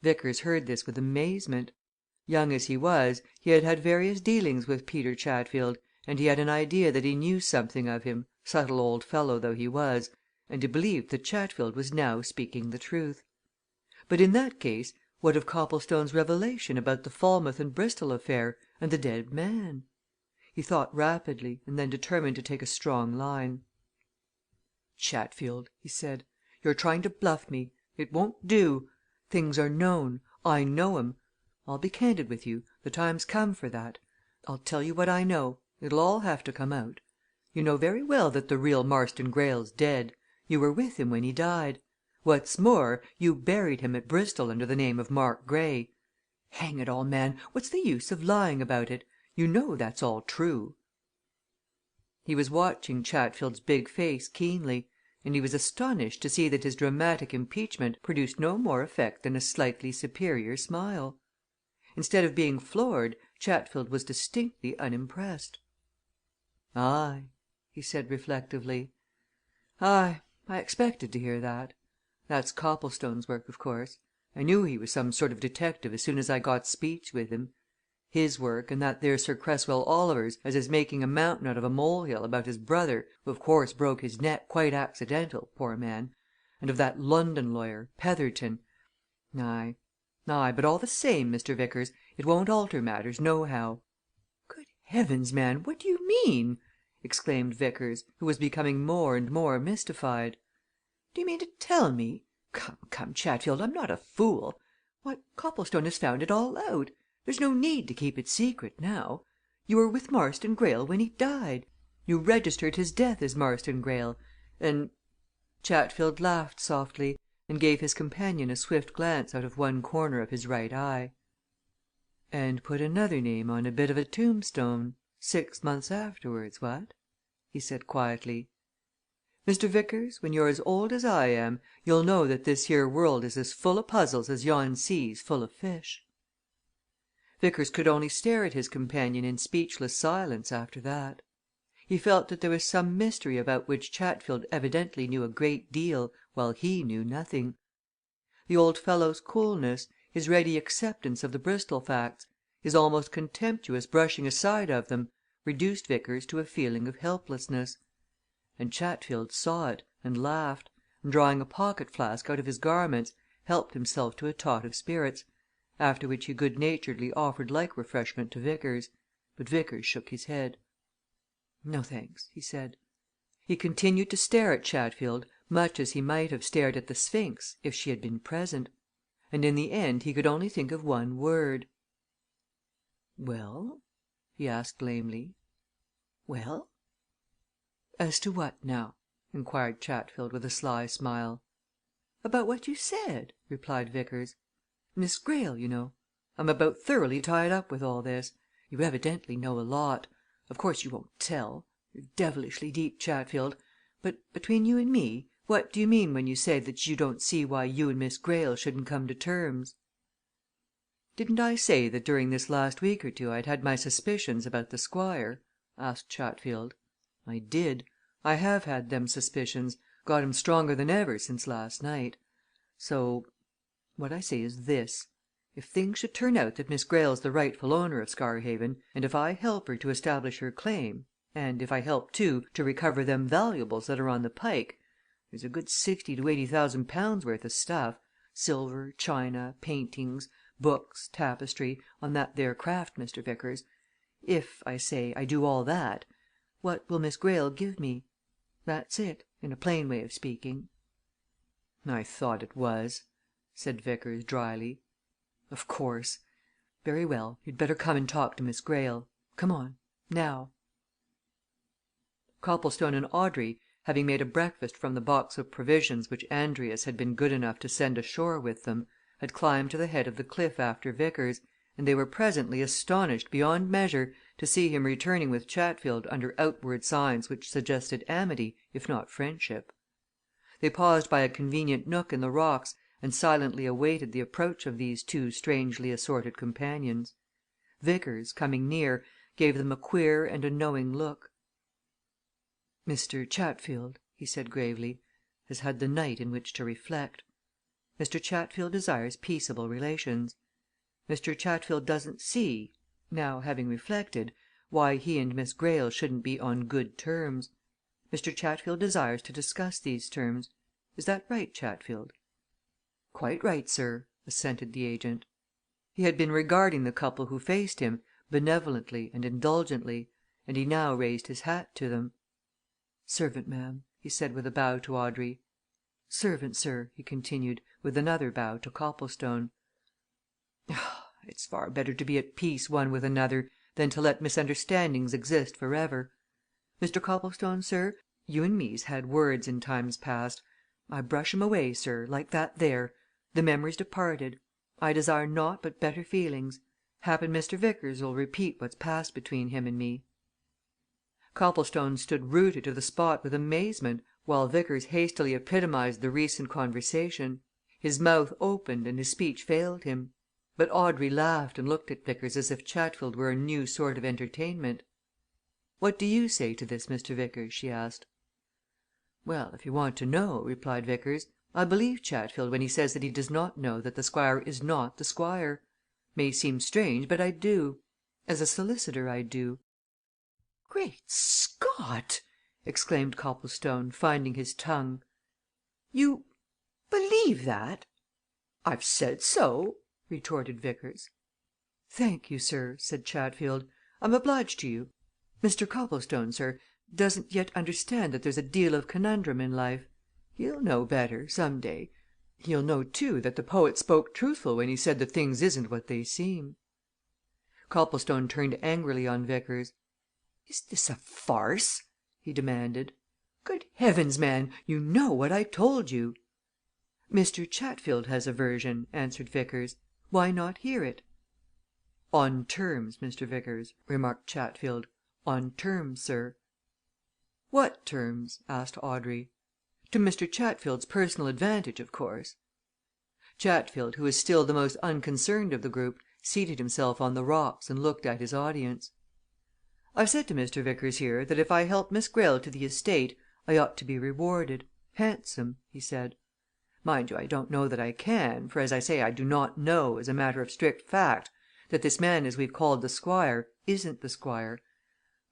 Vickers heard this with amazement. Young as he was, he had had various dealings with Peter Chatfield, and he had an idea that he knew something of him, subtle old fellow though he was, and he believed that Chatfield was now speaking the truth. But in that case, what of Copplestone's revelation about the Falmouth and Bristol affair, and the dead man? He thought rapidly, and then determined to take a strong line. "Chatfield," he said, "you're trying to bluff me. It won't do. Things are known I know 'em. I'll be candid with you the time's come for that. I'll tell you what I know it'll all have to come out. You know very well that the real Marston Greyle's dead you were with him when he died. What's more, you buried him at Bristol under the name of Mark Grey. Hang it all, man, what's the use of lying about it? You know that's all true." He was watching Chatfield's big face keenly, and he was astonished to see that his dramatic impeachment produced no more effect than a slightly superior smile. Instead of being floored, Chatfield was distinctly unimpressed. "Aye!" he said reflectively. "Aye I expected to hear that. That's Copplestone's work, of course. I knew he was some sort of detective as soon as I got speech with him. His work and that there Sir Cresswell Oliver's as is making a mountain out of a molehill about his brother, who of course broke his neck quite accidental, poor man, and of that London lawyer, Petherton. Aye, but all the same, Mr. Vickers, it won't alter matters nohow." "Good heavens, man, what do you mean?" exclaimed Vickers, who was becoming more and more mystified. "Do you mean to tell me come, Chatfield, I'm not a fool! Why, Copplestone has found it all out! There's no need to keep it secret now. You were with Marston Greyle when he died. You registered his death as Marston Greyle, and " Chatfield laughed softly, and gave his companion a swift glance out of one corner of his right eye. "And put another name on a bit of a tombstone 6 months afterwards, what?" he said quietly. "Mr. Vickers, when you're as old as I am, you'll know that this here world is as full o' puzzles as yon sea's full o' fish." Vickers could only stare at his companion in speechless silence after that. He felt that there was some mystery about which Chatfield evidently knew a great deal while he knew nothing. The old fellow's coolness, his ready acceptance of the Bristol facts, his almost contemptuous brushing aside of them, reduced Vickers to a feeling of helplessness. And Chatfield saw it, and laughed, and drawing a pocket flask out of his garments, helped himself to a tot of spirits, after which he good naturedly offered like refreshment to Vickers, but Vickers shook his head. "No, thanks," he said. He continued to stare at Chatfield much as he might have stared at the Sphinx if she had been present. And in the end he could only think of one word. "Well?" he asked lamely. "Well?" "As to what, now?" inquired Chatfield with a sly smile. "About what you said," replied Vickers. "Miss Greyle, you know. I'm about thoroughly tied up with all this. You evidently know a lot. Of course you won't tell you're devilishly deep, Chatfield. But between you and me, what do you mean when you say that you don't see why you and Miss Greyle shouldn't come to terms?" "Didn't I say that during this last week or two I'd had my suspicions about the Squire?" asked Chatfield. "I did. I have had them suspicions got 'em stronger than ever since last night. So what I say is this if things should turn out that Miss Greyle's the rightful owner of Scarhaven, and if I help her to establish her claim, and if I help, too, to recover them valuables that are on the Pike there's a good £60,000 to £80,000 worth of stuff silver, china, paintings, books, tapestry, on that there craft, Mr. Vickers. If, I say, I do all that, what will Miss Greyle give me? That's it, in a plain way of speaking." "I thought it was," said Vickers dryly. "Of course. Very well you'd better come and talk to Miss Greyle. Come on now." Copplestone and Audrey, having made a breakfast from the box of provisions which Andrius had been good enough to send ashore with them, had climbed to the head of the cliff after Vickers, and they were presently astonished beyond measure to see him returning with Chatfield under outward signs which suggested amity, if not friendship. They paused by a convenient nook in the rocks and silently awaited the approach of these two strangely assorted companions. Vickers, coming near, gave them a queer and a knowing look. "Mr. Chatfield," he said gravely, "has had the night in which to reflect. Mr. Chatfield desires peaceable relations. Mr. Chatfield doesn't see now, having reflected why he and Miss Greyle shouldn't be on good terms. Mr. Chatfield desires to discuss these terms. Is that right, Chatfield?" "Quite right, sir," assented the agent. He had been regarding the couple who faced him benevolently and indulgently, and he now raised his hat to them. "Servant, ma'am," he said with a bow to Audrey. "Servant, sir," he continued, with another bow to Copplestone. "It's far better to be at peace one with another than to let misunderstandings exist for ever. Mr. Copplestone, sir, you and me's had words in times past. I brush 'em away, sir, like that there the memory's departed. I desire naught but better feelings. Happen Mr. Vickers'll repeat what's passed between him and me." Copplestone stood rooted to the spot with amazement while Vickers hastily epitomized the recent conversation. His mouth opened and his speech failed him. But Audrey laughed and looked at Vickers as if Chatfield were a new sort of entertainment. "What do you say to this, Mr. Vickers?" she asked. "Well, if you want to know," replied Vickers, "I believe Chatfield when he says that he does not know that the Squire is not the Squire. May seem strange, but I do. As a solicitor, I do." "Great Scott!" exclaimed Copplestone, finding his tongue. "You believe that?" "I've said so," retorted Vickers. "Thank you, sir," said Chatfield. "I'm obliged to you. Mr. Copplestone, sir, doesn't yet understand that there's a deal of conundrum in life. He'll know better some day. He'll know, too, that the poet spoke truthful when he said that things isn't what they seem." Copplestone turned angrily on Vickers. "Is this a farce?" he demanded. "Good heavens, man, you know what I told you!" "Mr. Chatfield has a version," answered Vickers. "Why not hear it?" "On terms, Mr. Vickers," remarked Chatfield. "On terms, sir." "What terms?" asked Audrey. "To Mr. Chatfield's personal advantage, of course." Chatfield, who was still the most unconcerned of the group, seated himself on the rocks and looked at his audience. "I've said to Mr. Vickers here that if I help Miss Greyle to the estate I ought to be rewarded handsome," he said. "Mind you, I don't know that I can, for as I say I do not know, as a matter of strict fact, that this man as we've called the Squire isn't the Squire.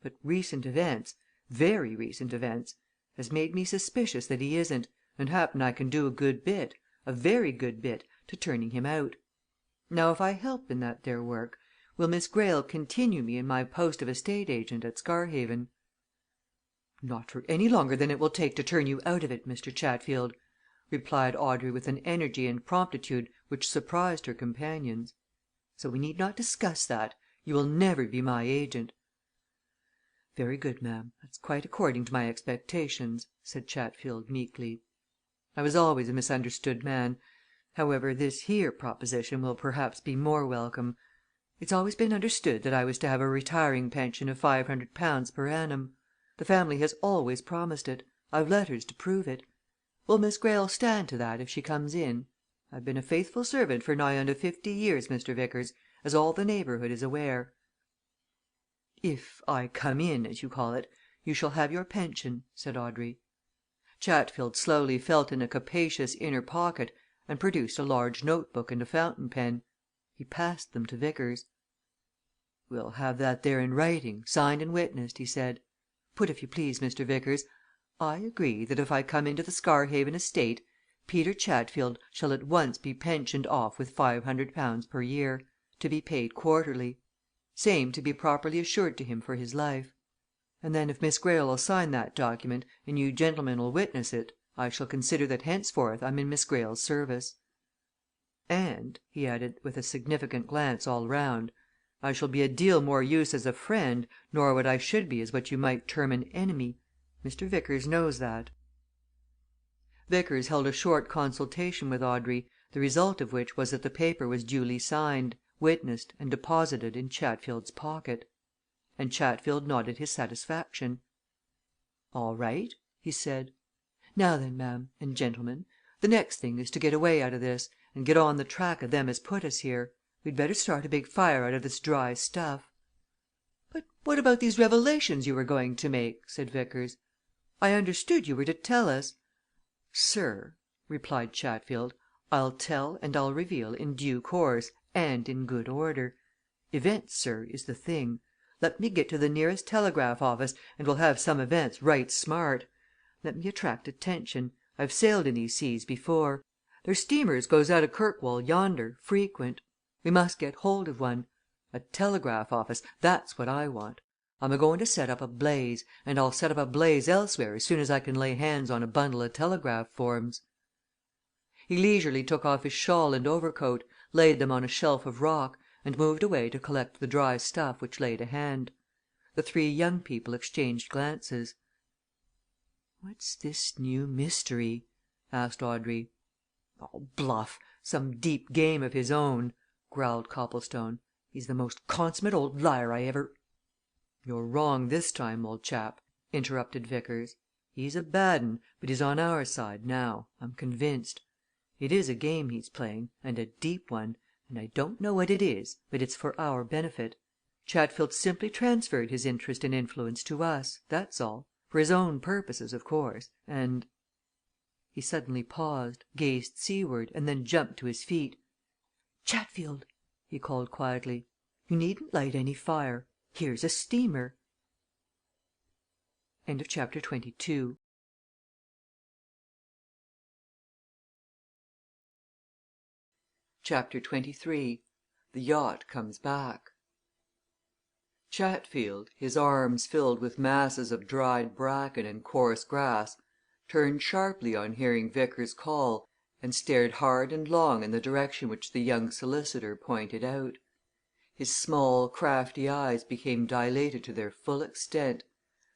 But recent events very recent events has made me suspicious that he isn't, and happen I can do a good bit a very good bit to turning him out. Now if I help in that there work, Will Miss Greyle continue me in my post of estate agent at Scarhaven?" "Not for any longer than it will take to turn you out of it, Mr. Chatfield," replied Audrey with an energy and promptitude which surprised her companions. "So we need not discuss that. You will never be my agent." "Very good, ma'am. That's quite according to my expectations," said Chatfield meekly. "I was always a misunderstood man. However, this here proposition will perhaps be more welcome. It's always been understood that I was to have a retiring pension of £500 per annum. The family has always promised it I've letters to prove it. Will Miss Greyle stand to that if she comes in? I've been a faithful servant for nigh on to 50 years, Mr. Vickers, as all the neighbourhood is aware." "If I come in, as you call it, you shall have your pension," said Audrey. Chatfield slowly felt in a capacious inner pocket and produced a large note book and a fountain pen. He passed them to Vickers. "We'll have that there in writing, signed and witnessed," he said. "Put, if you please, Mr. Vickers, I agree that if I come into the Scarhaven estate, Peter Chatfield shall at once be pensioned off with £500 per year, to be paid quarterly. Same to be properly assured to him for his life. And then if Miss Greyle'll sign that document and you gentlemen'll witness it, I shall consider that henceforth I'm in Miss Greyle's service. And," he added, with a significant glance all round, "I shall be a deal more use as a friend nor what I should be as what you might term an enemy. Mr. Vickers knows that." Vickers held a short consultation with Audrey, the result of which was that the paper was duly signed, witnessed and deposited in Chatfield's pocket. And Chatfield nodded his satisfaction. "All right," he said. "Now then, ma'am and gentlemen, the next thing is to get away out o' this, and get on the track o' them as put us here. We'd better start a big fire out of this dry stuff." "But what about these revelations you were going to make?" said Vickers. "I understood you were to tell us " "Sir," replied Chatfield, "I'll tell and I'll reveal in due course and in good order. Events, sir, is the thing. Let me get to the nearest telegraph office and we'll have some events right smart. Let me attract attention I've sailed in these seas before. There's steamers goes out o' Kirkwall yonder, frequent. We must get hold of one. A telegraph office that's what I want. I'm a going to set up a blaze, and I'll set up a blaze elsewhere as soon as I can lay hands on a bundle of telegraph forms." He leisurely took off his shawl and overcoat, laid them on a shelf of rock, and moved away to collect the dry stuff which lay to hand. The three young people exchanged glances. "What's this new mystery?" asked Audrey. "Oh, bluff! Some deep game of his own," growled Copplestone. "He's the most consummate old liar I ever " "You're wrong this time, old chap," interrupted Vickers. "He's a bad 'un, but he's on our side now I'm convinced. It is a game he's playing, and a deep one, and I don't know what it is, but it's for our benefit. Chatfield simply transferred his interest and influence to us that's all. For his own purposes, of course, and " He suddenly paused, gazed seaward, and then jumped to his feet. "Chatfield!" he called quietly. "You needn't light any fire. Here's a steamer!" Chapter 23 The Yacht Comes Back Chatfield, his arms filled with masses of dried bracken and coarse grass, turned sharply on hearing Vickers' call and stared hard and long in the direction which the young solicitor pointed out. His small, crafty eyes became dilated to their full extent;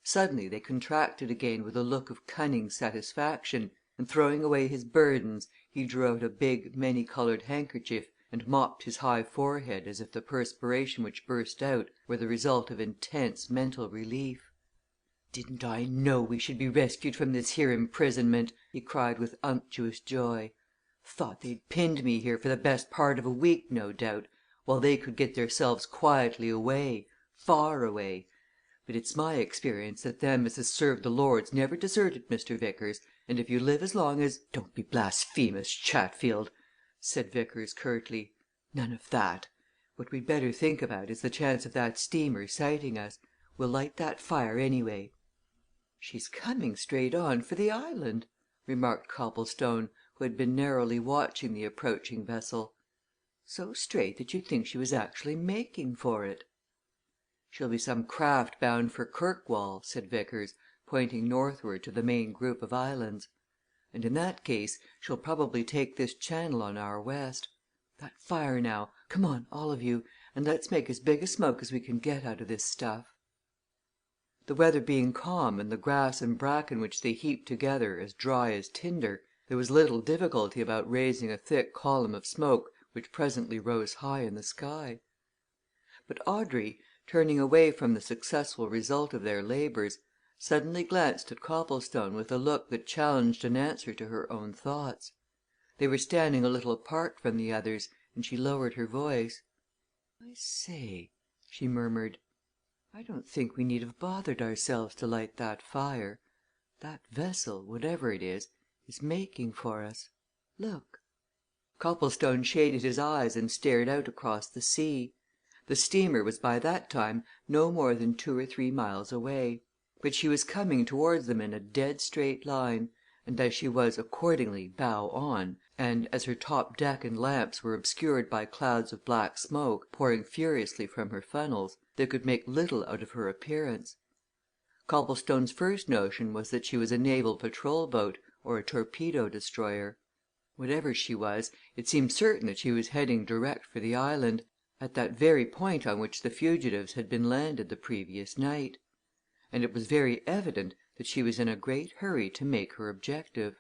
suddenly they contracted again with a look of cunning satisfaction, and throwing away his burdens he drew out a big, many coloured handkerchief and mopped his high forehead as if the perspiration which burst out were the result of intense mental relief. "Didn't I know we should be rescued from this here imprisonment!" he cried with unctuous joy. "Thought they'd pinned me here for the best part of a week, no doubt, while they could get theirselves quietly away far away. But it's my experience that them as has served the Lord's never deserted, Mr. Vickers, and if you live as long as " "Don't be blasphemous, Chatfield!" said Vickers curtly. "None of that! What we'd better think about is the chance of that steamer sighting us. We'll light that fire, anyway." "She's coming straight on for the island," remarked Copplestone, who had been narrowly watching the approaching vessel. So straight that you'd think she was actually making for it." "She'll be some craft bound for Kirkwall," said Vickers, pointing northward to the main group of islands. "And in that case she'll probably take this channel on our west. That fire, now come on, all of you, and let's make as big a smoke as we can get out of this stuff." The weather being calm and the grass and bracken which they heaped together as dry as tinder, there was little difficulty about raising a thick column of smoke which presently rose high in the sky. But Audrey, turning away from the successful result of their labours, suddenly glanced at Copplestone with a look that challenged an answer to her own thoughts. They were standing a little apart from the others, and she lowered her voice. "I say," she murmured, "I don't think we need have bothered ourselves to light that fire. That vessel, whatever it is making for us. Look!" Copplestone shaded his eyes and stared out across the sea. The steamer was by that time no more than 2 or 3 miles away, but she was coming towards them in a dead straight line, and as she was accordingly bow on, and as her top deck and lamps were obscured by clouds of black smoke pouring furiously from her funnels, they could make little out of her appearance. Copplestone's first notion was that she was a naval patrol boat or a torpedo destroyer. Whatever she was, it seemed certain that she was heading direct for the island, at that very point on which the fugitives had been landed the previous night. And it was very evident that she was in a great hurry to make her objective.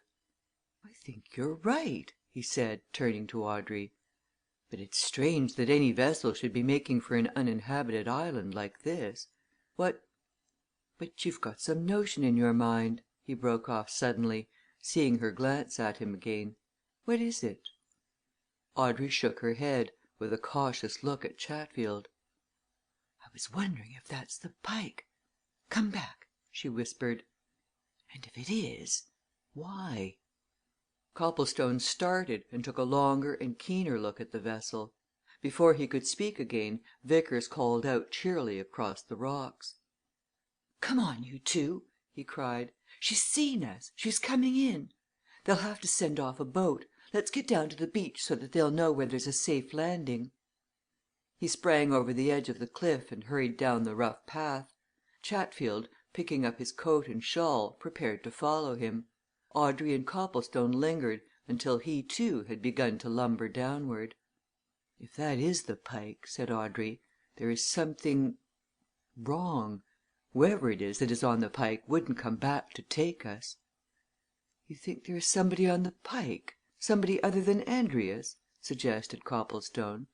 "I think you're right," he said, turning to Audrey. "But it's strange that any vessel should be making for an uninhabited island like this. What but you've got some notion in your mind," he broke off suddenly, seeing her glance at him again. "What is it?" Audrey shook her head, with a cautious look at Chatfield. "I was wondering if that's the Pike. Come back," she whispered. "And if it is why?" Copplestone started and took a longer and keener look at the vessel. Before he could speak again, Vickers called out cheerily across the rocks. "Come on, you two!" he cried. "She's seen us she's coming in. They'll have to send off a boat. Let's get down to the beach so that they'll know where there's a safe landing." He sprang over the edge of the cliff and hurried down the rough path. Chatfield, picking up his coat and shawl, prepared to follow him. Audrey and Copplestone lingered until he, too, had begun to lumber downward. "If that is the Pike," said Audrey, "there is something wrong. Whoever it is that is on the Pike wouldn't come back to take us." "You think there is somebody on the Pike somebody other than Andrius?" suggested Copplestone.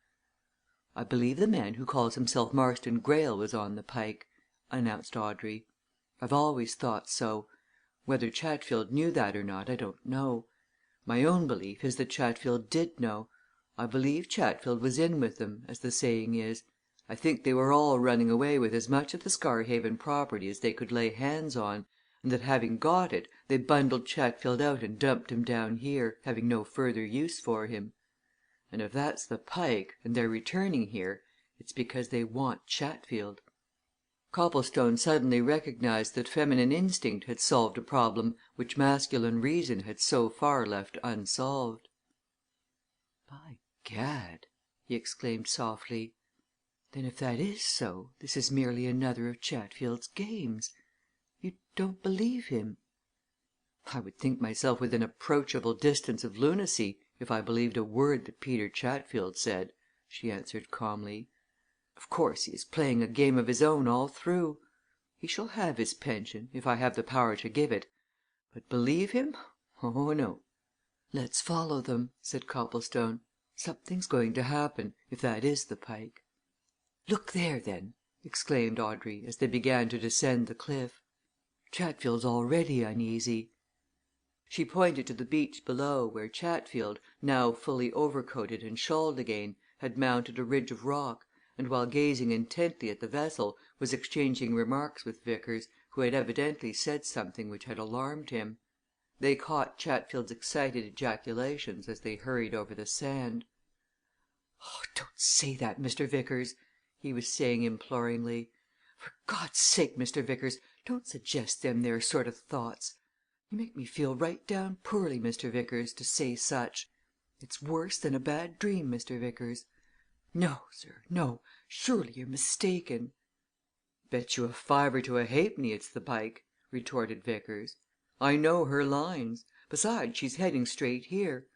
"I believe the man who calls himself Marston Greyle was on the Pike," announced Audrey. "I've always thought so. Whether Chatfield knew that or not, I don't know. My own belief is that Chatfield did know. I believe Chatfield was in with them, as the saying is. I think they were all running away with as much of the Scarhaven property as they could lay hands on, and that having got it, they bundled Chatfield out and dumped him down here, having no further use for him. And if that's the Pike, and they're returning here, it's because they want Chatfield." Copplestone suddenly recognized that feminine instinct had solved a problem which masculine reason had so far left unsolved. "By Gad!" he exclaimed softly. "Then if that is so, this is merely another of Chatfield's games. You don't believe him?" "I would think myself within approachable distance of lunacy if I believed a word that Peter Chatfield said," she answered calmly. "Of course, he is playing a game of his own all through. He shall have his pension, if I have the power to give it. But believe him? Oh, no!" "Let's follow them," said Copplestone. "Something's going to happen if that is the Pike." "Look there, then!" exclaimed Audrey as they began to descend the cliff. "Chatfield's already uneasy." She pointed to the beach below, where Chatfield, now fully overcoated and shawled again, had mounted a ridge of rock, and while gazing intently at the vessel was exchanging remarks with Vickers, who had evidently said something which had alarmed him. They caught Chatfield's excited ejaculations as they hurried over the sand. "Oh, don't say that, Mr. Vickers!" he was saying imploringly. "For God's sake, Mr. Vickers, don't suggest them there sort of thoughts! You make me feel right down poorly, Mr. Vickers, to say such. It's worse than a bad dream, Mr. Vickers." "No, sir, no surely you're mistaken." "Bet you a fiver to a halfpenny it's the Pike," retorted Vickers. "I know her lines. Besides, she's heading straight here.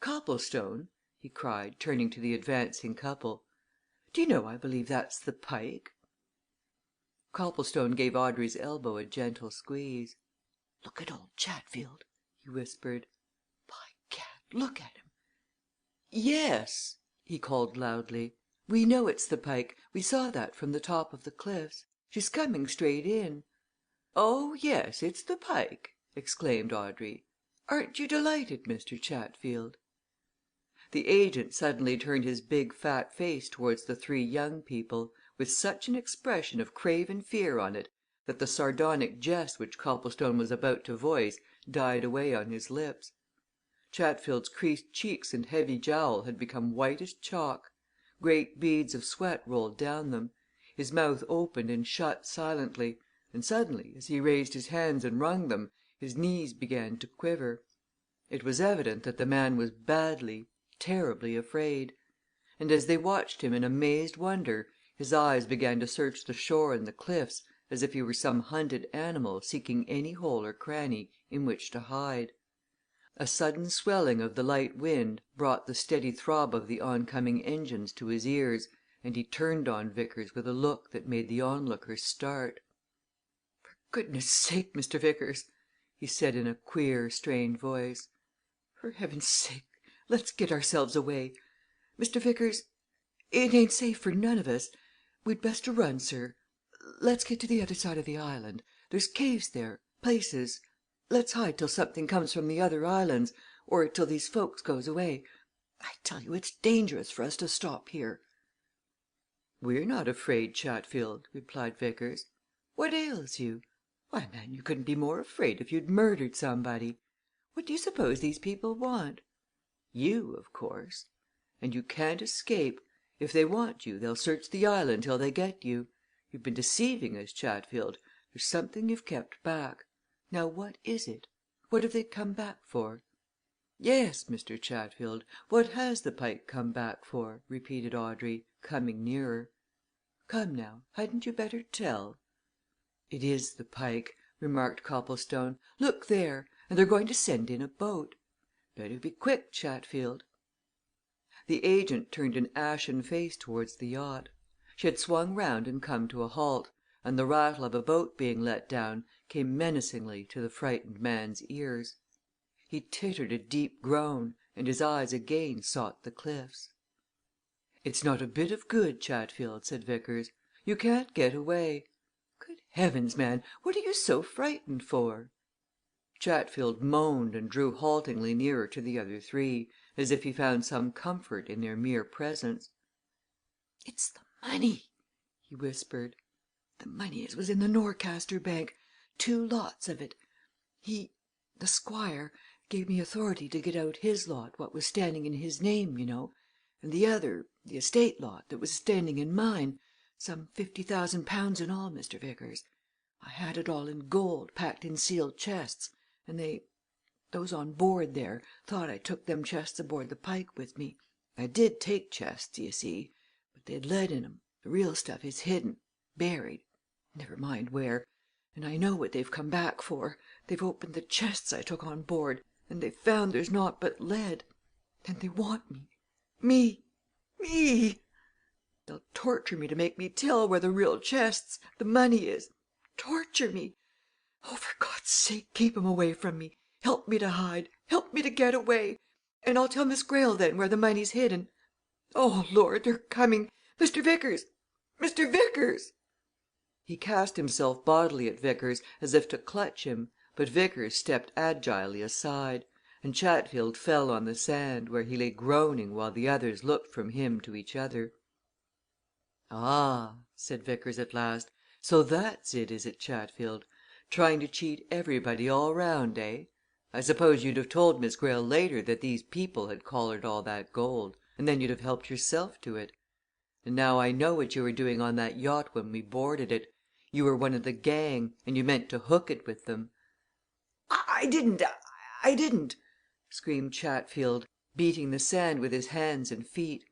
Copplestone!" he cried, turning to the advancing couple. "Do you know, I believe that's the Pike?" Copplestone gave Audrey's elbow a gentle squeeze. "Look at old Chatfield!" he whispered. "By gad, look at him!" "Yes!" he called loudly. "We know it's the Pike we saw that from the top of the cliffs. She's coming straight in." "Oh, yes, it's the Pike!" exclaimed Audrey. "Aren't you delighted, Mr. Chatfield?" The agent suddenly turned his big fat face towards the three young people, with such an expression of craven fear on it that the sardonic jest which Copplestone was about to voice died away on his lips. Chatfield's creased cheeks and heavy jowl had become white as chalk. Great beads of sweat rolled down them. His mouth opened and shut silently, and suddenly, as he raised his hands and wrung them, his knees began to quiver. It was evident that the man was badly, terribly afraid. And as they watched him in amazed wonder, his eyes began to search the shore and the cliffs as if he were some hunted animal seeking any hole or cranny in which to hide. A sudden swelling of the light wind brought the steady throb of the oncoming engines to his ears, and he turned on Vickers with a look that made the onlookers start. "For goodness' sake, Mr. Vickers!" he said in a queer, strained voice. "For heaven's sake, let's get ourselves away! Mr. Vickers it ain't safe for none of us. We'd best to run, sir. Let's get to the other side of the island there's caves there places let's hide till something comes from the other islands, or till these folks goes away. I tell you, it's dangerous for us to stop here." "We're not afraid, Chatfield," replied Vickers. "What ails you? Why, man, you couldn't be more afraid if you'd murdered somebody. What do you suppose these people want? You, of course. And you can't escape. If they want you, they'll search the island till they get you. You've been deceiving us, Chatfield there's something you've kept back. Now, what is it? What have they come back for?" "Yes, Mr. Chatfield, what has the Pike come back for?" repeated Audrey, coming nearer. "Come, now, hadn't you better tell?" "It is the Pike," remarked Copplestone. "Look there! And they're going to send in a boat. Better be quick, Chatfield." The agent turned an ashen face towards the yacht. She had swung round and come to a halt, and the rattle of a boat being let down came menacingly to the frightened man's ears. He tittered a deep groan, and his eyes again sought the cliffs. "It's not a bit of good, Chatfield," said Vickers. "You can't get away. Good heavens, man, what are you so frightened for?" Chatfield moaned and drew haltingly nearer to the other three, as if he found some comfort in their mere presence. "It's the money!" he whispered. "The money as was in the Norcaster Bank 2 lots of it. The Squire gave me authority to get out his lot what was standing in his name, you know, and the other, the estate lot, that was standing in mine some £50,000 in all, Mr. Vickers. I had it all in gold, packed in sealed chests, and those on board there thought I took them chests aboard the Pike with me. I did take chests, d'ye see, but they'd lead in 'em. The real stuff is hidden buried never mind where. And I know what they've come back for. They've opened the chests I took on board, and they've found there's naught but lead. And they want me me! They'll torture me to make me tell where the real chests, the money is torture me! Oh, for God's sake, keep 'em away from me! Help me to hide help me to get away! And I'll tell Miss Greyle then where the money's hidden. Oh, Lord, they're coming! Mr. Vickers! Mr. Vickers!" He cast himself bodily at Vickers as if to clutch him, but Vickers stepped agilely aside, and Chatfield fell on the sand, where he lay groaning while the others looked from him to each other. "Ah!" said Vickers at last. "So that's it, is it, Chatfield? Trying to cheat everybody all round, eh? I suppose you'd have told Miss Greyle later that these people had collared all that gold, and then you'd have helped yourself to it. And now I know what you were doing on that yacht when we boarded it you were one of the gang, and you meant to hook it with them." I didn't!" screamed Chatfield. beating the sand with his hands and feet.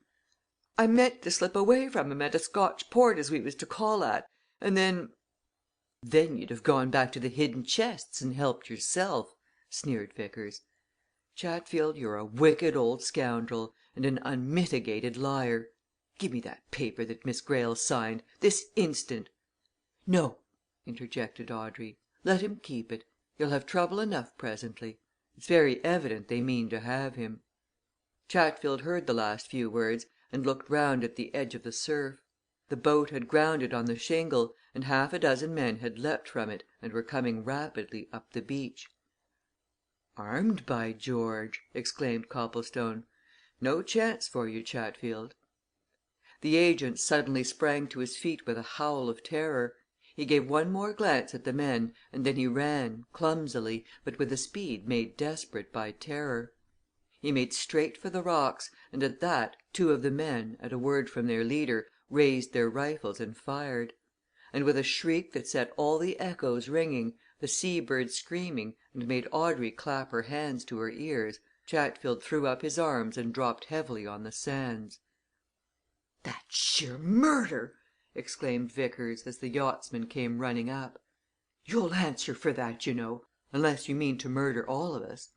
"I meant to slip away from 'em at a Scotch port as we was to call at, and then " "Then you'd have gone back to the hidden chests and helped yourself," sneered Vickers. "Chatfield, you're a wicked old scoundrel, and an unmitigated liar. Give me that paper that Miss Greyle signed this instant!" "No!" interjected Audrey. "Let him keep it. He'll have trouble enough presently. It's very evident they mean to have him." Chatfield heard the last few words and looked round at the edge of the surf. The boat had grounded on the shingle, and half a dozen men had leapt from it and were coming rapidly up the beach. "Armed, by George!" exclaimed Copplestone. "No chance for you, Chatfield." The agent suddenly sprang to his feet with a howl of terror. He gave one more glance at the men, and then he ran, clumsily, but with a speed made desperate by terror. He made straight for the rocks, and at that two of the men, at a word from their leader, raised their rifles and fired. And with a shriek that set all the echoes ringing, the sea birds screaming, and made Audrey clap her hands to her ears, Chatfield threw up his arms and dropped heavily on the sands. "That's sheer murder!" exclaimed Vickers as the yachtsman came running up. "You'll answer for that, you know unless you mean to murder all of us."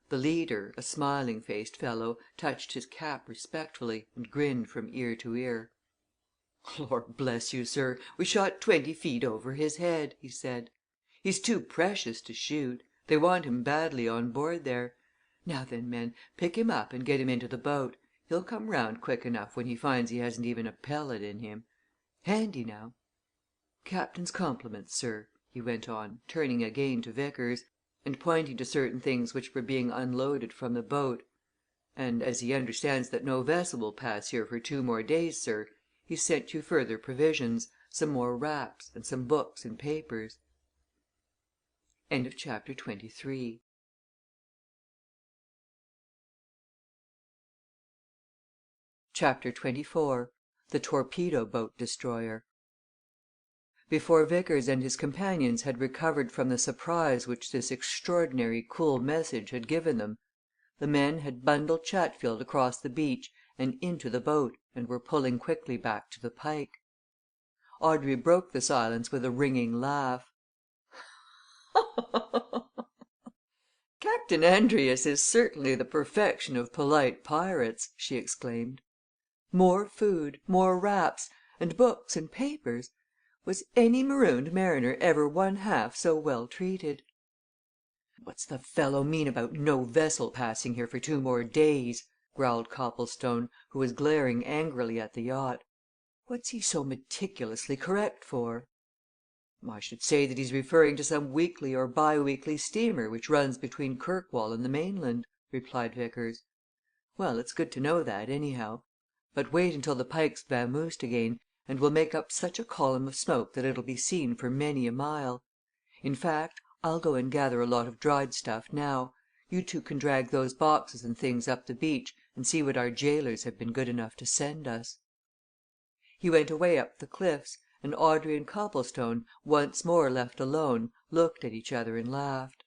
The leader, a smiling faced fellow, touched his cap respectfully, and grinned from ear to ear. "Lord bless you, sir, we shot 20 feet over his head," he said. "He's too precious to shoot they want him badly on board there. Now then, men, pick him up and get him into the boat he'll come round quick enough when he finds he hasn't even a pellet in him. Handy, now. Captain's compliments, sir," he went on, turning again to Vickers, and pointing to certain things which were being unloaded from the boat. "And as he understands that no vessel will pass here for 2 more days, sir, he's sent you further provisions, some more wraps, and some books and papers." Chapter 24. The Torpedo-Boat Destroyer. Before Vickers and his companions had recovered from the surprise which this extraordinary cool message had given them, the men had bundled Chatfield across the beach and into the boat and were pulling quickly back to the Pike. Audrey broke the silence with a ringing laugh. "Captain Andrius is certainly the perfection of polite pirates!" she exclaimed. "More food, more wraps, and books and papers! Was any marooned mariner ever one half so well treated?" "What's the fellow mean about no vessel passing here for 2 more days?" growled Copplestone, who was glaring angrily at the yacht. "What's he so meticulously correct for?" "I should say that he's referring to some weekly or bi weekly steamer which runs between Kirkwall and the mainland," replied Vickers. "Well, it's good to know that, anyhow. But wait until the Pike's vamoosed again, and we'll make up such a column of smoke that it'll be seen for many a mile. In fact, I'll go and gather a lot of dried stuff now you two can drag those boxes and things up the beach and see what our gaolers have been good enough to send us." He went away up the cliffs, and Audrey and Copplestone, once more left alone, looked at each other and laughed.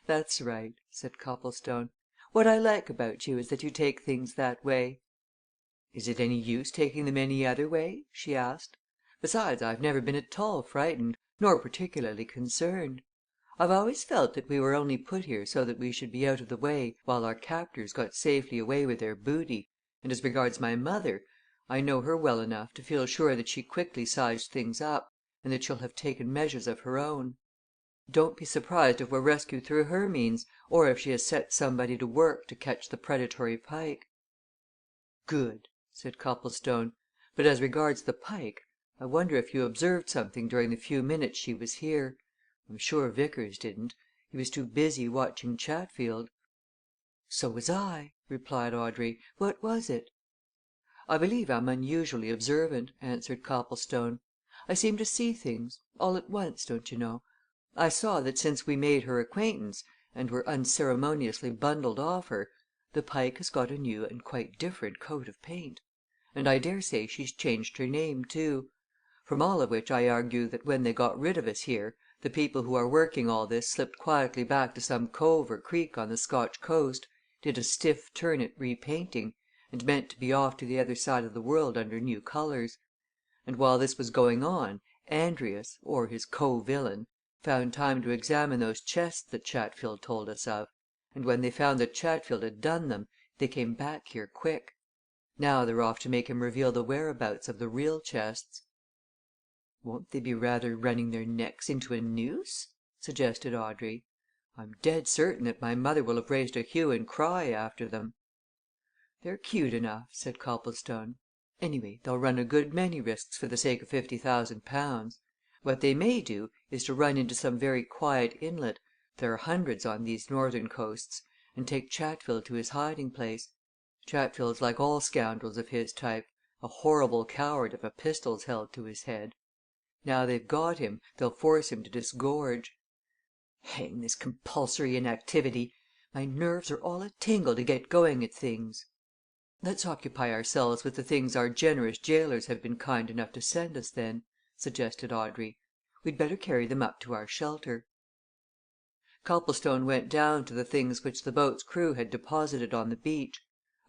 "That's right," said Copplestone. "What I like about you is that you take things that way." "Is it any use taking them any other way?" she asked. "Besides, I've never been at all frightened, nor particularly concerned. I've always felt that we were only put here so that we should be out of the way while our captors got safely away with their booty, and as regards my mother, I know her well enough to feel sure that she quickly sized things up, and that she'll have taken measures of her own. Don't be surprised if we're rescued through her means, or if she has set somebody to work to catch the predatory Pike." "Good!" said Copplestone. "But as regards the Pike, I wonder if you observed something during the few minutes she was here? I'm sure Vickers didn't he was too busy watching Chatfield." "So was I," replied Audrey. "What was it?" "I believe I'm unusually observant," answered Copplestone. "I seem to see things all at once, don't you know. I saw that since we made her acquaintance, and were unceremoniously bundled off her, the Pike has got a new and quite different coat of paint. And I dare say she's changed her name, too. From all of which I argue that when they got rid of us here, the people who are working all this slipped quietly back to some cove or creek on the Scotch coast, did a stiff turn at repainting, and meant to be off to the other side of the world under new colours. And while this was going on, Andrius, or his co-villain, found time to examine those chests that Chatfield told us of, and when they found that Chatfield had done them, they came back here quick. Now they're off to make him reveal the whereabouts of the real chests." "Won't they be rather running their necks into a noose?" suggested Audrey. "I'm dead certain that my mother will have raised a hue and cry after them." "They're cute enough," said Copplestone. "Anyway, they'll run a good many risks for the sake of £50,000. What they may do is to run into some very quiet inlet there are hundreds on these northern coasts and take Chatfield to his hiding place. Chatfield's like all scoundrels of his type a horrible coward if a pistol's held to his head. Now they've got him, they'll force him to disgorge. Hang this compulsory inactivity! My nerves are all a tingle to get going at things." "Let's occupy ourselves with the things our generous gaolers have been kind enough to send us, then," suggested Audrey. "We'd better carry them up to our shelter." Copplestone went down to the things which the boat's crew had deposited on the beach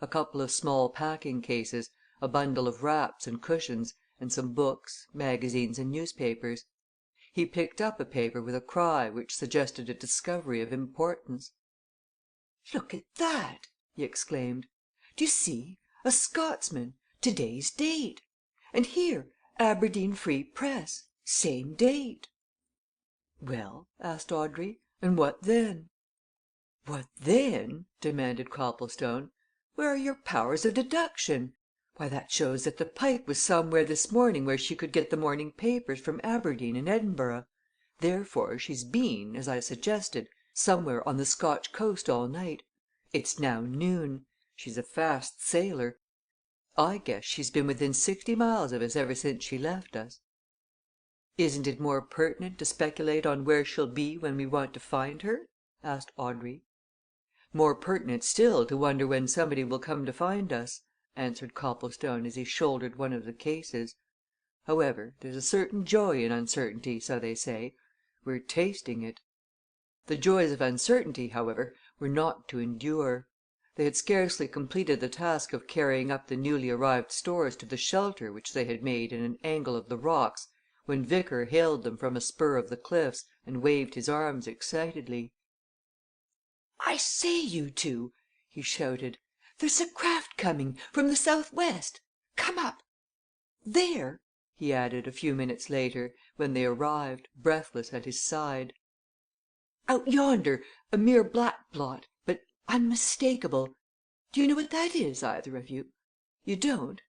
a couple of small packing cases, a bundle of wraps and cushions, and some books, magazines and newspapers. He picked up a paper with a cry which suggested a discovery of importance. "Look at that!" he exclaimed. "D'you see? A Scotsman today's date! And here, Aberdeen Free Press same date." "Well?" asked Audrey. "And what then?" "What then?" demanded Copplestone. "Where are your powers of deduction? Why, that shows that the Pike was somewhere this morning where she could get the morning papers from Aberdeen and Edinburgh. Therefore, she's been, as I suggested, somewhere on the Scotch coast all night. It's now noon. She's a fast sailer. I guess she's been within 60 miles of us ever since she left us." "Isn't it more pertinent to speculate on where she'll be when we want to find her?" asked Audrey. "More pertinent still to wonder when somebody will come to find us," answered Copplestone as he shouldered one of the cases. "However, there's a certain joy in uncertainty, so they say. We're tasting it." The joys of uncertainty, however, were not to endure. They had scarcely completed the task of carrying up the newly arrived stores to the shelter which they had made in an angle of the rocks when Vickers hailed them from a spur of the cliffs and waved his arms excitedly. "I say, you two!" he shouted. "There's a craft coming from the southwest! Come up! There!" he added a few minutes later, when they arrived, breathless, at his side. "Out yonder a mere black blot, but unmistakable. Do you know what that is, either of you? You don't?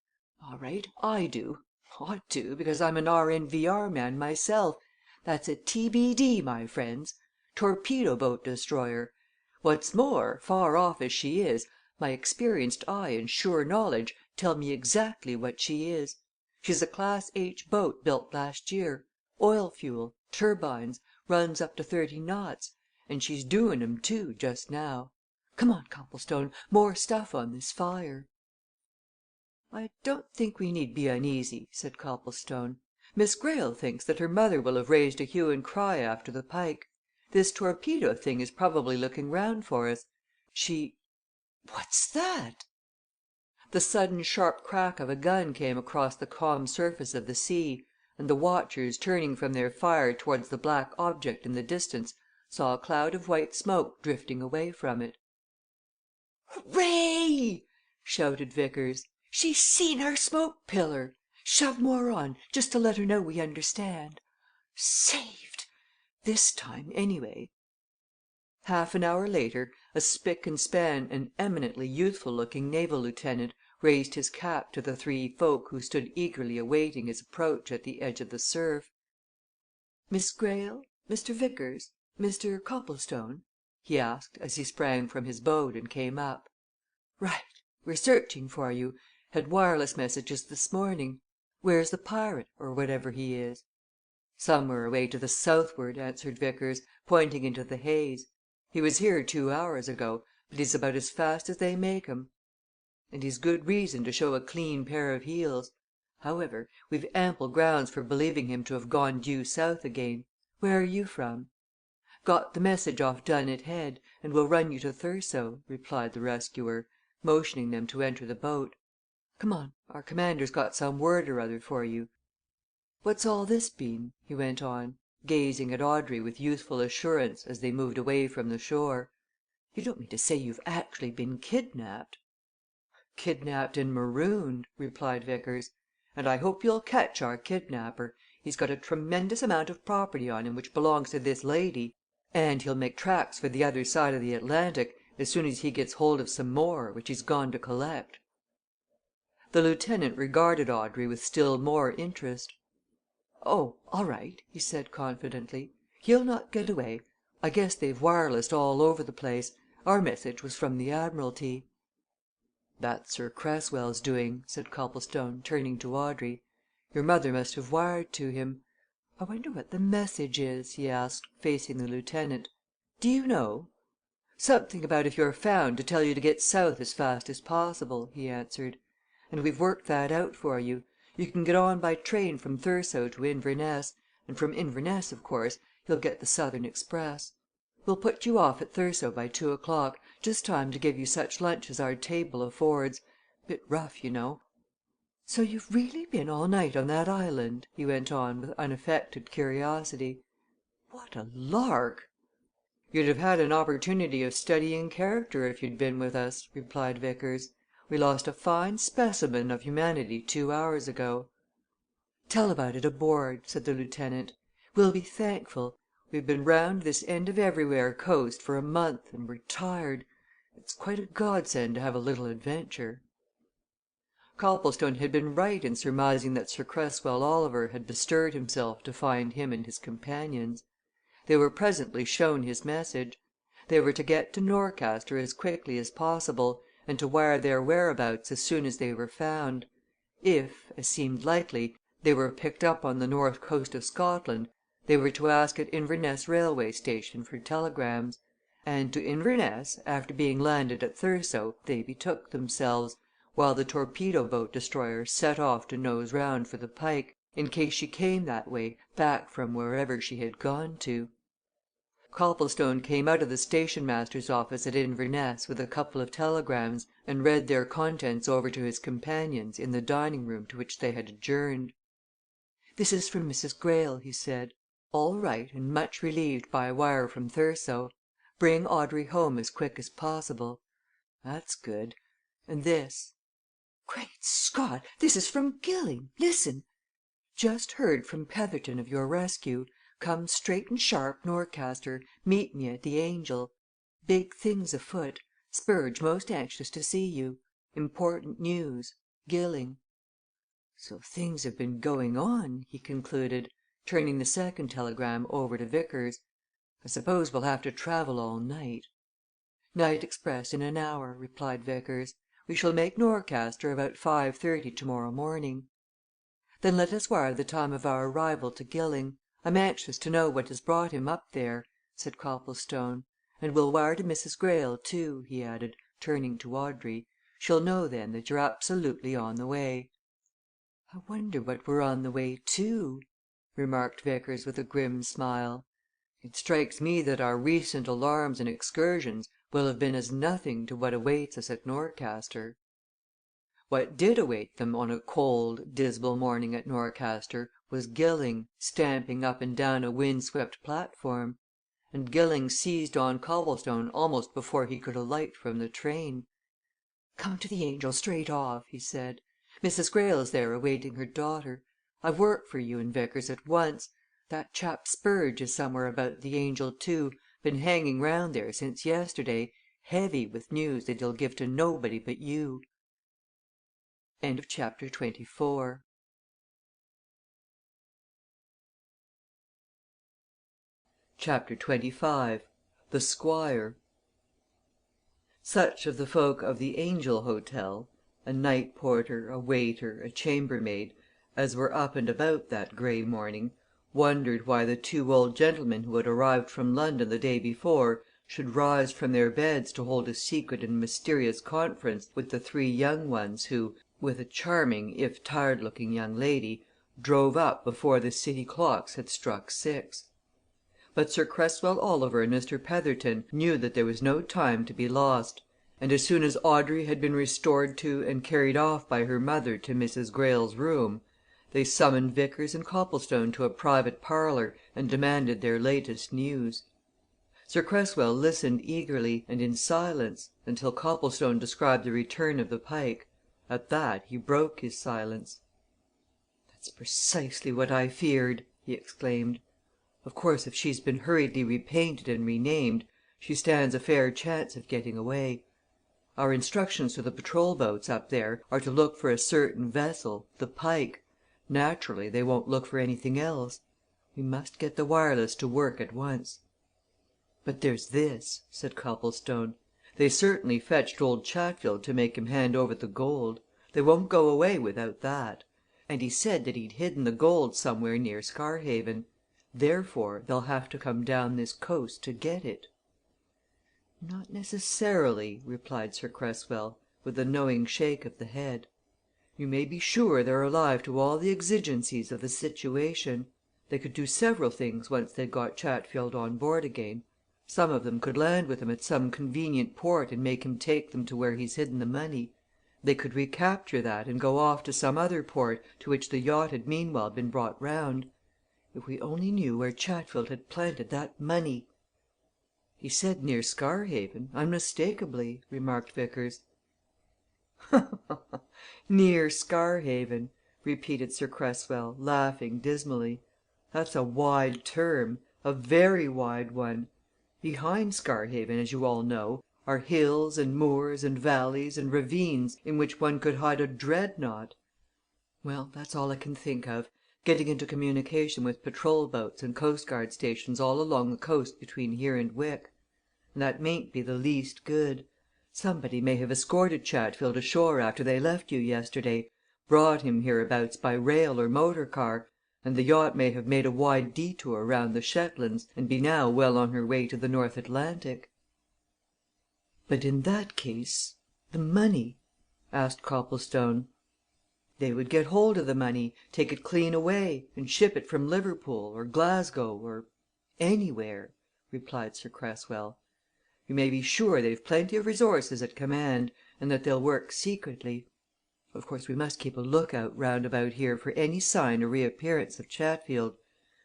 All right, I do. Ought to, because I'm an R.N.V.R. man myself. That's a T.B.D., my friends. Torpedo-Boat destroyer. What's more, far off as she is, my experienced eye and sure knowledge tell me exactly what she is. She's a Class H boat built last year oil fuel, turbines, runs up to 30 knots and she's doing 'em, too, just now. Come on, Copplestone, more stuff on this fire." "I don't think we need be uneasy," said Copplestone. "Miss Greyle thinks that her mother will have raised a hue and cry after the Pike. This torpedo thing is probably looking round for us. She what's that?" The sudden sharp crack of a gun came across the calm surface of the sea, and the watchers turning from their fire towards the black object in the distance saw a cloud of white smoke drifting away from it. "Hooray!" shouted Vickers. "She's seen our smoke pillar! Shove more on, just to let her know we understand. Saved! This time, anyway." Half an hour later a spick and span and eminently youthful looking naval lieutenant raised his cap to the three folk who stood eagerly awaiting his approach at the edge of the surf. "Miss Greyle? Mr. Vickers? Mr. Copplestone?" he asked as he sprang from his boat and came up. "Right we're searching for you. Had wireless messages this morning. Where's the pirate, or whatever he is?" "Somewhere away to the southward," answered Vickers, pointing into the haze. "He was here 2 hours ago, but he's about as fast as they make 'em. And he's good reason to show a clean pair of heels. However, we've ample grounds for believing him to have gone due south again. Where are you from?" "Got the message off Dunnet Head, and will run you to Thurso," replied the rescuer, motioning them to enter the boat. "Come on our commander's got some word or other for you. What's all this been?" he went on, gazing at Audrey with youthful assurance as they moved away from the shore. "You don't mean to say you've actually been kidnapped?" "Kidnapped and marooned," replied Vickers. "And I hope you'll catch our kidnapper. He's got a tremendous amount of property on him which belongs to this lady, and he'll make tracks for the other side of the Atlantic as soon as he gets hold of some more which he's gone to collect." The lieutenant regarded Audrey with still more interest. "Oh, all right," he said confidently. "He'll not get away. I guess they've wirelessed all over the place. Our message was from the Admiralty." "That's Sir Cresswell's doing," said Copplestone, turning to Audrey. "Your mother must have wired to him. I wonder what the message is?" he asked, facing the lieutenant. "Do you know?" "Something about if you're found to tell you to get south as fast as possible," he answered. "And we've worked that out for you. You can get on by train from Thurso to Inverness, and from Inverness, of course, you'll get the Southern Express. We'll put you off at Thurso by 2 o'clock, just time to give you such lunch as our table affords. Bit rough, you know. So you've really been all night on that island?" he went on with unaffected curiosity. "What a lark!" "You'd have had an opportunity of studying character if you'd been with us," replied Vickers. "We lost a fine specimen of humanity 2 hours ago." "Tell about it aboard," said the lieutenant. "We'll be thankful. We've been round this end of everywhere coast for a month, and we're tired. It's quite a godsend to have a little adventure." Copplestone had been right in surmising that Sir Cresswell Oliver had bestirred himself to find him and his companions. They were presently shown his message. They were to get to Norcaster as quickly as possible, and to wire their whereabouts as soon as they were found. If, as seemed likely, they were picked up on the north coast of Scotland, they were to ask at Inverness railway station for telegrams. And to Inverness, after being landed at Thurso, they betook themselves, while the Torpedo-Boat destroyer set off to nose round for the Pike, in case she came that way back from wherever she had gone to. Copplestone came out of the station master's office at Inverness with a couple of telegrams, and read their contents over to his companions in the dining room to which they had adjourned. "This is from Mrs. Greyle," he said. "All right and much relieved by a wire from Thurso. Bring Audrey home as quick as possible. That's good. And this Great Scott! This is from Gilling. Listen! Just heard from Petherton of your rescue. Come straight and sharp Norcaster. Meet me at the 'Angel.' Big things afoot. Spurge most anxious to see you. Important news. Gilling." "So things have been going on," he concluded, turning the second telegram over to Vickers. "I suppose we'll have to travel all night." "Night express in an hour," replied Vickers. "We shall make Norcaster about 5:30 tomorrow morning." "Then let us wire the time of our arrival to Gilling. I'm anxious to know what has brought him up there," said Copplestone. "And we'll wire to Mrs. Greyle, too," he added, turning to Audrey. "She'll know then that you're absolutely on the way." "I wonder what we're on the way to?" remarked Vickers with a grim smile. "It strikes me that our recent alarms and excursions will have been as nothing to what awaits us at Norcaster." What did await them on a cold, dismal morning at Norcaster was Gilling, stamping up and down a wind swept platform. And Gilling seized on Copplestone almost before he could alight from the train. "Come to the 'Angel' straight off," he said. "Mrs. Greyle's there awaiting her daughter. I've work for you and Vickers at once. That chap Spurge is somewhere about the 'Angel' too, been hanging round there since yesterday, heavy with news that he'll give to nobody but you." Chapter 25 The Squire Such of the folk of the "Angel" hotel a night porter, a waiter, a chambermaid as were up and about that grey morning, wondered why the two old gentlemen who had arrived from London the day before should rise from their beds to hold a secret and mysterious conference with the three young ones who, with a charming if tired-looking young lady, drove up before the city clocks had struck 6. But Sir Cresswell Oliver and Mr. Petherton knew that there was no time to be lost, and as soon as Audrey had been restored to and carried off by her mother to Mrs. Greyle's room, they summoned Vickers and Copplestone to a private parlour and demanded their latest news. Sir Cresswell listened eagerly and in silence until Copplestone described the return of the Pike. At that he broke his silence. "That's precisely what I feared!" he exclaimed. "Of course, if she's been hurriedly repainted and renamed, she stands a fair chance of getting away. Our instructions to the patrol boats up there are to look for a certain vessel, the Pike. Naturally, they won't look for anything else. We must get the wireless to work at once." "But there's this," said Copplestone. "They certainly fetched old Chatfield to make him hand over the gold. They won't go away without that. And he said that he'd hidden the gold somewhere near Scarhaven. Therefore, they'll have to come down this coast to get it." "Not necessarily," replied Sir Cresswell, with a knowing shake of the head. "You may be sure they're alive to all the exigencies of the situation. They could do several things once they'd got Chatfield on board again. Some of them could land with him at some convenient port and make him take them to where he's hidden the money. They could recapture that and go off to some other port to which the yacht had meanwhile been brought round. If we only knew where Chatfield had planted that money!" "He said near Scarhaven, unmistakably," remarked Vickers. "Near Scarhaven!" repeated Sir Cresswell, laughing dismally. "That's a wide term a very wide one. Behind Scarhaven, as you all know, are hills and moors and valleys and ravines in which one could hide a dreadnought. Well, that's all I can think of getting into communication with patrol boats and coastguard stations all along the coast between here and Wick. And that mayn't be the least good. Somebody may have escorted Chatfield ashore after they left you yesterday, brought him hereabouts by rail or motor car, and the yacht may have made a wide detour round the Shetlands and be now well on her way to the North Atlantic." "But in that case the money?" asked Copplestone. "They would get hold of the money, take it clean away, and ship it from Liverpool, or Glasgow, or anywhere," replied Sir Cresswell. "You may be sure they've plenty of resources at command, and that they'll work secretly. Of course, we must keep a lookout round about here for any sign or reappearance of Chatfield,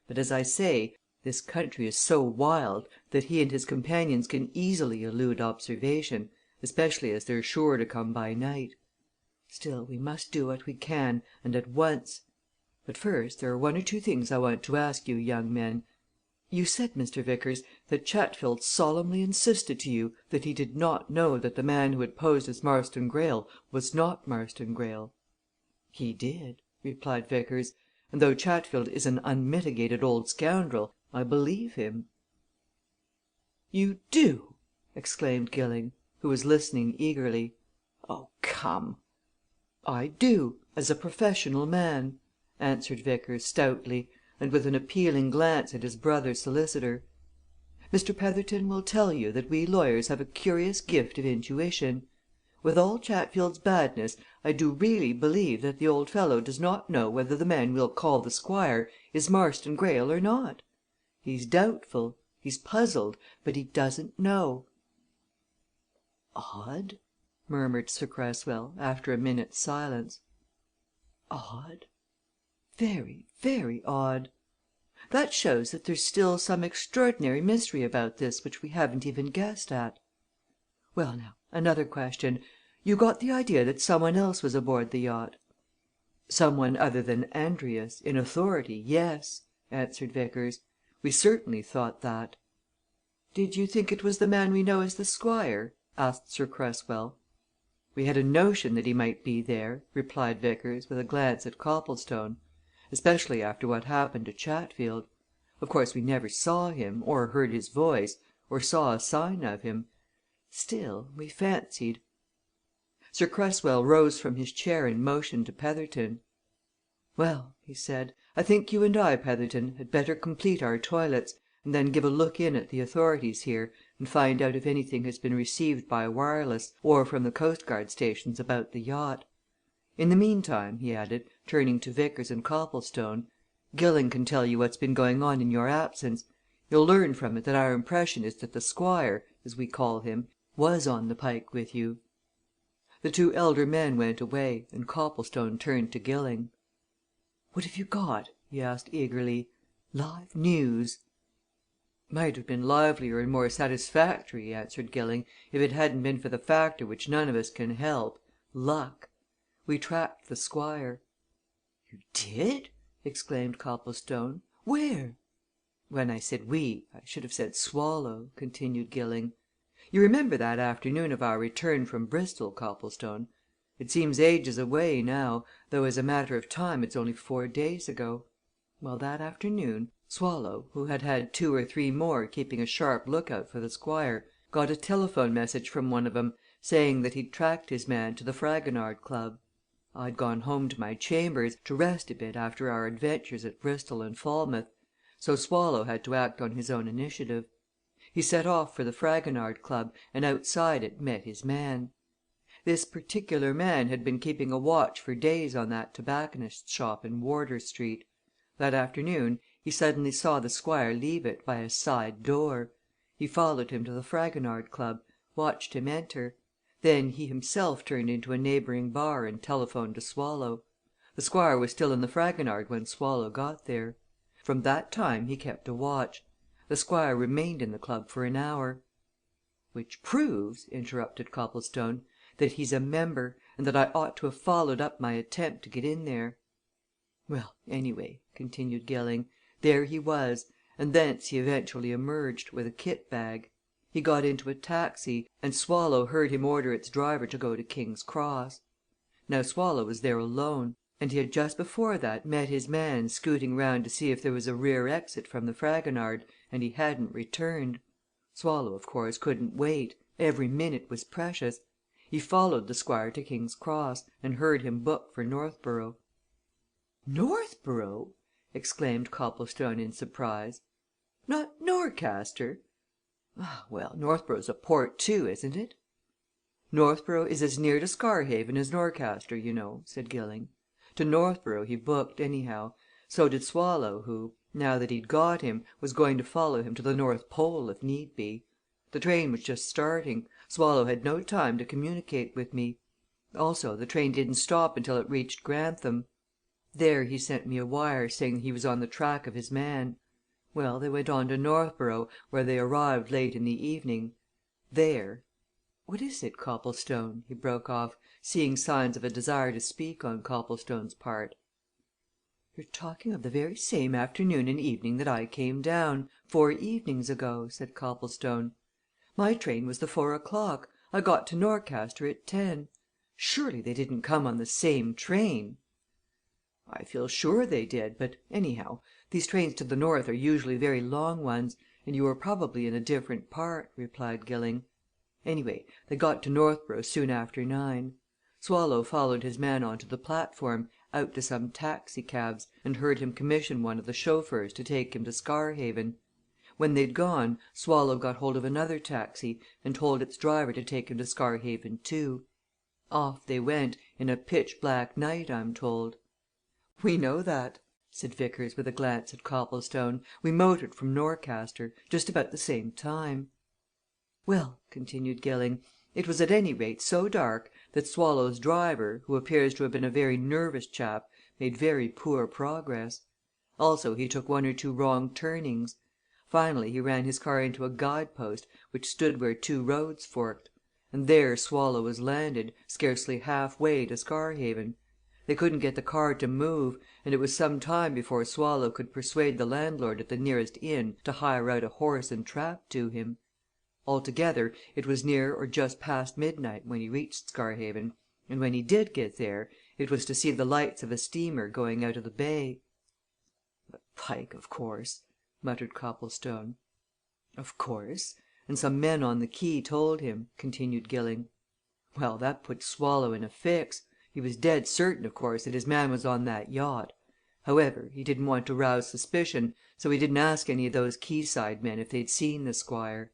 but, as I say, this country is so wild that he and his companions can easily elude observation, especially as they're sure to come by night. Still, we must do what we can, and at once. But first, there are one or two things I want to ask you young men. You said, Mr. Vickers, that Chatfield solemnly insisted to you that he did not know that the man who had posed as Marston Greyle was not Marston Greyle." "He did," replied Vickers, "and though Chatfield is an unmitigated old scoundrel, I believe him." "You do!" exclaimed Gilling, who was listening eagerly. "Oh, come!" "I do as a professional man," answered Vickers stoutly, and with an appealing glance at his brother solicitor. "Mr. Petherton will tell you that we lawyers have a curious gift of intuition. With all Chatfield's badness, I do really believe that the old fellow does not know whether the man we'll call the Squire is Marston Greyle or not. He's doubtful he's puzzled but he doesn't know." "Odd!" murmured Sir Cresswell, after a minute's silence. "Odd very, very odd. That shows that there's still some extraordinary mystery about this which we haven't even guessed at. Well, now, another question you got the idea that someone else was aboard the yacht?" "Someone other than Andrius, in authority, yes," answered Vickers. "We certainly thought that." "Did you think it was the man we know as the Squire?" asked Sir Cresswell. "We had a notion that he might be there," replied Vickers, with a glance at Copplestone. "Especially after what happened to Chatfield. Of course, we never saw him, or heard his voice, or saw a sign of him. Still, we fancied " Sir Cresswell rose from his chair and motioned to Petherton. "Well," he said, "I think you and I, Petherton, had better complete our toilets, and then give a look in at the authorities here and find out if anything has been received by wireless, or from the coastguard stations about the yacht. In the meantime," he added, turning to Vickers and Copplestone, "Gilling can tell you what's been going on in your absence. You'll learn from it that our impression is that the Squire, as we call him, was on the Pike with you." The two elder men went away, and Copplestone turned to Gilling. "What have you got?" he asked eagerly. "Live news?" "Might have been livelier and more satisfactory," answered Gilling, "if it hadn't been for the factor which none of us can help luck. We tracked the Squire." "You did?" exclaimed Copplestone. "Where?" "When I said we, I should have said Swallow," continued Gilling. "You remember that afternoon of our return from Bristol, Copplestone? It seems ages away now, though as a matter of time it's only 4 days ago. Well, that afternoon, Swallow, who had had 2 or 3 more keeping a sharp lookout for the Squire, got a telephone message from one of 'em saying that he'd tracked his man to the Fragonard Club. I'd gone home to my chambers, to rest a bit after our adventures at Bristol and Falmouth, so Swallow had to act on his own initiative. He set off for the Fragonard Club, and outside it met his man. This particular man had been keeping a watch for days on that tobacconist's shop in Wardour Street. That afternoon he suddenly saw the Squire leave it by a side door. He followed him to the Fragonard Club, watched him enter. Then he himself turned into a neighbouring bar and telephoned to Swallow. The Squire was still in the Fragonard when Swallow got there. From that time he kept a watch. The Squire remained in the club for an hour." "Which proves," interrupted Copplestone, "that he's a member, and that I ought to have followed up my attempt to get in there. Well, anyway," continued Gilling, "there he was, and thence he eventually emerged, with a kit bag. He got into a taxi, and Swallow heard him order its driver to go to King's Cross. Now Swallow was there alone, and he had just before that met his man scooting round to see if there was a rear exit from the Fragonard, and he hadn't returned. Swallow, of course, couldn't wait every minute was precious. He followed the Squire to King's Cross, and heard him book for Northborough." "Northborough!" exclaimed Copplestone in surprise. "Not Norcaster? Ah, well, Northborough's a port too, isn't it?" "Northborough is as near to Scarhaven as Norcaster, you know," said Gilling. "To Northborough he booked, anyhow. So did Swallow, who, now that he'd got him, was going to follow him to the North Pole if need be. The train was just starting Swallow had no time to communicate with me. Also, the train didn't stop until it reached Grantham. There he sent me a wire saying he was on the track of his man. Well, they went on to Northborough, where they arrived late in the evening. There what is it, Copplestone?" he broke off, seeing signs of a desire to speak on Copplestone's part. "You're talking of the very same afternoon and evening that I came down 4 evenings ago," said Copplestone. "My train was the 4 o'clock. I got to Norcaster at 10. Surely they didn't come on the same train?" "I feel sure they did, but, anyhow, these trains to the north are usually very long ones, and you were probably in a different part," replied Gilling. "Anyway, they got to Northborough soon after 9. Swallow followed his man on to the platform, out to some taxi cabs, and heard him commission one of the chauffeurs to take him to Scarhaven. When they'd gone, Swallow got hold of another taxi and told its driver to take him to Scarhaven too. Off they went, in a pitch black night, I'm told." "We know that," said Vickers with a glance at Copplestone. "We motored from Norcaster just about the same time." "Well," continued Gilling, "it was at any rate so dark that Swallow's driver, who appears to have been a very nervous chap, made very poor progress. Also he took 1 or 2 wrong turnings. Finally he ran his car into a guide post which stood where 2 roads forked, and there Swallow was landed, scarcely half way to Scarhaven. They couldn't get the car to move, and it was some time before Swallow could persuade the landlord at the nearest inn to hire out a horse and trap to him. Altogether, it was near or just past midnight when he reached Scarhaven, and when he did get there, it was to see the lights of a steamer going out of the bay." "The Pike, of course!" muttered Copplestone. "Of course and some men on the quay told him," continued Gilling. "Well, that put Swallow in a fix. He was dead certain, of course, that his man was on that yacht. However, he didn't want to rouse suspicion, so he didn't ask any of those quayside men if they'd seen the Squire.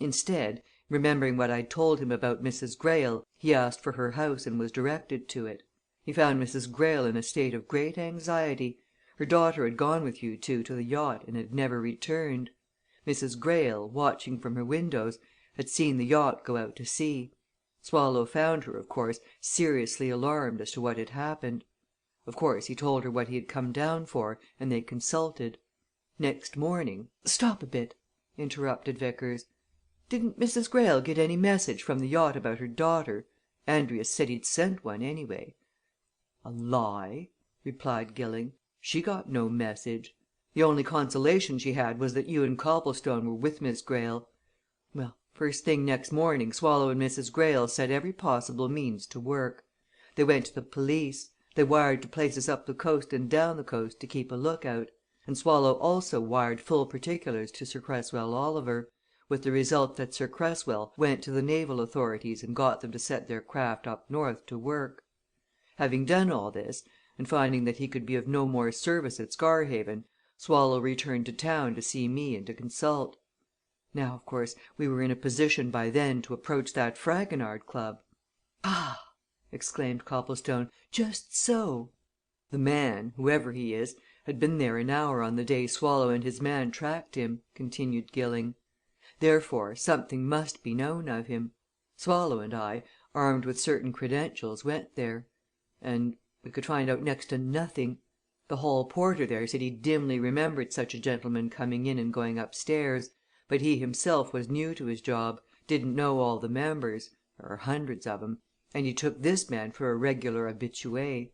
Instead, remembering what I'd told him about Mrs. Greyle, he asked for her house and was directed to it. He found Mrs. Greyle in a state of great anxiety. Her daughter had gone with you two to the yacht and had never returned. Mrs. Greyle, watching from her windows, had seen the yacht go out to sea. Swallow found her, of course, seriously alarmed as to what had happened. Of course, he told her what he had come down for, and they consulted. Next morning " "Stop a bit!" interrupted Vickers. "Didn't Mrs. Greyle get any message from the yacht about her daughter? Andrius said he'd sent one, anyway." "A lie!" replied Gilling. "She got no message. The only consolation she had was that you and Copplestone were with Miss Greyle. Well, first thing next morning Swallow and Mrs. Greyle set every possible means to work. They went to the police; they wired to places up the coast and down the coast to keep a lookout; and Swallow also wired full particulars to Sir Cresswell Oliver, with the result that Sir Cresswell went to the naval authorities and got them to set their craft up north to work. Having done all this, and finding that he could be of no more service at Scarhaven, Swallow returned to town to see me and to consult. Now, of course, we were in a position by then to approach that Fragonard Club." "Ah!" exclaimed Copplestone. "Just so!" "The man, whoever he is, had been there an hour on the day Swallow and his man tracked him," continued Gilling. "Therefore, something must be known of him. Swallow and I, armed with certain credentials, went there. And we could find out next to nothing. The hall porter there said he dimly remembered such a gentleman coming in and going upstairs, but he himself was new to his job, didn't know all the members there are hundreds of 'em and he took this man for a regular habitué.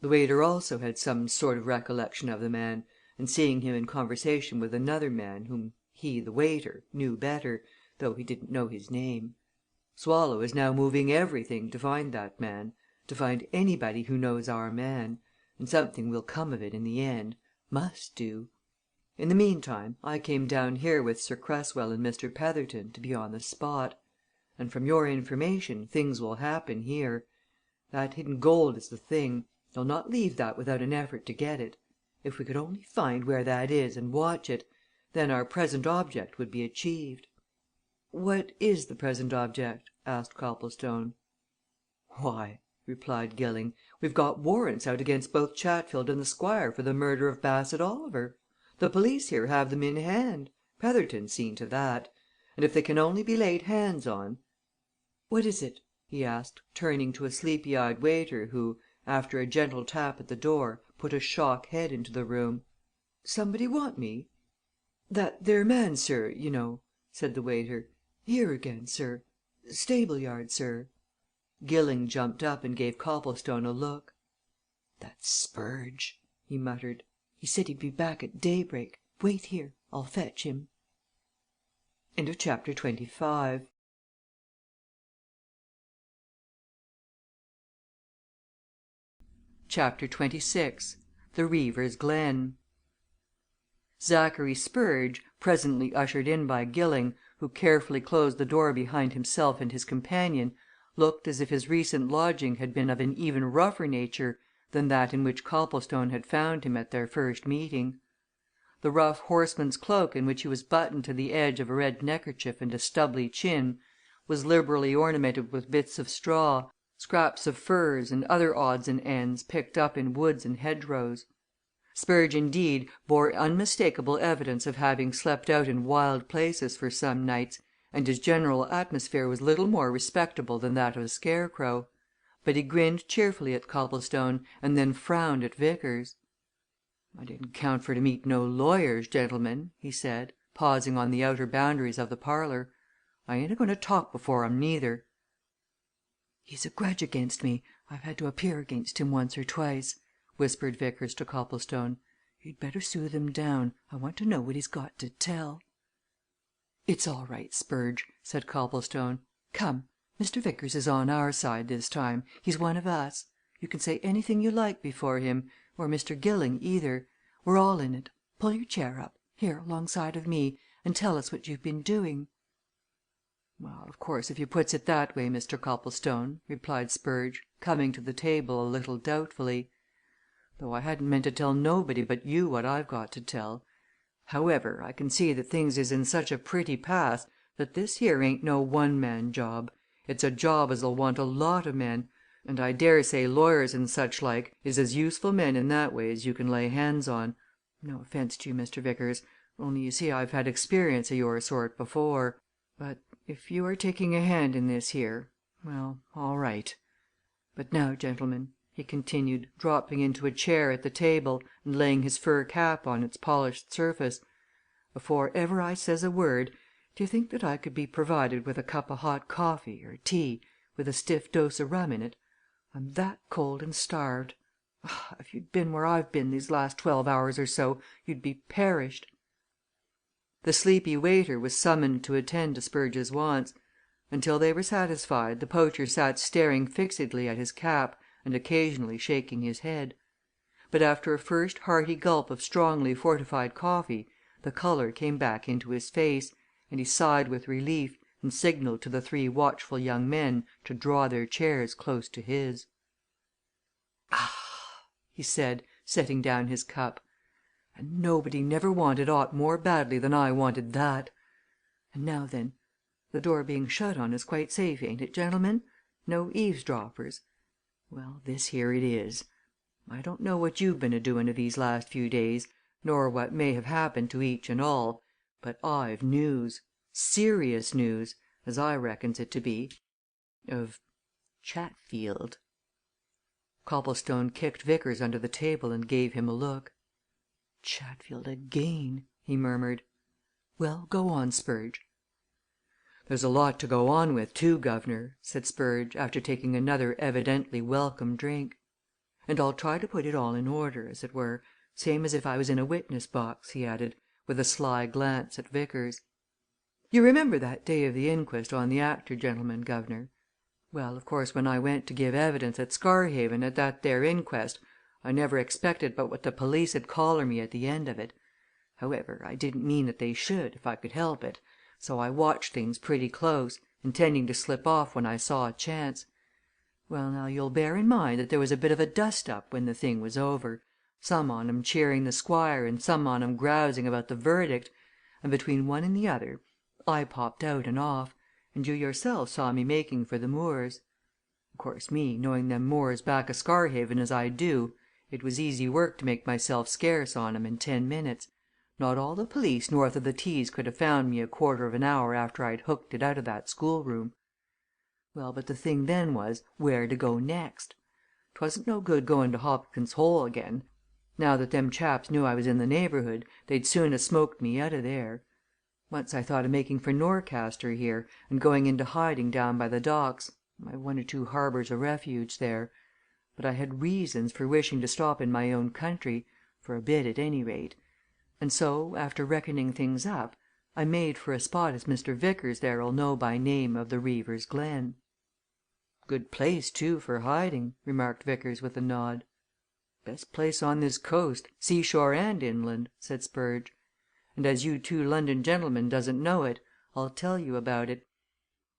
The waiter also had some sort of recollection of the man, and seeing him in conversation with another man whom he, the waiter, knew better, though he didn't know his name. Swallow is now moving everything to find that man to find anybody who knows our man and something will come of it in the end must do. In the meantime, I came down here with Sir Cresswell and Mr. Petherton to be on the spot. And from your information, things will happen here. That hidden gold is the thing they'll not leave that without an effort to get it. If we could only find where that is and watch it, then our present object would be achieved." "What is the present object?" asked Copplestone. "Why," replied Gilling, "we've got warrants out against both Chatfield and the Squire for the murder of Bassett Oliver. The police here have them in hand Petherton's seen to that. And if they can only be laid hands on what is it?" he asked, turning to a sleepy eyed waiter who, after a gentle tap at the door, put a shock head into the room. "Somebody want me?" "That there man, sir, you know," said the waiter. "Here again, sir stable yard, sir." Gilling jumped up and gave Copplestone a look. "That's Spurge!" he muttered. "He said he'd be back at daybreak. Wait here I'll fetch him." XXVI. The Reaver's Glen. Zachary Spurge, presently ushered in by Gilling, who carefully closed the door behind himself and his companion, looked as if his recent lodging had been of an even rougher nature than that in which Copplestone had found him at their first meeting. The rough horseman's cloak in which he was buttoned to the edge of a red neckerchief and a stubbly chin was liberally ornamented with bits of straw, scraps of furze and other odds and ends picked up in woods and hedgerows. Spurge, indeed, bore unmistakable evidence of having slept out in wild places for some nights, and his general atmosphere was little more respectable than that of a scarecrow. But he grinned cheerfully at Copplestone and then frowned at Vickers. "I didn't count for to meet no lawyers, gentlemen," he said, pausing on the outer boundaries of the parlour. "I ain't a going to talk before 'em, neither." "He's a grudge against me I've had to appear against him once or twice," whispered Vickers to Copplestone. "You'd better soothe him down I want to know what he's got to tell." "It's all right, Spurge," said Copplestone. "Come Mr. Vickers is on our side this time he's one of us. You can say anything you like before him or Mr. Gilling either. We're all in it. Pull your chair up here, alongside of me, and tell us what you've been doing." "Well, of course, if you puts it that way, Mr. Copplestone," replied Spurge, coming to the table a little doubtfully, "though I hadn't meant to tell nobody but you what I've got to tell. However, I can see that things is in such a pretty pass that this here ain't no one man job it's a job as'll want a lot o' men, And I dare say lawyers and such like is as useful men in that way as you can lay hands on. No offence to you, Mr. Vickers, only you see I've had experience of your sort before. But if you are taking a hand in this here, well, all right. But now, gentlemen," he continued, dropping into a chair at the table and laying his fur cap on its polished surface, "afore ever I says a word, do you think that I could be provided with a cup of hot coffee or tea, with a stiff dose of rum in it? I'm that cold and starved. Ah, if you'd been where I've been these last 12 hours or so, you'd be perished." The sleepy waiter was summoned to attend to Spurge's wants. Until they were satisfied, the poacher sat staring fixedly at his cap and occasionally shaking his head. But after a first hearty gulp of strongly fortified coffee, the colour came back into his face, and he sighed with relief and signalled to the three watchful young men to draw their chairs close to his. "Ah!" he said, setting down his cup. "And nobody never wanted aught more badly than I wanted that. And now then the door being shut on us quite safe, ain't it, gentlemen? No eavesdroppers? Well, this here it is. I don't know what you've been a doing of these last few days, nor what may have happened to each and all, but I've news serious news, as I reckons it to be, of Chatfield." Copplestone kicked Vickers under the table and gave him a look. "Chatfield again!" he murmured. "Well, go on, Spurge." "There's a lot to go on with, too, guv'nor," said Spurge, after taking another evidently welcome drink. "And I'll try to put it all in order, as it were, same as if I was in a witness box," he added, with a sly glance at Vickers. "You remember that day of the inquest on the actor gentleman, guv'nor? Well, of course, when I went to give evidence at Scarhaven at that there inquest, I never expected but what the police 'ud collar me at the end of it. However, I didn't mean that they should, if I could help it, so I watched things pretty close, intending to slip off when I saw a chance. Well, now, you'll bear in mind that there was a bit of a dust up when the thing was over, some on 'em cheering the Squire and some on 'em grousing about the verdict, and between one and the other, I popped out and off, and you yourself saw me making for the moors. Of course, me, knowing them moors back o' Scarhaven as I do, it was easy work to make myself scarce on 'em in 10 minutes. Not all the police north of the Tees could have found me a quarter of an hour after I'd hooked it out of that schoolroom. Well, but the thing then was where to go next. 'Twasn't no good going to Hobkin's Hole again. Now that them chaps knew I was in the neighbourhood, they'd soon ha' smoked me out o' there. Once I thought of making for Norcaster here, and going into hiding down by the docks I've 1 or 2 harbours o' refuge there. But I had reasons for wishing to stop in my own country, for a bit at any rate. And so, after reckoning things up, I made for a spot as Mr. Vickers there'll know by name of the Reaver's Glen." "Good place, too, for hiding," remarked Vickers with a nod. "Best place on this coast, seashore and inland," said Spurge. "And as you two London gentlemen doesn't know it, I'll tell you about it.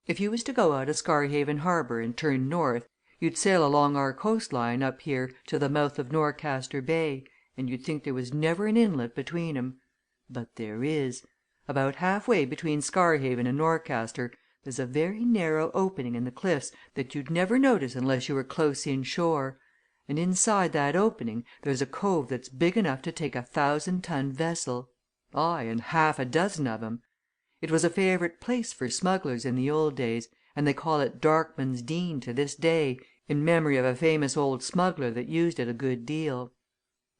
If you was to go out o' Scarhaven harbour and turn north, you'd sail along our coast line up here to the mouth of Norcaster Bay, and you'd think there was never an inlet between 'em. But there is. About half way between Scarhaven and Norcaster there's a very narrow opening in the cliffs that you'd never notice unless you were close in shore, and inside that opening there's a cove that's big enough to take a 1,000-ton vessel aye, and half a dozen of 'em. It was a favourite place for smugglers in the old days, and they call it Darkman's Dean to this day, in memory of a famous old smuggler that used it a good deal.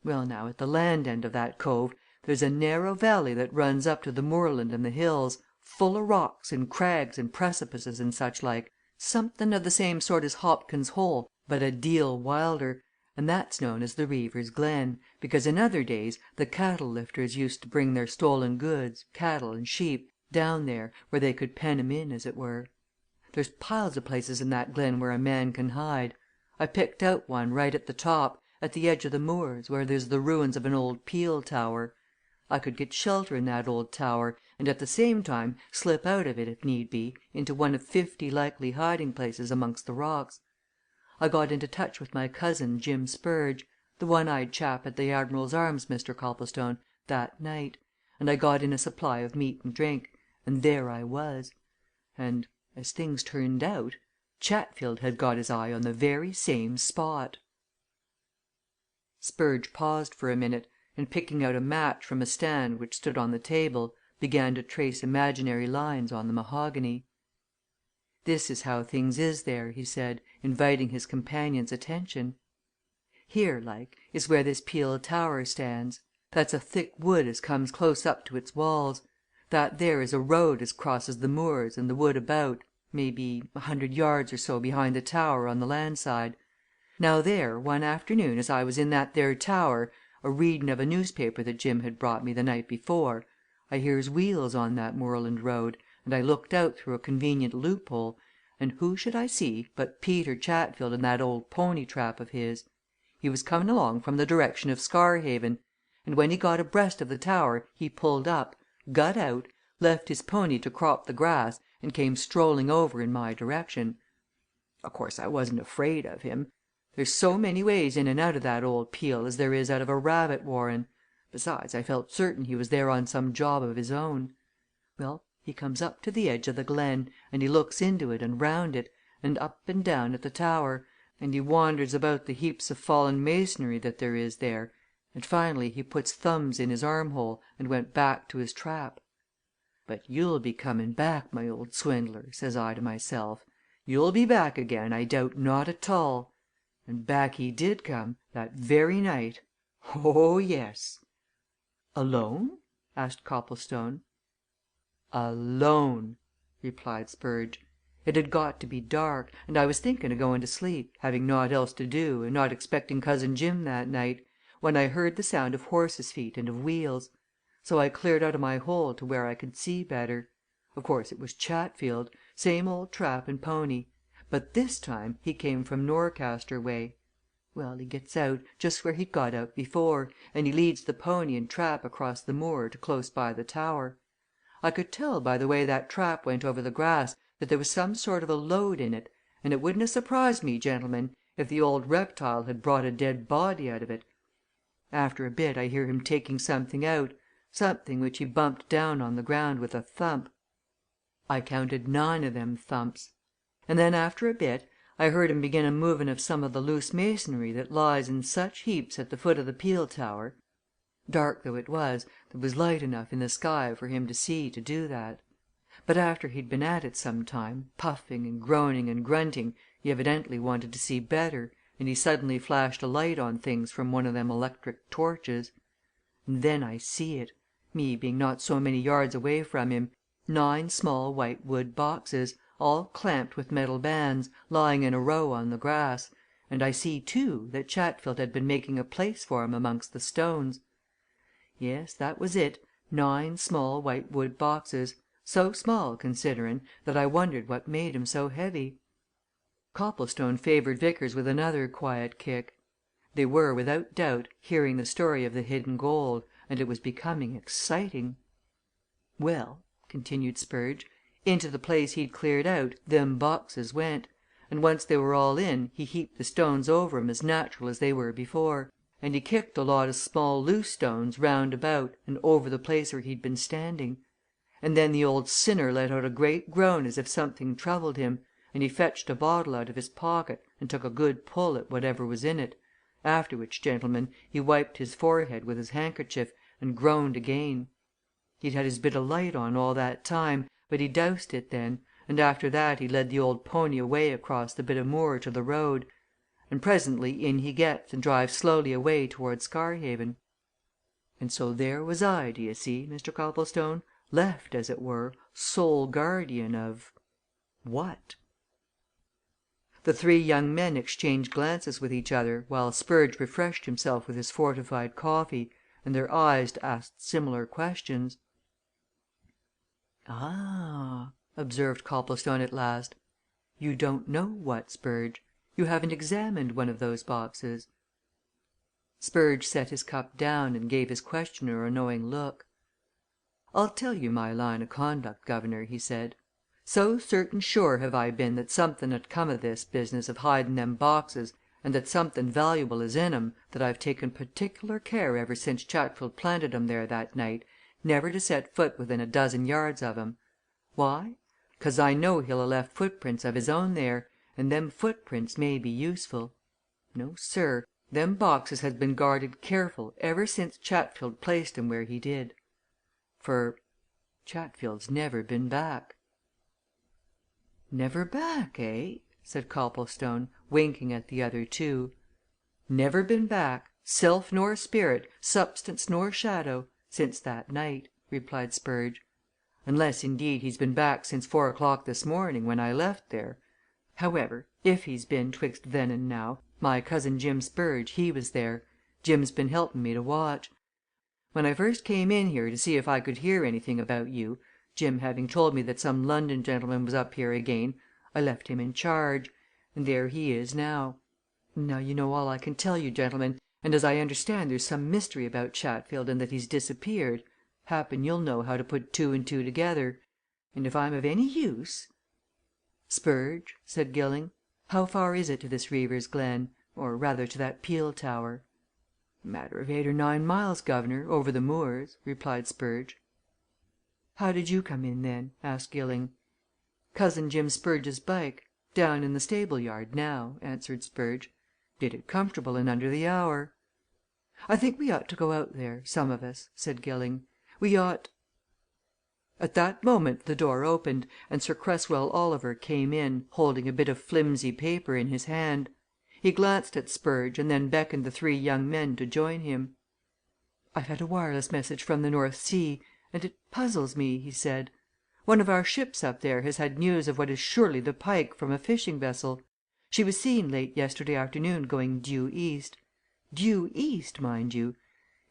Well, now, at the land end of that cove there's a narrow valley that runs up to the moorland and the hills, full o' rocks and crags and precipices and such like, something of the same sort as Hobkin's Hole, but a deal wilder, and that's known as the Reaver's Glen, because in other days the cattle lifters used to bring their stolen goods, cattle and sheep, down there, where they could pen 'em in, as it were. There's piles o' places in that glen where a man can hide. I picked out one right at the top, at the edge o' the moors, where there's the ruins of an old peel tower. I could get shelter in that old tower, and at the same time slip out of it, if need be, into one of 50 likely hiding places amongst the rocks. I got into touch with my cousin, Jim Spurge, the one eyed chap at the Admiral's Arms, Mr. Copplestone, that night, and I got in a supply of meat and drink, and there I was. And as things turned out Chatfield had got his eye on the very same spot. Spurge paused for a minute, and picking out a match from a stand which stood on the table, began to trace imaginary lines on the mahogany. "This is how things is there," he said, inviting his companion's attention. "Here, like, is where this peel tower stands. That's a thick wood as comes close up to its walls. That there is a road as crosses the moors and the wood about, maybe 100 yards or so behind the tower on the land side. Now there, one afternoon as I was in that there tower, a reading of a newspaper that Jim had brought me the night before, I hears wheels on that moorland road, and I looked out through a convenient loophole, and who should I see but Peter Chatfield and that old pony trap of his. He was coming along from the direction of Scarhaven, and when he got abreast of the tower he pulled up, got out, left his pony to crop the grass, and came strolling over in my direction. O' course, I wasn't afraid of him. There's so many ways in and out of that old peel as there is out of a rabbit warren. Besides, I felt certain he was there on some job of his own. Well, he comes up to the edge of the glen, and he looks into it and round it, and up and down at the tower, and he wanders about the heaps of fallen masonry that there is there, and finally he puts thumbs in his armhole and went back to his trap. 'But you'll be coming back, my old swindler,' says I to myself. 'You'll be back again, I doubt not at all.' And back he did come, that very night. Oh, yes!" "Alone?" asked Copplestone. "Alone!" replied Spurge. "It had got to be dark, and I was thinking o' going to sleep, having naught else to do, and not expecting cousin Jim that night, when I heard the sound of horses' feet and of wheels. So I cleared out o' my hole to where I could see better. Of course, it was Chatfield same old trap and pony. But this time he came from Norcaster way. Well, he gets out, just where he'd got out before, and he leads the pony and trap across the moor to close by the tower. I could tell by the way that trap went over the grass that there was some sort of a load in it, and it wouldn't ha' surprised me, gentlemen, if the old reptile had brought a dead body out of it. After a bit I hear him taking something out, something which he bumped down on the ground with a thump. I counted 9 o' them thumps. And then after a bit I heard him begin a moving of some of the loose masonry that lies in such heaps at the foot of the peel tower. Dark though it was, there was light enough in the sky for him to see to do that. But after he'd been at it some time, puffing and groaning and grunting, he evidently wanted to see better, and he suddenly flashed a light on things from one o' them electric torches. And then I see it, me being not so many yards away from him, 9 small white wood boxes, all clamped with metal bands, lying in a row on the grass, and I see, too, that Chatfield had been making a place for 'em amongst the stones. Yes, that was it, 9 small white wood boxes, so small, considerin', that I wondered what made 'em so heavy. Copplestone favoured Vickers with another quiet kick. They were, without doubt, hearing the story of the hidden gold, and it was becoming exciting. "Well," continued Spurge, "into the place he'd cleared out, them boxes went, and once they were all in he heaped the stones over 'em as natural as they were before, and he kicked a lot o' small loose stones round about and over the place where he'd been standing. And then the old sinner let out a great groan as if something troubled him, and he fetched a bottle out of his pocket and took a good pull at whatever was in it, after which, gentlemen, he wiped his forehead with his handkerchief and groaned again. He'd had his bit o' light on all that time, but he doused it then, and after that he led the old pony away across the bit o' moor to the road, and presently in he gets and drives slowly away towards Scarhaven. And so there was I, d'ye see, Mr. Copplestone, left, as it were, sole guardian of what?" The 3 young men exchanged glances with each other while Spurge refreshed himself with his fortified coffee, and their eyes asked similar questions. "Ah!" observed Copplestone at last. "You don't know what, Spurge? You haven't examined one of those boxes?" Spurge set his cup down and gave his questioner a knowing look. "I'll tell you my line o' conduct, guv'nor," he said. "So certain sure have I been that something 'ud come o' this business of hiding them boxes, and that something valuable is in 'em, that I've taken particular care ever since Chatfield planted 'em there that night never to set foot within a dozen yards of 'em. Why? 'Cause I know he'll ha' left footprints of his own there, and them footprints may be useful. No, sir, them boxes has been guarded careful ever since Chatfield placed 'em where he did. For Chatfield's never been back." "Never back, eh?" said Copplestone, winking at the other two. "Never been back, self nor spirit, substance nor shadow, since that night," replied Spurge. "Unless, indeed, he's been back since 4 o'clock this morning, when I left there. However, if he's been 'twixt then and now, my cousin Jim Spurge, he was there Jim's been helping me to watch. When I first came in here to see if I could hear anything about you, Jim having told me that some London gentleman was up here again, I left him in charge. And there he is now. Now you know all I can tell you, gentlemen, and as I understand there's some mystery about Chatfield and that he's disappeared, happen you'll know how to put two and two together. And if I'm of any use " "Spurge," said Gilling, "how far is it to this Reaver's Glen or rather to that peel tower?" "Matter of 8 or 9 miles, guv'nor, over the moors," replied Spurge. "How did you come in, then?" asked Gilling. "Cousin Jim Spurge's bike down in the stable yard, now," answered Spurge. "Did it comfortable and under the hour." "I think we ought to go out there, some of us," said Gilling. "We ought " At that moment the door opened, and Sir Cresswell Oliver came in, holding a bit of flimsy paper in his hand. He glanced at Spurge and then beckoned the three young men to join him. "I've had a wireless message from the North Sea, and it puzzles me," he said. "One of our ships up there has had news of what is surely the Pike from a fishing vessel. She was seen late yesterday afternoon going due east. Due east, mind you!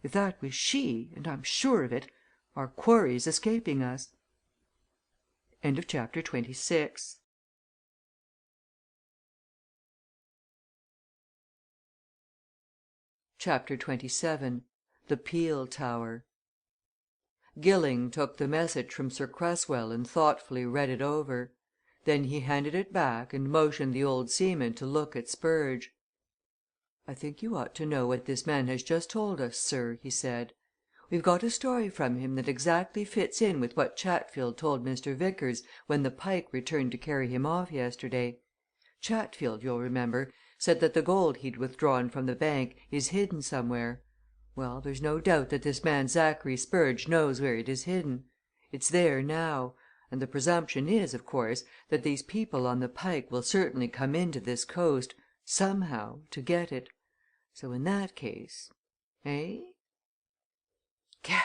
If that was she, and I'm sure of it, our quarry's escaping us." Chapter 27 The Peel Tower Gilling took the message from Sir Cresswell and thoughtfully read it over. Then he handed it back and motioned the old seaman to look at Spurge. "I think you ought to know what this man has just told us, sir," he said. "We've got a story from him that exactly fits in with what Chatfield told Mr. Vickers when the Pike returned to carry him off yesterday. Chatfield, you'll remember, said that the gold he'd withdrawn from the bank is hidden somewhere. Well, there's no doubt that this man Zachary Spurge knows where it is hidden. It's there now and the presumption is, of course, that these people on the Pike will certainly come into this coast, somehow, to get it. So in that case eh?" "Gad!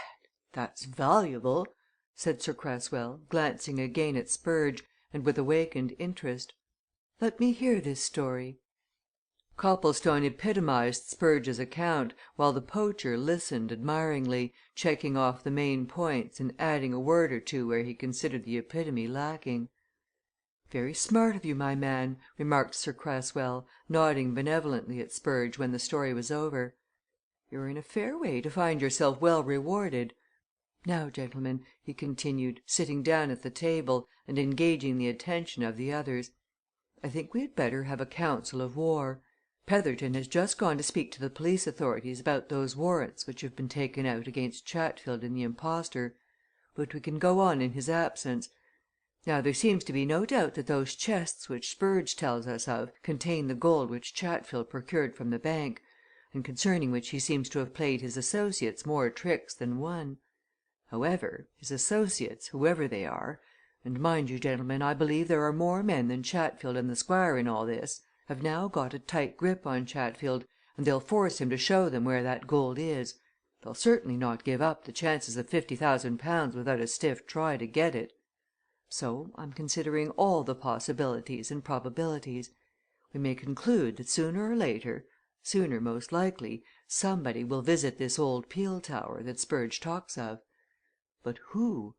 That's valuable!" said Sir Cresswell, glancing again at Spurge, and with awakened interest. "Let me hear this story." Copplestone epitomized Spurge's account, while the poacher listened admiringly, checking off the main points and adding a word or two where he considered the epitome lacking. "Very smart of you, my man," remarked Sir Cresswell, nodding benevolently at Spurge when the story was over. "You're in a fair way to find yourself well rewarded. Now, gentlemen," he continued, sitting down at the table, and engaging the attention of the others, "I think we had better have a council of war. Petherton has just gone to speak to the police authorities about those warrants which have been taken out against Chatfield and the impostor, but we can go on in his absence. Now, there seems to be no doubt that those chests which Spurge tells us of contain the gold which Chatfield procured from the bank, and concerning which he seems to have played his associates more tricks than one. However, his associates, whoever they are and mind you, gentlemen, I believe there are more men than Chatfield and the Squire in all this have now got a tight grip on Chatfield, and they'll force him to show them where that gold is. They'll certainly not give up the chances of £50,000 without a stiff try to get it. So I'm considering all the possibilities and probabilities. We may conclude that sooner or later sooner, most likely somebody will visit this old peel tower that Spurge talks of. But who?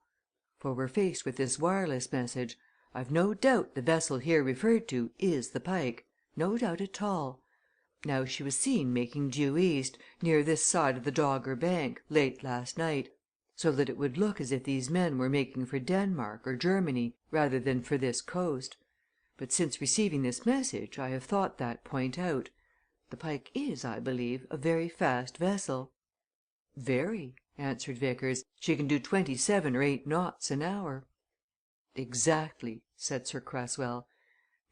For we're faced with this wireless message. I've no doubt the vessel here referred to is the Pike no doubt at all. Now, she was seen making due east, near this side of the Dogger Bank, late last night, so that it would look as if these men were making for Denmark or Germany rather than for this coast. But since receiving this message I have thought that point out. The Pike is, I believe, a very fast vessel." "Very," answered Vickers. "She can do 27 or 8 knots an hour." "Exactly," said Sir Cresswell.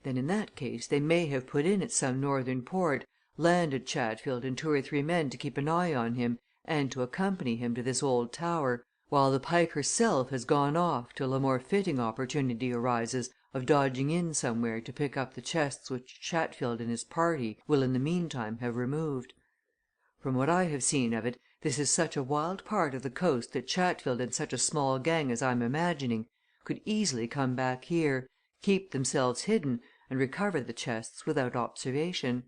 Then in that case they may have put in at some northern port, landed Chatfield and 2 or 3 men to keep an eye on him and to accompany him to this old tower, while the Pike herself has gone off till a more fitting opportunity arises of dodging in somewhere to pick up the chests which Chatfield and his party will in the meantime have removed. From what I have seen of it, this is such a wild part of the coast that Chatfield and such a small gang as I'm imagining could easily come back here, keep themselves hidden, and recover the chests without observation.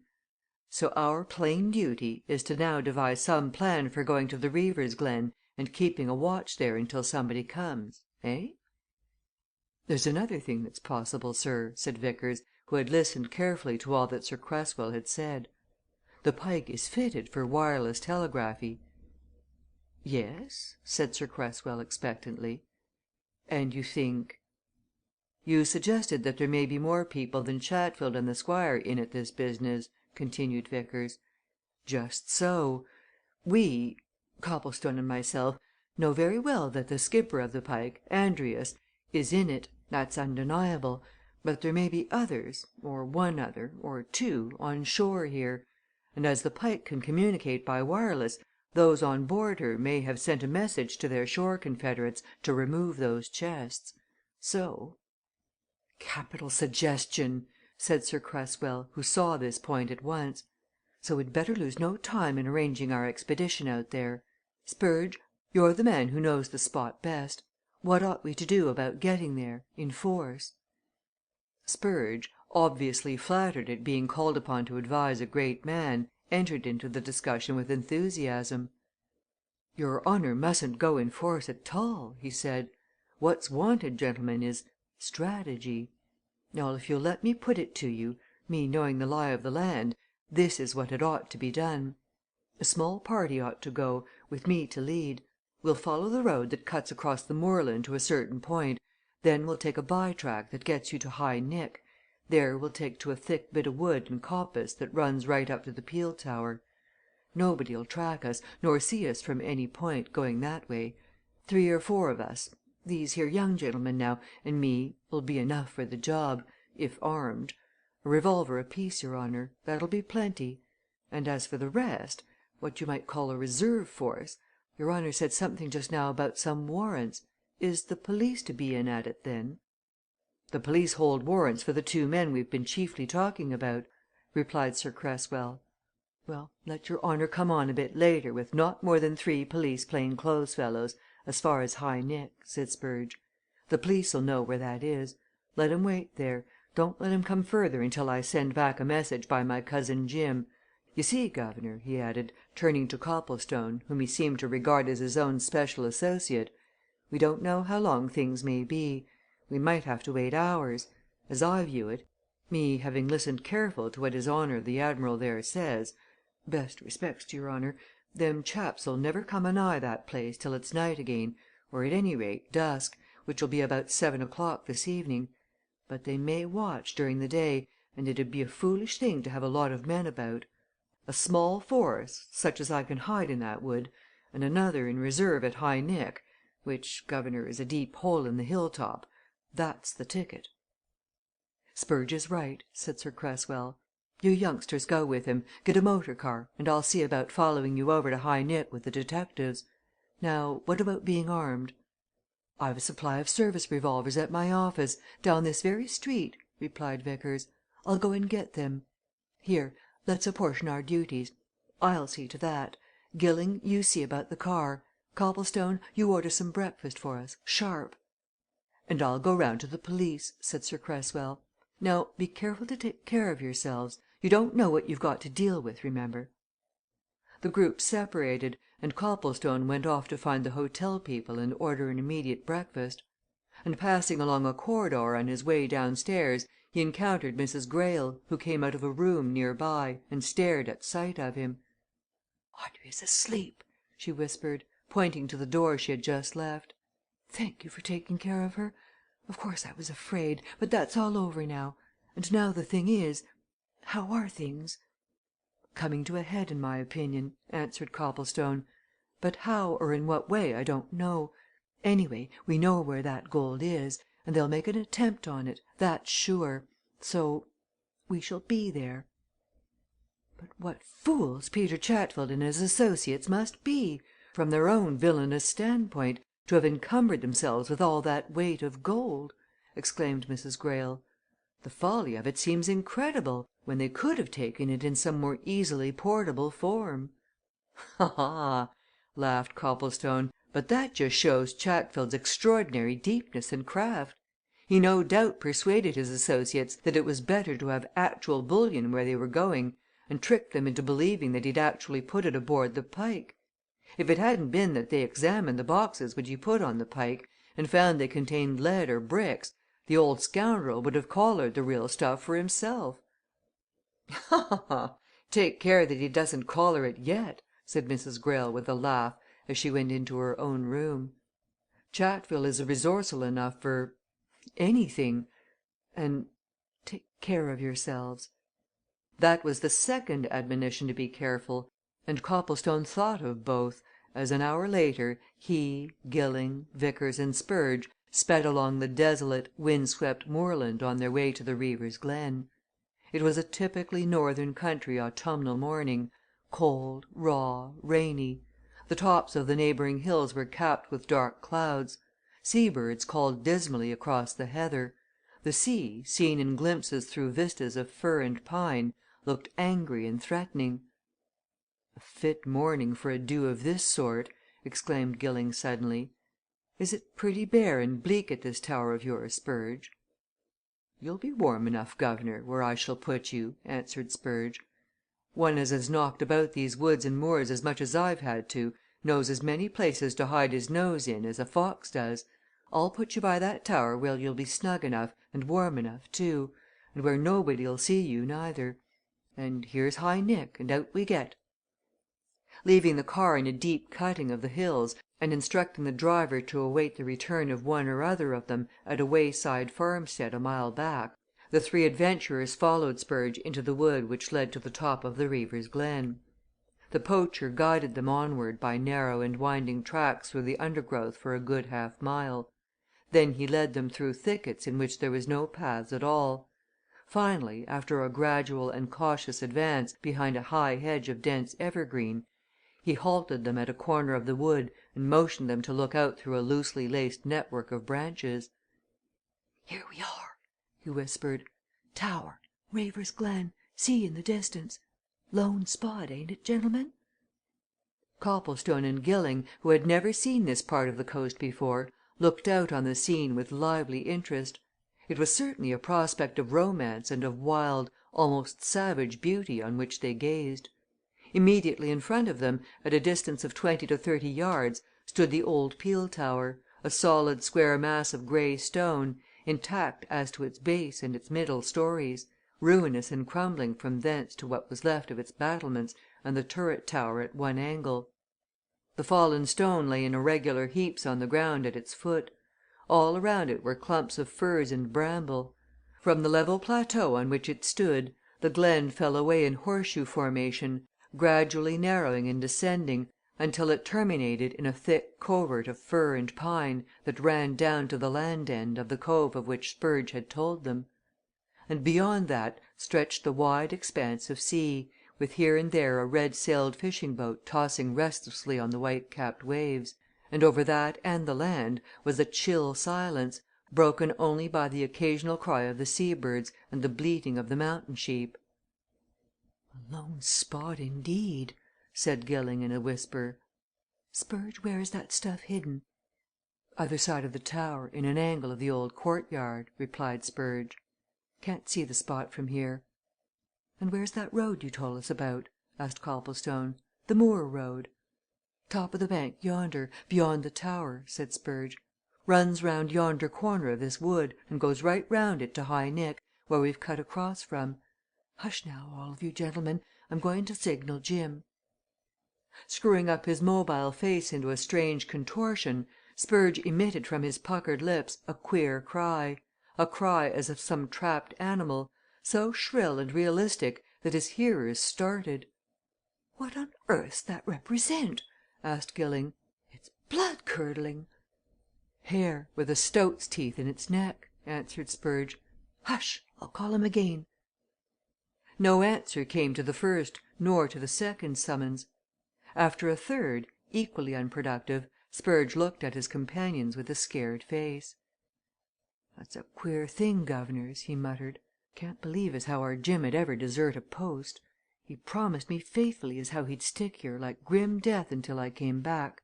So our plain duty is to now devise some plan for going to the Reaver's Glen and keeping a watch there until somebody comes eh?" "There's another thing that's possible, sir," said Vickers, who had listened carefully to all that Sir Cresswell had said. "The Pike is fitted for wireless telegraphy." "Yes?" said Sir Cresswell expectantly. "And you think " "You suggested that there may be more people than Chatfield and the Squire in at this business," continued Vickers. "Just so. We Copplestone and myself know very well that the skipper of the Pike, Andrius, is in it that's undeniable. But there may be others, or one other, or two, on shore here. And as the Pike can communicate by wireless, those on board her may have sent a message to their shore confederates to remove those chests. So " "Capital suggestion!" said Sir Cresswell, who saw this point at once. "So we'd better lose no time in arranging our expedition out there. Spurge, you're the man who knows the spot best. What ought we to do about getting there in force?" Spurge, obviously flattered at being called upon to advise a great man, entered into the discussion with enthusiasm. "Your honour mustn't go in force at all," he said. "What's wanted, gentlemen, is strategy. Now, if you'll let me put it to you, me knowing the lie of the land, this is what had ought to be done. A small party ought to go, with me to lead. We'll follow the road that cuts across the moorland to a certain point, then we'll take a by track that gets you to High Nick, there we'll take to a thick bit o' wood and coppice that runs right up to the peel tower. Nobody'll track us, nor see us from any point, going that way. 3 or 4 of us these here young gentlemen, now, and me, 'll be enough for the job if armed. A revolver apiece, your honour that'll be plenty. And as for the rest what you might call a reserve force your honour said something just now about some warrants. Is the police to be in at it, then?" "The police hold warrants for the 2 men we've been chiefly talking about," replied Sir Cresswell. "Well, let your honour come on a bit later with not more than 3 police plain clothes fellows as far as High Nick," said Spurge. "The police'll know where that is. Let 'em wait there don't let 'em come further until I send back a message by my cousin Jim. You see, guv'nor," he added, turning to Copplestone, whom he seemed to regard as his own special associate, "we don't know how long things may be. We might have to wait hours. As I view it me having listened careful to what his honour the Admiral there says best respects to your honour them chaps'll never come anigh that place till it's night again, or at any rate dusk, which'll be about 7 o'clock this evening. But they may watch during the day, and it'd be a foolish thing to have a lot of men about. A small force, such as I can hide in that wood, and another in reserve at High Nick, which, guv'nor, is a deep hole in the hill top that's the ticket." "Spurge is right," said Sir Cresswell. "You youngsters go with him get a motor car, and I'll see about following you over to High Nick with the detectives. Now, what about being armed?" "I've a supply of service revolvers at my office, down this very street," replied Vickers. "I'll go and get them. Here, let's apportion our duties. I'll see to that. Gilling, you see about the car. Copplestone, you order some breakfast for us sharp." "And I'll go round to the police," said Sir Cresswell. "Now, be careful to take care of yourselves. You don't know what you've got to deal with, remember." The group separated, and Copplestone went off to find the hotel people and order an immediate breakfast. And passing along a corridor on his way downstairs he encountered Mrs. Greyle, who came out of a room near by and stared at sight of him. "Audrey's asleep!" she whispered, pointing to the door she had just left. "Thank you for taking care of her. Of course I was afraid, but that's all over now. And now the thing is how are things?" "Coming to a head, in my opinion," answered Copplestone. "But how or in what way I don't know. Anyway, we know where that gold is, and they'll make an attempt on it, that's sure. So we shall be there. But what fools Peter Chatfield and his associates must be, from their own villainous standpoint, to have encumbered themselves with all that weight of gold!" exclaimed Mrs. Greyle. "The folly of it seems incredible, when they could have taken it in some more easily portable form." "Ha, ha!" laughed Copplestone. "But that just shows Chatfield's extraordinary deepness and craft. He no doubt persuaded his associates that it was better to have actual bullion where they were going, and tricked them into believing that he'd actually put it aboard the Pike. If it hadn't been that they examined the boxes which he put on the Pike, and found they contained lead or bricks, the old scoundrel would have collared the real stuff for himself." "Ha, ha, ha! Take care that he doesn't collar it yet!" said Mrs. Greyle with a laugh as she went into her own room. "Chatfield is resourceful enough for anything. And take care of yourselves." That was the second admonition to be careful, and Copplestone thought of both, as an hour later, he, Gilling, Vickers and Spurge sped along the desolate, wind swept moorland on their way to the Reaver's Glen. It was a typically northern country autumnal morning, cold, raw, rainy. The tops of the neighbouring hills were capped with dark clouds. Sea birds called dismally across the heather. The sea, seen in glimpses through vistas of fir and pine, looked angry and threatening. "A fit morning for a do of this sort!" exclaimed Gilling suddenly. "Is it pretty bare and bleak at this tower of yours, Spurge?" "You'll be warm enough, guv'nor, where I shall put you," answered Spurge. "One as has knocked about these woods and moors as much as I've had to, knows as many places to hide his nose in as a fox does. I'll put you by that tower where you'll be snug enough, and warm enough, too, and where nobody'll see you, neither. And here's High Nick, and out we get." Leaving the car in a deep cutting of the hills, and instructing the driver to await the return of one or other of them at a wayside farmstead a mile back, the three adventurers followed Spurge into the wood which led to the top of the Reaver's Glen. The poacher guided them onward by narrow and winding tracks through the undergrowth for a good half mile. Then he led them through thickets in which there was no paths at all. Finally, after a gradual and cautious advance behind a high hedge of dense evergreen, he halted them at a corner of the wood and motioned them to look out through a loosely laced network of branches. "Here we are!" he whispered. "Tower Reaver's Glen sea in the distance. Lone spot, ain't it, gentlemen?" Copplestone and Gilling, who had never seen this part of the coast before, looked out on the scene with lively interest. It was certainly a prospect of romance and of wild, almost savage beauty on which they gazed. Immediately in front of them, at a distance of 20 to 30 yards, stood the old peel tower, a solid square mass of grey stone, intact as to its base and its middle storeys, ruinous and crumbling from thence to what was left of its battlements and the turret tower at one angle. The fallen stone lay in irregular heaps on the ground at its foot. All around it were clumps of furze and bramble. From the level plateau on which it stood, the glen fell away in horseshoe formation, gradually narrowing and descending until it terminated in a thick covert of fir and pine that ran down to the land end of the cove of which Spurge had told them. And beyond that stretched the wide expanse of sea, with here and there a red sailed fishing boat tossing restlessly on the white capped waves, and over that and the land was a chill silence, broken only by the occasional cry of the sea birds and the bleating of the mountain sheep. "A lone spot, indeed!" said Gilling in a whisper. "Spurge, where is that stuff hidden?" "Other side of the tower, in an angle of the old courtyard," replied Spurge. "Can't see the spot from here." "And where's that road you told us about?" asked Copplestone. "The moor road?" "Top of the bank yonder, beyond the tower," said Spurge. "Runs round yonder corner of this wood and goes right round it to High Nick, where we've cut across from. Hush now, all of you gentlemen I'm going to signal Jim." Screwing up his mobile face into a strange contortion, Spurge emitted from his puckered lips a queer cry a cry as of some trapped animal, so shrill and realistic that his hearers started. "What on earth's that represent?" asked Gilling. "It's blood curdling." "Hare, with a stoat's teeth in its neck," answered Spurge. Hush! I'll call him again." No answer came to the first nor to the second summons. After a third, equally unproductive, Spurge looked at his companions with a scared face. "That's a queer thing, guv'nors," he muttered. "Can't believe as how our Jim 'ud ever desert a post. He promised me faithfully as how he'd stick here like grim death until I came back.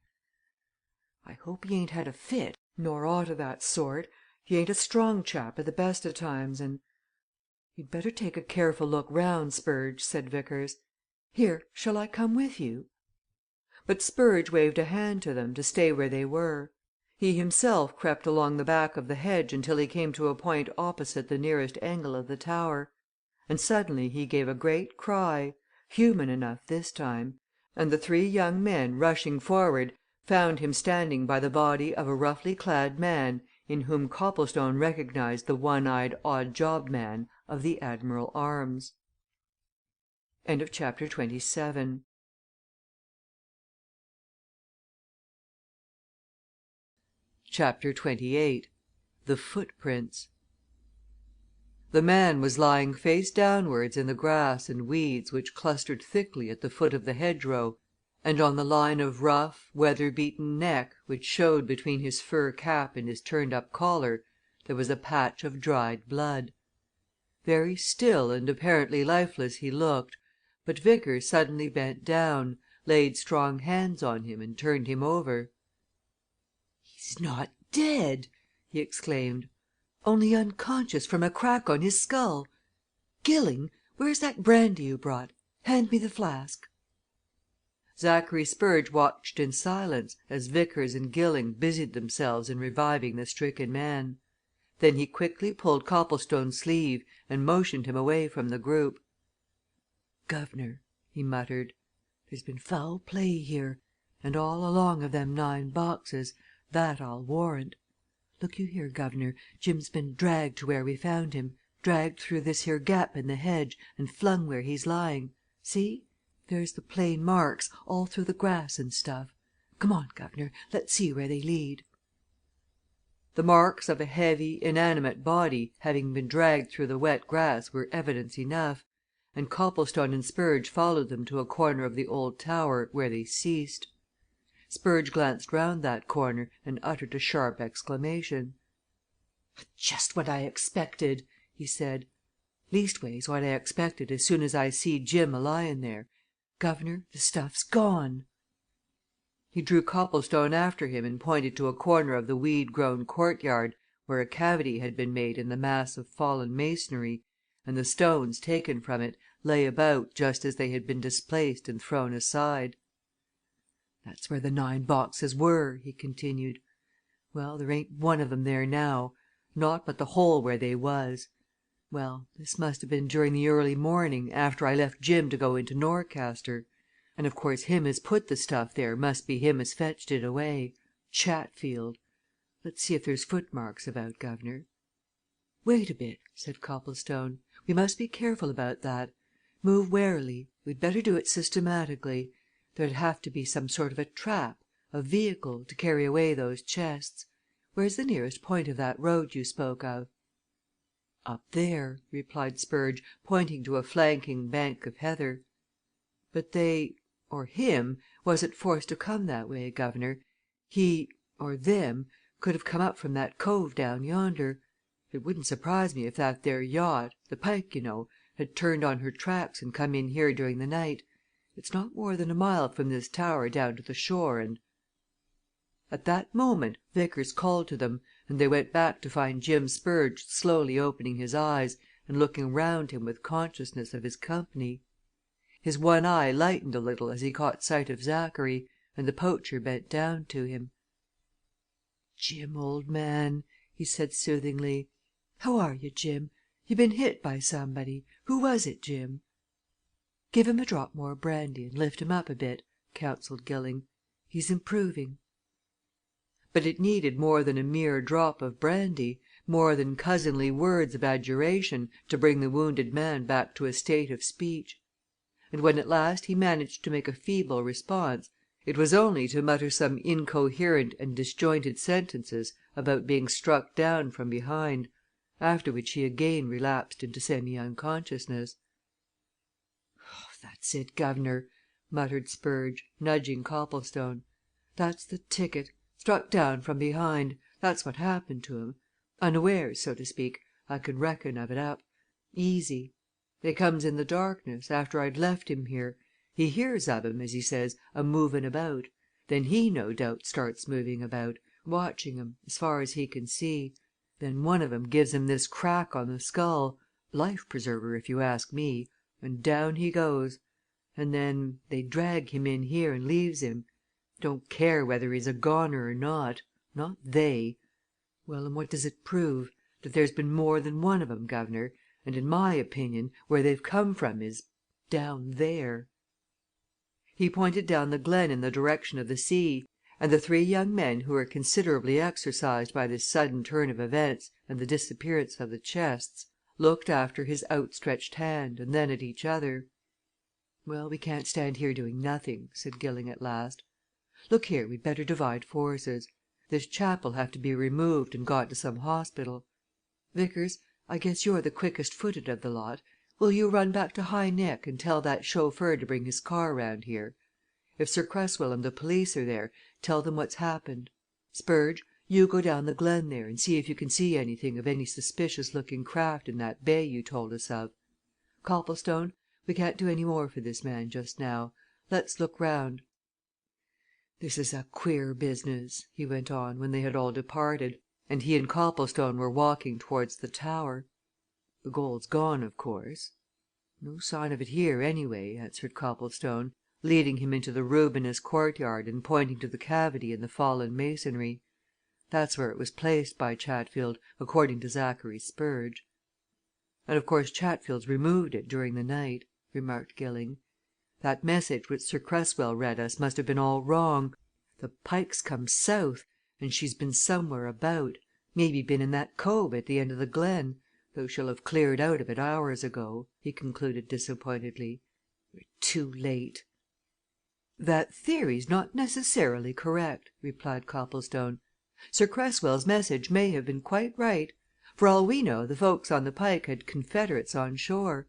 I hope he ain't had a fit, nor aught o' that sort. He ain't a strong chap at the best o' times, and " "You'd better take a careful look round, Spurge," said Vickers. "Here, shall I come with you?" But Spurge waved a hand to them to stay where they were. He himself crept along the back of the hedge until he came to a point opposite the nearest angle of the tower. And suddenly he gave a great cry human enough this time and the three young men, rushing forward, found him standing by the body of a roughly clad man in whom Copplestone recognized the one eyed odd job man of the "Admiral Arms." CHAPTer XXVIII. The Footprints. The man was lying face downwards in the grass and weeds which clustered thickly at the foot of the hedgerow, and on the line of rough, weather beaten neck which showed between his fur cap and his turned up collar there was a patch of dried blood. Very still and apparently lifeless he looked, but Vickers suddenly bent down, laid strong hands on him and turned him over. "He's not dead!" he exclaimed. "Only unconscious from a crack on his skull. Gilling, where's that brandy you brought? Hand me the flask." Zachary Spurge watched in silence as Vickers and Gilling busied themselves in reviving the stricken man. Then he quickly pulled Copplestone's sleeve and motioned him away from the group. "Guv'nor," he muttered, "there's been foul play here and all along of them 9 boxes that I'll warrant. Look you here, guv'nor, Jim's been dragged to where we found him, dragged through this here gap in the hedge and flung where he's lying. See there's the plain marks, all through the grass and stuff. Come on, guv'nor, let's see where they lead." The marks of a heavy, inanimate body having been dragged through the wet grass were evidence enough, and Copplestone and Spurge followed them to a corner of the old tower, where they ceased. Spurge glanced round that corner and uttered a sharp exclamation. "Just what I expected!" he said. "Leastways, what I expected as soon as I see Jim a lying there. Guv'nor, the stuff's gone!" He drew Copplestone after him and pointed to a corner of the weed grown courtyard where a cavity had been made in the mass of fallen masonry, and the stones taken from it lay about just as they had been displaced and thrown aside. "That's where the 9 boxes were," he continued. "Well, there ain't one of 'em there now not but the hole where they was. Well, this must ha' been during the early morning, after I left Jim to go into Norcaster. And of course him as put the stuff there must be him as fetched it away Chatfield. Let's see if there's footmarks about, guv'nor." "Wait a bit," said Copplestone. "We must be careful about that. Move warily we'd better do it systematically. There'd have to be some sort of a trap, a vehicle, to carry away those chests. Where's the nearest point of that road you spoke of?" "Up there," replied Spurge, pointing to a flanking bank of heather. "But they or him wasn't forced to come that way, guv'nor. He or them could have come up from that cove down yonder. It wouldn't surprise me if that there yacht the Pike, you know had turned on her tracks and come in here during the night. It's not more than a mile from this tower down to the shore, and " At that moment Vickers called to them, and they went back to find Jim Spurge slowly opening his eyes and looking round him with consciousness of his company. His one eye lightened a little as he caught sight of Zachary, and the poacher bent down to him. "Jim, old man," he said soothingly. "How are you, Jim? You been hit by somebody? Who was it, Jim?" "Give him a drop more brandy and lift him up a bit," counselled Gilling. "He's improving." But it needed more than a mere drop of brandy, more than cousinly words of adjuration, to bring the wounded man back to a state of speech. And when at last he managed to make a feeble response, it was only to mutter some incoherent and disjointed sentences about being struck down from behind, after which he again relapsed into semi-unconsciousness. "Oh, that's it, guv'nor," muttered Spurge, nudging Copplestone. "That's the ticket struck down from behind that's what happened to 'em. Unawares, so to speak, I can reckon of it up. Easy. They comes in the darkness, after I'd left him here. He hears of 'em, as he says, a moving about. Then he no doubt starts moving about, watching 'em, as far as he can see. Then one of 'em gives him this crack on the skull life preserver, if you ask me and down he goes. And then they drag him in here and leaves him. Don't care whether he's a goner or not not they. Well, and what does it prove? That there's been more than one of 'em, guv'nor, and in my opinion, where they've come from is down there." He pointed down the glen in the direction of the sea, and the three young men who were considerably exercised by this sudden turn of events and the disappearance of the chests, looked after his outstretched hand and then at each other. "Well, we can't stand here doing nothing," said Gilling at last. "Look here, we'd better divide forces. This chap'll have to be removed and got to some hospital. Vickers, I guess you're the quickest footed of the lot will you run back to High Nick and tell that chauffeur to bring his car round here? If Sir Cresswell and the police are there, tell them what's happened. Spurge, you go down the glen there and see if you can see anything of any suspicious looking craft in that bay you told us of. Copplestone, we can't do any more for this man just now. Let's look round. This is a queer business," he went on, when they had all departed, and he and Copplestone were walking towards the tower. "The gold's gone, of course." "No sign of it here, anyway," answered Copplestone, leading him into the ruinous courtyard and pointing to the cavity in the fallen masonry. "That's where it was placed by Chatfield, according to Zachary Spurge." "And of course Chatfield's removed it during the night," remarked Gilling. "That message which Sir Cresswell read us must have been all wrong. The Pike's come south, and she's been somewhere about maybe been in that cove at the end of the glen, though she'll have cleared out of it hours ago," he concluded disappointedly. "We're too late." "That theory's not necessarily correct," replied Copplestone. "Sir Cresswell's message may have been quite right. For all we know, the folks on the Pike had confederates on shore.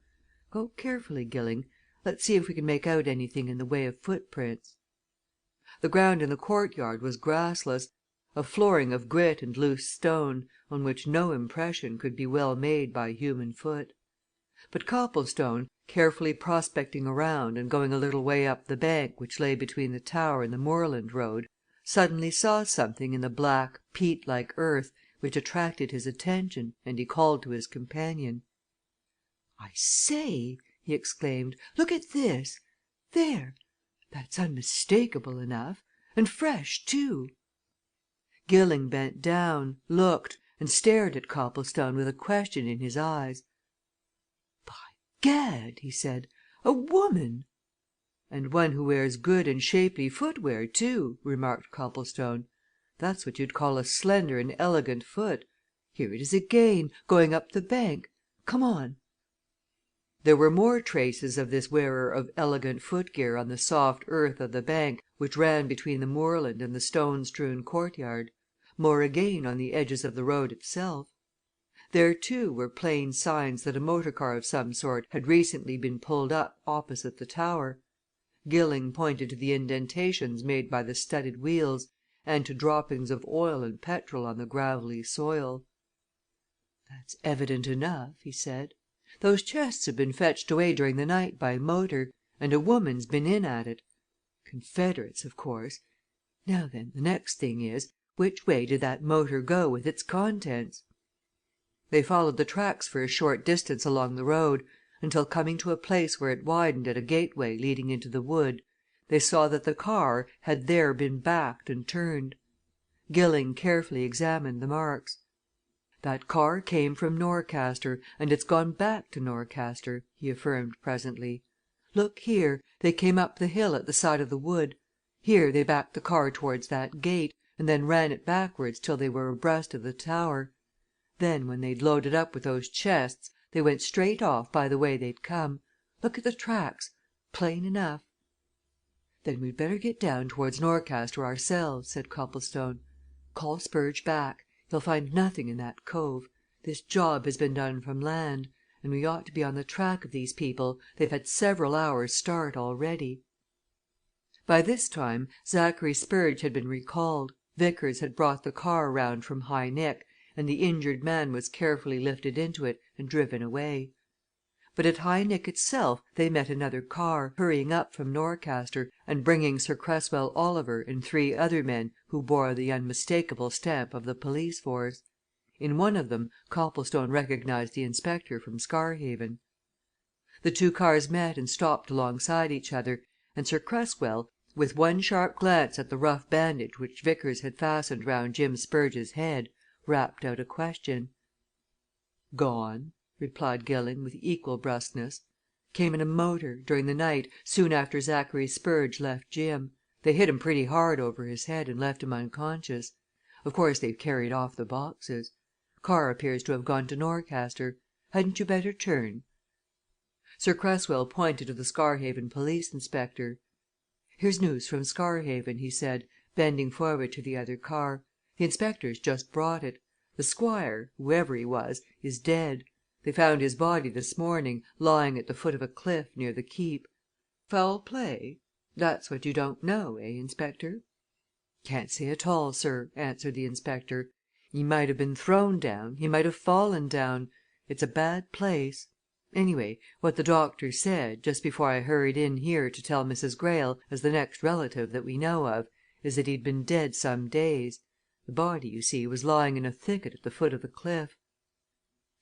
Go carefully, Gilling let's see if we can make out anything in the way of footprints." The ground in the courtyard was grassless, a flooring of grit and loose stone, on which no impression could be well made by human foot. But Copplestone, carefully prospecting around and going a little way up the bank which lay between the tower and the moorland road, suddenly saw something in the black, peat like earth which attracted his attention, and he called to his companion. "I say!" he exclaimed. "Look at this! There! That's unmistakable enough and fresh, too." Gilling bent down, looked, and stared at Copplestone with a question in his eyes. "By Gad!" he said. "A woman!" "And one who wears good and shapely footwear, too," remarked Copplestone. "That's what you'd call a slender and elegant foot. Here it is again going up the bank. Come on." There were more traces of this wearer of elegant footgear on the soft earth of the bank which ran between the moorland and the stone strewn courtyard, more again on the edges of the road itself. There, too, were plain signs that a motor car of some sort had recently been pulled up opposite the tower. Gilling pointed to the indentations made by the studded wheels, and to droppings of oil and petrol on the gravelly soil. "That's evident enough," he said. "Those chests have been fetched away during the night by motor, and a woman's been in at it. Confederates, of course. Now then, the next thing is, which way did that motor go with its contents?" They followed the tracks for a short distance along the road, until coming to a place where it widened at a gateway leading into the wood, they saw that the car had there been backed and turned. Gilling carefully examined the marks. "That car came from Norcaster, and it's gone back to Norcaster," he affirmed presently. "Look here they came up the hill at the side of the wood. Here they backed the car towards that gate, and then ran it backwards till they were abreast of the tower. Then, when they'd loaded up with those chests, they went straight off by the way they'd come. Look at the tracks plain enough." "Then we'd better get down towards Norcaster ourselves," said Copplestone. "Call Spurge back he'll find nothing in that cove. This job has been done from land, and we ought to be on the track of these people they've had several hours' start already." By this time Zachary Spurge had been recalled, Vickers had brought the car round from High Nick, and the injured man was carefully lifted into it and driven away. But at High Nick itself they met another car, hurrying up from Norcaster, and bringing Sir Cresswell Oliver and 3 other men who bore the unmistakable stamp of the police force. In one of them Copplestone recognized the inspector from Scarhaven. The 2 cars met and stopped alongside each other, and Sir Cresswell, with one sharp glance at the rough bandage which Vickers had fastened round Jim Spurge's head, rapped out a question. "Gone," replied Gilling, with equal brusqueness. "Came in a motor, during the night, soon after Zachary Spurge left Jim. They hit him pretty hard over his head and left him unconscious. Of course, they've carried off the boxes. Car appears to have gone to Norcaster. Hadn't you better turn?" Sir Cresswell pointed to the Scarhaven police inspector. "Here's news from Scarhaven," he said, bending forward to the other car. "The inspector's just brought it. The Squire whoever he was is dead. They found his body this morning, lying at the foot of a cliff near the Keep. Foul play? That's what you don't know, eh, Inspector?" "Can't say at all, sir," answered the inspector. "He might have been thrown down he might have fallen down. It's a bad place. Anyway, what the doctor said, just before I hurried in here to tell Mrs. Greyle, as the next relative that we know of, is that he'd been dead some days. The body, you see, was lying in a thicket at the foot of the cliff."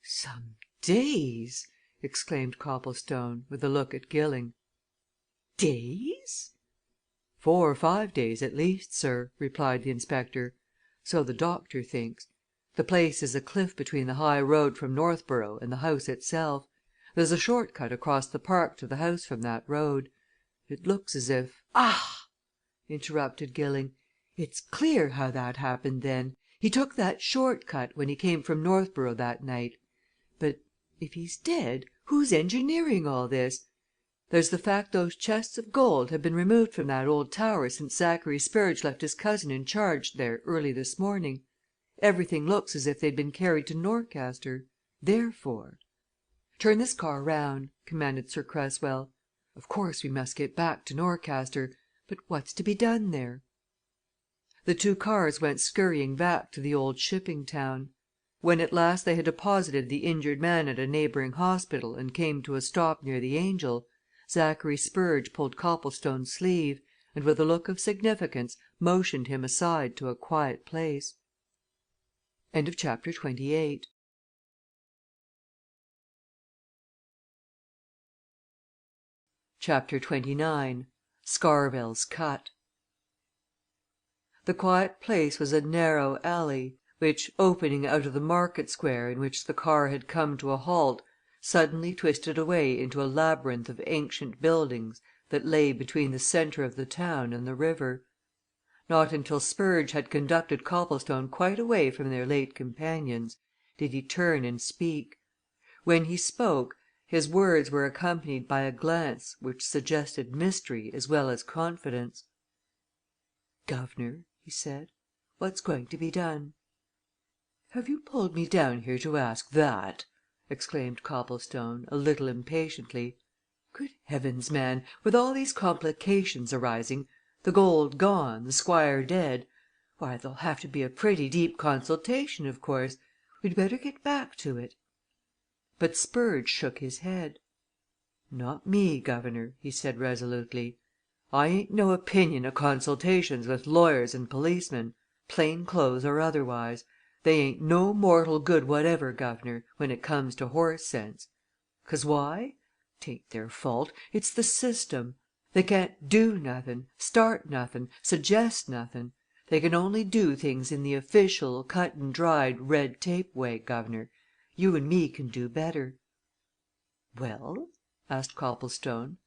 "Some days!" exclaimed Copplestone, with a look at Gilling. "Days?" "4 or 5 days, at least, sir," replied the inspector. "So the doctor thinks. The place is a cliff between the high road from Northborough and the house itself. There's a short cut across the park to the house from that road. It looks as if " "Ah!" interrupted Gilling. "It's clear how that happened, then. He took that short cut when he came from Northborough that night. But if he's dead, who's engineering all this? There's the fact those chests of gold have been removed from that old tower since Zachary Spurge left his cousin in charge there early this morning. Everything looks as if they'd been carried to Norcaster. Therefore " "Turn this car round," commanded Sir Cresswell. "Of course, we must get back to Norcaster but what's to be done there?" The 2 cars went scurrying back to the old shipping town. When at last they had deposited the injured man at a neighbouring hospital and came to a stop near the Angel, Zachary Spurge pulled Copplestone's sleeve, and with a look of significance motioned him aside to a quiet place. XXIX. Scarvell's Cut. The quiet place was a narrow alley, which, opening out of the market square in which the car had come to a halt, suddenly twisted away into a labyrinth of ancient buildings that lay between the centre of the town and the river. Not until Spurge had conducted Copplestone quite away from their late companions did he turn and speak. When he spoke, his words were accompanied by a glance which suggested mystery as well as confidence. "Guv'nor," he said, "what's going to be done?" "Have you pulled me down here to ask that?" exclaimed Copplestone, a little impatiently. "Good heavens, man, with all these complications arising the gold gone, the Squire dead why, there'll have to be a pretty deep consultation, of course. We'd better get back to it." But Spurge shook his head. "Not me, guv'nor," he said resolutely. "I ain't no opinion o' consultations with lawyers and policemen, plain clothes or otherwise. They ain't no mortal good whatever, guv'nor, when it comes to horse sense. 'Cause why? 'Tain't their fault it's the system. They can't do nothin', start nothin', suggest nothin'. They can only do things in the official, cut and dried, red tape way, guv'nor. You and me can do better." "Well?" asked Copplestone.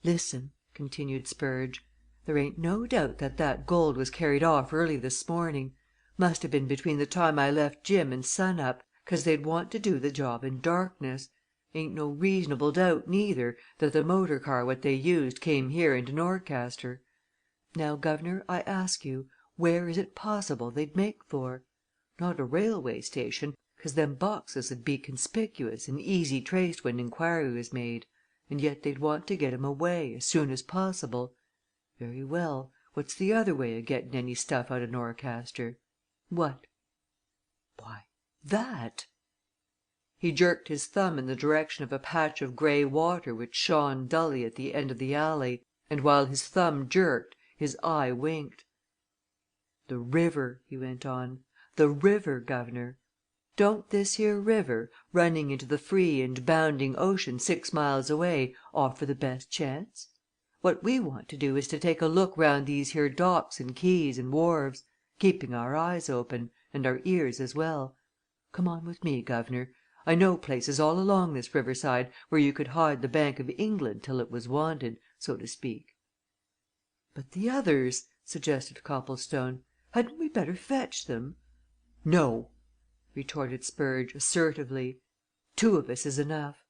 "Listen," continued Spurge. "There ain't no doubt that that gold was carried off early this morning must ha' been between the time I left Jim and sun up, 'cause they'd want to do the job in darkness. Ain't no reasonable doubt, neither, that the motor car what they used came here into Norcaster. Now, guv'nor, I ask you, where is it possible they'd make for? Not a railway station, 'cause them boxes 'ud be conspicuous and easy traced when inquiry was made, and yet they'd want to get 'em away as soon as possible. Very well what's the other way o' getting any stuff out o' Norcaster? What? Why, that!" He jerked his thumb in the direction of a patch of grey water which shone dully at the end of the alley, and while his thumb jerked, his eye winked. "The river," he went on. "The river, guv'nor! Don't this here river, running into the free and bounding ocean 6 miles away, offer the best chance? What we want to do is to take a look round these here docks and quays and wharves keeping our eyes open, and our ears as well. Come on with me, guv'nor I know places all along this riverside where you could hide the Bank of England till it was wanted, so to speak." "But the others?" suggested Copplestone. "Hadn't we better fetch them?" "No!" retorted Spurge, assertively. "Two of us is enough.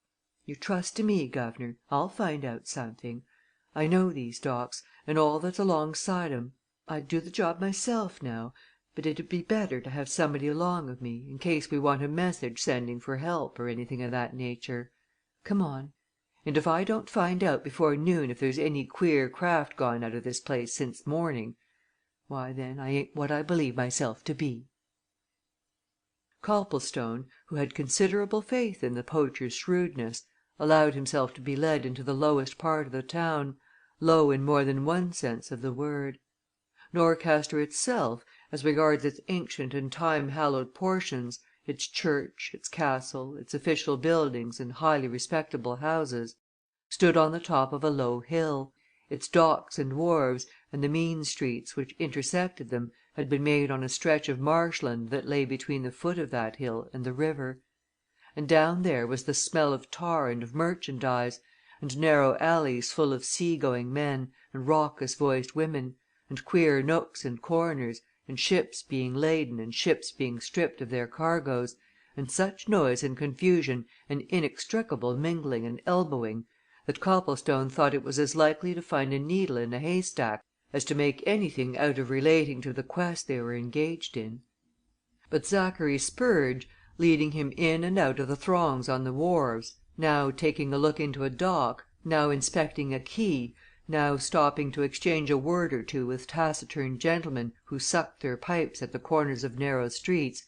You trust to me, guv'nor I'll find out something. I know these docks, and all that's alongside 'em. I'd do the job myself, now, but it'd be better to have somebody along of me, in case we want a message sending for help or anything o' that nature. Come on and if I don't find out before noon if there's any queer craft gone out o' this place since morning, why, then, I ain't what I believe myself to be." Copplestone, who had considerable faith in the poacher's shrewdness, allowed himself to be led into the lowest part of the town, low in more than one sense of the word. Norcaster itself, as regards its ancient and time hallowed portions, its church, its castle, its official buildings and highly respectable houses, stood on the top of a low hill, its docks and wharves and the mean streets which intersected them had been made on a stretch of marshland that lay between the foot of that hill and the river. And down there was the smell of tar and of merchandise, and narrow alleys full of sea going men and raucous voiced women, and queer nooks and corners, and ships being laden and ships being stripped of their cargoes, and such noise and confusion and inextricable mingling and elbowing that Copplestone thought it was as likely to find a needle in a haystack as to make anything out of relating to the quest they were engaged in. But Zachary Spurge, leading him in and out of the throngs on the wharves, now taking a look into a dock, now inspecting a quay, now stopping to exchange a word or two with taciturn gentlemen who sucked their pipes at the corners of narrow streets,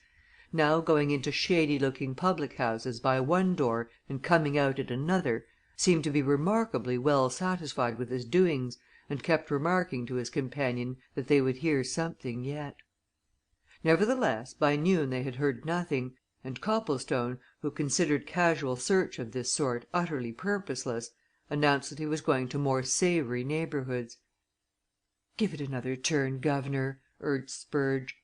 now going into shady looking public houses by one door and coming out at another, seemed to be remarkably well satisfied with his doings, and kept remarking to his companion that they would hear something yet. Nevertheless, by noon they had heard nothing, and Copplestone, who considered casual search of this sort utterly purposeless, announced that he was going to more savoury neighbourhoods. "Give it another turn, guv'nor," urged Spurge.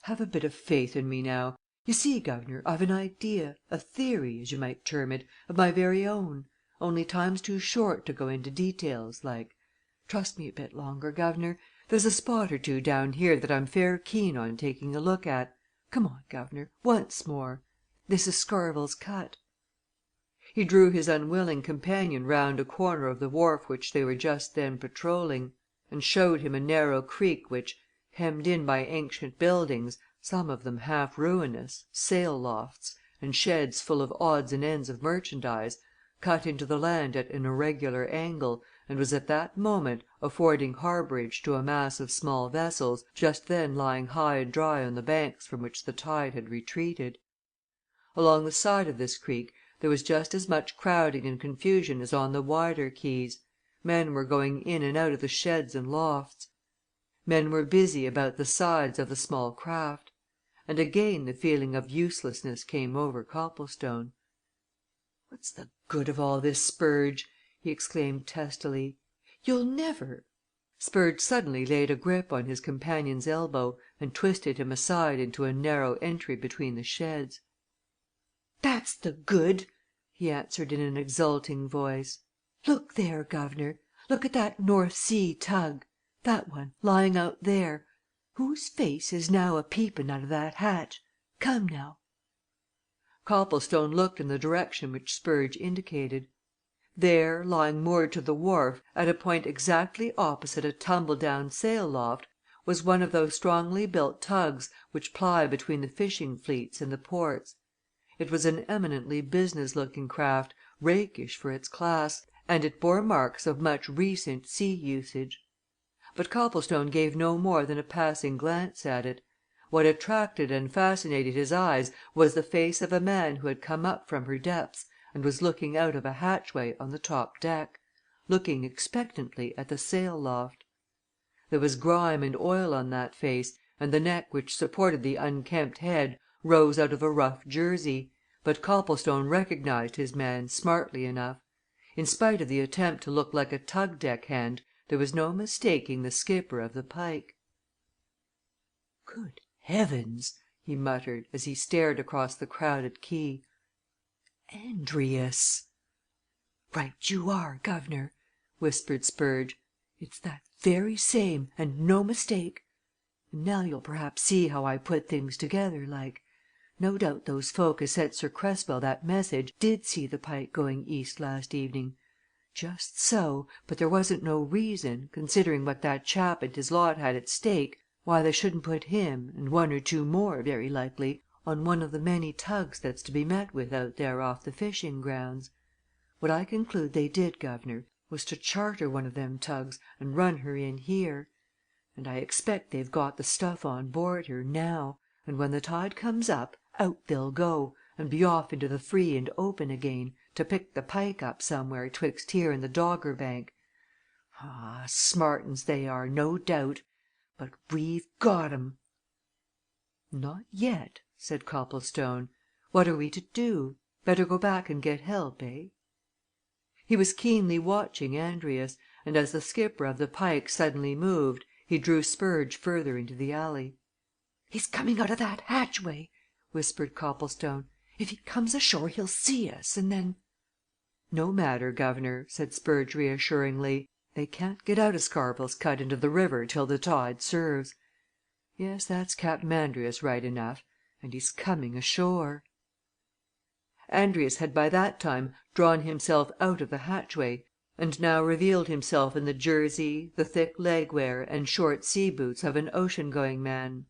"Have a bit of faith in me, now. You see, guv'nor, I've an idea, a theory, as you might term it, of my very own, only time's too short to go into details, like. Trust me a bit longer, guv'nor there's a spot or two down here that I'm fair keen on taking a look at. Come on, guv'nor once more. This is Scarvell's Cut." He drew his unwilling companion round a corner of the wharf which they were just then patrolling, and showed him a narrow creek which, hemmed in by ancient buildings, some of them half ruinous, sail lofts, and sheds full of odds and ends of merchandise, cut into the land at an irregular angle, and was at that moment affording harbourage to a mass of small vessels just then lying high and dry on the banks from which the tide had retreated. Along the side of this creek there was just as much crowding and confusion as on the wider quays. Men were going in and out of the sheds and lofts. Men were busy about the sides of the small craft. And again the feeling of uselessness came over Copplestone. "What's the good of all this, Spurge?" he exclaimed testily. "You'll never " Spurge suddenly laid a grip on his companion's elbow and twisted him aside into a narrow entry between the sheds. "That's the good!" he answered in an exulting voice. "Look there, guv'nor look at that North Sea tug that one, lying out there. Whose face is now a peeping out of that hatch? Come, now!" Copplestone looked in the direction which Spurge indicated. There, lying moored to the wharf, at a point exactly opposite a tumble down sail loft, was one of those strongly built tugs which ply between the fishing fleets and the ports. It was an eminently business looking craft, rakish for its class, and it bore marks of much recent sea usage. But Copplestone gave no more than a passing glance at it. What attracted and fascinated his eyes was the face of a man who had come up from her depths and was looking out of a hatchway on the top deck looking expectantly at the sail loft. There was grime and oil on that face, and the neck which supported the unkempt head rose out of a rough jersey, but Copplestone recognized his man smartly enough. In spite of the attempt to look like a tug deck hand, there was no mistaking the skipper of the Pike. "Good heavens!" he muttered as he stared across the crowded quay. "Andrius!" "Right you are, guv'nor!" whispered Spurge. "It's that very same, and no mistake. And now you'll perhaps see how I put things together, like. No doubt those folk as sent Sir Cresswell that message did see the Pike going east last evening. Just so but there wasn't no reason, considering what that chap and his lot had at stake, why they shouldn't put him, and one or two more, very likely, on one of the many tugs that's to be met with out there off the fishing grounds. What I conclude they did, guv'nor, was to charter one of them tugs and run her in here. And I expect they've got the stuff on board her now, and when the tide comes up, out they'll go, and be off into the free and open again, to pick the Pike up somewhere 'twixt here and the Dogger Bank. Ah, smart 'uns they are, no doubt but we've got 'em!" "Not yet," said Copplestone. "What are we to do? Better go back and get help, eh?" He was keenly watching Andrius, and as the skipper of the Pike suddenly moved, he drew Spurge further into the alley. "He's coming out of that hatchway!" whispered Copplestone. "If he comes ashore he'll see us, and then " "No matter, guv'nor," said Spurge reassuringly. "They can't get out of Scarvell's Cut into the river till the tide serves. Yes, that's Cap'n Andrius right enough and he's coming ashore." Andrius had by that time drawn himself out of the hatchway, and now revealed himself in the jersey, the thick leg wear and short sea boots of an ocean going man.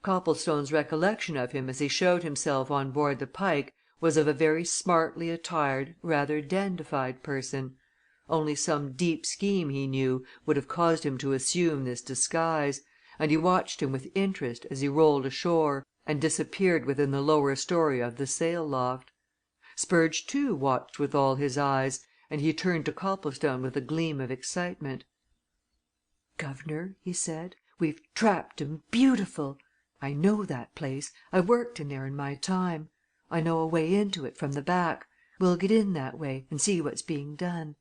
Copplestone's recollection of him as he showed himself on board the Pike was of a very smartly attired, rather dandified person only some deep scheme, he knew, would have caused him to assume this disguise, and he watched him with interest as he rolled ashore and disappeared within the lower story of the sail loft. Spurge, too, watched with all his eyes, and he turned to Copplestone with a gleam of excitement. "Guv'nor," he said, "we've trapped 'em beautiful! I know that place I worked in there in my time. I know a way into it from the back we'll get in that way, and see what's being done.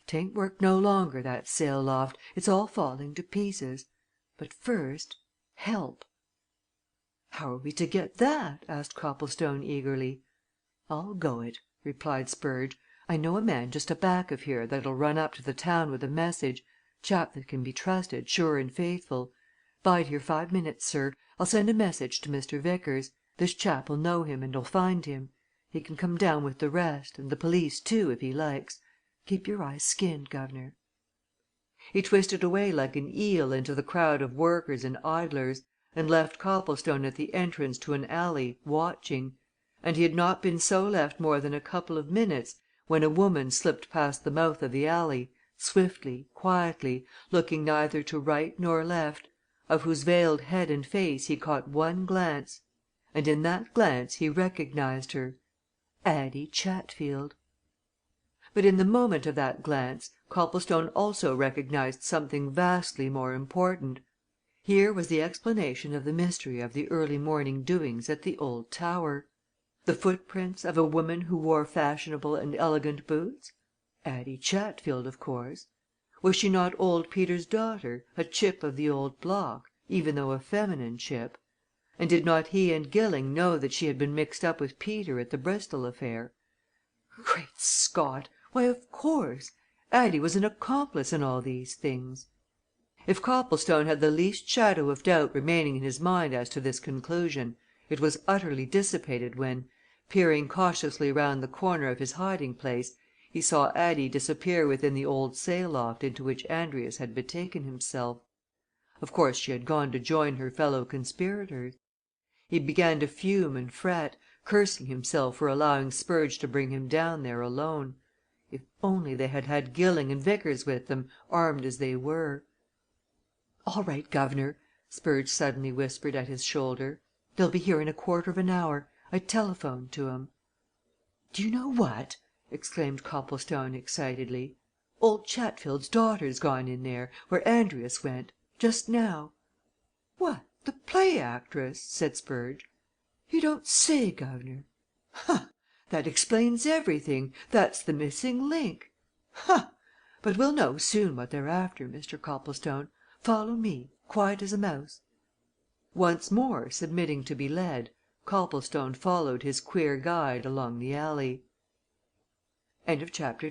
'Tain't work no longer, that sail loft it's all falling to pieces. But first help!" "How are we to get that?" asked Copplestone eagerly. "I'll go it," replied Spurge. "I know a man just aback of here that'll run up to the town with a message chap that can be trusted, sure and faithful. Bide here 5 minutes, sir I'll send a message to Mr. Vickers. This chap'll know him and'll find him. He can come down with the rest, and the police, too, if he likes. Keep your eyes skinned, guv'nor." He twisted away like an eel into the crowd of workers and idlers, and left Copplestone at the entrance to an alley, watching. And he had not been so left more than a couple of minutes when a woman slipped past the mouth of the alley, swiftly, quietly, looking neither to right nor left, of whose veiled head and face he caught one glance, and in that glance he recognized her Addie Chatfield. But in the moment of that glance Copplestone also recognized something vastly more important. Here was the explanation of the mystery of the early morning doings at the old tower. The footprints of a woman who wore fashionable and elegant boots? Addie Chatfield, of course. Was she not old Peter's daughter, a chip of the old block, even though a feminine chip? And did not he and Gilling know that she had been mixed up with Peter at the Bristol affair? Great Scott! Why, of course! Addie was an accomplice in all these things. If Copplestone had the least shadow of doubt remaining in his mind as to this conclusion, it was utterly dissipated when, peering cautiously round the corner of his hiding place, he saw Addie disappear within the old sail loft into which Andrius had betaken himself. Of course she had gone to join her fellow conspirators. He began to fume and fret, cursing himself for allowing Spurge to bring him down there alone. If only they had had Gilling and Vickers with them, armed as they were! "All right, guv'nor," Spurge suddenly whispered at his shoulder. "They'll be here in a quarter of an hour. I telephoned to 'em." "Do you know what?" exclaimed Copplestone, excitedly. "Old Chatfield's daughter's gone in there, where Andrius went just now." "What, the play actress?" said Spurge. "You don't say, guv'nor! Ha! That explains everything that's the missing link. Ha! But we'll know soon what they're after, Mr. Copplestone. Follow me quiet as a mouse." Once more submitting to be led, Copplestone followed his queer guide along the alley. Chapter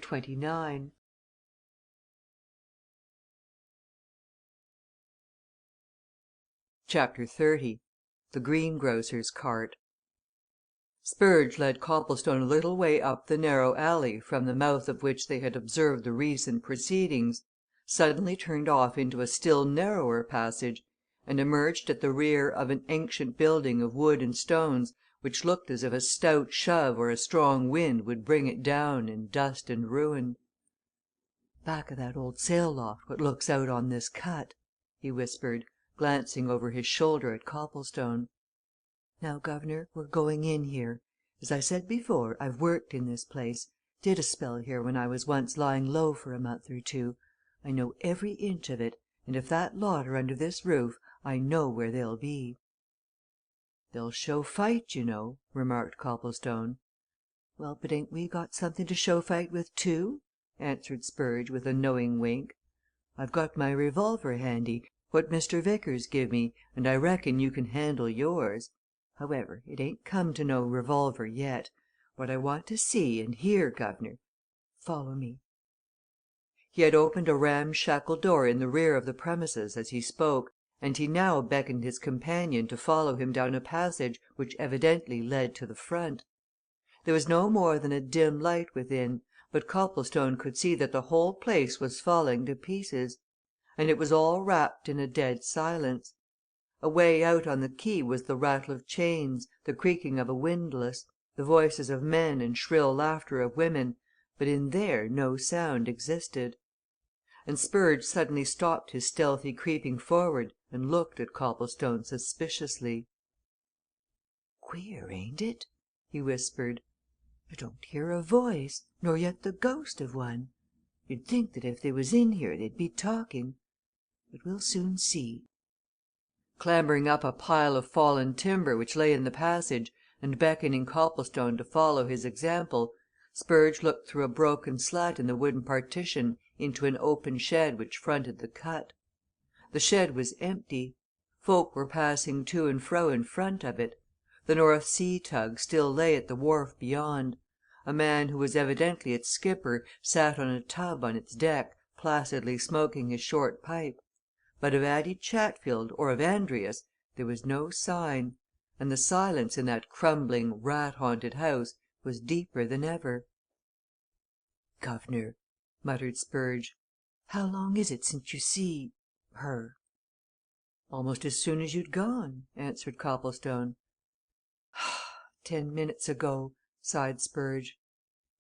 XXX. The greengrocer's cart. Spurge led Copplestone a little way up the narrow alley from the mouth of which they had observed the recent proceedings, suddenly turned off into a still narrower passage, and emerged at the rear of an ancient building of wood and stones which looked as if a stout shove or a strong wind would bring it down in dust and ruin. "Back o' that old sail loft what looks out on this cut," he whispered, glancing over his shoulder at Copplestone. "Now, guv'nor, we're going in here. As I said before, I've worked in this place did a spell here when I was once lying low for a month or two. I know every inch of it, and if that lot are under this roof, I know where they'll be." "They'll show fight, you know," remarked Copplestone. "Well, but ain't we got something to show fight with, too?" answered Spurge with a knowing wink. "I've got my revolver handy, what Mr. Vickers give me, and I reckon you can handle yours. However, it ain't come to no revolver yet. What I want to see and hear, guv'nor follow me." He had opened a ramshackle door in the rear of the premises as he spoke, and he now beckoned his companion to follow him down a passage which evidently led to the front. There was no more than a dim light within, but Copplestone could see that the whole place was falling to pieces. And it was all wrapped in a dead silence. Away out on the quay was the rattle of chains, the creaking of a windlass, the voices of men and shrill laughter of women, but in there no sound existed. And Spurge suddenly stopped his stealthy creeping forward and looked at Copplestone suspiciously. "Queer, ain't it?" he whispered. "I don't hear a voice, nor yet the ghost of one. You'd think that if they was in here they'd be talking. But we'll soon see." Clambering up a pile of fallen timber which lay in the passage, and beckoning Copplestone to follow his example, Spurge looked through a broken slat in the wooden partition into an open shed which fronted the cut. The shed was empty. Folk were passing to and fro in front of it. The North Sea tug still lay at the wharf beyond. A man who was evidently its skipper sat on a tub on its deck, placidly smoking his short pipe. But of Addie Chatfield or of Andrius there was no sign, and the silence in that crumbling, rat haunted house was deeper than ever. "Guv'nor!" muttered Spurge. "How long is it since you see her?" "Almost as soon as you'd gone," answered Copplestone. "10 minutes ago," sighed Spurge.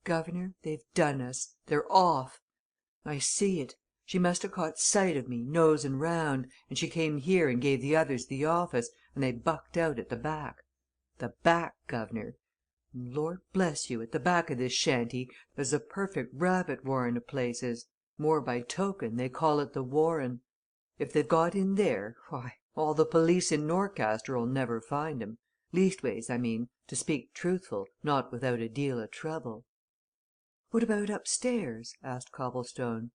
"Guv'nor, they've done us they're off! I see it she must ha' caught sight of me, nosing round, and she came here and gave the others the office, and they bucked out at the back. The back, guv'nor! And Lord bless you, at the back o' this shanty there's a perfect rabbit warren o' places more by token, they call it the Warren. If they've got in there, why, all the police in Norcaster'll never find 'em leastways, I mean, to speak truthful, not without a deal o' trouble." "What about upstairs?" asked Copplestone.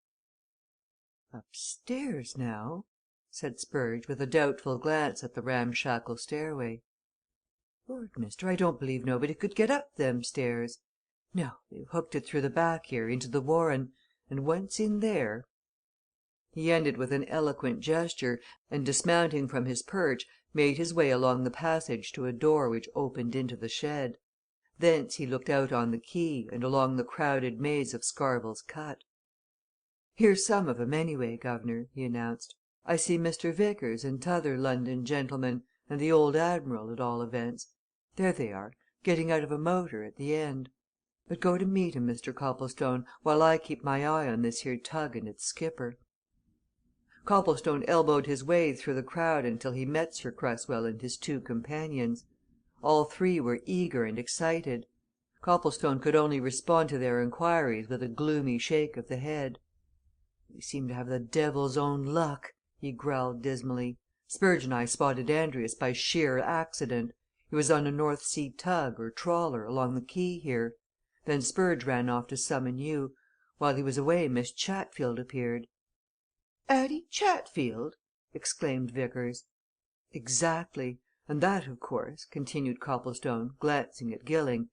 "Upstairs, now?" said Spurge, with a doubtful glance at the ramshackle stairway. "Lord, mister, I don't believe nobody could get up them stairs. No, they've hooked it through the back here into the Warren, and once in there " He ended with an eloquent gesture, and dismounting from his perch, made his way along the passage to a door which opened into the shed. Thence he looked out on the quay, and along the crowded maze of Scarvell's Cut. "Here's some of 'em, anyway, guv'nor," he announced. "I see Mr. Vickers and t'other London gentleman, and the old Admiral, at all events. There they are getting out of a motor at the end. But go to meet him, Mr. Copplestone, while I keep my eye on this here tug and its skipper." Copplestone elbowed his way through the crowd until he met Sir Cresswell and his two companions. All three were eager and excited. Copplestone could only respond to their inquiries with a gloomy shake of the head. "We seem to have the devil's own luck!" he growled dismally. "Spurge and I spotted Andrius by sheer accident. He was on a North Sea tug, or trawler, along the quay here. Then Spurge ran off to summon you. While he was away Miss Chatfield appeared." "Addie Chatfield!" exclaimed Vickers. "Exactly. And that, of course," continued Copplestone, glancing at Gilling,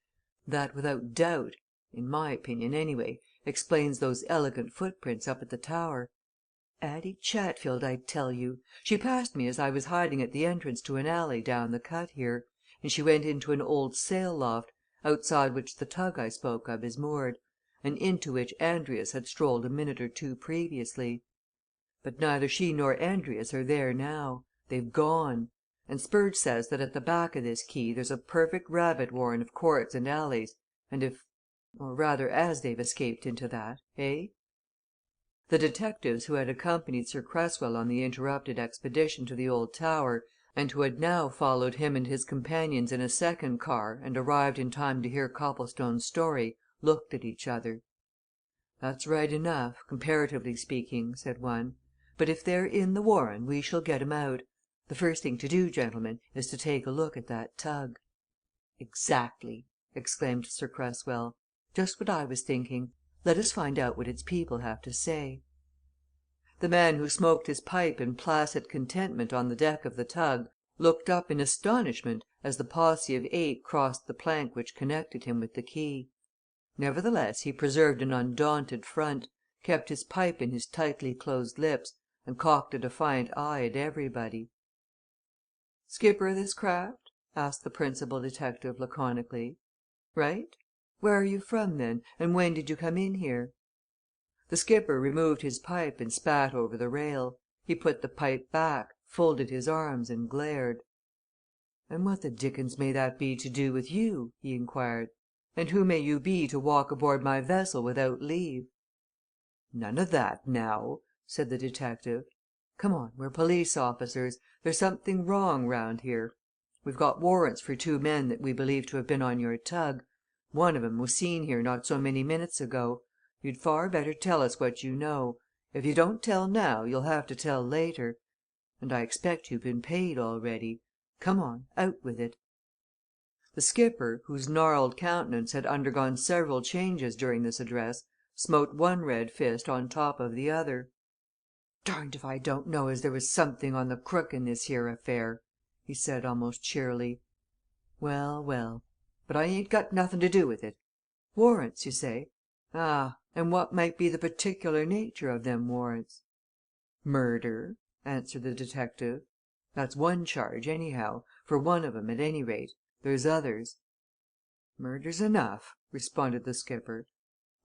"that without doubt in my opinion, anyway explains those elegant footprints up at the tower. Addie Chatfield, I tell you! She passed me as I was hiding at the entrance to an alley down the cut here, and she went into an old sail loft, outside which the tug I spoke of is moored, and into which Andrius had strolled a minute or two previously. But neither she nor Andrius are there now they've gone. And Spurge says that at the back of this quay there's a perfect rabbit warren of courts and alleys, and if or rather as they've escaped into that, eh?" The detectives who had accompanied Sir Cresswell on the interrupted expedition to the old tower, and who had now followed him and his companions in a second car and arrived in time to hear Copplestone's story, looked at each other. "That's right enough, comparatively speaking," said one. "But if they're in the warren we shall get 'em out. The first thing to do, gentlemen, is to take a look at that tug." "Exactly!" exclaimed Sir Cresswell. "Just what I was thinking. Let us find out what its people have to say." The man who smoked his pipe in placid contentment on the deck of the tug looked up in astonishment as the posse of 8 crossed the plank which connected him with the quay. Nevertheless he preserved an undaunted front, kept his pipe in his tightly closed lips, and cocked a defiant eye at everybody. "Skipper of this craft?" asked the principal detective laconically. "Right? Where are you from, then, and when did you come in here?" The skipper removed his pipe and spat over the rail. He put the pipe back, folded his arms and glared. "And what the dickens may that be to do with you?" he inquired. "And who may you be to walk aboard my vessel without leave?" "None of that, now!" said the detective. "Come on, we're police officers. There's something wrong round here. We've got warrants for 2 men that we believe to have been on your tug. One of 'em was seen here not so many minutes ago. You'd far better tell us what you know. If you don't tell now, you'll have to tell later. And I expect you've been paid already. Come on out with it." The skipper, whose gnarled countenance had undergone several changes during this address, smote one red fist on top of the other. "Darned if I don't know as there was something on the crook in this here affair!" he said almost cheerily. "Well, well but I ain't got nothing to do with it. Warrants, you say? Ah, and what might be the particular nature of them warrants?" "Murder," answered the detective. "That's one charge, anyhow for one of 'em, at any rate. There's others." "Murder's enough," responded the skipper.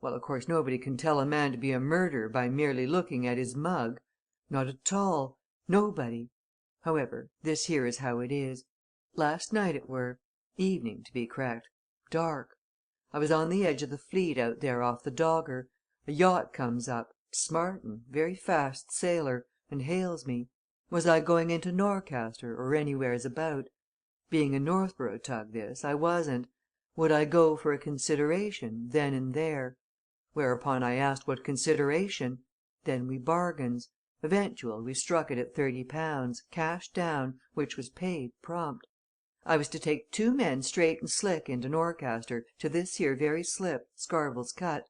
"Well, of course, nobody can tell a man to be a murderer by merely looking at his mug. Not at all nobody. However, this here is how it is. Last night it were evening, to be correct dark. I was on the edge of the Fleet out there off the Dogger. A yacht comes up smart 'un, very fast sailer and hails me. Was I going into Norcaster or anywheres about? Being a Northborough tug, this, I wasn't. Would I go for a consideration, then and there? Whereupon I asked what consideration. Then we bargains. Eventual, we struck it at £30, cash down, which was paid prompt. I was to take 2 men straight and slick into Norcaster to this here very slip, Scarvell's Cut,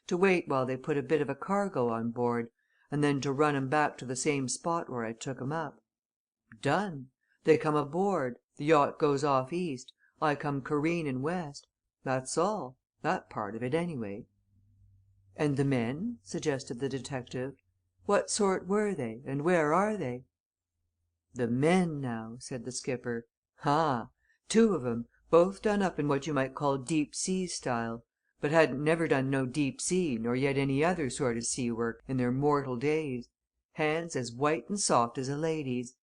to wait while they put a bit of a cargo on board, and then to run 'em back to the same spot where I took 'em up. Done! They come aboard, the yacht goes off east, I come careening west. That's all that part of it, anyway." "And the men?" suggested the detective. "What sort were they, and where are they?" "The men, now," said the skipper. "Ah! 2 of 'em, both done up in what you might call deep sea style, but hadn't never done no deep sea nor yet any other sort of sea work in their mortal days. Hands as white and soft as a lady's.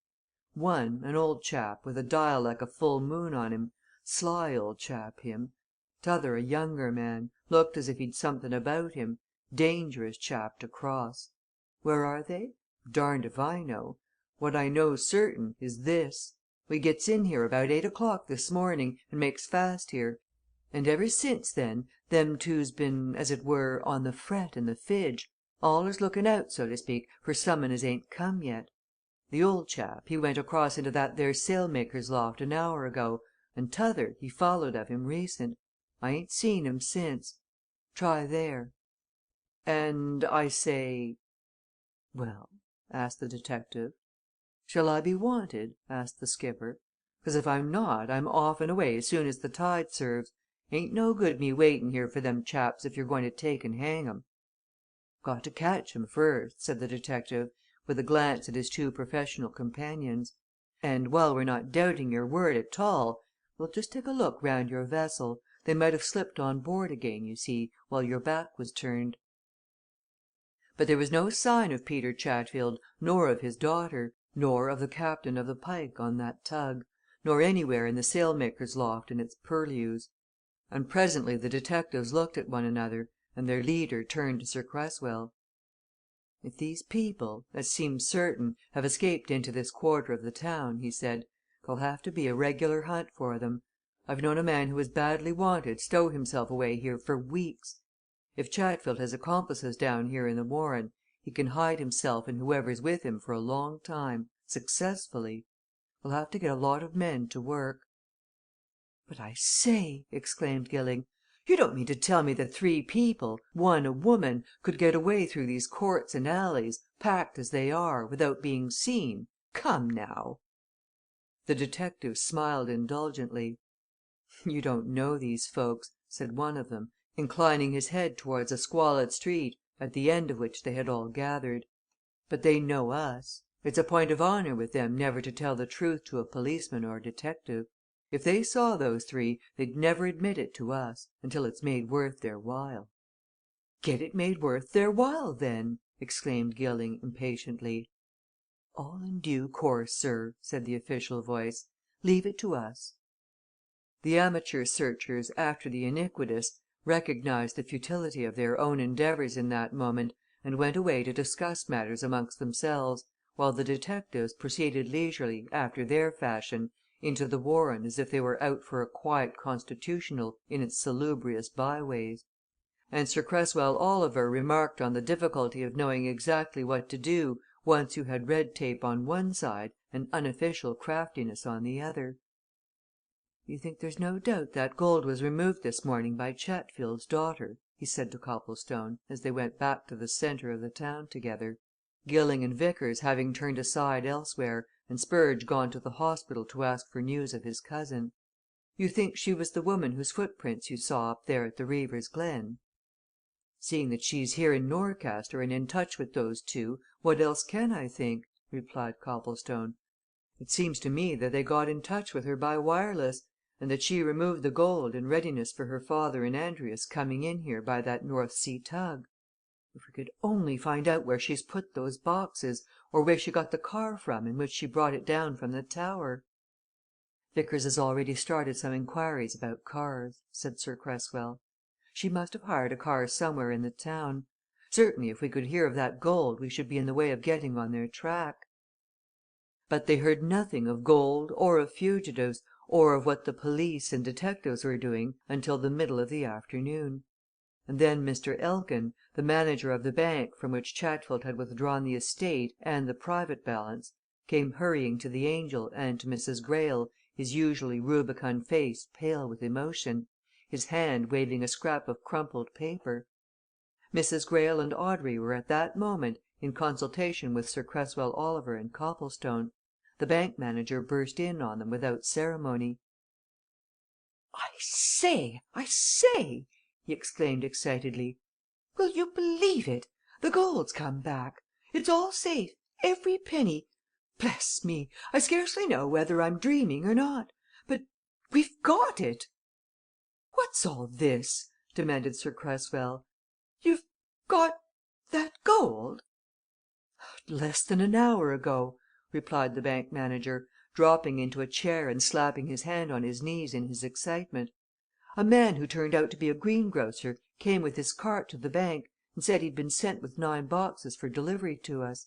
One, an old chap with a dial like a full moon on him, Sly old chap, him. T'other a younger man, looked as if he'd something about him, dangerous chap to cross. Where are they? Darned if I know. What I know's certain is this. We gets in here about 8 o'clock this morning, and makes fast here, and ever since then them two's been, as it were, on the fret and the fidge, allers looking out, so to speak, for some un as ain't come yet. The old chap, he went across into that there sailmaker's loft an hour ago, and t'other, he followed of him recent. I ain't seen 'em since. Try there." "And I say " "Well?" asked the detective. "Shall I be wanted?" asked the skipper. "'Cause if I'm not, I'm off and away as soon as the tide serves. Ain't no good me waiting here for them chaps if you're going to take and hang 'em." "Got to catch 'em first," said the detective, with a glance at his two professional companions. "And while we're not doubting your word at all, we'll just take a look round your vessel. They might have slipped on board again, you see, while your back was turned." But there was no sign of Peter Chatfield, nor of his daughter, nor of the captain of the Pike on that tug, nor anywhere in the sailmaker's loft and its purlieus. And presently the detectives looked at one another, and their leader turned to Sir Cresswell. "If these people, as seems certain, have escaped into this quarter of the town," he said, "there'll have to be a regular hunt for them. I've known a man who was badly wanted stow himself away here for weeks. If Chatfield has accomplices down here in the Warren, he can hide himself and whoever's with him for a long time successfully. We'll have to get a lot of men to work." "But I say!" exclaimed Gilling. "You don't mean to tell me that three people, one a woman, could get away through these courts and alleys, packed as they are, without being seen? Come, now!" The detective smiled indulgently. "You don't know these folks," said one of them, inclining his head towards a squalid street at the end of which they had all gathered. "But they know us. It's a point of honour with them never to tell the truth to a policeman or detective. If they saw those three, they'd never admit it to us until it's made worth their while." "Get it made worth their while, then!" exclaimed Gilling, impatiently. "All in due course, sir," said the official voice. "Leave it to us." The amateur searchers after the iniquitous recognized the futility of their own endeavours in that moment and went away to discuss matters amongst themselves, while the detectives proceeded leisurely, after their fashion, into the Warren as if they were out for a quiet constitutional in its salubrious byways. And Sir Cresswell Oliver remarked on the difficulty of knowing exactly what to do once you had red tape on one side and unofficial craftiness on the other. "You think there's no doubt that gold was removed this morning by Chatfield's daughter?" he said to Copplestone, as they went back to the centre of the town together, Gilling and Vickers having turned aside elsewhere, and Spurge gone to the hospital to ask for news of his cousin. "You think she was the woman whose footprints you saw up there at the Reaver's Glen?" "Seeing that she's here in Norcaster and in touch with those two, what else can I think?" replied Copplestone. "It seems to me that they got in touch with her by wireless, and that she removed the gold in readiness for her father and Andrius coming in here by that North Sea tug. If we could only find out where she's put those boxes, or where she got the car from in which she brought it down from the tower." "Vickers has already started some inquiries about cars," said Sir Cresswell. "She must have hired a car somewhere in the town. Certainly, if we could hear of that gold, we should be in the way of getting on their track." But they heard nothing of gold or of fugitives, or of what the police and detectives were doing until the middle of the afternoon. And then Mr. Elkin, the manager of the bank from which Chatfield had withdrawn the estate and the private balance, came hurrying to the "Angel" and to Mrs. Greyle, his usually rubicund face pale with emotion, his hand waving a scrap of crumpled paper. Mrs. Greyle and Audrey were at that moment in consultation with Sir Cresswell Oliver and Copplestone. The bank manager burst in on them without ceremony. "I say!" he exclaimed excitedly. "Will you believe it? The gold's come back! It's all safe every penny! Bless me! I scarcely know whether I'm dreaming or not. But we've got it!" "What's all this?" demanded Sir Cresswell. "You've got that gold?" "Less than an hour ago," replied the bank manager. dropping into a chair and slapping his hand on his knees in his excitement. "A man who turned out to be a greengrocer came with his cart to the bank and said he'd been sent with 9 boxes for delivery to us.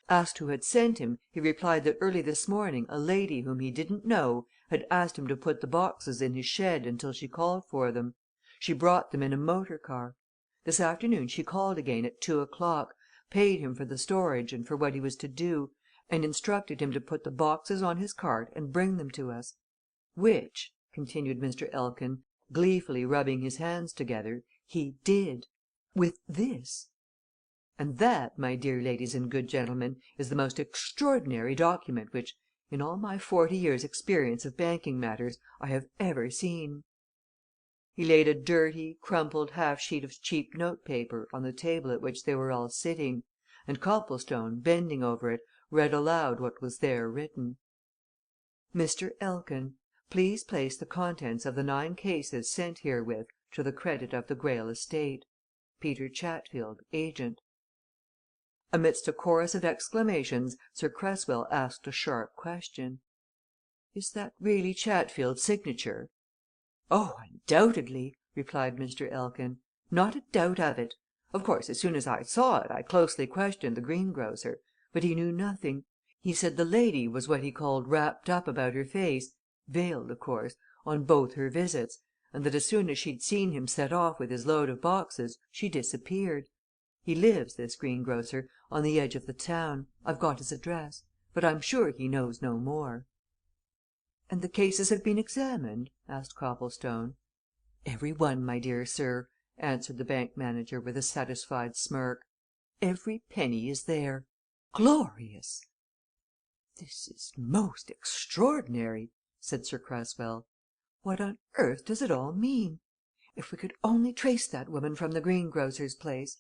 Asked who had sent him, he replied that early this morning a lady whom he didn't know had asked him to put the boxes in his shed until she called for them. She brought them in a motor car. This afternoon she called again at 2 o'clock, paid him for the storage and for what he was to do, and instructed him to put the boxes on his cart and bring them to us. Which," continued Mr. Elkin, gleefully rubbing his hands together, "he did. With this. And that, my dear ladies and good gentlemen, is the most extraordinary document which, in all my 40 years' experience of banking matters, I have ever seen." He laid a dirty, crumpled half sheet of cheap note paper on the table at which they were all sitting, and Copplestone, bending over it, read aloud what was there written. "Mr. Elkin, please place the contents of the 9 cases sent herewith to the credit of the Greyle estate. Peter Chatfield, Agent." Amidst a chorus of exclamations Sir Cresswell asked a sharp question. "Is that really Chatfield's signature?" "Oh, undoubtedly!" replied Mr. Elkin. "Not a doubt of it. Of course, as soon as I saw it, I closely questioned the greengrocer, but he knew nothing. He said the lady was what he called wrapped up about her face veiled, of course on both her visits, and that as soon as she'd seen him set off with his load of boxes, she disappeared. He lives, this greengrocer, on the edge of the town I've got his address but I'm sure he knows no more." "And the cases have been examined?" asked Copplestone. "Every one, my dear sir," answered the bank manager with a satisfied smirk. "Every penny is there. Glorious!" "This is most extraordinary!" said Sir Cresswell. "What on earth does it all mean? If we could only trace that woman from the greengrocer's place!"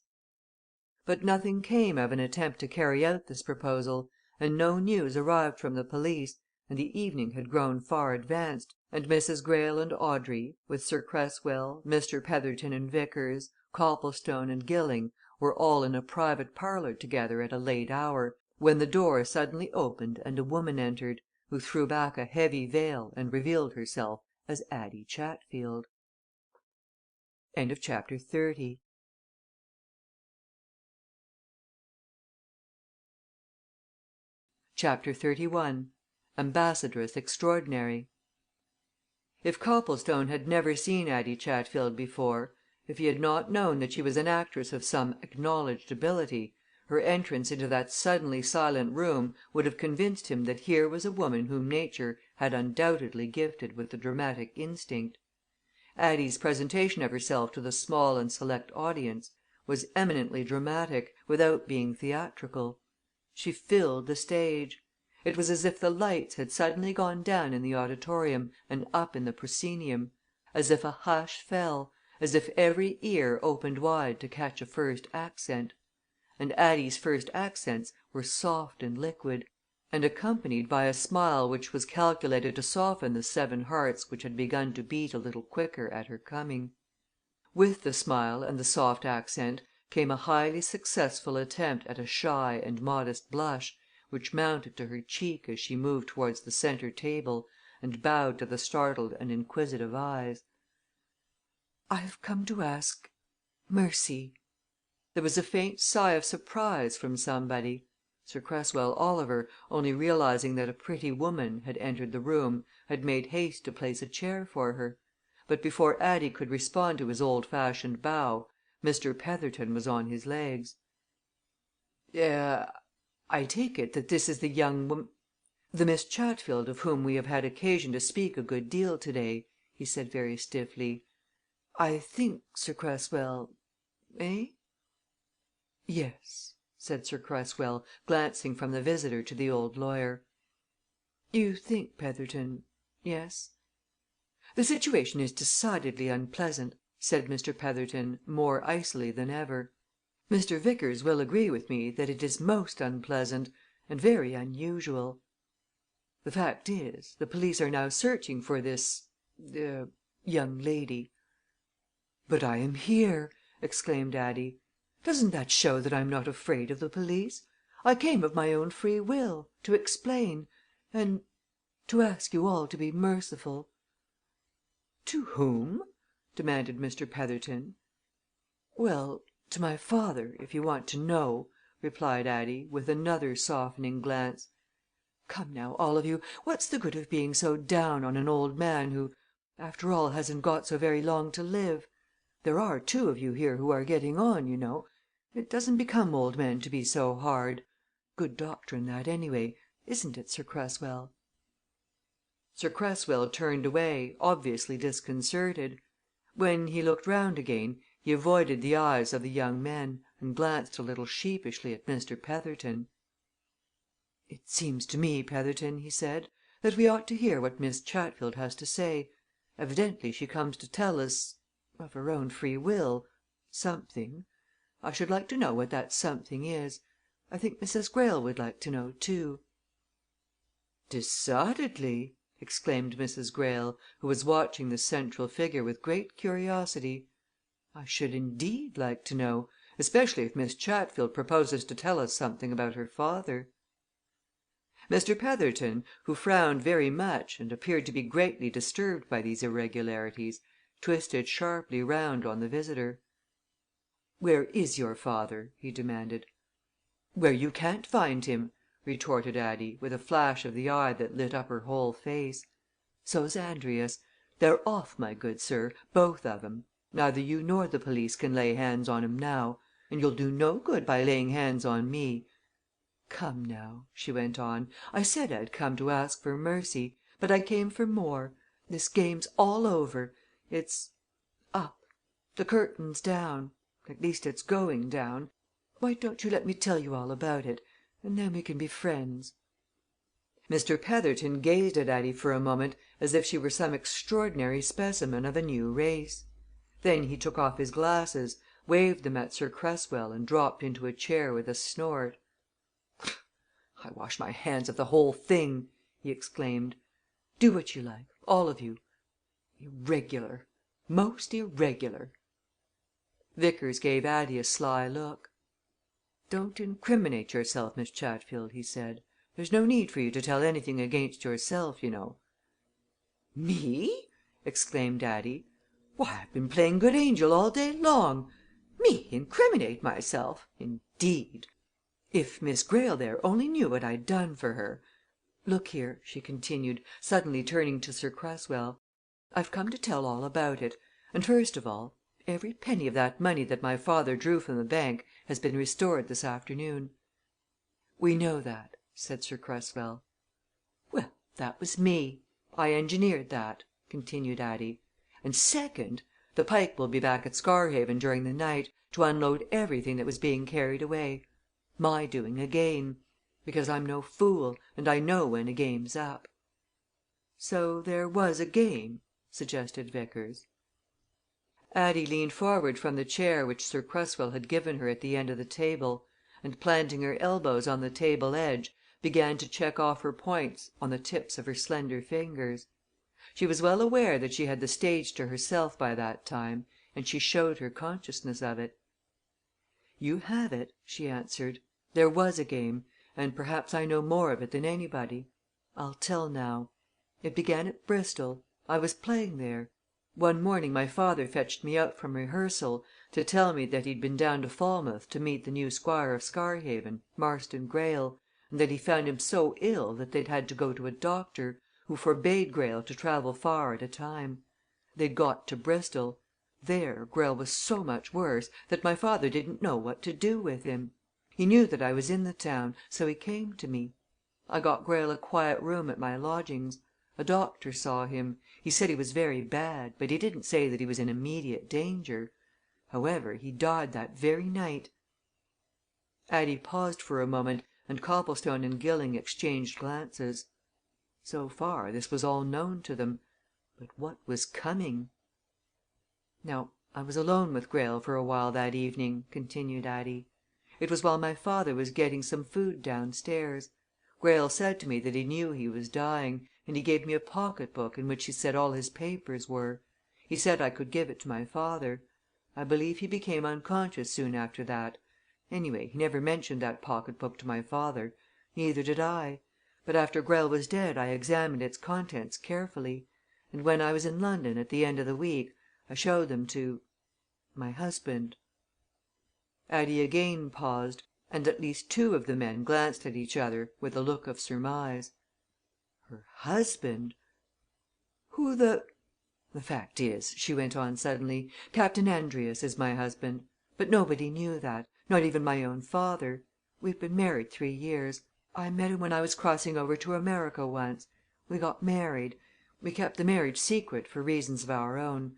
But nothing came of an attempt to carry out this proposal, and no news arrived from the police, and the evening had grown far advanced, and Mrs. Greyle and Audrey, with Sir Cresswell, Mr. Petherton and Vickers, Copplestone and Gilling, were all in a private parlour together at a late hour, when the door suddenly opened and a woman entered, who threw back a heavy veil and revealed herself as Addie Chatfield. Chapter XXXI. Ambassadress Extraordinary. If Copplestone had never seen Addie Chatfield before, if he had not known that she was an actress of some acknowledged ability, her entrance into that suddenly silent room would have convinced him that here was a woman whom nature had undoubtedly gifted with the dramatic instinct. Addie's presentation of herself to the small and select audience was eminently dramatic, without being theatrical. She filled the stage. It was as if the lights had suddenly gone down in the auditorium and up in the proscenium, as if a hush fell, as if every ear opened wide to catch a first accent. And Addie's first accents were soft and liquid, and accompanied by a smile which was calculated to soften the 7 hearts which had begun to beat a little quicker at her coming. With the smile and the soft accent came a highly successful attempt at a shy and modest blush which mounted to her cheek as she moved towards the centre table and bowed to the startled and inquisitive eyes. "I've come to ask mercy." There was a faint sigh of surprise from somebody. Sir Cresswell Oliver, only realizing that a pretty woman had entered the room, had made haste to place a chair for her. But before Addie could respond to his old fashioned bow, Mr. Petherton was on his legs. "I take it that this is the young the Miss Chatfield of whom we have had occasion to speak a good deal today," he said very stiffly. "I think, Sir Cresswell eh?" "Yes," said Sir Cresswell, glancing from the visitor to the old lawyer. "You think, Petherton yes?" "The situation is decidedly unpleasant," said Mr. Petherton, more icily than ever. "Mr. Vickers will agree with me that it is most unpleasant and very unusual. The fact is, the police are now searching for this young lady." "But I am here!" exclaimed Addie. "Doesn't that show that I'm not afraid of the police? I came of my own free will to explain. And to ask you all to be merciful." "To whom?" demanded Mr. Petherton. "Well, to my father, if you want to know," replied Addie, with another softening glance. "Come now, all of you, what's the good of being so down on an old man who, after all, hasn't got so very long to live? There are two of you here who are getting on, you know. It doesn't become old men to be so hard. Good doctrine that, anyway, isn't it, Sir Cresswell?" Sir Cresswell turned away, obviously disconcerted. When he looked round again, he avoided the eyes of the young men, and glanced a little sheepishly at Mr. Petherton. "It seems to me, Petherton," he said, "that we ought to hear what Miss Chatfield has to say. Evidently she comes to tell us of her own free will something. I should like to know what that something is. I think Mrs. Greyle would like to know, too." "Decidedly!" exclaimed Mrs. Greyle, who was watching the central figure with great curiosity. "I should indeed like to know especially if Miss Chatfield proposes to tell us something about her father." Mr. Petherton, who frowned very much and appeared to be greatly disturbed by these irregularities, twisted sharply round on the visitor. "Where is your father?" he demanded. "Where you can't find him," retorted Addie, with a flash of the eye that lit up her whole face. "So's Andrius. They're off, my good sir, both of 'em. Neither you nor the police can lay hands on 'em now and you'll do no good by laying hands on me. Come, now," she went on, "I said I'd come to ask for mercy, but I came for more. This game's all over. It's up. The curtain's down. At least it's going down. Why don't you let me tell you all about it and then we can be friends?" Mr. Petherton gazed at Addie for a moment as if she were some extraordinary specimen of a new race. Then he took off his glasses, waved them at Sir Cresswell and dropped into a chair with a snort. "I wash my hands of the whole thing!" he exclaimed. "Do what you like, all of you. Irregular most irregular!" Vickers gave Addie a sly look. "Don't incriminate yourself, Miss Chatfield," he said. "There's no need for you to tell anything against yourself, you know." "Me?" exclaimed Addie. "Why, I've been playing good angel all day long! Me incriminate myself, indeed! If Miss Greyle there only knew what I'd done for her Look here," she continued, suddenly turning to Sir Cresswell, "I've come to tell all about it, and first of all, every penny of that money that my father drew from the bank has been restored this afternoon." "We know that," said Sir Cresswell. "Well, that was me I engineered that," continued Addie. "And second, the Pike will be back at Scarhaven during the night, to unload everything that was being carried away. My doing again because I'm no fool, and I know when a game's up." "So there was a game?" suggested Vickers. Addie leaned forward from the chair which Sir Cresswell had given her at the end of the table, and planting her elbows on the table edge, began to check off her points on the tips of her slender fingers. She was well aware that she had the stage to herself by that time, and she showed her consciousness of it. "You have it," she answered. "There was a game, and perhaps I know more of it than anybody. I'll tell now. It began at Bristol. I was playing there. One morning my father fetched me out from rehearsal to tell me that he'd been down to Falmouth to meet the new Squire of Scarhaven, Marston Greyle, and that he found him so ill that they'd had to go to a doctor, who forbade Greyle to travel far at a time. They'd got to Bristol. There Greyle was so much worse that my father didn't know what to do with him. He knew that I was in the town, so he came to me. I got Greyle a quiet room at my lodgings. A doctor saw him. He said he was very bad, but he didn't say that he was in immediate danger. However, he died that very night." Addie paused for a moment, and Copplestone and Gilling exchanged glances. So far, this was all known to them. But what was coming? "Now, I was alone with Greyle for a while that evening," continued Addie. "It was while my father was getting some food downstairs. Greyle said to me that he knew he was dying, and he gave me a pocket book in which he said all his papers were. He said I could give it to my father. I believe he became unconscious soon after that. Anyway, he never mentioned that pocket book to my father. Neither did I. But after Greyle was dead I examined its contents carefully, and when I was in London at the end of the week I showed them to my husband." Addie again paused, and at least two of the men glanced at each other with a look of surmise. Her husband! Who the fact is," she went on suddenly, "Captain Andrius is my husband. But nobody knew that not even my own father. We've been married 3 years. I met him when I was crossing over to America once. We got married. We kept the marriage secret for reasons of our own.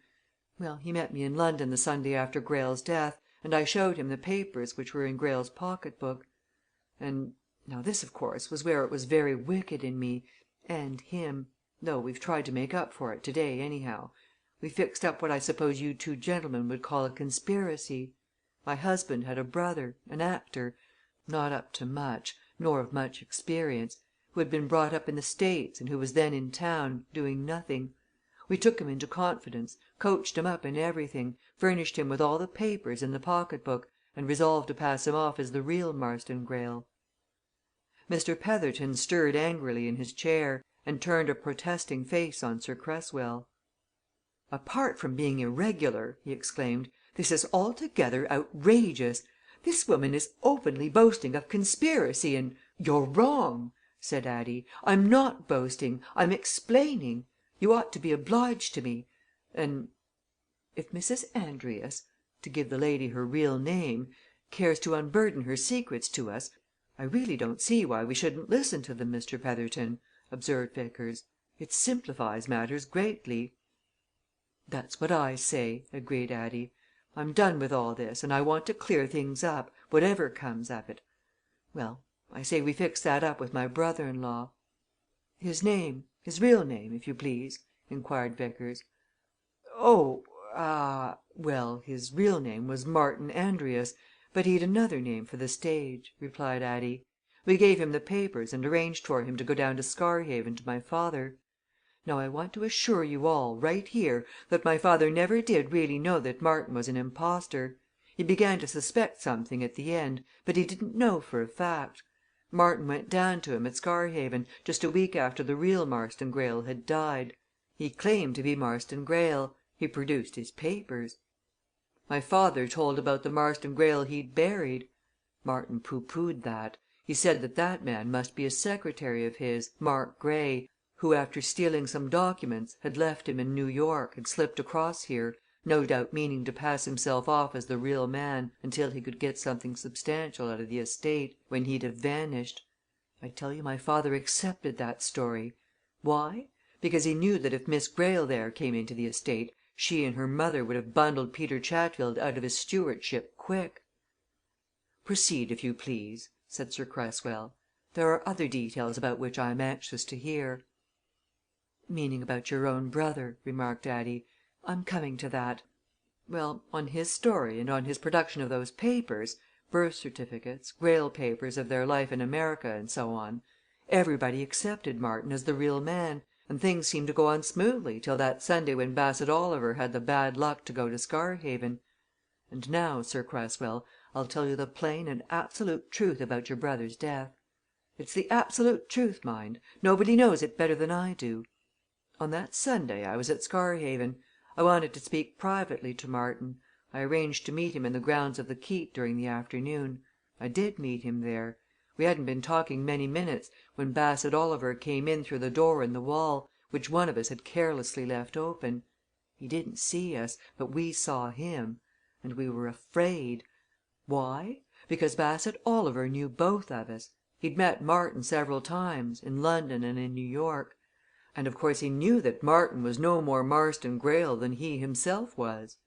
Well, he met me in London the Sunday after Greyle's death, and I showed him the papers which were in Greyle's pocket book. And now this, of course, was where it was very wicked in me and him though we've tried to make up for it today, anyhow. We fixed up what I suppose you two gentlemen would call a conspiracy. My husband had a brother, an actor not up to much, nor of much experience who had been brought up in the States and who was then in town, doing nothing. We took him into confidence, coached him up in everything, furnished him with all the papers in the pocket book, and resolved to pass him off as the real Marston Greyle." Mr. Petherton stirred angrily in his chair, and turned a protesting face on Sir Cresswell. "Apart from being irregular," he exclaimed, "this is altogether outrageous! This woman is openly boasting of conspiracy and " "You're wrong!" said Addie. "I'm not boasting I'm explaining. You ought to be obliged to me. And if Mrs. Andrius to give the lady her real name cares to unburden her secrets to us, I really don't see why we shouldn't listen to them, Mr. Petherton," observed Vickers. "It simplifies matters greatly." "That's what I say," agreed Addie. "I'm done with all this, and I want to clear things up, whatever comes of it. Well, I say we fix that up with my brother in law." "His real name, if you please?" inquired Vickers. "Oh well, his real name was Martin Andrius, but he'd another name for the stage," replied Addie. "We gave him the papers and arranged for him to go down to Scarhaven to my father. Now I want to assure you all, right here, that my father never did really know that Martin was an impostor. He began to suspect something at the end, but he didn't know for a fact. Martin went down to him at Scarhaven just a week after the real Marston Greyle had died. He claimed to be Marston Greyle he produced his papers. My father told about the Marston Greyle he'd buried. Martin pooh poohed that. He said that man must be a secretary of his, Mark Grey, who, after stealing some documents, had left him in New York and slipped across here, no doubt meaning to pass himself off as the real man until he could get something substantial out of the estate, when he'd have vanished. I tell you my father accepted that story. Why? Because he knew that if Miss Greyle there came into the estate, she and her mother would have bundled Peter Chatfield out of his stewardship quick." "Proceed, if you please," said Sir Cresswell. "There are other details about which I am anxious to hear." "Meaning about your own brother," remarked Addie. "I'm coming to that. Well, on his story and on his production of those papers birth certificates, Greyle papers of their life in America, and so on everybody accepted Martin as the real man, and things seemed to go on smoothly till that Sunday when Bassett Oliver had the bad luck to go to Scarhaven. And now, Sir Cresswell, I'll tell you the plain and absolute truth about your brother's death. It's the absolute truth, mind nobody knows it better than I do. On that Sunday I was at Scarhaven. I wanted to speak privately to Martin. I arranged to meet him in the grounds of the Keep during the afternoon. I did meet him there. We hadn't been talking many minutes when Bassett Oliver came in through the door in the wall, which one of us had carelessly left open. He didn't see us, but we saw him. And we were afraid. Why? Because Bassett Oliver knew both of us. He'd met Martin several times, in London and in New York. And of course he knew that Martin was no more Marston Greyle than he himself was.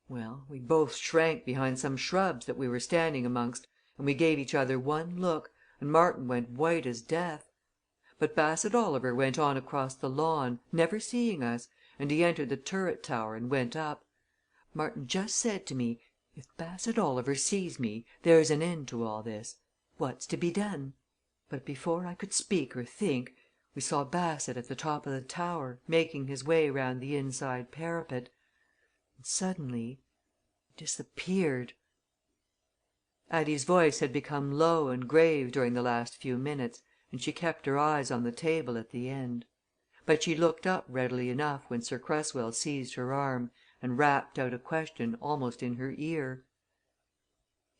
Well, we both shrank behind some shrubs that we were standing amongst, and we gave each other one look, and Martin went white as death. But Bassett Oliver went on across the lawn, never seeing us, and he entered the turret tower and went up. Martin just said to me, 'If Bassett Oliver sees me, there's an end to all this. What's to be done?' But before I could speak or think, we saw Bassett at the top of the tower, making his way round the inside parapet. And suddenly he disappeared." Addie's voice had become low and grave during the last few minutes, and she kept her eyes on the table at the end. But she looked up readily enough when Sir Cresswell seized her arm and rapped out a question almost in her ear.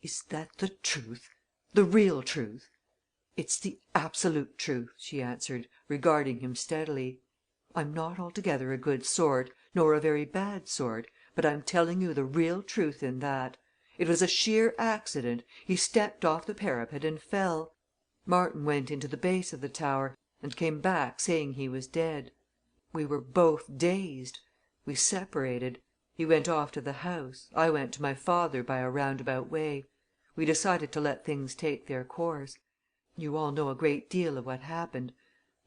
"Is that the truth the real truth?" "It's the absolute truth," she answered, regarding him steadily. "I'm not altogether a good sort, nor a very bad sort, but I'm telling you the real truth in that. It was a sheer accident he stepped off the parapet and fell. Martin went into the base of the tower, and came back saying he was dead. We were both dazed. We separated. He went off to the house, I went to my father by a roundabout way. We decided to let things take their course. You all know a great deal of what happened.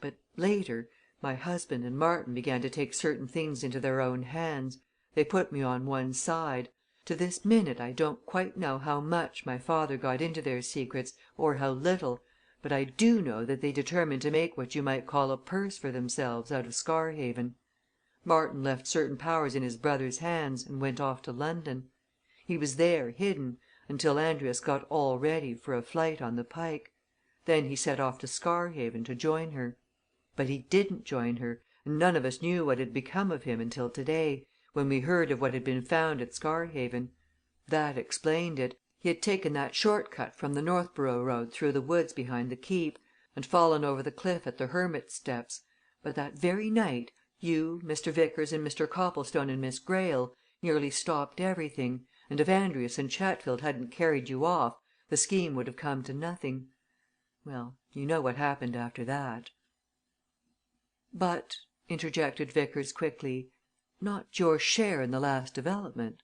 But later, my husband and Martin began to take certain things into their own hands. They put me on one side. To this minute I don't quite know how much my father got into their secrets or how little, but I do know that they determined to make what you might call a purse for themselves out of Scarhaven. Martin left certain powers in his brother's hands and went off to London. He was there, hidden, until Andrius got all ready for a flight on the Pike. Then he set off to Scarhaven to join her. But he didn't join her, and none of us knew what had become of him until today, when we heard of what had been found at Scarhaven. That explained it. He had taken that short cut from the Northborough road through the woods behind the Keep, and fallen over the cliff at the Hermit's Steps. But that very night, you, Mr. Vickers and Mr. Copplestone and Miss Greyle, nearly stopped everything, and if Andrius and Chatfield hadn't carried you off, the scheme would have come to nothing. Well, you know what happened after that." "But," interjected Vickers quickly, "not your share in the last development?"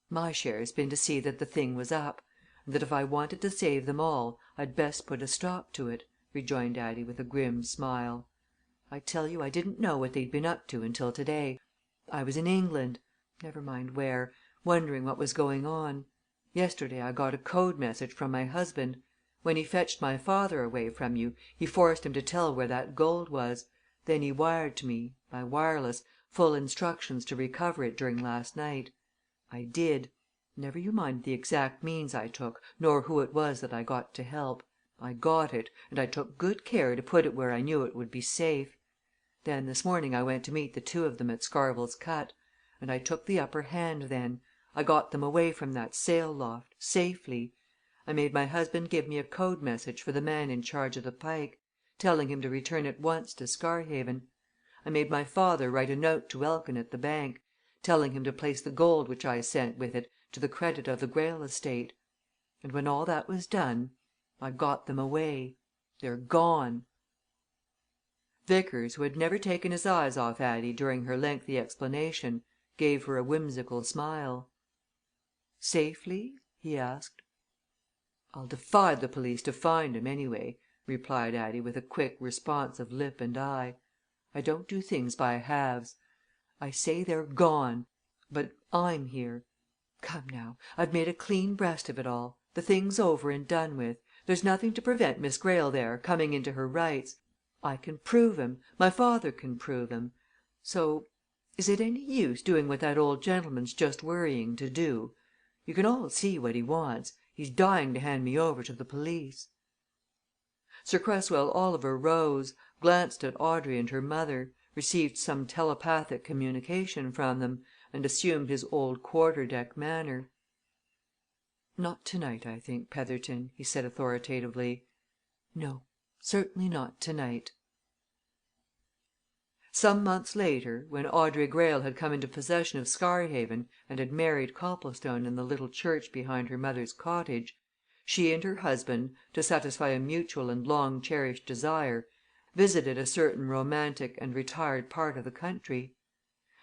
"My share's been to see that the thing was up, and that if I wanted to save them all I'd best put a stop to it," rejoined Addie with a grim smile. "I tell you I didn't know what they'd been up to until today. I was in England never mind where wondering what was going on. Yesterday I got a code message from my husband. When he fetched my father away from you, he forced him to tell where that gold was. Then he wired to me, by wireless, full instructions to recover it during last night. I did. Never you mind the exact means I took, nor who it was that I got to help. I got it, and I took good care to put it where I knew it would be safe. Then this morning I went to meet the two of them at Scarvell's Cut, and I took the upper hand then. I got them away from that sail loft safely. I made my husband give me a code message for the man in charge of the Pike, telling him to return at once to Scarhaven. I made my father write a note to Elkin at the bank, telling him to place the gold which I sent with it to the credit of the Greyle estate. And when all that was done, I got them away. They're gone." Vickers, who had never taken his eyes off Addie during her lengthy explanation, gave her a whimsical smile. "Safely?" he asked. "I'll defy the police to find 'em, anyway," replied Addie with a quick response of lip and eye. "I don't do things by halves. I say they're gone but I'm here. Come, now, I've made a clean breast of it all. The thing's over and done with. There's nothing to prevent Miss Greyle there coming into her rights. I can prove 'em my father can prove 'em. So is it any use doing what that old gentleman's just worrying to do? You can all see what he wants he's dying to hand me over to the police." Sir Cresswell Oliver rose, glanced at Audrey and her mother, received some telepathic communication from them, and assumed his old quarter deck manner. "Not tonight, I think, Petherton," he said authoritatively. "No certainly not tonight." Some months later, when Audrey Greyle had come into possession of Scarhaven and had married Copplestone in the little church behind her mother's cottage, she and her husband, to satisfy a mutual and long cherished desire, visited a certain romantic and retired part of the country.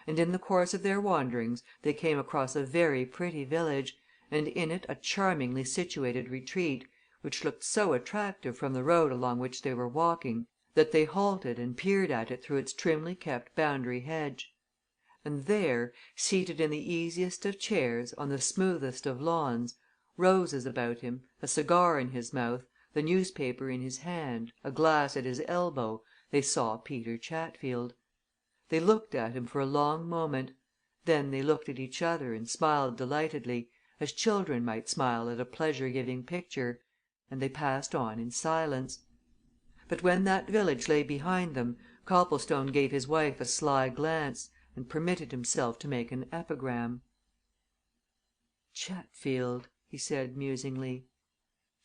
And in the course of their wanderings they came across a very pretty village, and in it a charmingly situated retreat, which looked so attractive from the road along which they were walking that they halted and peered at it through its trimly kept boundary hedge. And there, seated in the easiest of chairs on the smoothest of lawns, roses about him, a cigar in his mouth, the newspaper in his hand, a glass at his elbow, they saw Peter Chatfield. They looked at him for a long moment; then they looked at each other and smiled delightedly, as children might smile at a pleasure giving picture, and they passed on in silence. But when that village lay behind them, Copplestone gave his wife a sly glance, and permitted himself to make an epigram. "Chatfield!" he said musingly.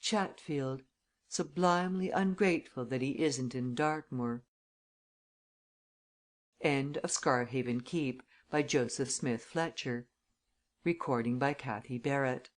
"Chatfield! Sublimely ungrateful that he isn't in Dartmoor." End of Scarhaven Keep, by Joseph Smith Fletcher. Recording by Cate Barratt.